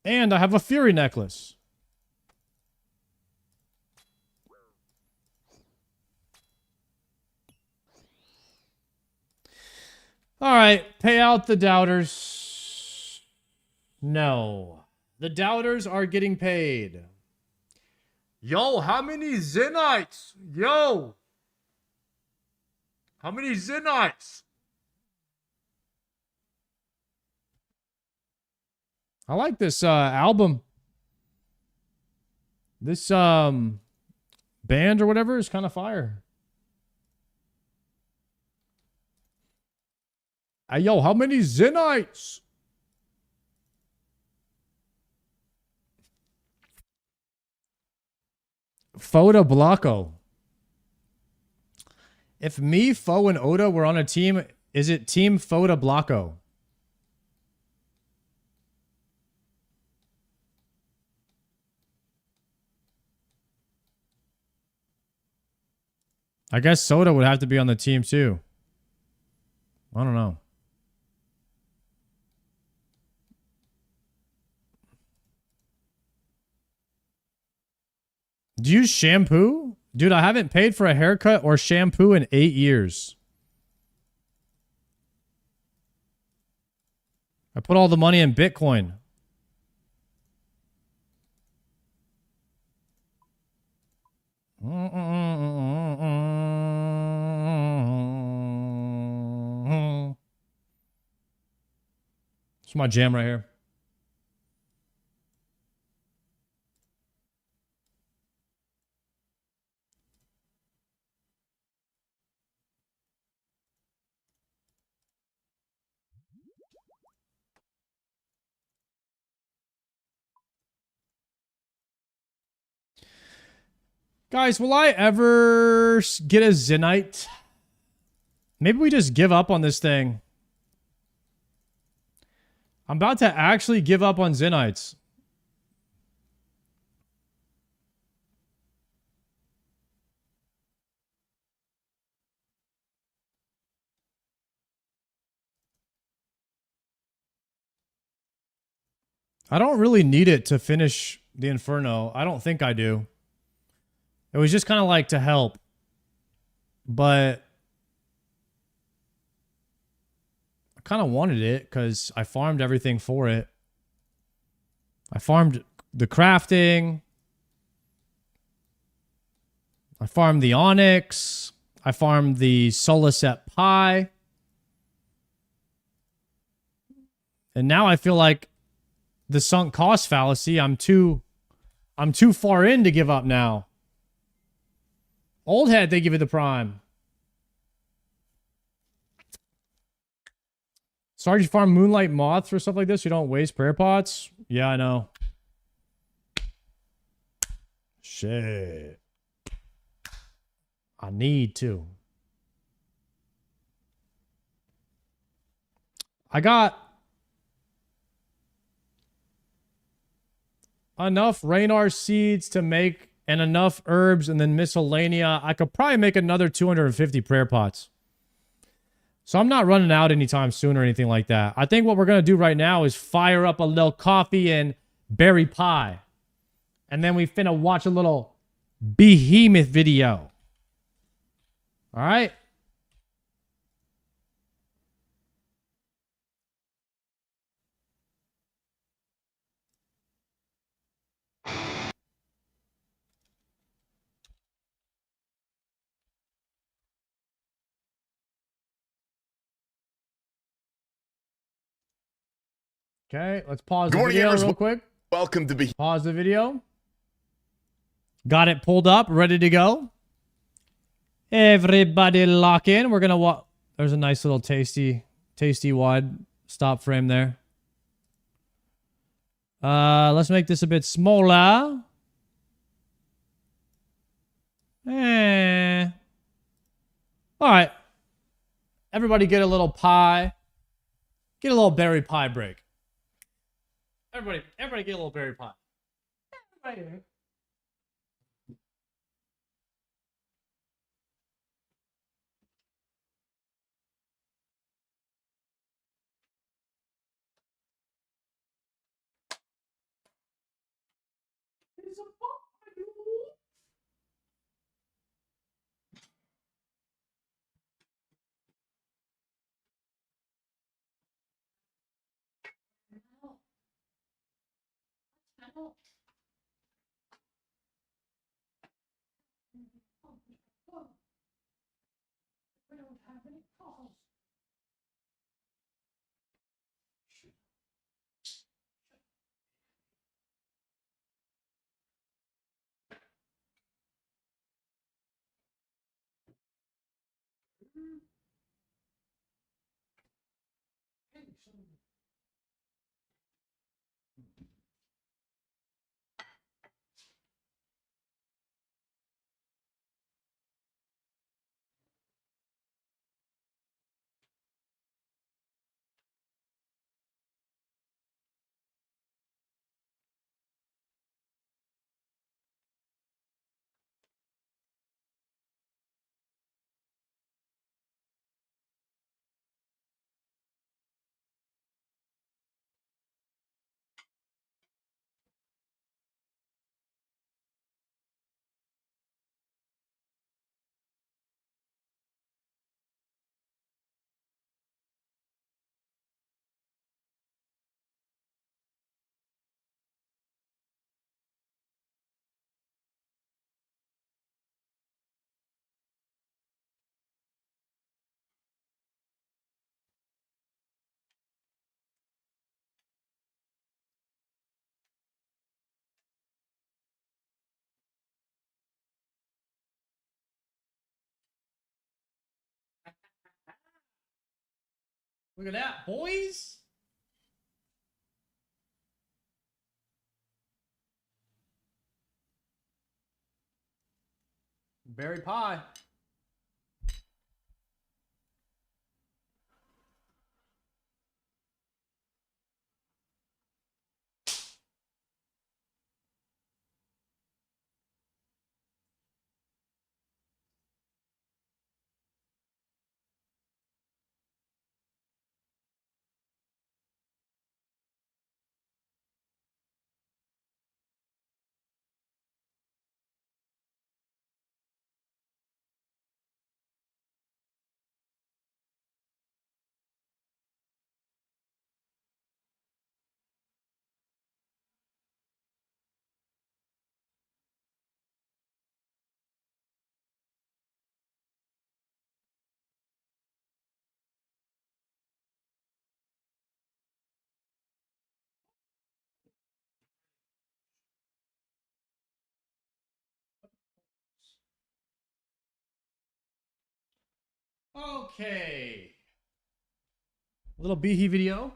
And I have a Fury necklace. All right, pay out the doubters. No. The doubters are getting paid. Yo, how many Zenytes? Yo. How many Zenytes? I like this album. This band or whatever is kind of fire. Hey, yo, how many Zenytes? Foda Blanco. If me, Fo, and Oda were on a team, is it Team Foda Blanco? I guess Soda would have to be on the team too. I don't know. Do you use shampoo? Dude, I haven't paid for a haircut or shampoo in 8 years. I put all the money in Bitcoin. It's my jam right here. Guys, will I ever get a Zenyte? Maybe we just give up on this thing. I'm about to actually give up on Zenytes. I don't really need it to finish the Inferno. I don't think I do. It was just kind of like to help. But I kind of wanted it because I farmed everything for it. I farmed the crafting. I farmed the Onyx. I farmed the Solicet Pie. And now I feel like the sunk cost fallacy, I'm too far in to give up now. Old head, they give you the prime. Sorry, you farm moonlight moths or stuff like this. You don't waste prayer pots. Yeah, I know. Shit. I need to. I got enough Raynar seeds to make and enough herbs and then miscellanea. I could probably make another 250 prayer pots. So I'm not running out anytime soon or anything like that. I think what we're going to do right now is fire up a little coffee and berry pie. And then we finna watch a little behemoth video. All right? Okay, let's pause the video real quick. Welcome to Pause the video. Got it pulled up, ready to go. Everybody lock in. We're gonna watch. There's a nice little tasty wide stop frame there. Let's make this a bit smaller. All right. Everybody get a little pie. Get a little berry pie break. Everybody get a little berry pie. Everybody. Look at that, boys. Berry pie. Okay. Little Behe video.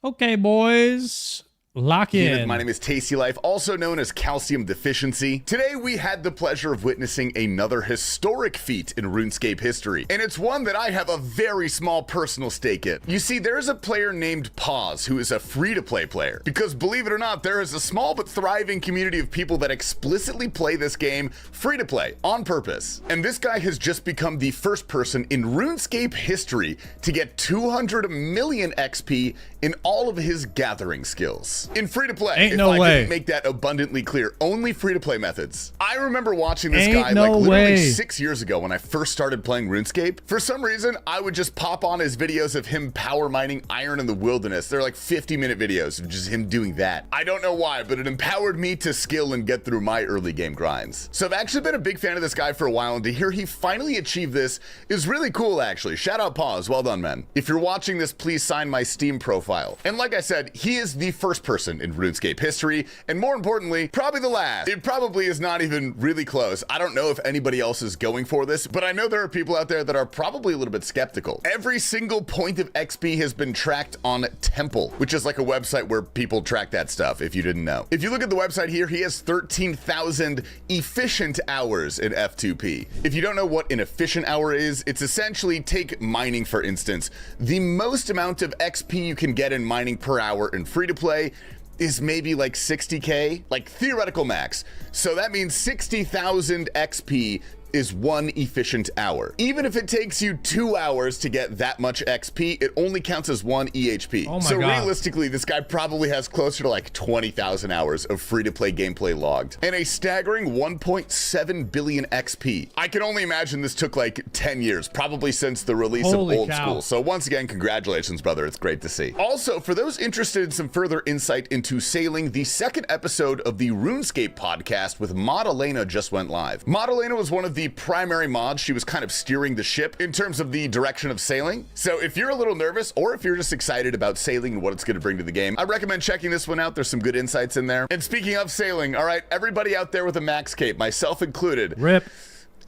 Okay, boys. Lock in. My name is Tasty Life, also known as Calcium Deficiency. Today we had the pleasure of witnessing another historic feat in RuneScape history, and it's one that I have a very small personal stake in. You see, there is a player named Pause who is a free-to-play player, because believe it or not, there is a small but thriving community of people that explicitly play this game free-to-play on purpose. And this guy has just become the first person in RuneScape history to get 200 million XP in all of his gathering skills. In free-to-play, Ain't if no I way. didn't make that abundantly clear, only free-to-play methods. I remember watching this Ain't guy no like literally way. 6 years ago when I first started playing RuneScape. For some reason, I would just pop on his videos of him power mining iron in the wilderness. They're like 50-minute videos of just him doing that. I don't know why, but it empowered me to skill and get through my early game grinds. So I've actually been a big fan of this guy for a while, and to hear he finally achieved this is really cool, actually. Shout out Pause, well done, man. If you're watching this, please sign my Steam profile. And like I said, he is the first person in RuneScape history, and more importantly, probably the last. It probably is not even really close. I don't know if anybody else is going for this, but I know there are people out there that are probably a little bit skeptical. Every single point of XP has been tracked on Temple, which is like a website where people track that stuff, if you didn't know. If you look at the website here, he has 13,000 efficient hours in F2P. If you don't know what an efficient hour is, it's essentially, take mining for instance, the most amount of XP you can get in mining per hour in free-to-play is maybe like 60k, like theoretical max. So that means 60,000 XP is 1 efficient hour. Even if it takes you 2 hours to get that much XP, it only counts as 1 EHP. Oh my so God. realistically, this guy probably has closer to like 20,000 hours of free-to-play gameplay logged, and a staggering 1.7 billion XP. I can only imagine this took like 10 years, probably since the release Holy of Old cow. School. So once again, congratulations, brother. It's great to see. Also, for those interested in some further insight into sailing, the second episode of the RuneScape podcast with Mod Elena just went live. Mod Elena was one of the primary mods. She was kind of steering the ship in terms of the direction of sailing. So if you're a little nervous, or if you're just excited about sailing and what it's going to bring to the game, I recommend checking this one out. There's some good insights in there. And speaking of sailing, all right, everybody out there with a max cape, myself included, Rip.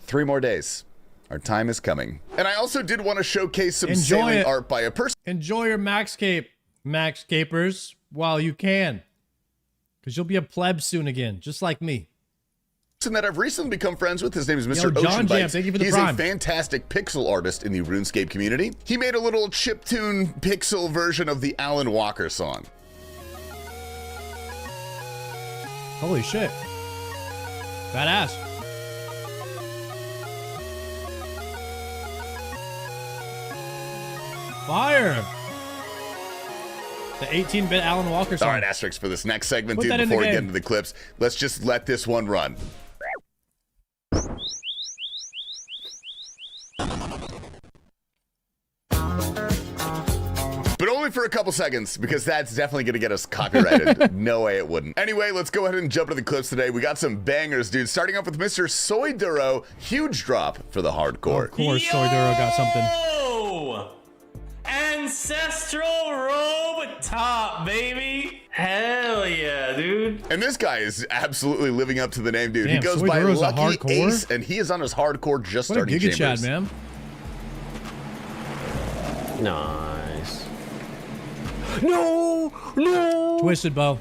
3 more days. Our time is coming. And I also did want to showcase some Enjoy sailing it. art by a person Enjoy your max cape, max capers, while you can. Because you'll be a pleb soon again, just like me. that I've recently become friends with. His name is Mr. Yo, John Ocean Jam, Bites. thank you for the He's prime. a fantastic pixel artist in the RuneScape community. He made a little chiptune pixel version of the Alan Walker song. Holy shit. Badass. Fire. The 18-bit Alan Walker song. All right, Asterix, for this next segment, Put dude, that in the before we get game. into the clips, let's just let this one run. But only for a couple seconds, because that's definitely going to get us copyrighted. No way it wouldn't. Anyway, let's go ahead and jump to the clips today. We got some bangers, dude. Starting off with Mr. Soyduro. Huge drop for the hardcore. Of course, Soyduro got something. Ancestral robe top, baby. Hell yeah, dude. And this guy is absolutely living up to the name, dude. Damn, he goes by Soyduro's a Lucky hardcore? Ace, and he is on his hardcore just What a starting Giga chambers. Chad, man. Nice. No! Twisted bow.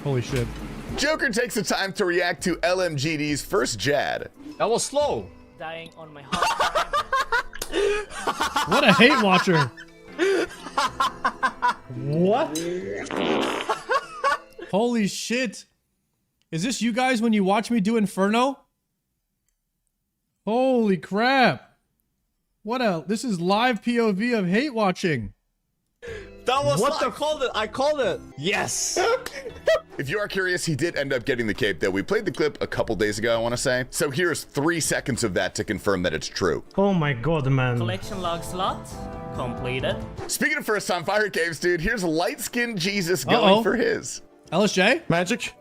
Holy shit. Joker takes the time to react to LMGD's first Jad. That was slow. Dying on my heart. What a hate watcher. What? Holy shit. Is this you guys when you watch me do Inferno? Holy crap. This is live POV of hate watching. That was I called it. Yes. If you are curious, he did end up getting the cape, though. We played the clip a couple days ago, I want to say. So here's 3 seconds of that to confirm that it's true. Oh my god, man. Collection log slot completed. Speaking of first-time fire caves, dude, here's light-skinned Jesus going for his. LSJ? Magic.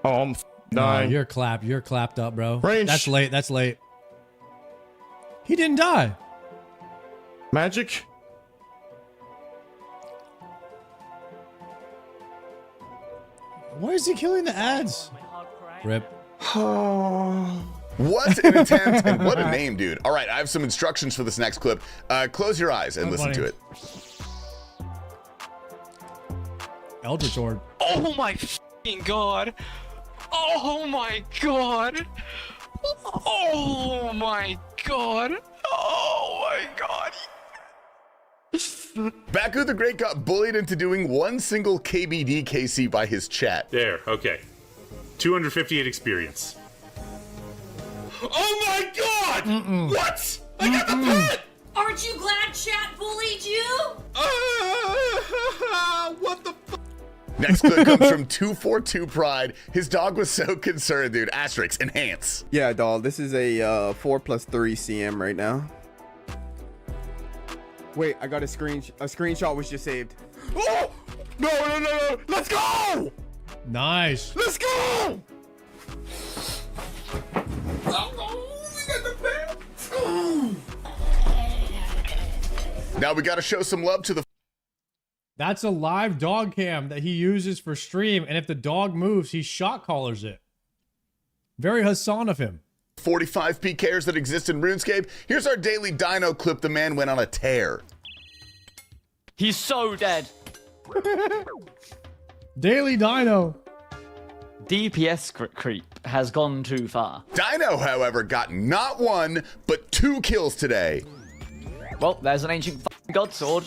Oh, I'm No, dying. you're clapped up, bro. Range. That's late. He didn't die. Magic. Why is he killing the ads? My heart crying. Rip. What an attempt and what a name, dude. All right, I have some instructions for this next clip. Close your eyes and Oh, listen buddy. to it. Eldritch Sword. Oh my f***ing god! Oh my god! Oh my god! Oh my god! Baku the Great got bullied into doing one single KBD KC by his chat. There, okay. 258 experience. Oh my god! What? I got the pet! Aren't you glad chat bullied you? What the f***? Next clip comes from 242 Pride. His dog was so concerned, dude. Asterix, enhance. Yeah, dog. This is a 4+3 CM right now. Wait, I got a screenshot was just saved. Oh! No! Let's go! Nice. Let's go! Oh, we got the pet! Let's go! Now we gotta show some love to the That's a live dog cam that he uses for stream, and if the dog moves, he shot callers it. Very Hassan of him. 45 PKers that exist in RuneScape. Here's our daily dino clip. The man went on a tear. He's so dead. Daily Dino. DPS creep has gone too far. Dino, however, got not 1, but 2 kills today. Well, there's an ancient god sword.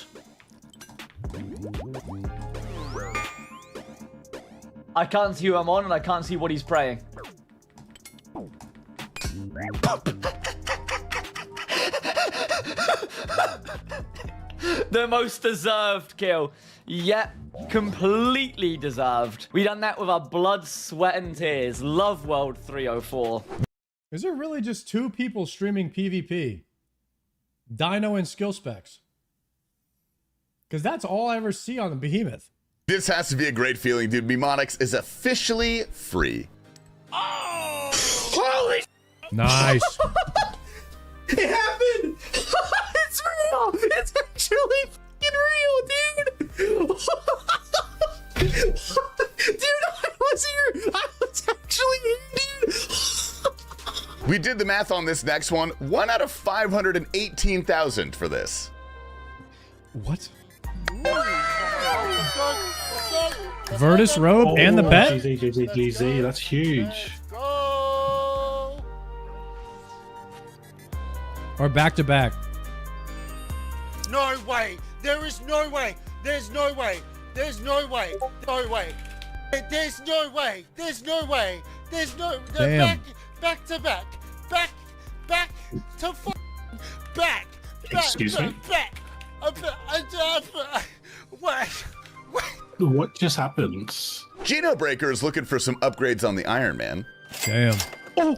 I can't see who I'm on, and I can't see what he's praying. The most deserved kill. Yep, completely deserved. We done that with our blood, sweat, and tears. Love World 304. Is there really just 2 people streaming PvP? Dino and Skill Specs. Because that's all I ever see on the Behemoth. This has to be a great feeling, dude. Mnemonics is officially free. Oh! Holy! Nice. It happened! It's real! It's actually fucking real, dude! Dude, I was here! I was actually here, dude! We did the math on this next one. 1 out of 518,000 for this. What? Virtus robe and the bet? GZ, that's huge. Or back to back? No way! There is no way! There's no way! There's no way! No way! There's no way! There's no way! There's no... Damn. Back to back! Back to f***ing back! Excuse me? Back! What? What just happened? Geno Breaker is looking for some upgrades on the Iron Man. Damn. Oh.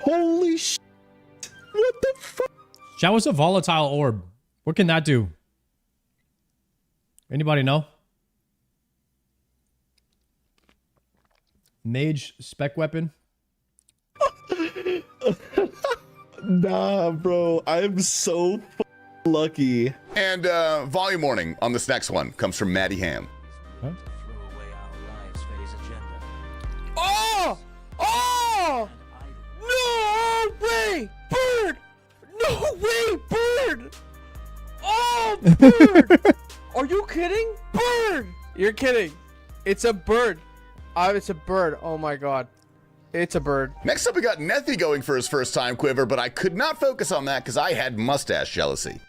Holy sh! What the fuck? That was a volatile orb. What can that do? Anybody know? Mage spec weapon? Nah, bro. I'm so lucky. And volume warning on this next one comes from Maddie Ham. Huh? Oh! Oh! No way! Bird! No way! Bird! Oh, bird! Are you kidding? Bird! You're kidding. It's a bird. It's a bird. Oh my god. It's a bird. Next up, we got Nethy going for his first time quiver, but I could not focus on that because I had mustache jealousy.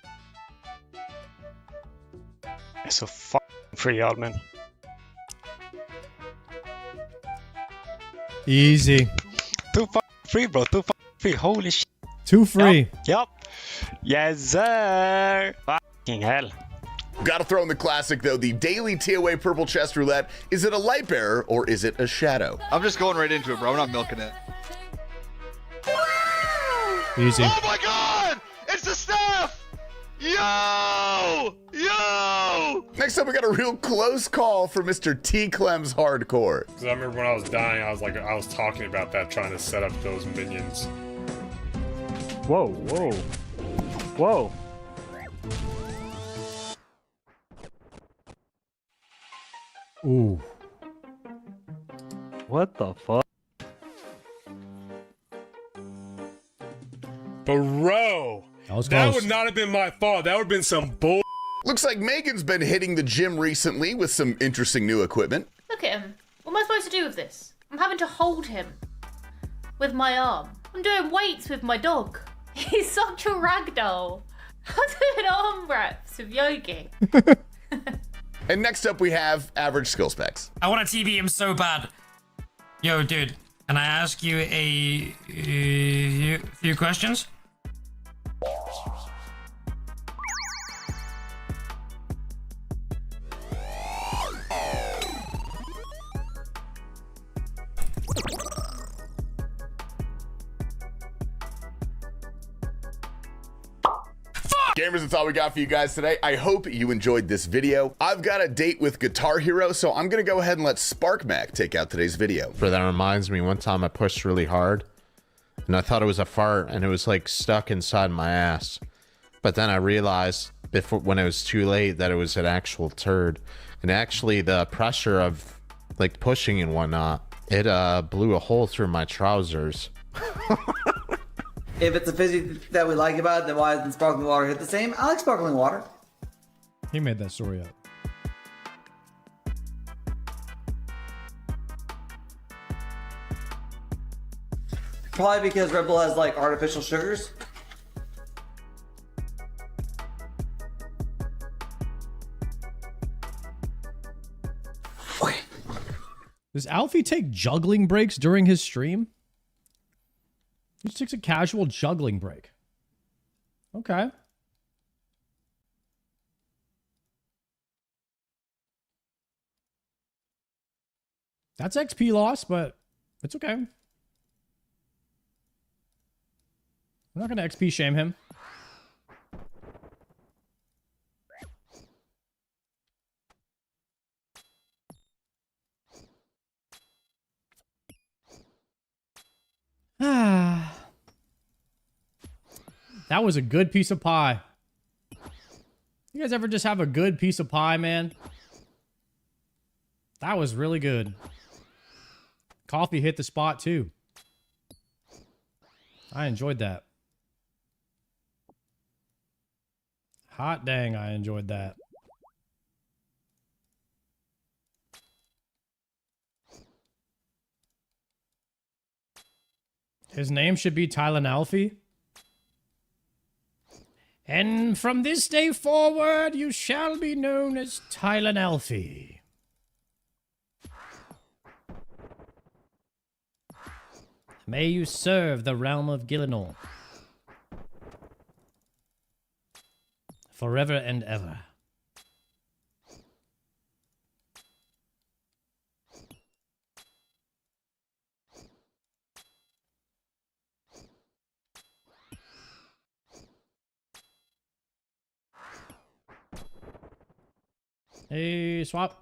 It's so fucking free, Altman. Easy. Too fucking free, bro. Too fucking free. Holy shit. 2 free. Yup. Yes, sir. Fucking hell. Gotta throw in the classic, though. The daily TOA purple chest roulette. Is it a light bearer or is it a shadow? I'm just going right into it, bro. I'm not milking it. Easy. Oh my god! It's the staff! Yo! Yo! Next up, we got a real close call for Mr. T. Clem's Hardcore. Because I remember when I was dying, I was talking about that, trying to set up those minions. Whoa, whoa. Whoa. Ooh. What the fuck? Bro! That That would not have been my fault. That would have been some bull. Looks like Megan's been hitting the gym recently with some interesting new equipment. Look at him. What am I supposed to do with this? I'm having to hold him with my arm. I'm doing weights with my dog. He's such a ragdoll. I'm doing arm reps with Yogi. And next up, we have average skill specs. I want to TV him so bad. Yo, dude, can I ask you a few questions? Gamers, that's all we got for you guys today. I hope you enjoyed this video. I've got a date with Guitar Hero, so I'm gonna go ahead and let SparkMac take out today's video. But that reminds me, one time I pushed really hard and I thought it was a fart and it was like stuck inside my ass. But then I realized when it was too late that it was an actual turd. And actually the pressure of like pushing and whatnot, it blew a hole through my trousers. If it's a physics that we like about it, then why doesn't sparkling water hit the same? I like sparkling water. He made that story up. Probably because Red Bull has like artificial sugars. Does Alfie take juggling breaks during his stream? He just takes a casual juggling break. Okay. That's XP loss, but it's okay. I'm not going to XP shame him. That was a good piece of pie. You guys ever just have a good piece of pie, man? That was really good. Coffee hit the spot too. I enjoyed that. Hot dang, I enjoyed that. His name should be Tylan Alfie. And from this day forward, you shall be known as Tylan Alfie. May you serve the realm of Gillinor forever and ever. Hey, swap.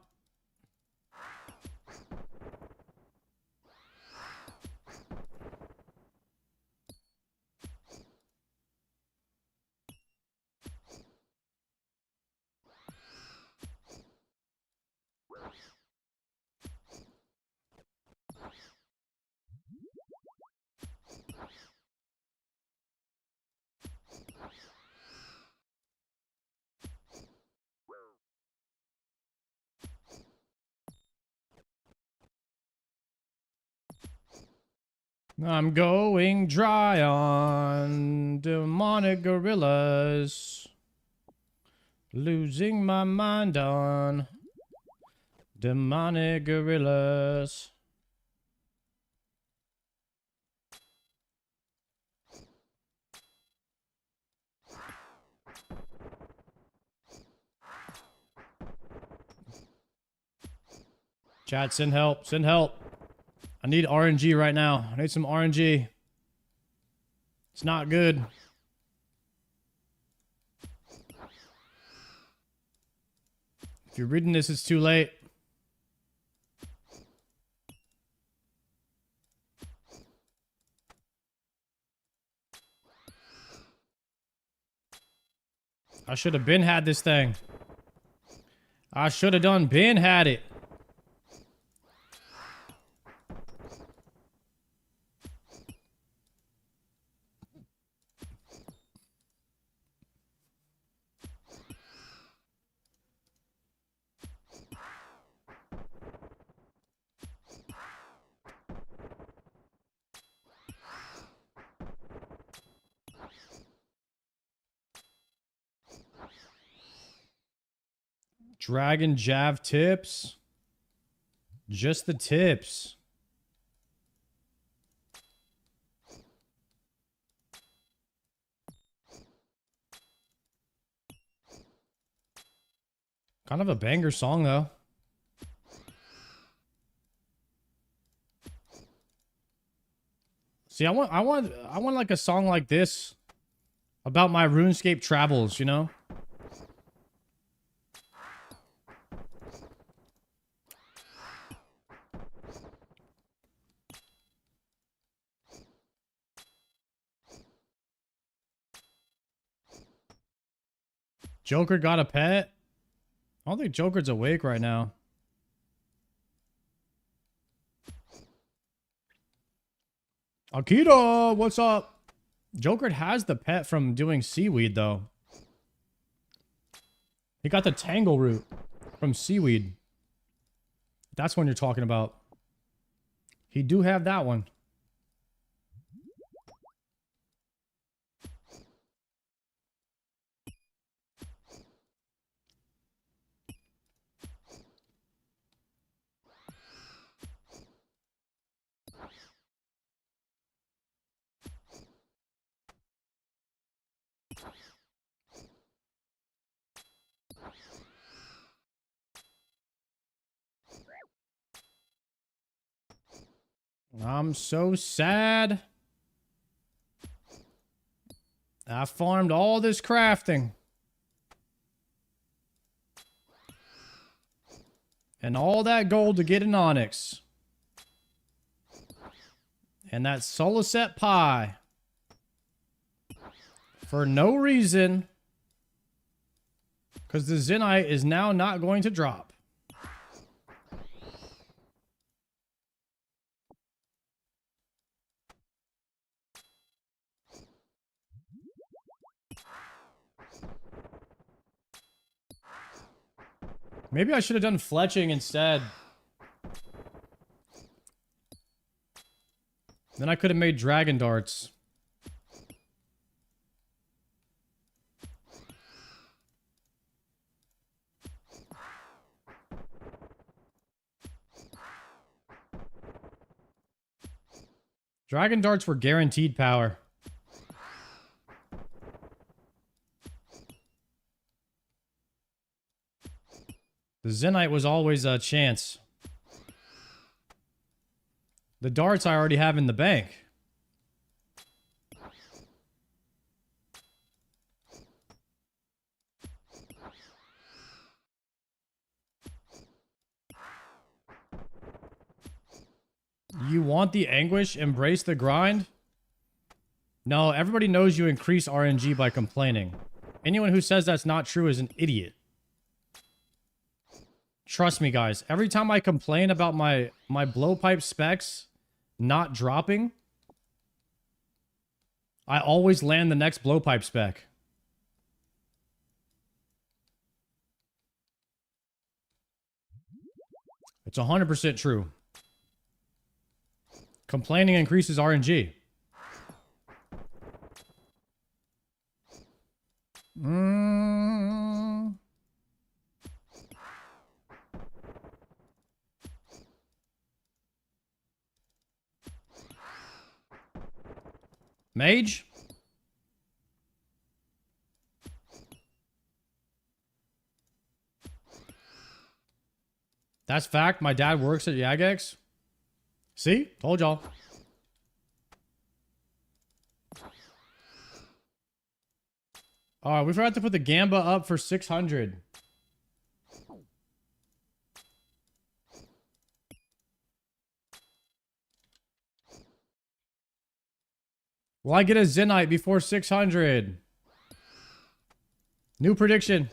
I'm going dry on demonic gorillas. Losing my mind on demonic gorillas. Chat, send help. Send help. I need RNG right now. I need some RNG. It's not good. If you're reading this, it's too late. I should have been had this thing. I should have done been had it. Dragon Jav tips. Just the tips. Kind of a banger song though. See, I want like a song like this about my RuneScape travels, you know? Joker got a pet? I don't think Joker's awake right now. Akita, what's up? Joker has the pet from doing seaweed, though. He got the tangle root from seaweed. That's one you're talking about. He do have that one. I'm so sad. I farmed all this crafting. And all that gold to get an onyx. And that Solaset pie. For no reason. Because the Zenyte is now not going to drop. Maybe I should have done fletching instead. Then I could have made dragon darts. Dragon darts were guaranteed power. The Zenyte was always a chance. The darts I already have in the bank. You want the anguish? Embrace the grind? No, everybody knows you increase RNG by complaining. Anyone who says that's not true is an idiot. Trust me, guys. Every time I complain about my blowpipe specs not dropping, I always land the next blowpipe spec. It's 100% true. Complaining increases RNG. Mage? That's fact. My dad works at Jagex. See? Told y'all. Alright, we forgot to put the Gamba up for 600. Will I get a Zenyte before 600? New prediction.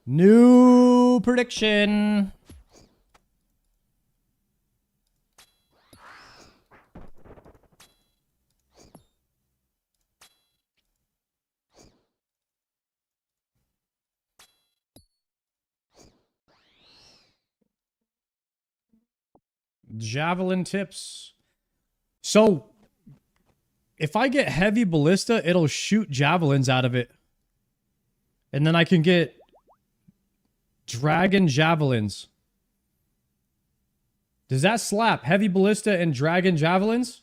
New prediction. Javelin tips. So, if I get heavy ballista, it'll shoot javelins out of it. And then I can get dragon javelins. Does that slap? Heavy ballista and dragon javelins?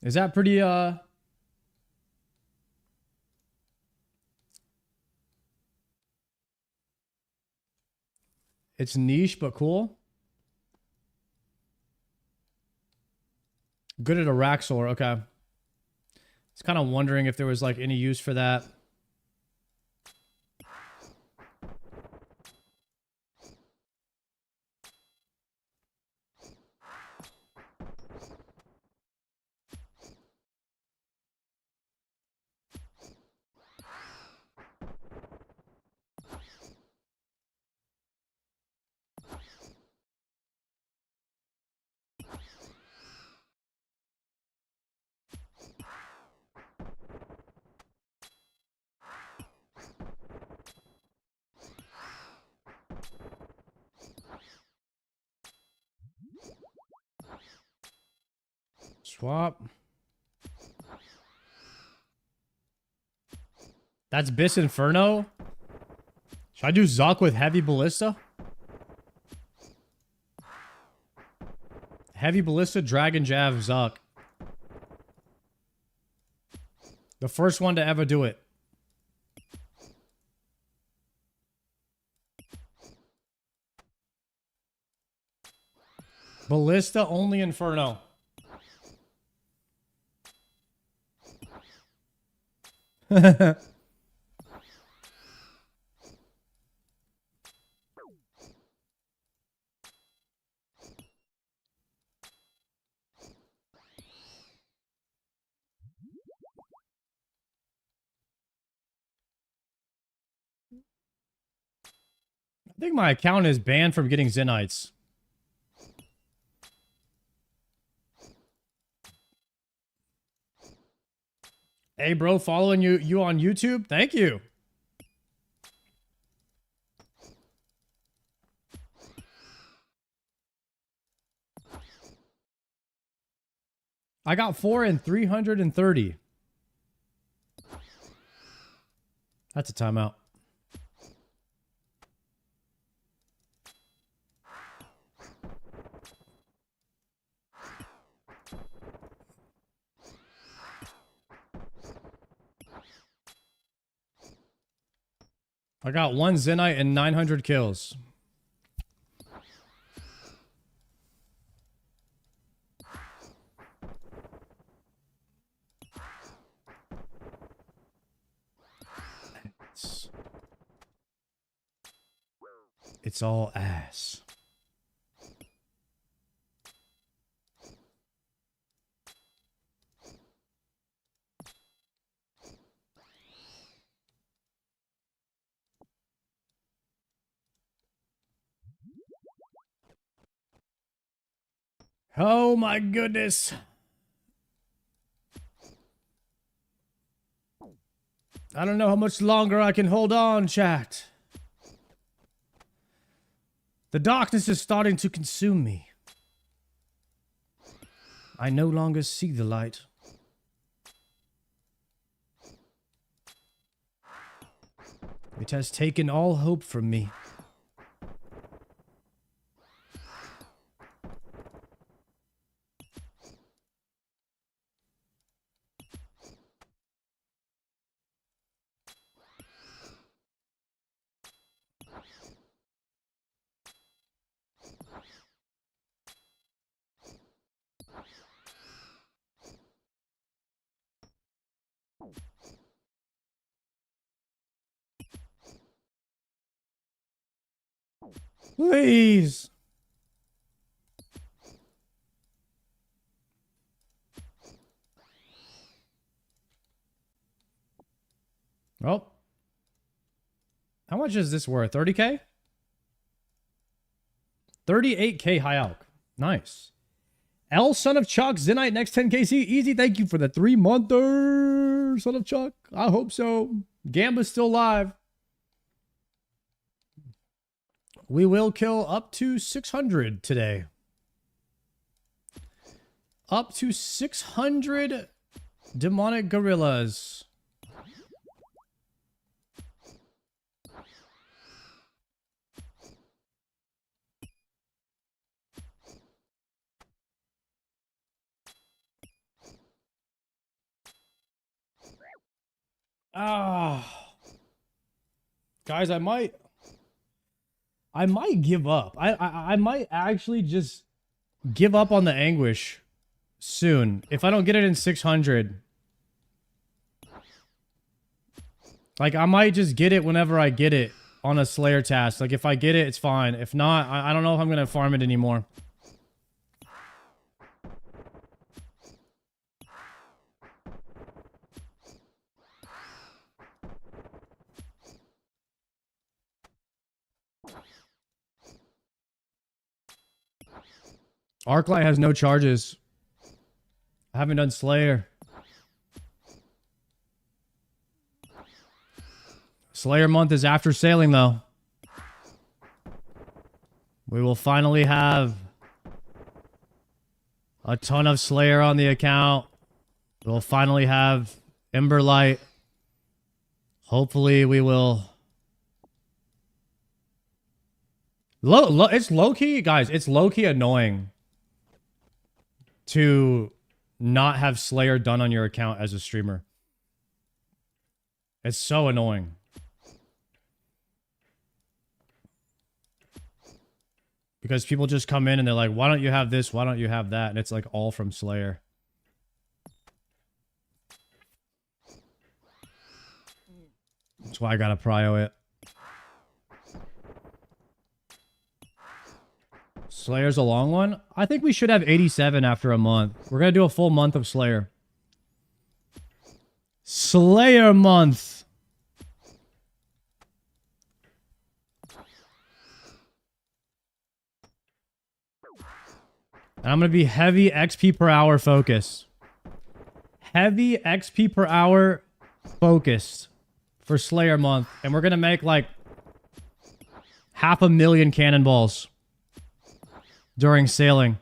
Is that pretty, It's niche, but cool. Good at Araxor, okay. I was kind of wondering if there was like any use for that. Swap. That's Bis Inferno? Should I do Zuck with heavy ballista? Heavy ballista, dragon jav, Zuck. The first one to ever do it. Ballista only Inferno. I think my account is banned from getting Zenytes. Hey, bro, following you on YouTube? Thank you. I got 4 and 330. That's a timeout. I got 1 Zenyte and 900 kills. It's all ass. Oh my goodness. I don't know how much longer I can hold on, chat. The darkness is starting to consume me. I no longer see the light. It has taken all hope from me. Please. Oh. How much is this worth? 30k? 38k high alch. Nice. L son of Chuck, Zenyte next 10k easy. Thank you for the 3-monther, son of Chuck. I hope so. Gamba's still live. We will kill up to 600 today. Up to 600 demonic gorillas. Ah. Guys, I might give up. I might actually just give up on the anguish soon. If I don't get it in 600. Like, I might just get it whenever I get it on a Slayer task. Like, if I get it, it's fine. If not, I don't know if I'm going to farm it anymore. Arclight has no charges. I haven't done Slayer. Slayer month is after sailing, though. We will finally have a ton of Slayer on the account. We'll finally have Emberlight. Hopefully we will... It's low-key, guys, it's low-key annoying to not have Slayer done on your account as a streamer. It's so annoying. Because people just come in and they're like, why don't you have this? Why don't you have that? And it's like all from Slayer. That's why I gotta prio it. Slayer's a long one. I think we should have 87 after a month. We're gonna do a full month of Slayer. Slayer month. And I'm gonna be heavy XP per hour focus. Heavy XP per hour focused for Slayer month. And we're gonna make like 500,000 cannonballs during sailing.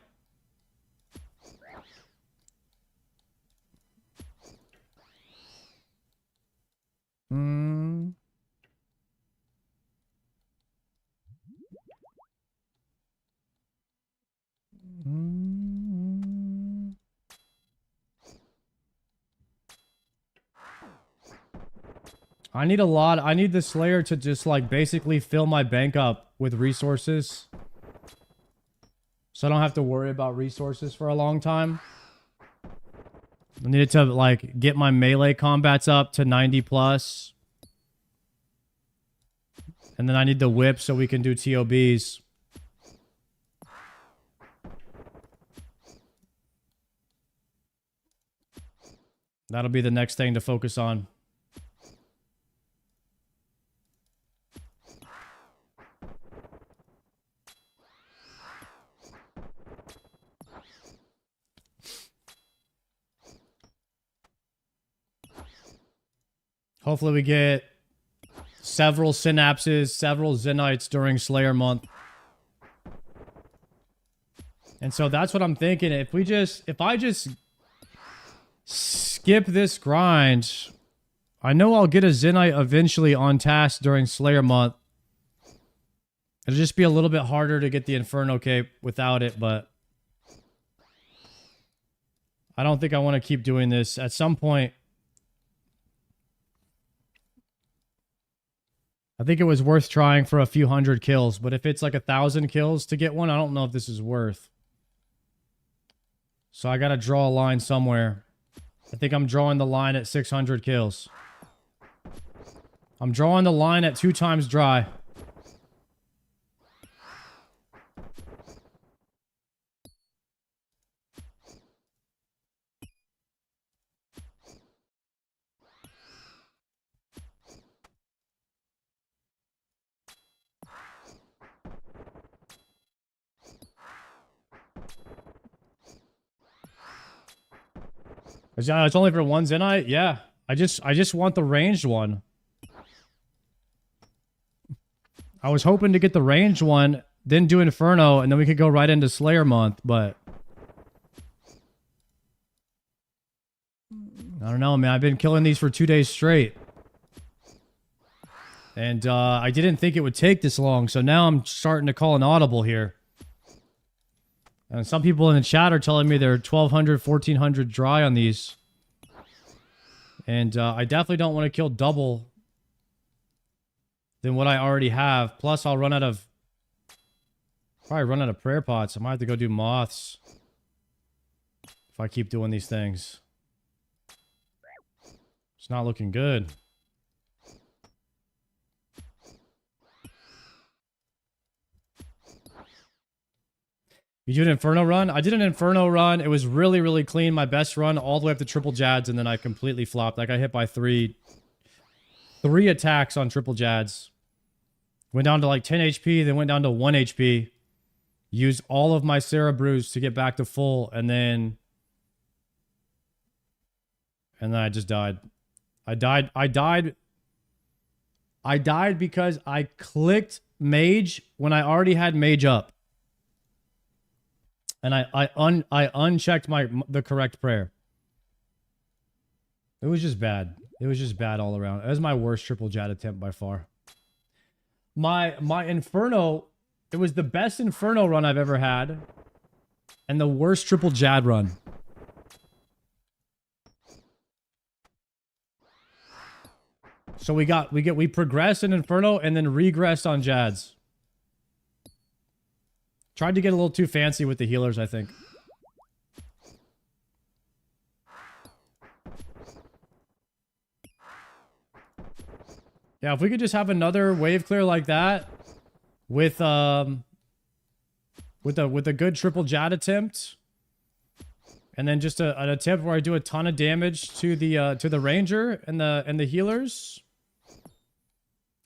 I need a lot. I need the Slayer to just like basically fill my bank up with resources. So I don't have to worry about resources for a long time. I needed to like get my melee combats up to 90 plus. And then I need the whip so we can do TOBs. That'll be the next thing to focus on. Hopefully we get several synapses, several Zenytes during Slayer month. And so that's what I'm thinking. If I just skip this grind, I know I'll get a Zenyte eventually on task during Slayer month. It'll just be a little bit harder to get the Inferno cape without it, but I don't think I want to keep doing this. At some point, I think it was worth trying for a few hundred kills, but if it's like 1,000 kills to get one, I don't know if this is worth. So I gotta draw a line somewhere. I think I'm drawing the line at 600 kills. I'm drawing the line at 2 times dry. It's only for one Zenyte? Yeah. I just want the ranged one. I was hoping to get the ranged one, then do Inferno, and then we could go right into Slayer month, but I don't know, man. I've been killing these for 2 days straight. And I didn't think it would take this long, so now I'm starting to call an audible here. And some people in the chat are telling me they're 1,200, 1,400 dry on these. And I definitely don't want to kill double than what I already have. Plus, I'll run out of... Probably run out of prayer pots. I might have to go do moths if I keep doing these things. It's not looking good. You do an Inferno run? I did an Inferno run. It was really, really clean. My best run all the way up to triple Jads, and then I completely flopped. I got hit by three attacks on triple Jads. Went down to like 10 HP, then went down to 1 HP. Used all of my Sarah brews to get back to full, and then I just died. I died because I clicked mage when I already had mage up. And I unchecked the correct prayer. It was just bad. It was just bad all around. It was my worst triple Jad attempt by far. My Inferno, it was the best Inferno run I've ever had. And the worst triple Jad run. So we progressed in Inferno and then regressed on Jads. Tried to get a little too fancy with the healers, I think. Yeah, if we could just have another wave clear like that with a good triple Jad attempt, and then just an attempt where I do a ton of damage to the ranger and the healers,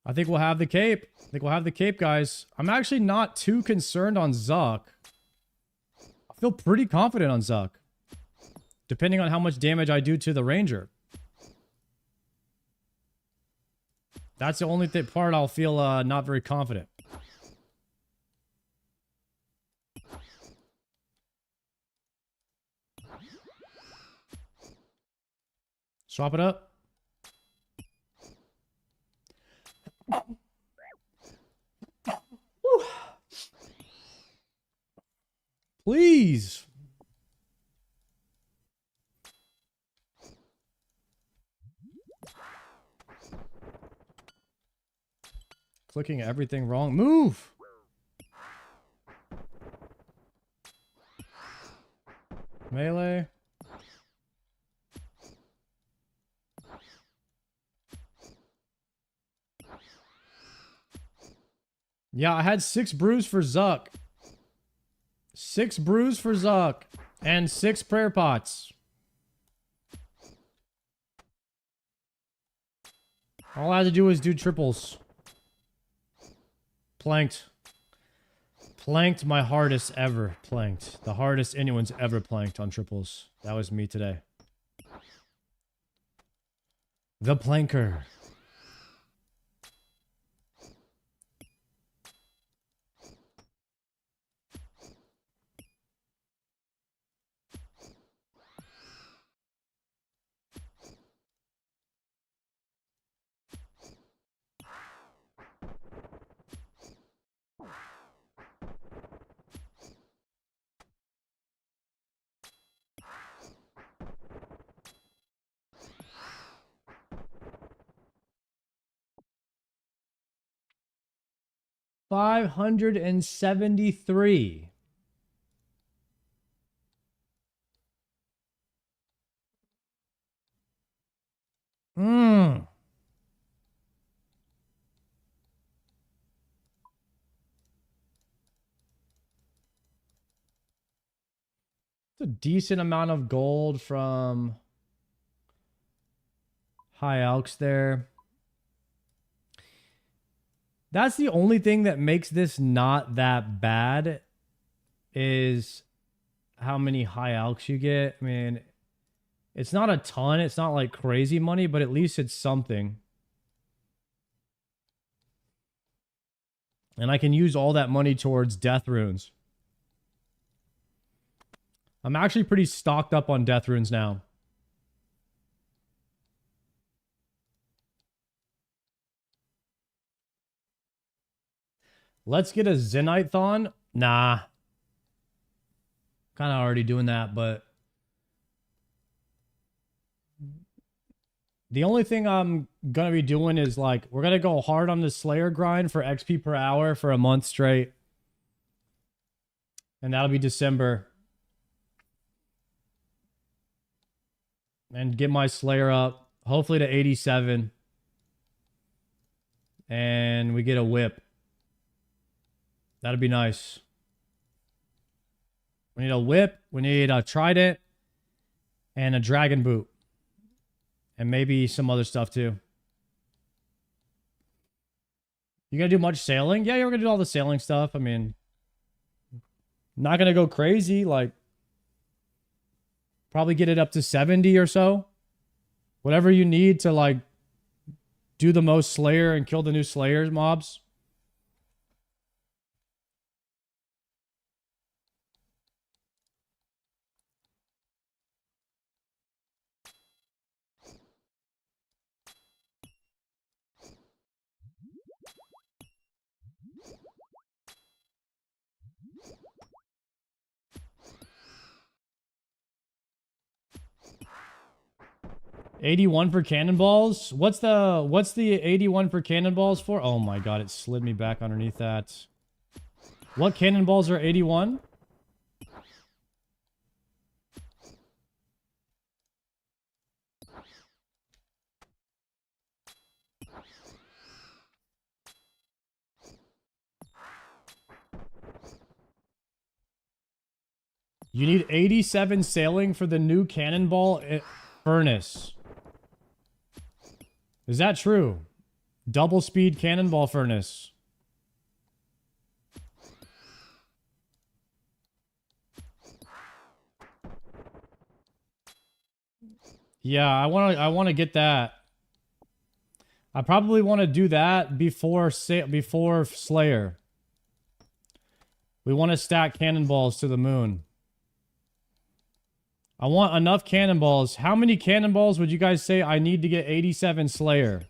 I think we'll have the cape. I think we'll have the cape, guys. I'm actually not too concerned on Zuck. I feel pretty confident on Zuck, depending on how much damage I do to the ranger. That's the only part I'll feel not very confident. Swap it up. Woo. Please. Clicking everything wrong. Move. Melee. Yeah, I had 6 brews for Zuck. 6 brews for Zuck. And 6 prayer pots. All I had to do was do triples. Planked. Planked my hardest ever. Planked. The hardest anyone's ever planked on triples. That was me today. The planker. $573. It's a decent amount of gold from High Elks there. That's the only thing that makes this not that bad, is how many High Elks you get. I mean, it's not a ton. It's not like crazy money, but at least it's something. And I can use all that money towards death runes. I'm actually pretty stocked up on death runes now. Let's get a Zenyte Thon. Nah. Kind of already doing that, but the only thing I'm going to be doing is like, we're going to go hard on the Slayer grind for XP per hour for a month straight. And that'll be December. And get my Slayer up, hopefully to 87. And we get a whip. That'd be nice. We need a whip. We need a trident. And a dragon boot. And maybe some other stuff too. You gonna do much sailing? Yeah, we're gonna do all the sailing stuff. I mean, not gonna go crazy. Like, probably get it up to 70 or so. Whatever you need to like do the most Slayer and kill the new Slayers mobs. $81 for cannonballs? What's the $81 for cannonballs for? Oh my god, it slid me back underneath that. What cannonballs are 81? You need 87 sailing for the new cannonball furnace. Is that true? Double speed cannonball furnace. Yeah, I want to get that. I probably want to do that before Slayer. We want to stack cannonballs to the moon. I want enough cannonballs. How many cannonballs would you guys say I need to get 87 Slayer?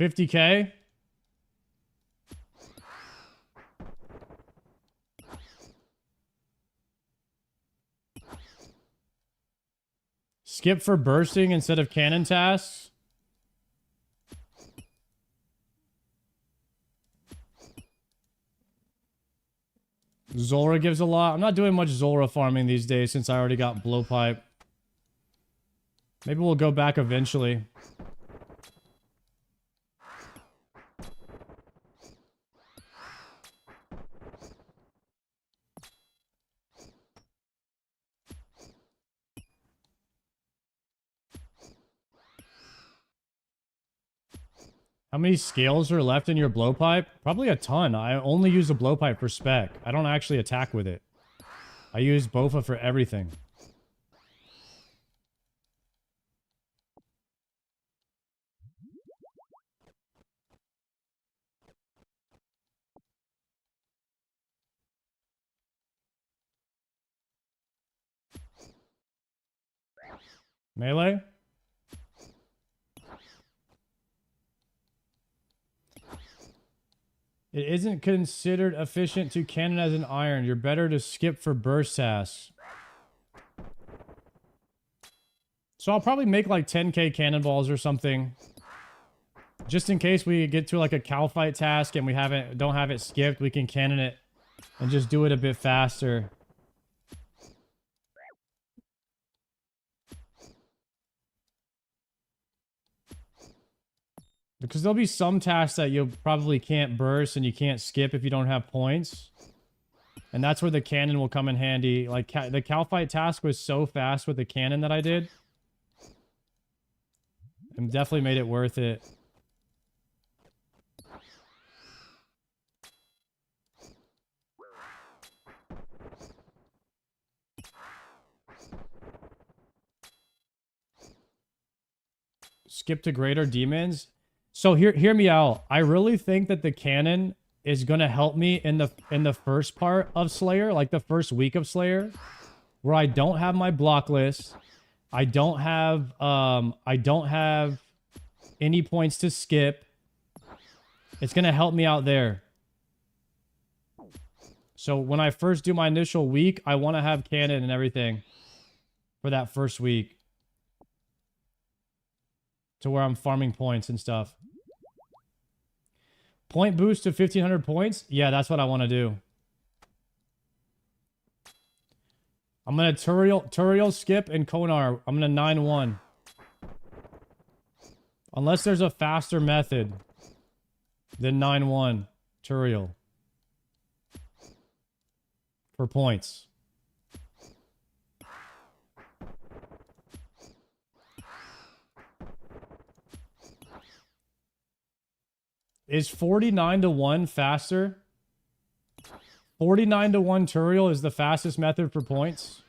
$50K? Skip for bursting instead of cannon tasks? Zora gives a lot. I'm not doing much Zora farming these days since I already got blowpipe. Maybe we'll go back eventually. How many scales are left in your blowpipe? Probably a ton. I only use a blowpipe for spec. I don't actually attack with it. I use Bofa for everything. Melee? It isn't considered efficient to cannon as an iron. You're better to skip for burst tasks. So I'll probably make like 10k cannonballs or something. Just in case we get to like a cow fight task and we don't have it skipped, we can cannon it and just do it a bit faster. Because there'll be some tasks that you probably can't burst and you can't skip if you don't have points. And that's where the cannon will come in handy. Like, the cow fight task was so fast with the cannon that I did. It definitely made it worth it. Skip to greater demons. So hear me out. I really think that the cannon is gonna help me in the first part of Slayer, like the first week of Slayer, where I don't have my block list. I don't have any points to skip. It's gonna help me out there. So when I first do my initial week, I want to have cannon and everything for that first week. To where I'm farming points and stuff. Point boost to 1500 points? Yeah, that's what I want to do. I'm going to Turiel skip and Konar. I'm going to 9-1. Unless there's a faster method than 9-1 Turiel. For points. Is 49-1 faster? 49-1 Turiel is the fastest method for points.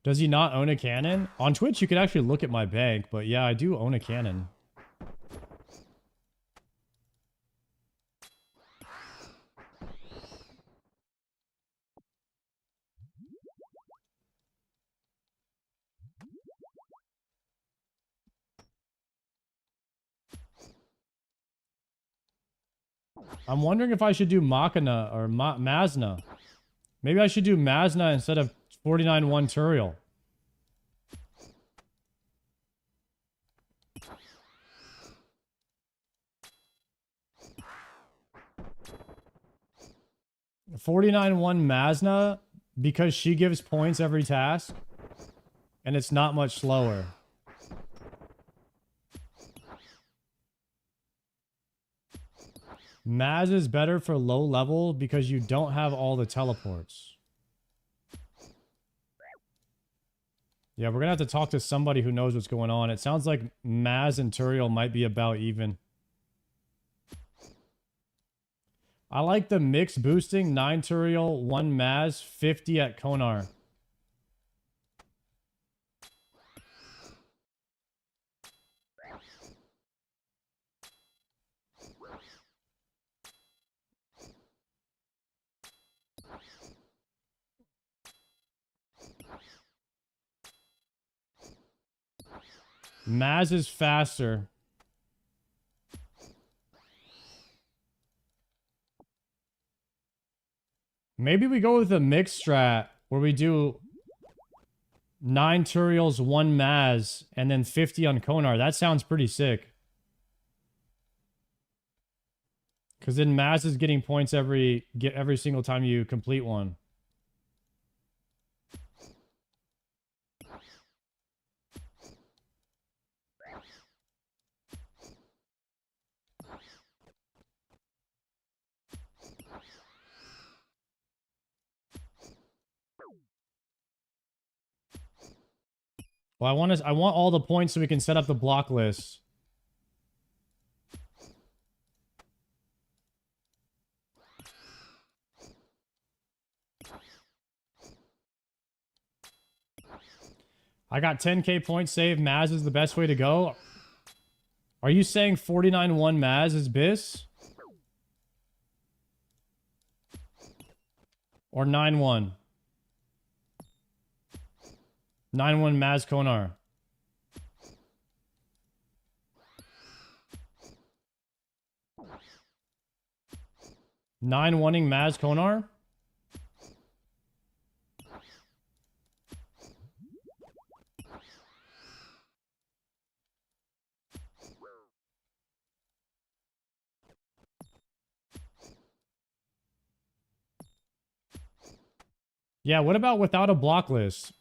Does he not own a cannon? On Twitch, you could actually look at my bank, but yeah, I do own a cannon. I'm wondering if I should do Machina or Mazna. Maybe I should do Mazna instead of 49-1 Turiel. A 49-1 Mazna, because she gives points every task, and it's not much slower. Maz is better for low level because you don't have all the teleports. Yeah, we're gonna have to talk to somebody who knows what's going on. It sounds like Maz and Turiel might be about even. I like the mix boosting. 9 Turiel, 1 Maz, 50 at Konar. Maz is faster. Maybe we go with a mix strat where we do 9 Turiels, 1 Maz, and then 50 on Konar. That sounds pretty sick. Because then Maz is getting points every single time you complete one. Well, I want all the points so we can set up the block list. I got 10k points saved. Maz is the best way to go. Are you saying 49-1 Maz is BIS? Or 9-1? 9-1 Maz Konar. Nine wanting Maz Konar? Yeah, what about without a block list?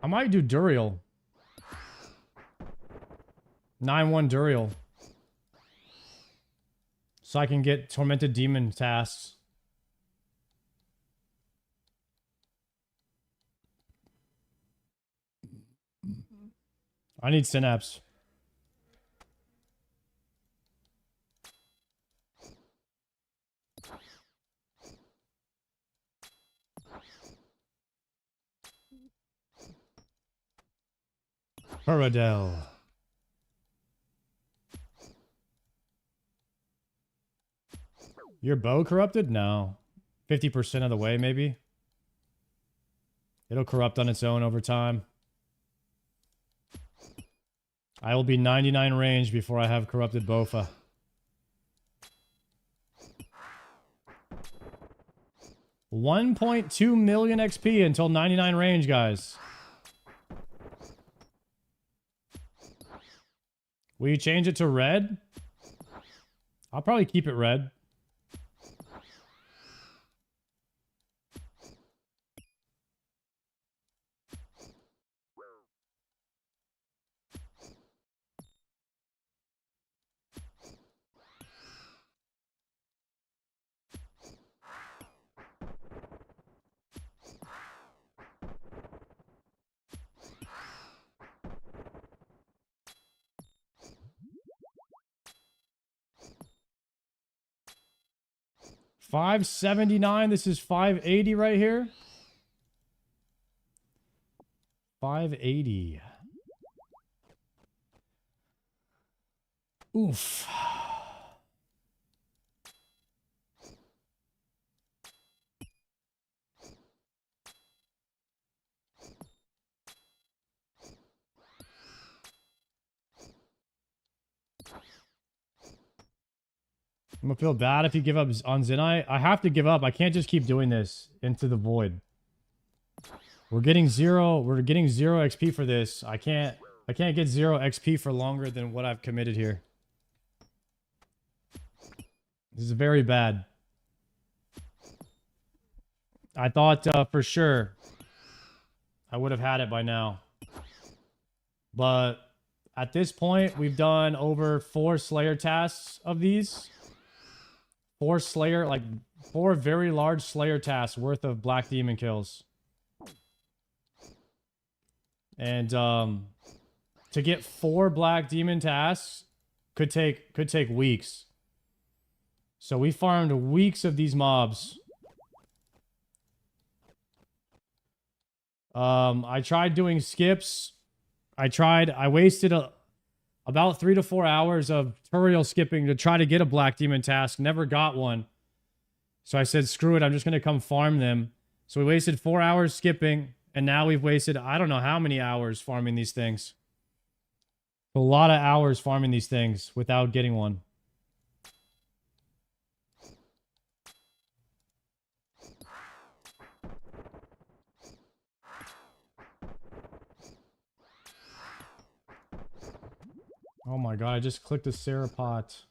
I might do Duriel. 9-1 Duriel. So I can get Tormented Demon tasks. I need Synapse. Paradel. Your bow corrupted? No. 50% of the way, maybe. It'll corrupt on its own over time. I will be 99 range before I have corrupted Bofa. $1.2 million XP until 99 range, guys. Will you change it to red? I'll probably keep it red. 579. This is 580 right here. 580. Oof. I'm gonna feel bad if you give up on Zenyte. I have to give up. I can't just keep doing this into the void. We're getting zero XP for this. I can't get 0 XP for longer than what I've committed here. This is very bad. I thought for sure I would have had it by now. But at this point, we've done over 4 Slayer tasks of these. 4 very large Slayer tasks worth of Black Demon kills. And to get 4 Black Demon tasks could take weeks. So we farmed weeks of these mobs. I tried doing skips. I wasted about 3 to 4 hours of tutorial skipping to try to get a Black Demon task. Never got one. So I said, screw it, I'm just going to come farm them. So we wasted 4 hours skipping, and now we've wasted, I don't know how many hours farming these things. A lot of hours farming these things without getting one. Oh my god, I just clicked the Serapot.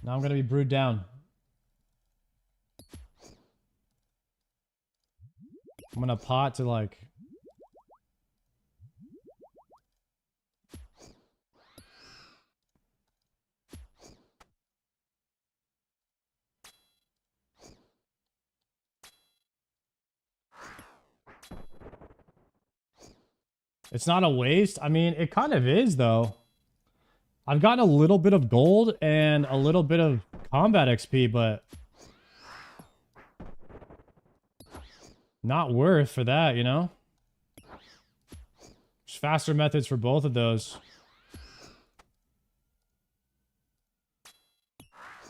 Now I'm gonna be brewed down. I'm gonna pot to like... It's not a waste. I mean, it kind of is, though. I've gotten a little bit of gold and a little bit of combat XP, but... not worth for that, you know? There's faster methods for both of those.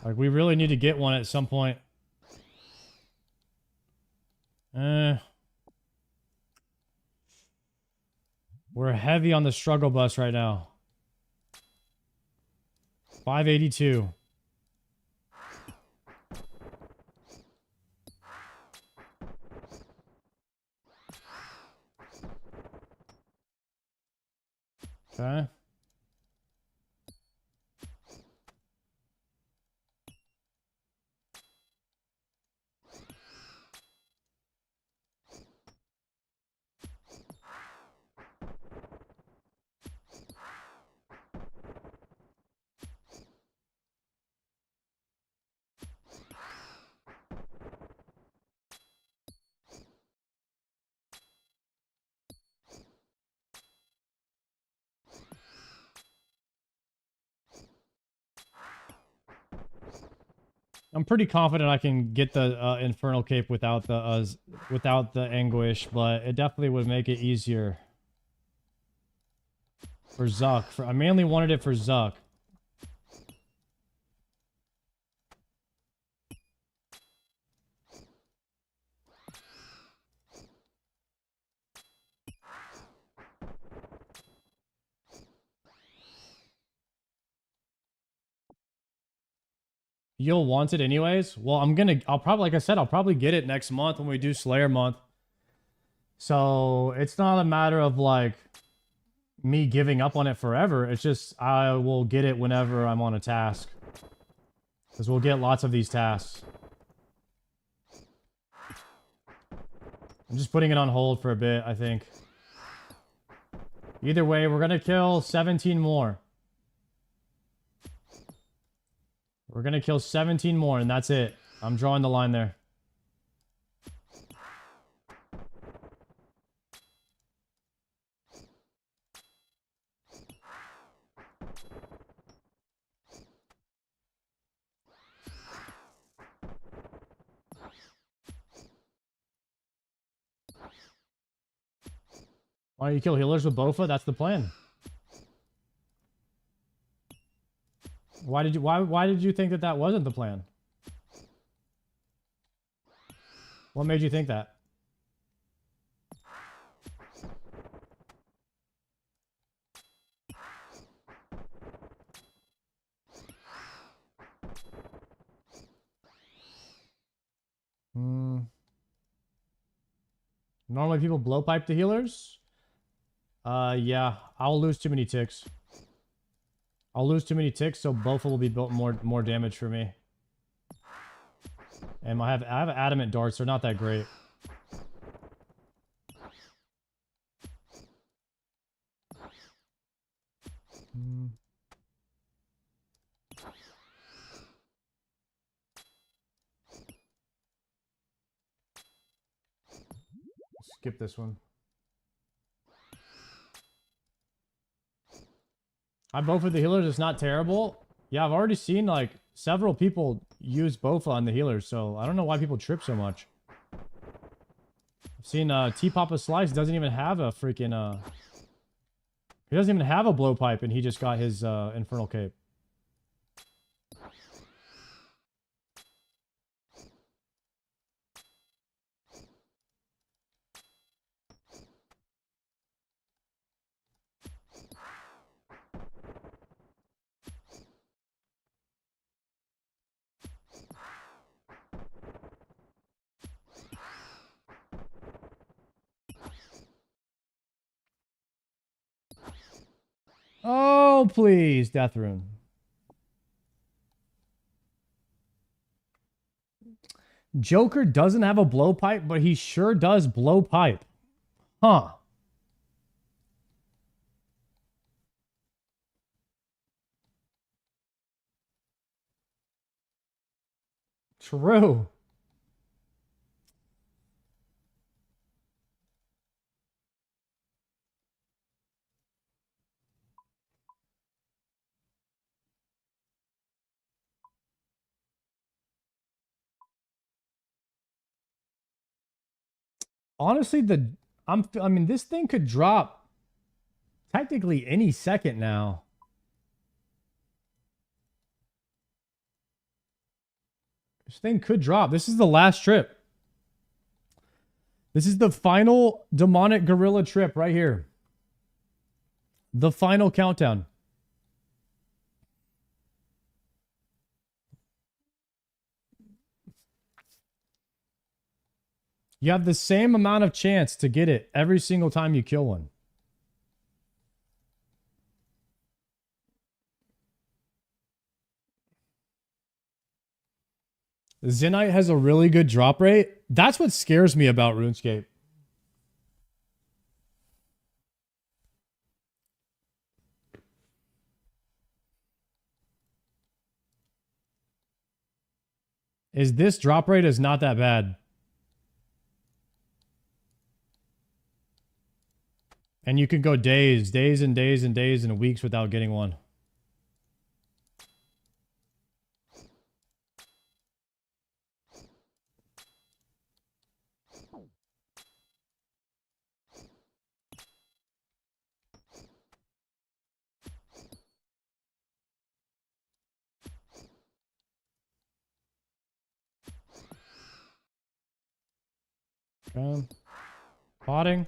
Like, we really need to get one at some point. We're heavy on the struggle bus right now. 582. Okay. I'm pretty confident I can get the Infernal Cape without the Anguish, but it definitely would make it easier for Zuck. I mainly wanted it for Zuck. You'll want it anyways? Well, I'll probably, like I said, I'll probably get it next month when we do Slayer month. So it's not a matter of like me giving up on it forever. It's just I will get it whenever I'm on a task. Because we'll get lots of these tasks. I'm just putting it on hold for a bit, I think. Either way, we're going to kill 17 more. We're going to kill 17 more, and that's it. I'm drawing the line there. Why don't you kill healers with Bofa? That's the plan. Why did you think that that wasn't the plan? What made you think that? Normally people blowpipe the healers. Yeah, I'll lose too many ticks. I'll lose too many ticks, so Bofa will be built more damage for me. And I have adamant darts. They're not that great. Skip this one. I Bofa the healers. It's not terrible. Yeah, I've already seen like several people use Bofa on the healers, so I don't know why people trip so much. I've seen T Papa Slice doesn't even have a freaking he doesn't even have a blowpipe, and he just got his Infernal Cape. Oh, please, Death Rune. Joker doesn't have a blowpipe, but he sure does blowpipe. Huh. True. Honestly, I mean, this thing could drop technically any second now. This thing could drop. This is the last trip. This is the final demonic gorilla trip right here. The final countdown. You have the same amount of chance to get it every single time you kill one. Zenyte has a really good drop rate. That's what scares me about RuneScape. Is this drop rate is not that bad. And you can go days and days and days and weeks without getting one. Potting.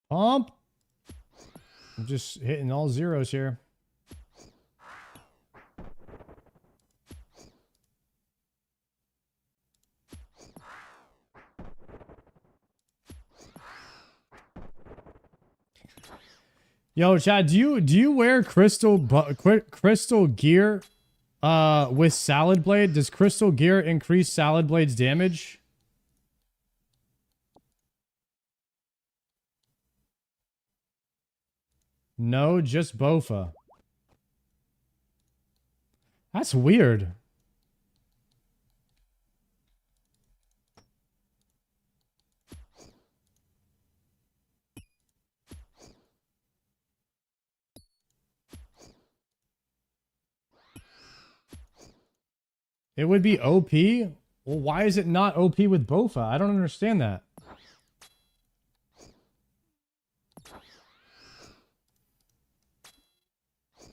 Pump. I'm just hitting all zeros here. Yo, Chad, do you wear crystal gear with Salad Blade? Does crystal gear increase Salad Blade's damage? No, just Bofa. That's weird. It would be OP? Well, why is it not OP with Bofa? I don't understand that.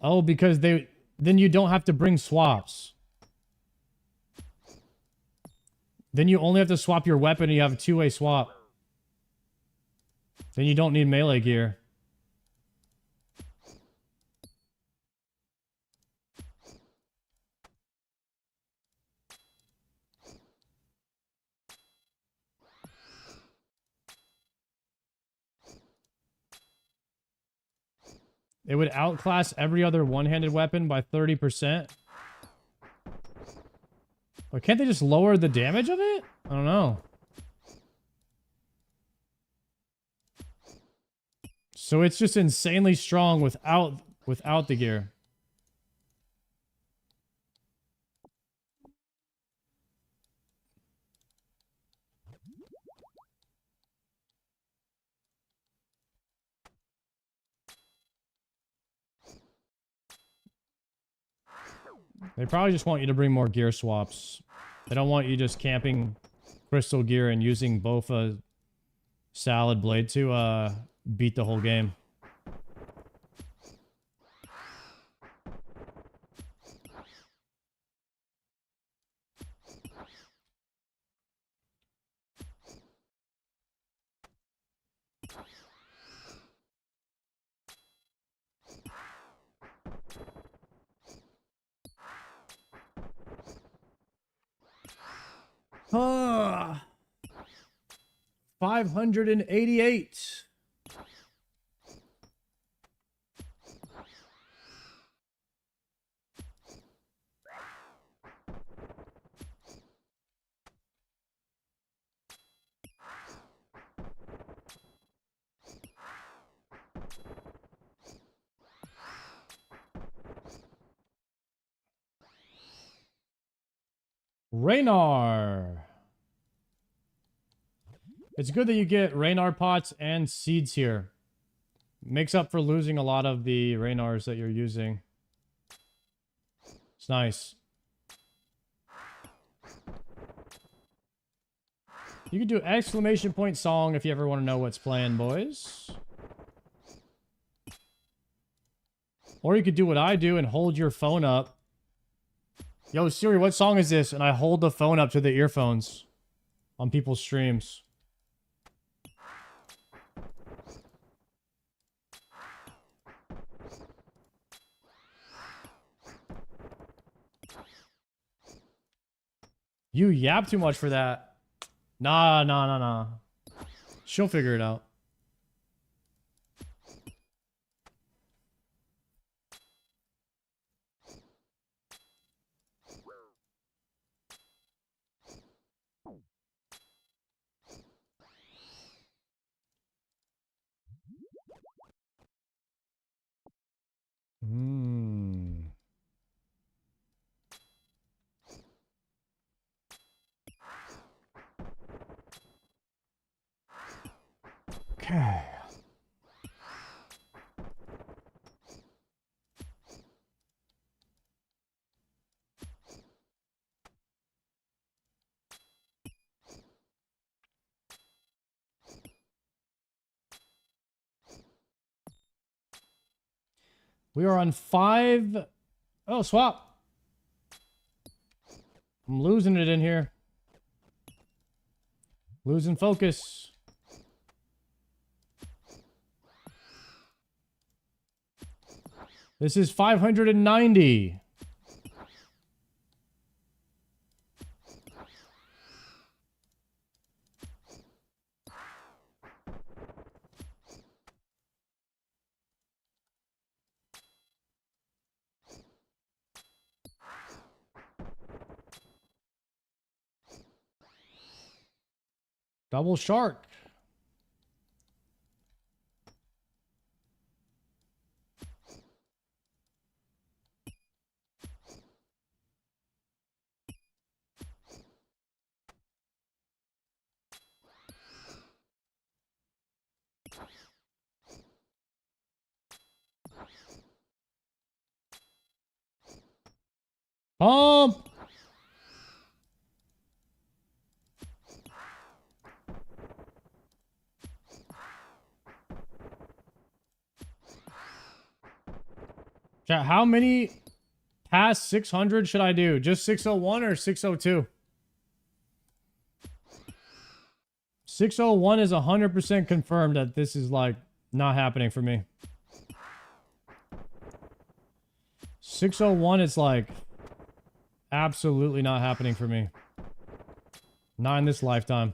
Oh, because then you don't have to bring swaps. Then you only have to swap your weapon and you have a two-way swap. Then you don't need melee gear. It would outclass every other one-handed weapon by 30%. Or can't they just lower the damage of it? I don't know. So it's just insanely strong without the gear. They probably just want you to bring more gear swaps. They don't want you just camping crystal gear and using Bofa Salad Blade to beat the whole game. Ah, 588. Raynar. It's good that you get Raynar pots and seeds here. Makes up for losing a lot of the Raynars that you're using. It's nice. You can do exclamation point song if you ever want to know what's playing, boys. Or you could do what I do and hold your phone up. Yo, Siri, what song is this? And I hold the phone up to the earphones on people's streams. You yap too much for that. Nah. She'll figure it out. Okay. We are on 5. Oh, swap. I'm losing it in here. Losing focus. This is 590. Double shark. Pump! Chat, how many past 600 should I do? Just 601 or 602? 601 is 100% confirmed that this is like not happening for me. 601 is like absolutely not happening for me. Not in this lifetime.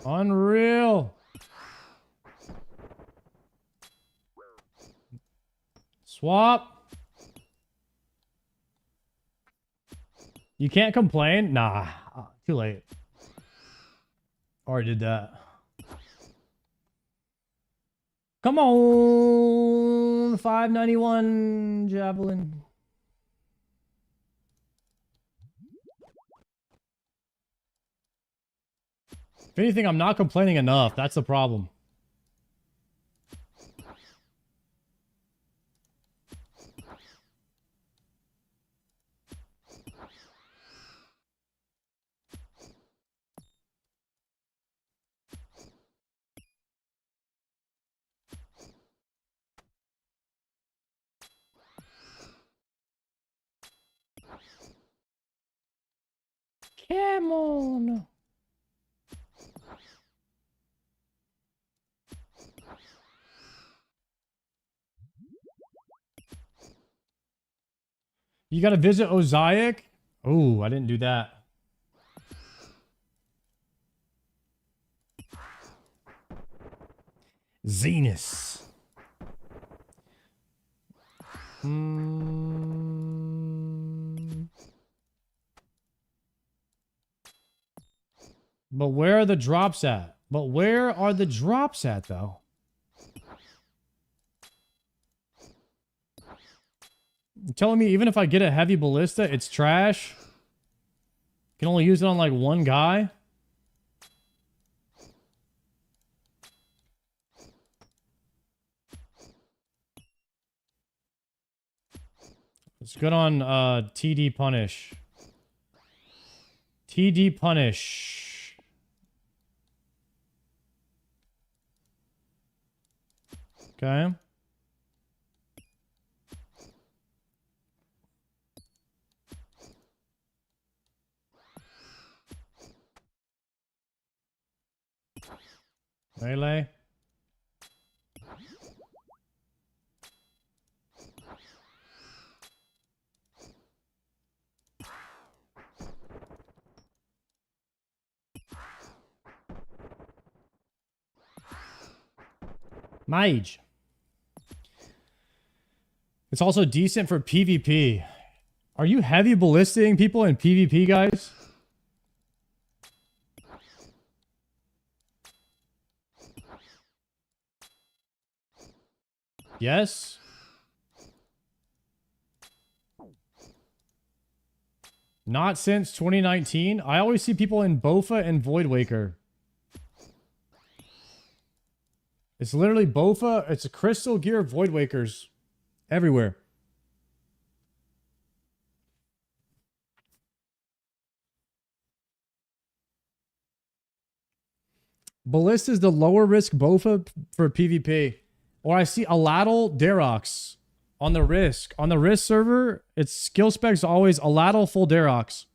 Unreal. Swap. You can't complain? Nah. Too late. Already did that. Come on. 591 Javelin. If anything, I'm not complaining enough. That's the problem. Come on. You gotta visit Ozaic? Oh, I didn't do that. Zenus. But where are the drops at? But where are the drops at, though? You're telling me even if I get a heavy ballista, it's trash? Can only use it on like one guy? It's good on TD Punish. TD Punish. Okay. Melee. Mage. It's also decent for PvP. Are you heavy ballisting people in PvP, guys? Yes? Not since 2019. I always see people in Bofa and Voidwaker. It's literally Bofa. It's a Crystal Gear Voidwakers everywhere. Ballista is the lower risk Bofa for PvP. Or I see Aladal Darox on the Risk. On the Risk server, its skill specs always Aladal full Darox.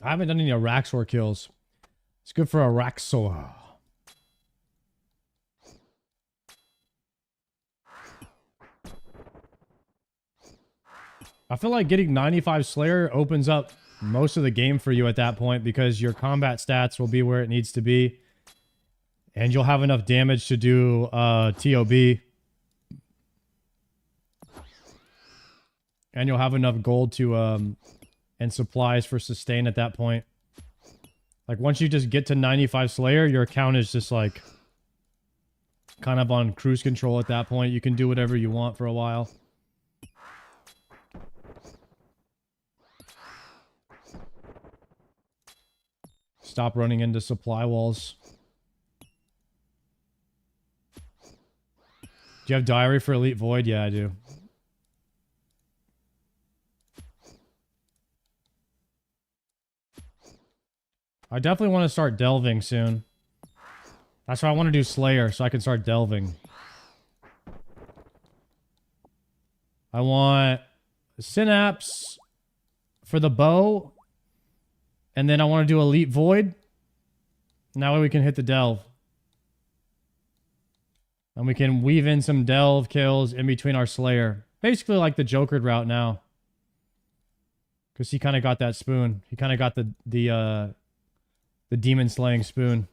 I haven't done any Araxor kills. It's good for Araxor. I feel like getting 95 Slayer opens up most of the game for you at that point because your combat stats will be where it needs to be. And you'll have enough damage to do TOB. And you'll have enough gold to and supplies for sustain at that point. Like once you just get to 95 Slayer, your account is just like kind of on cruise control at that point. You can do whatever you want for a while. Stop running into supply walls. Do you have diary for Elite Void? Yeah, I do. I definitely want to start delving soon. That's why I want to do Slayer, so I can start delving. I want Synapse for the bow. And then I want to do Elite Void. Now we can hit the delve. And we can weave in some delve kills in between our Slayer. Basically like the Jokered route now. Because he kind of got that spoon. He kind of got the demon slaying spoon.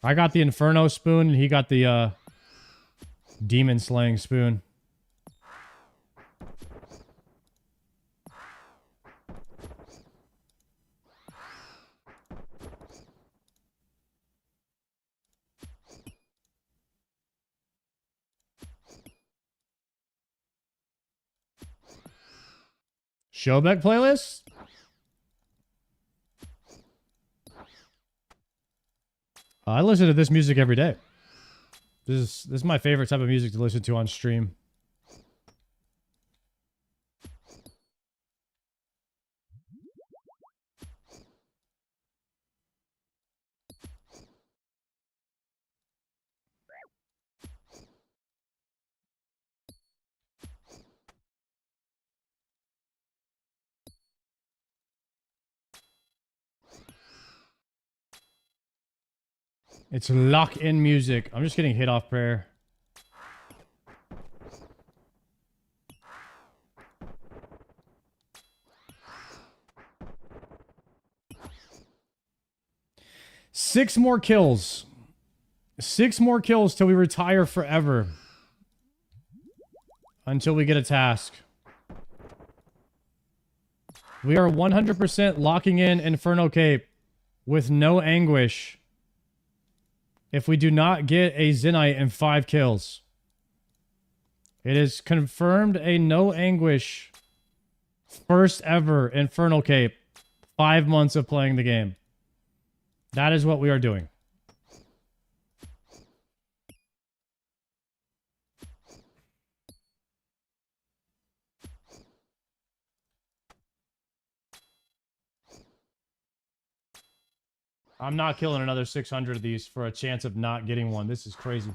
I got the Inferno spoon and he got the demon slaying spoon. Showback playlist? I listen to this music every day. This is my favorite type of music to listen to on stream. It's lock-in music. I'm just getting hit off prayer. Six more kills. 6 more kills till we retire forever. Until we get a task. We are 100% locking in Inferno Cape with no anguish. If we do not get a Zenyte and 5 kills. It is confirmed a no anguish first ever Infernal Cape. 5 months of playing the game. That is what we are doing. I'm not killing another 600 of these for a chance of not getting one. This is crazy.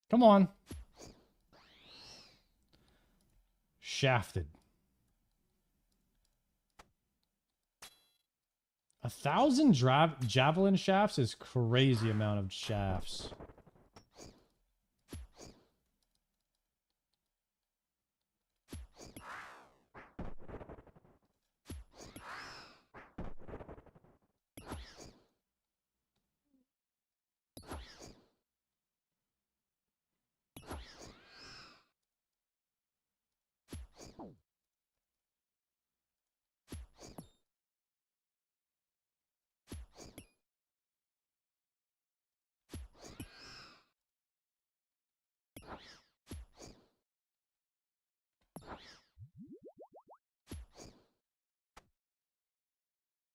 Come on. Shafted. 1,000 javelin shafts is crazy amount of shafts.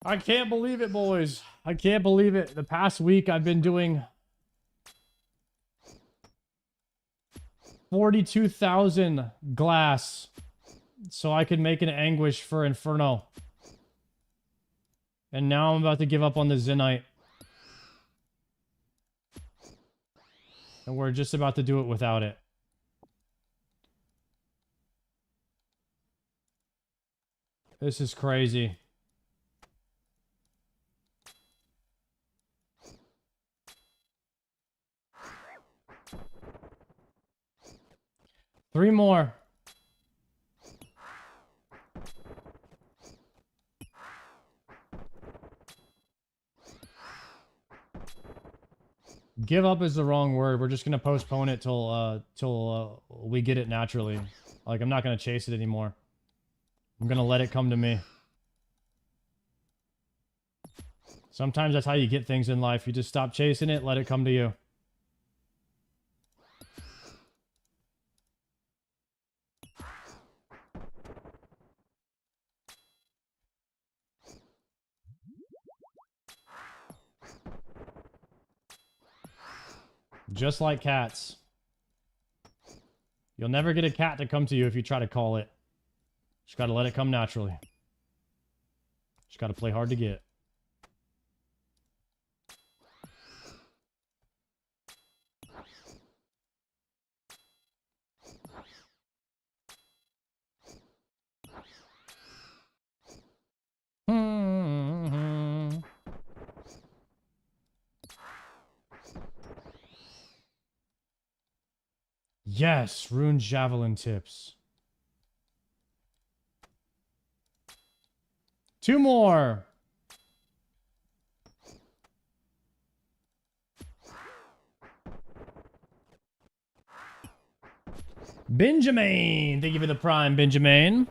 I can't believe it, boys. I can't believe it. The past week I've been doing 42,000 glass so I could make an anguish for Infernal. And now I'm about to give up on the Zenyte. And we're just about to do it without it. This is crazy. Three more. Give up is the wrong word. We're just gonna postpone it till we get it naturally. Like, I'm not gonna chase it anymore. I'm gonna let it come to me. Sometimes that's how you get things in life. You just stop chasing it, let it come to you. Just like cats. You'll never get a cat to come to you if you try to call it. Just gotta let it come naturally. Just gotta play hard to get. Yes, rune javelin tips. 2 more. Benjamin, thank you for the prime, Benjamin.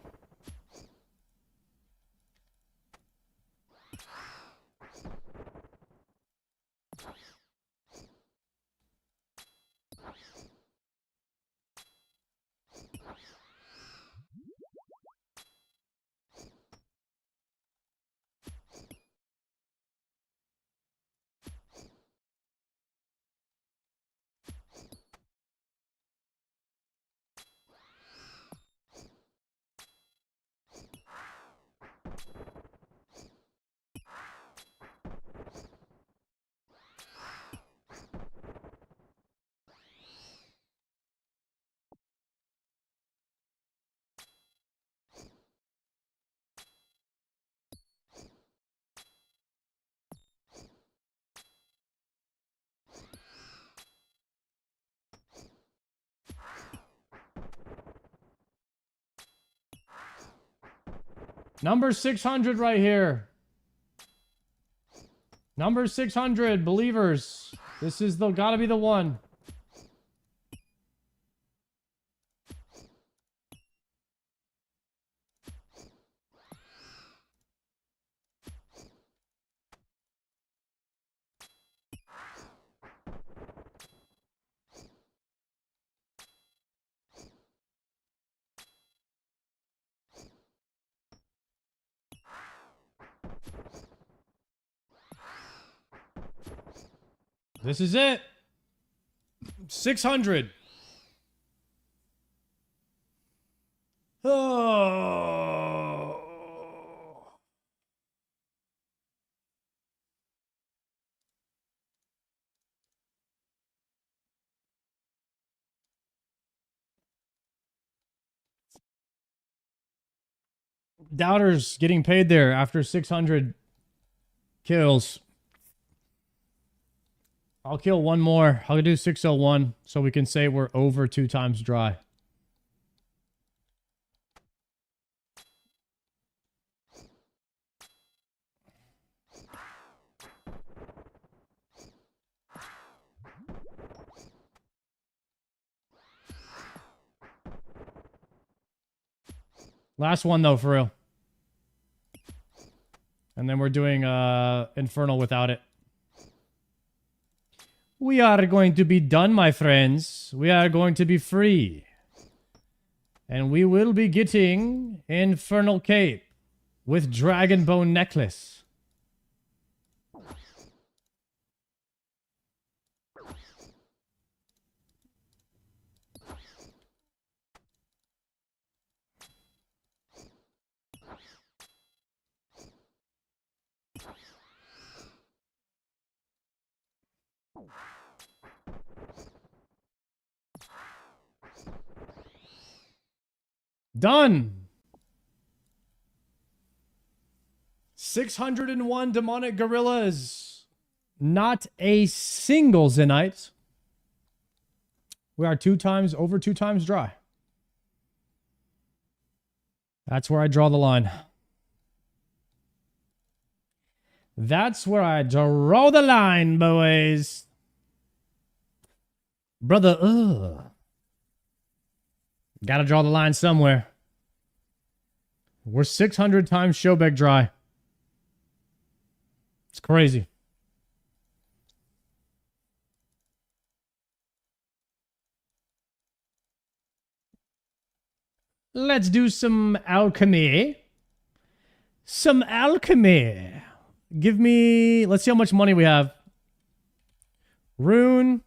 Number 600 right here. Number 600, believers. This is gotta be the one. This is it. 600. Oh. Doubters getting paid there after 600 kills. I'll kill one more. I'll do 601 so we can say we're over 2 times dry. Last one though, for real. And then we're doing Infernal without it. We are going to be done, my friends. We are going to be free. And we will be getting Infernal Cape with Dragon Bone Necklace. Done. 601 demonic gorillas. Not a single Zenyte. We are over two times dry. That's where I draw the line. That's where I draw the line, boys. Brother, gotta draw the line somewhere. We're 600 times Showbeck dry. It's crazy. Let's do some alchemy. Some alchemy. Give me... Let's see how much money we have. Rune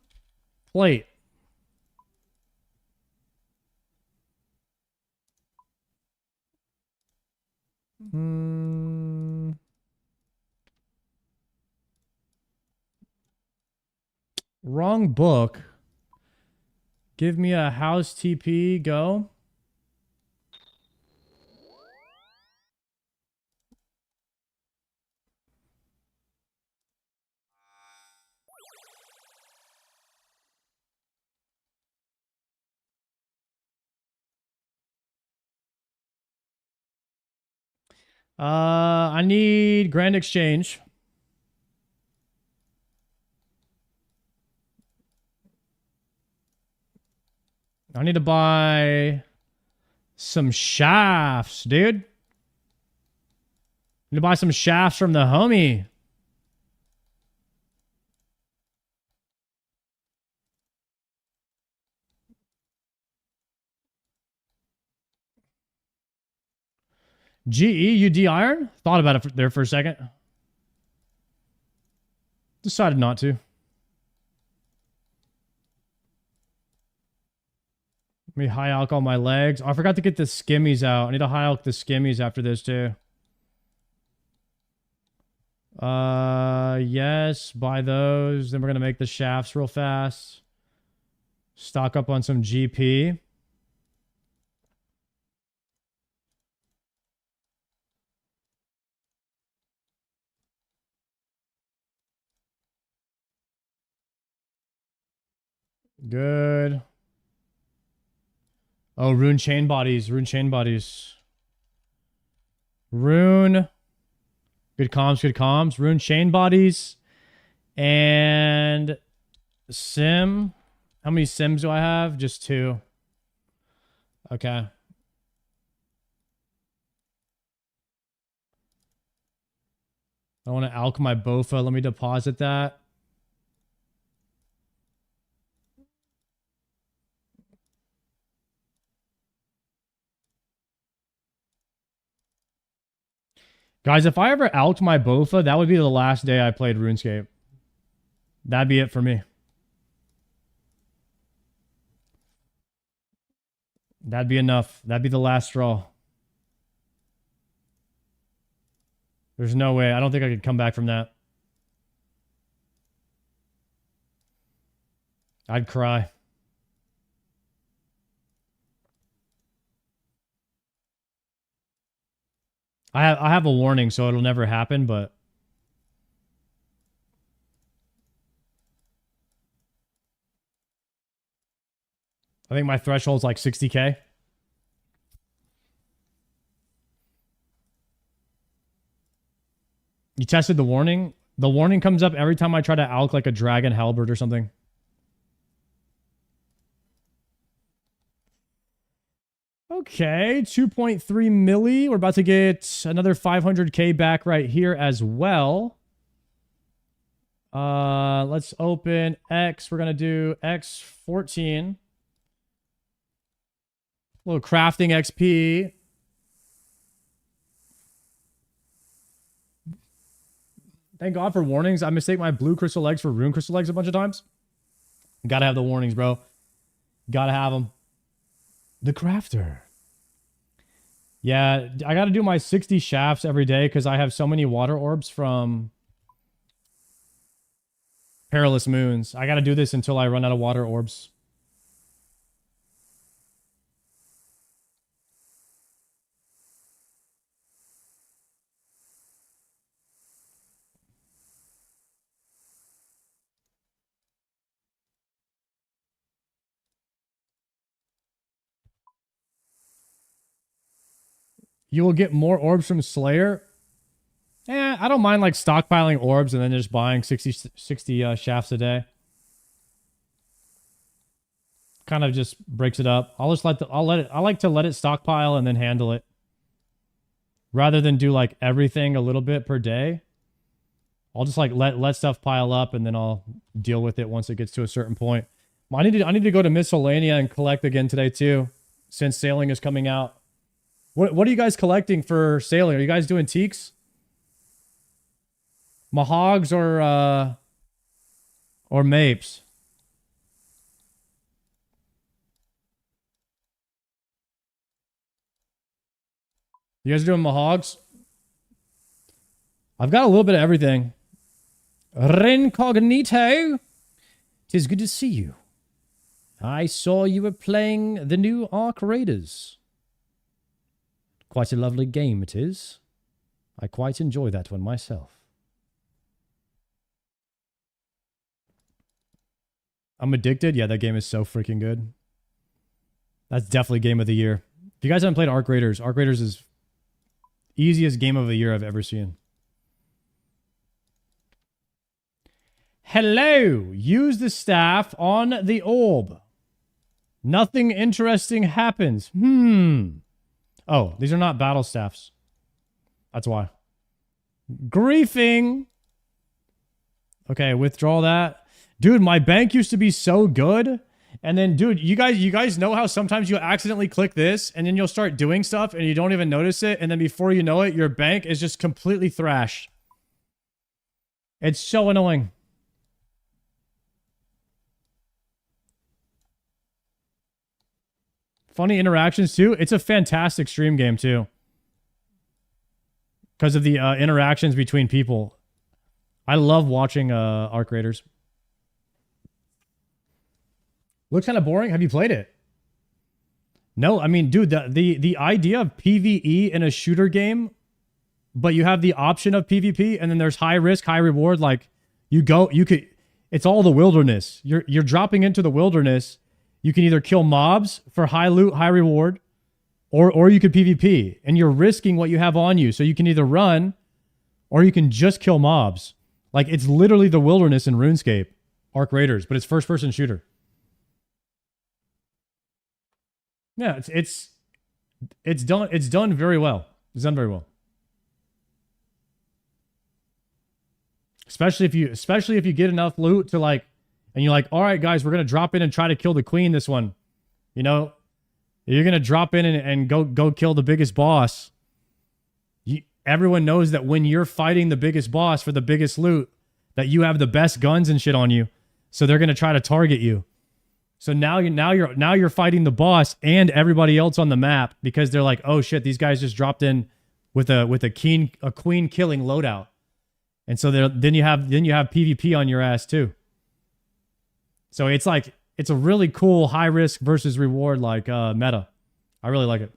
plate. Wrong book. Give me a house TP. Go. I need Grand Exchange. I need to buy some shafts, dude. I need to buy some shafts from the homie. GE, UD iron? Thought about it there for a second. Decided not to. Let me high alch all my legs. Oh, I forgot to get the skimmies out. I need to high alch the skimmies after this too. Yes, buy those. Then we're gonna make the shafts real fast. Stock up on some GP. Good. Oh, rune chain bodies. Rune chain bodies. Rune. Good comms, good comms. Rune chain bodies. And sim. How many sims do I have? Just 2. Okay. I want to alch my Bofa. Let me deposit that. Guys, if I ever alched my Bofa, that would be the last day I played RuneScape. That'd be it for me. That'd be enough. That'd be the last straw. There's no way. I don't think I could come back from that. I'd cry. I have a warning, so it'll never happen, but I think my threshold's like 60K. You tested the warning? The warning comes up every time I try to alch like a dragon halberd or something. Okay, 2.3 milli. We're about to get another 500K back right here as well. Let's open X. We're going to do X14. A little crafting XP. Thank God for warnings. I mistake my blue crystal eggs for rune crystal eggs a bunch of times. Gotta have the warnings, bro. Gotta have them. The crafter. Yeah, I got to do my 60 shafts every day because I have so many water orbs from Perilous Moons. I got to do this until I run out of water orbs. You will get more orbs from Slayer. I don't mind like stockpiling orbs and then just buying 60 shafts a day. Kind of just breaks it up. I like to let it stockpile and then handle it. Rather than do like everything a little bit per day. I'll just like let stuff pile up and then I'll deal with it once it gets to a certain point. I need to go to Miscellanea and collect again today too, since sailing is coming out. What are you guys collecting for sailing? Are you guys doing teaks? Mahogs or mapes? You guys are doing mahogs? I've got a little bit of everything. Rencognito, 'tis good to see you. I saw you were playing the new Ark Raiders. Quite a lovely game it is. I quite enjoy that one myself. I'm addicted? Yeah, that game is so freaking good. That's definitely game of the year. If you guys haven't played Ark Raiders is easiest game of the year I've ever seen. Hello! Use the staff on the orb. Nothing interesting happens. Oh, these are not battle staffs. That's why. Griefing. Okay, withdraw that. Dude, my bank used to be so good. And then, dude, you guys know how sometimes you accidentally click this and then you'll start doing stuff and you don't even notice it. And then before you know it, your bank is just completely thrashed. It's so annoying. Funny interactions too. It's a fantastic stream game too. Because of the interactions between people. I love watching Ark Raiders. Looks kind of boring. Have you played it? No, I mean, dude, the idea of PvE in a shooter game, but you have the option of PvP and then there's high risk, high reward. Like it's all the wilderness. You're dropping into the wilderness. You can either kill mobs for high loot, high reward, or you could PvP, and you're risking what you have on you. So you can either run, or you can just kill mobs. Like, it's literally the wilderness in RuneScape, Ark Raiders, but it's first-person shooter. Yeah, it's done very well. It's done very well. Especially if you get enough loot to like. And you're like, all right, guys, we're going to drop in and try to kill the queen this one. You know, you're going to drop in and go kill the biggest boss. Everyone knows that when you're fighting the biggest boss for the biggest loot, that you have the best guns and shit on you. So they're going to try to target you. So now you're fighting the boss and everybody else on the map because they're like, oh shit, these guys just dropped in with a queen killing loadout. And so then you have PvP on your ass too. So it's a really cool high risk versus reward like meta. I really like it.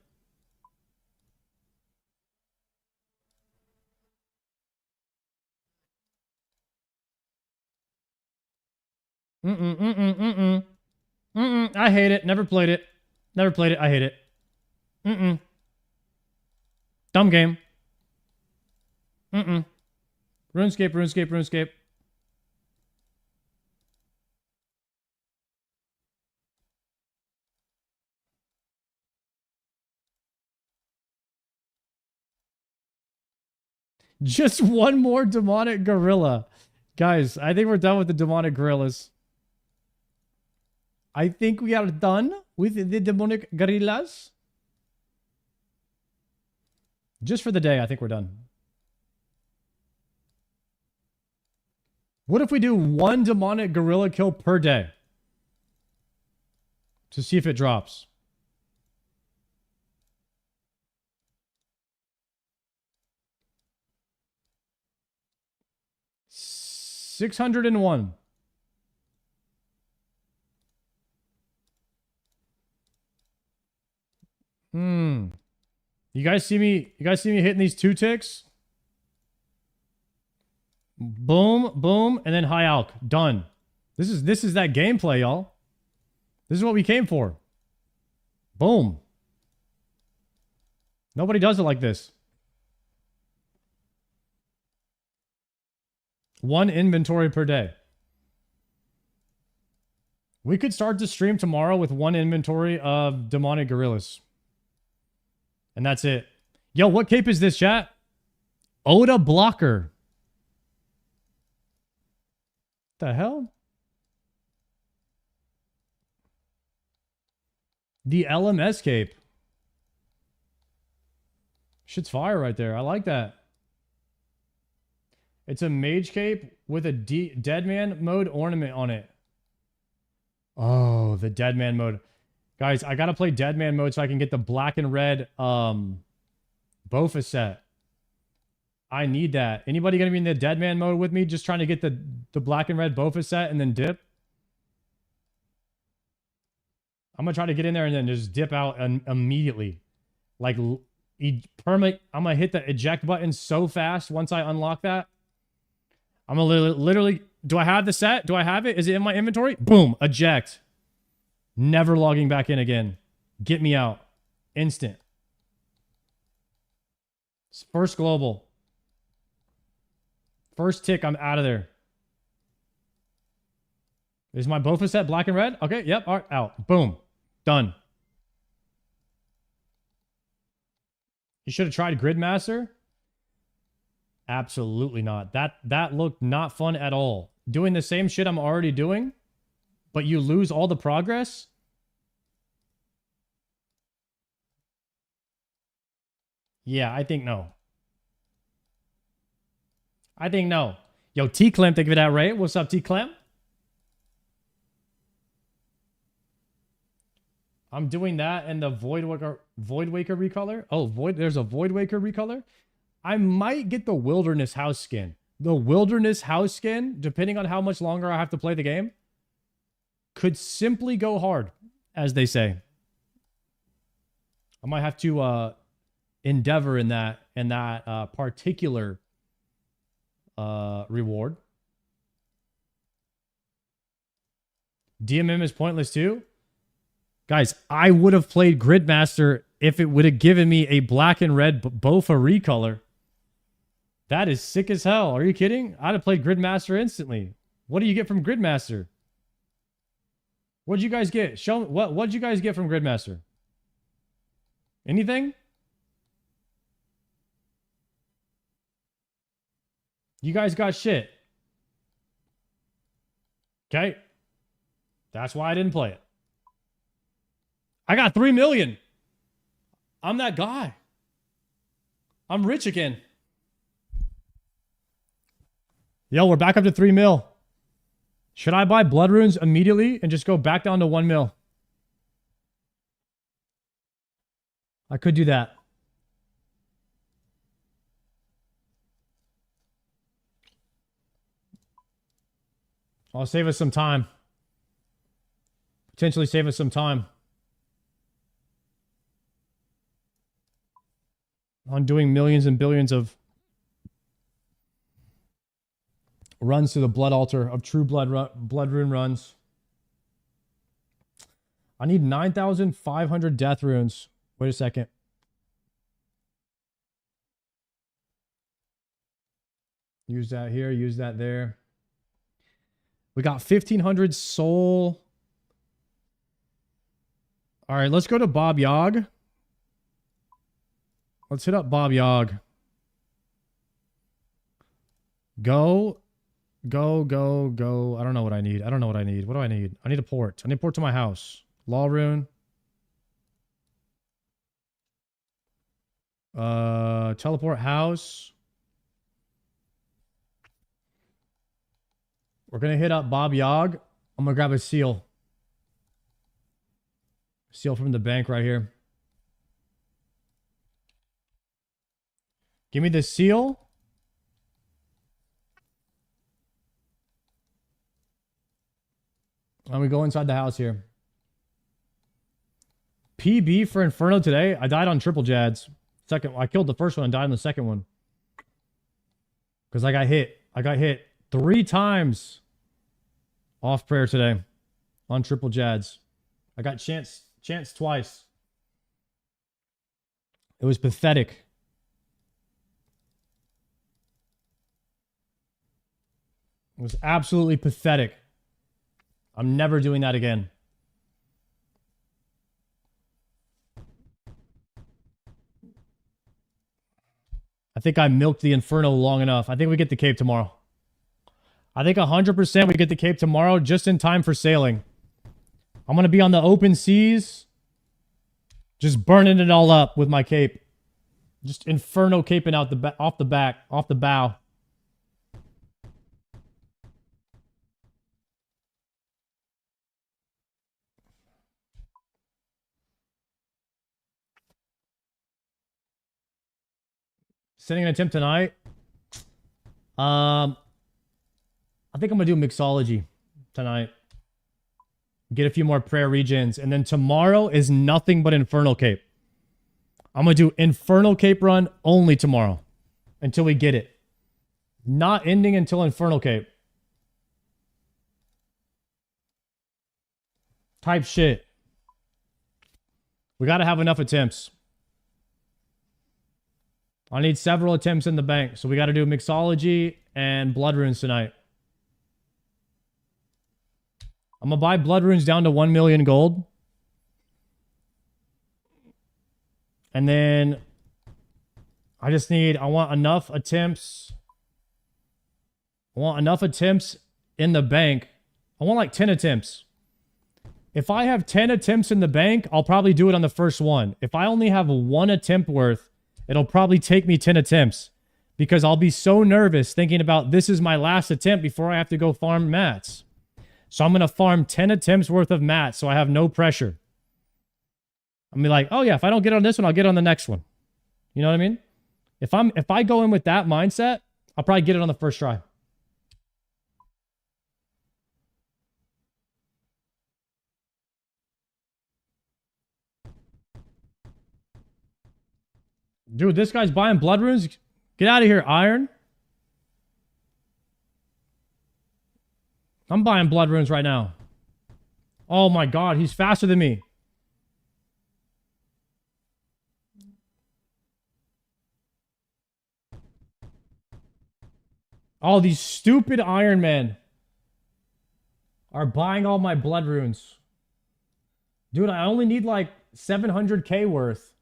I hate it. Never played it. Never played it. I hate it. Dumb game. RuneScape. Just one more demonic gorilla. Guys, I think we're done with the demonic gorillas. I think we are done with the demonic gorillas. Just for the day, I think we're done. What if we do one demonic gorilla kill per day? To see if it drops. 601. You guys see me hitting these 2 ticks? Boom, boom, and then high alch. Done. This is that gameplay, y'all. This is what we came for. Boom. Nobody does it like this. 1 inventory per day. We could start to stream tomorrow with 1 inventory of demonic gorillas. And that's it. Yo, what cape is this, chat? Oda Blocker. The hell? The LMS cape. Shit's fire right there. I like that. It's a mage cape with a Deadman mode ornament on it. Oh, the Deadman mode. Guys, I gotta play Deadman mode so I can get the black and red Bofa set. I need that. Anybody gonna be in the Deadman mode with me? Just trying to get the black and red Bofa set and then dip? I'm gonna try to get in there and then just dip out immediately. Like, I'm gonna hit the eject button so fast once I unlock that. I'm gonna literally, do I have the set? Do I have it? Is it in my inventory? Boom, eject. Never logging back in again. Get me out. Instant. First global. First tick, I'm out of there. Is my Bofa set black and red? Okay, yep, all right, out. Boom. Done. You should have tried Gridmaster. Absolutely not. That looked not fun at all. Doing the same shit I'm already doing, but you lose all the progress? Yeah, I think no. I think no. Yo, T-Clem, thank you for that rate. What's up, T-Clem? I'm doing that and the Void Waker recolor. Oh, there's a Void Waker recolor. I might get the Wilderness House skin. The Wilderness House skin, depending on how much longer I have to play the game, could simply go hard, as they say. I might have to endeavor in that particular reward. DMM is pointless too. Guys, I would have played Gridmaster if it would have given me a black and red Bofa recolor. That is sick as hell. Are you kidding? I'd have played Gridmaster instantly. What do you get from Gridmaster? What'd you guys get? Show me what'd you guys get from Gridmaster? Anything? You guys got shit. Okay. That's why I didn't play it. I got 3 million. I'm that guy. I'm rich again. Yo, we're back up to 3 mil. Should I buy blood runes immediately and just go back down to 1 mil? I could do that. I'll save us some time. Potentially save us some time. On doing millions and billions of runs to the blood altar of true blood rune runs. I need 9,500 death runes. Wait a second. Use that here, use that there. We got 1,500 soul. All right, let's go to Bob Yogg. Let's hit up Bob Yogg. Go. I don't know what I need. What do I need? I need a port. I need a port to my house. Law rune. Teleport house. We're going to hit up Bob Yogg. I'm going to grab a seal. Seal from the bank right here. Give me the seal. I'm gonna go inside the house here. PB for Inferno today. I died on triple Jads. I killed the first one and died on the second one. Because I got hit. I got hit 3 times off prayer today on triple Jads. I got chance twice. It was pathetic. It was absolutely pathetic. I'm never doing that again. I think I milked the Inferno long enough. I think we get the cape tomorrow. I think 100% we get the cape tomorrow just in time for sailing. I'm going to be on the open seas. Just burning it all up with my cape. Just Inferno caping out off the bow. Sending an attempt tonight. I think I'm gonna do mixology tonight. Get a few more prayer regions, and then tomorrow is nothing but Infernal Cape. I'm gonna do Infernal Cape run only tomorrow until we get it. Not ending until Infernal Cape. Type shit. We gotta have enough attempts. I need several attempts in the bank, so we got to do mixology and blood runes tonight. I'm going to buy blood runes down to 1 million gold. And then I want enough attempts. I want enough attempts in the bank. I want like 10 attempts. If I have 10 attempts in the bank, I'll probably do it on the first one. If I only have 1 attempt worth, it'll probably take me 10 attempts because I'll be so nervous thinking about this is my last attempt before I have to go farm mats. So I'm going to farm 10 attempts worth of mats so I have no pressure. I'm be like, oh yeah, if I don't get on this one, I'll get on the next one. You know what I mean? If I go in with that mindset, I'll probably get it on the first try. Dude, this guy's buying blood runes. Get out of here, Iron. I'm buying blood runes right now. Oh my god, he's faster than me. All these stupid Iron Men are buying all my blood runes. Dude, I only need like 700k worth.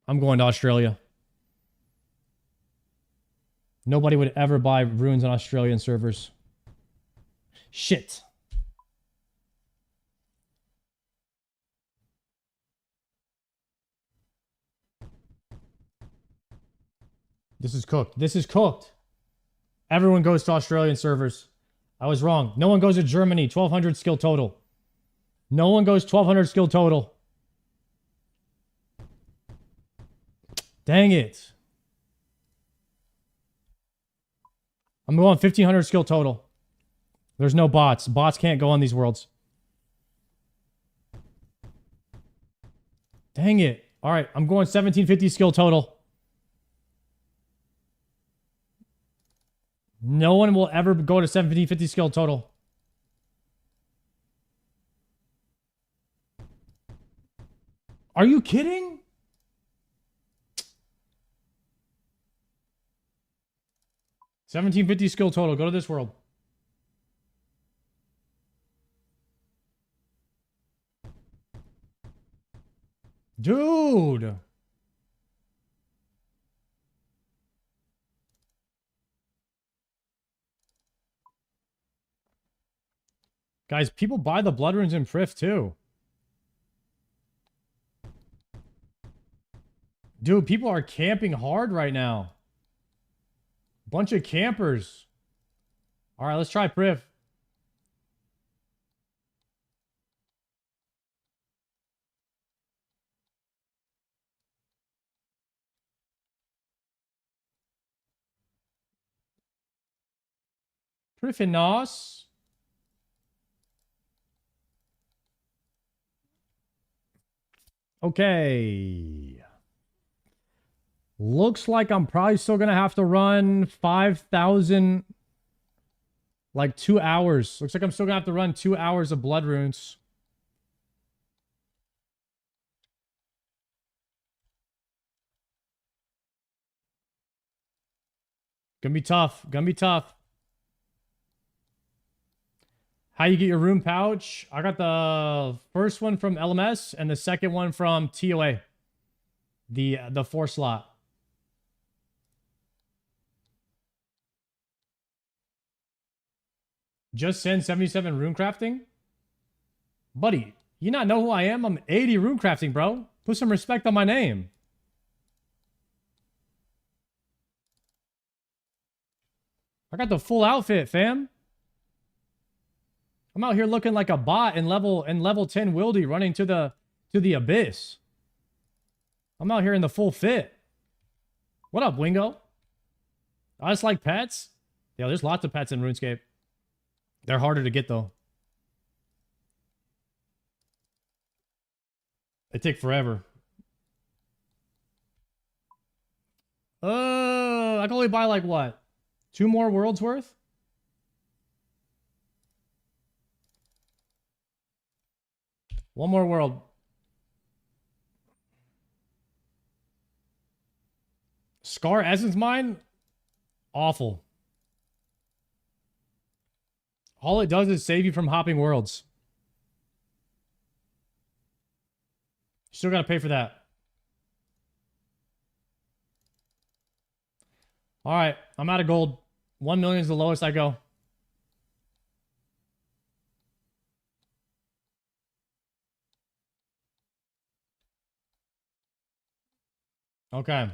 I'm going to Australia. Nobody would ever buy runes on Australian servers. Shit. This is cooked. This is cooked. Everyone goes to Australian servers. I was wrong. No one goes to Germany. 1200 skill total. No one goes 1200 skill total. Dang it. I'm going 1500 skill total. There's no bots. Bots can't go on these worlds. Dang it. All right, I'm going 1750 skill total. No one will ever go to 1750 skill total. Are you kidding? $1750 skill total. Go to this world. Dude. Guys, people buy the blood runes in Prif too. Dude, people are camping hard right now. Bunch of campers. All right, let's try Priv. Pretty nice. Okay. Looks like I'm probably still going to have to run 5,000, like 2 hours. Looks like I'm still going to have to run 2 hours of blood runes. Gonna be tough. Gonna be tough. How you get your rune pouch? I got the first one from LMS and the second one from TOA. The 4 slot. Just send 77 rune crafting? Buddy, you not know who I am? I'm 80 rune crafting, bro. Put some respect on my name. I got the full outfit, fam. I'm out here looking like a bot in level 10 wildy running to the abyss. I'm out here in the full fit. What up, Wingo? I just like pets. Yeah, there's lots of pets in RuneScape. They're harder to get though. They take forever. I can only buy like what? 2 more worlds worth? One more world. Scar Essence Mine? Awful. All it does is save you from hopping worlds. You still gotta pay for that. Alright, I'm out of gold. 1 million is the lowest I go. Okay.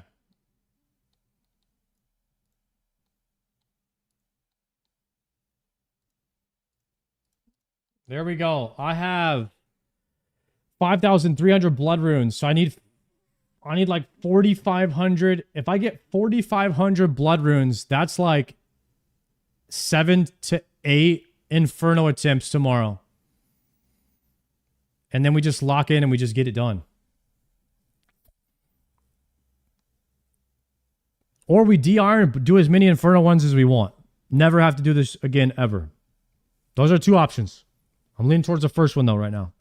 There we go. I have 5,300 blood runes. So I need like 4,500. If I get 4,500 blood runes, that's like 7 to 8 Infernal attempts tomorrow. And then we just lock in and we just get it done. Or we de-iron and do as many Infernal ones as we want. Never have to do this again, ever. Those are 2 options. I'm leaning towards the first one, though, right now.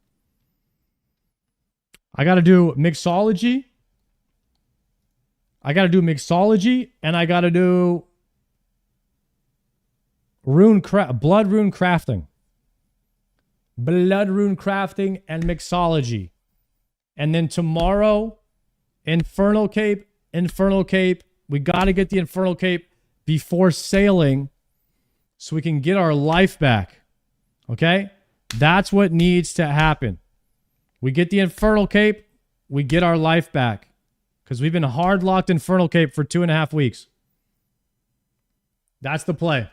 I got to do Mixology. And I got to do Blood Rune Crafting. Blood Rune Crafting and Mixology. And then tomorrow, Infernal Cape. We got to get the Infernal Cape before sailing so we can get our life back. Okay? That's what needs to happen. We get the Infernal Cape, we get our life back. Because we've been hard locked Infernal Cape for 2.5 weeks. That's the play.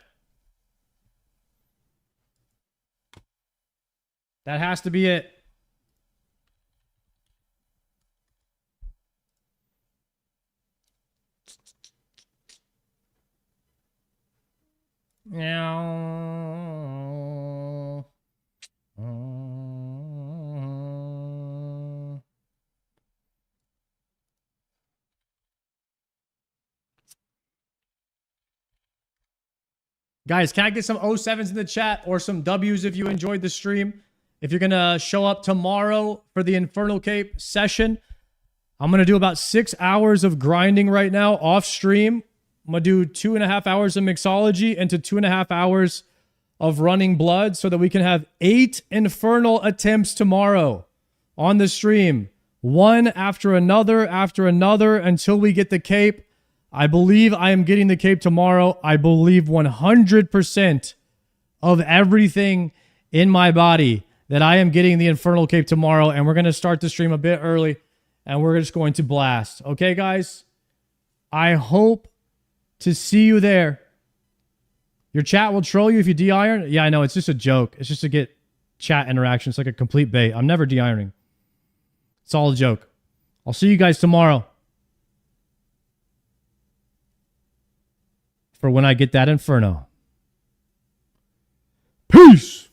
That has to be it. Meow. Guys, can I get some 07s in the chat or some W's if you enjoyed the stream? If you're going to show up tomorrow for the Infernal Cape session, I'm going to do about 6 hours of grinding right now off stream. I'm going to do 2.5 hours of Mixology into 2.5 hours of running blood so that we can have 8 Infernal attempts tomorrow on the stream. One after another until we get the cape. I believe I am getting the cape tomorrow. I believe 100% of everything in my body that I am getting the Infernal Cape tomorrow. And we're going to start the stream a bit early. And we're just going to blast. Okay, guys? I hope to see you there. Your chat will troll you if you de-iron. Yeah, I know. It's just a joke. It's just to get chat interaction. It's like a complete bait. I'm never de-ironing. It's all a joke. I'll see you guys tomorrow. For when I get that Inferno. Peace.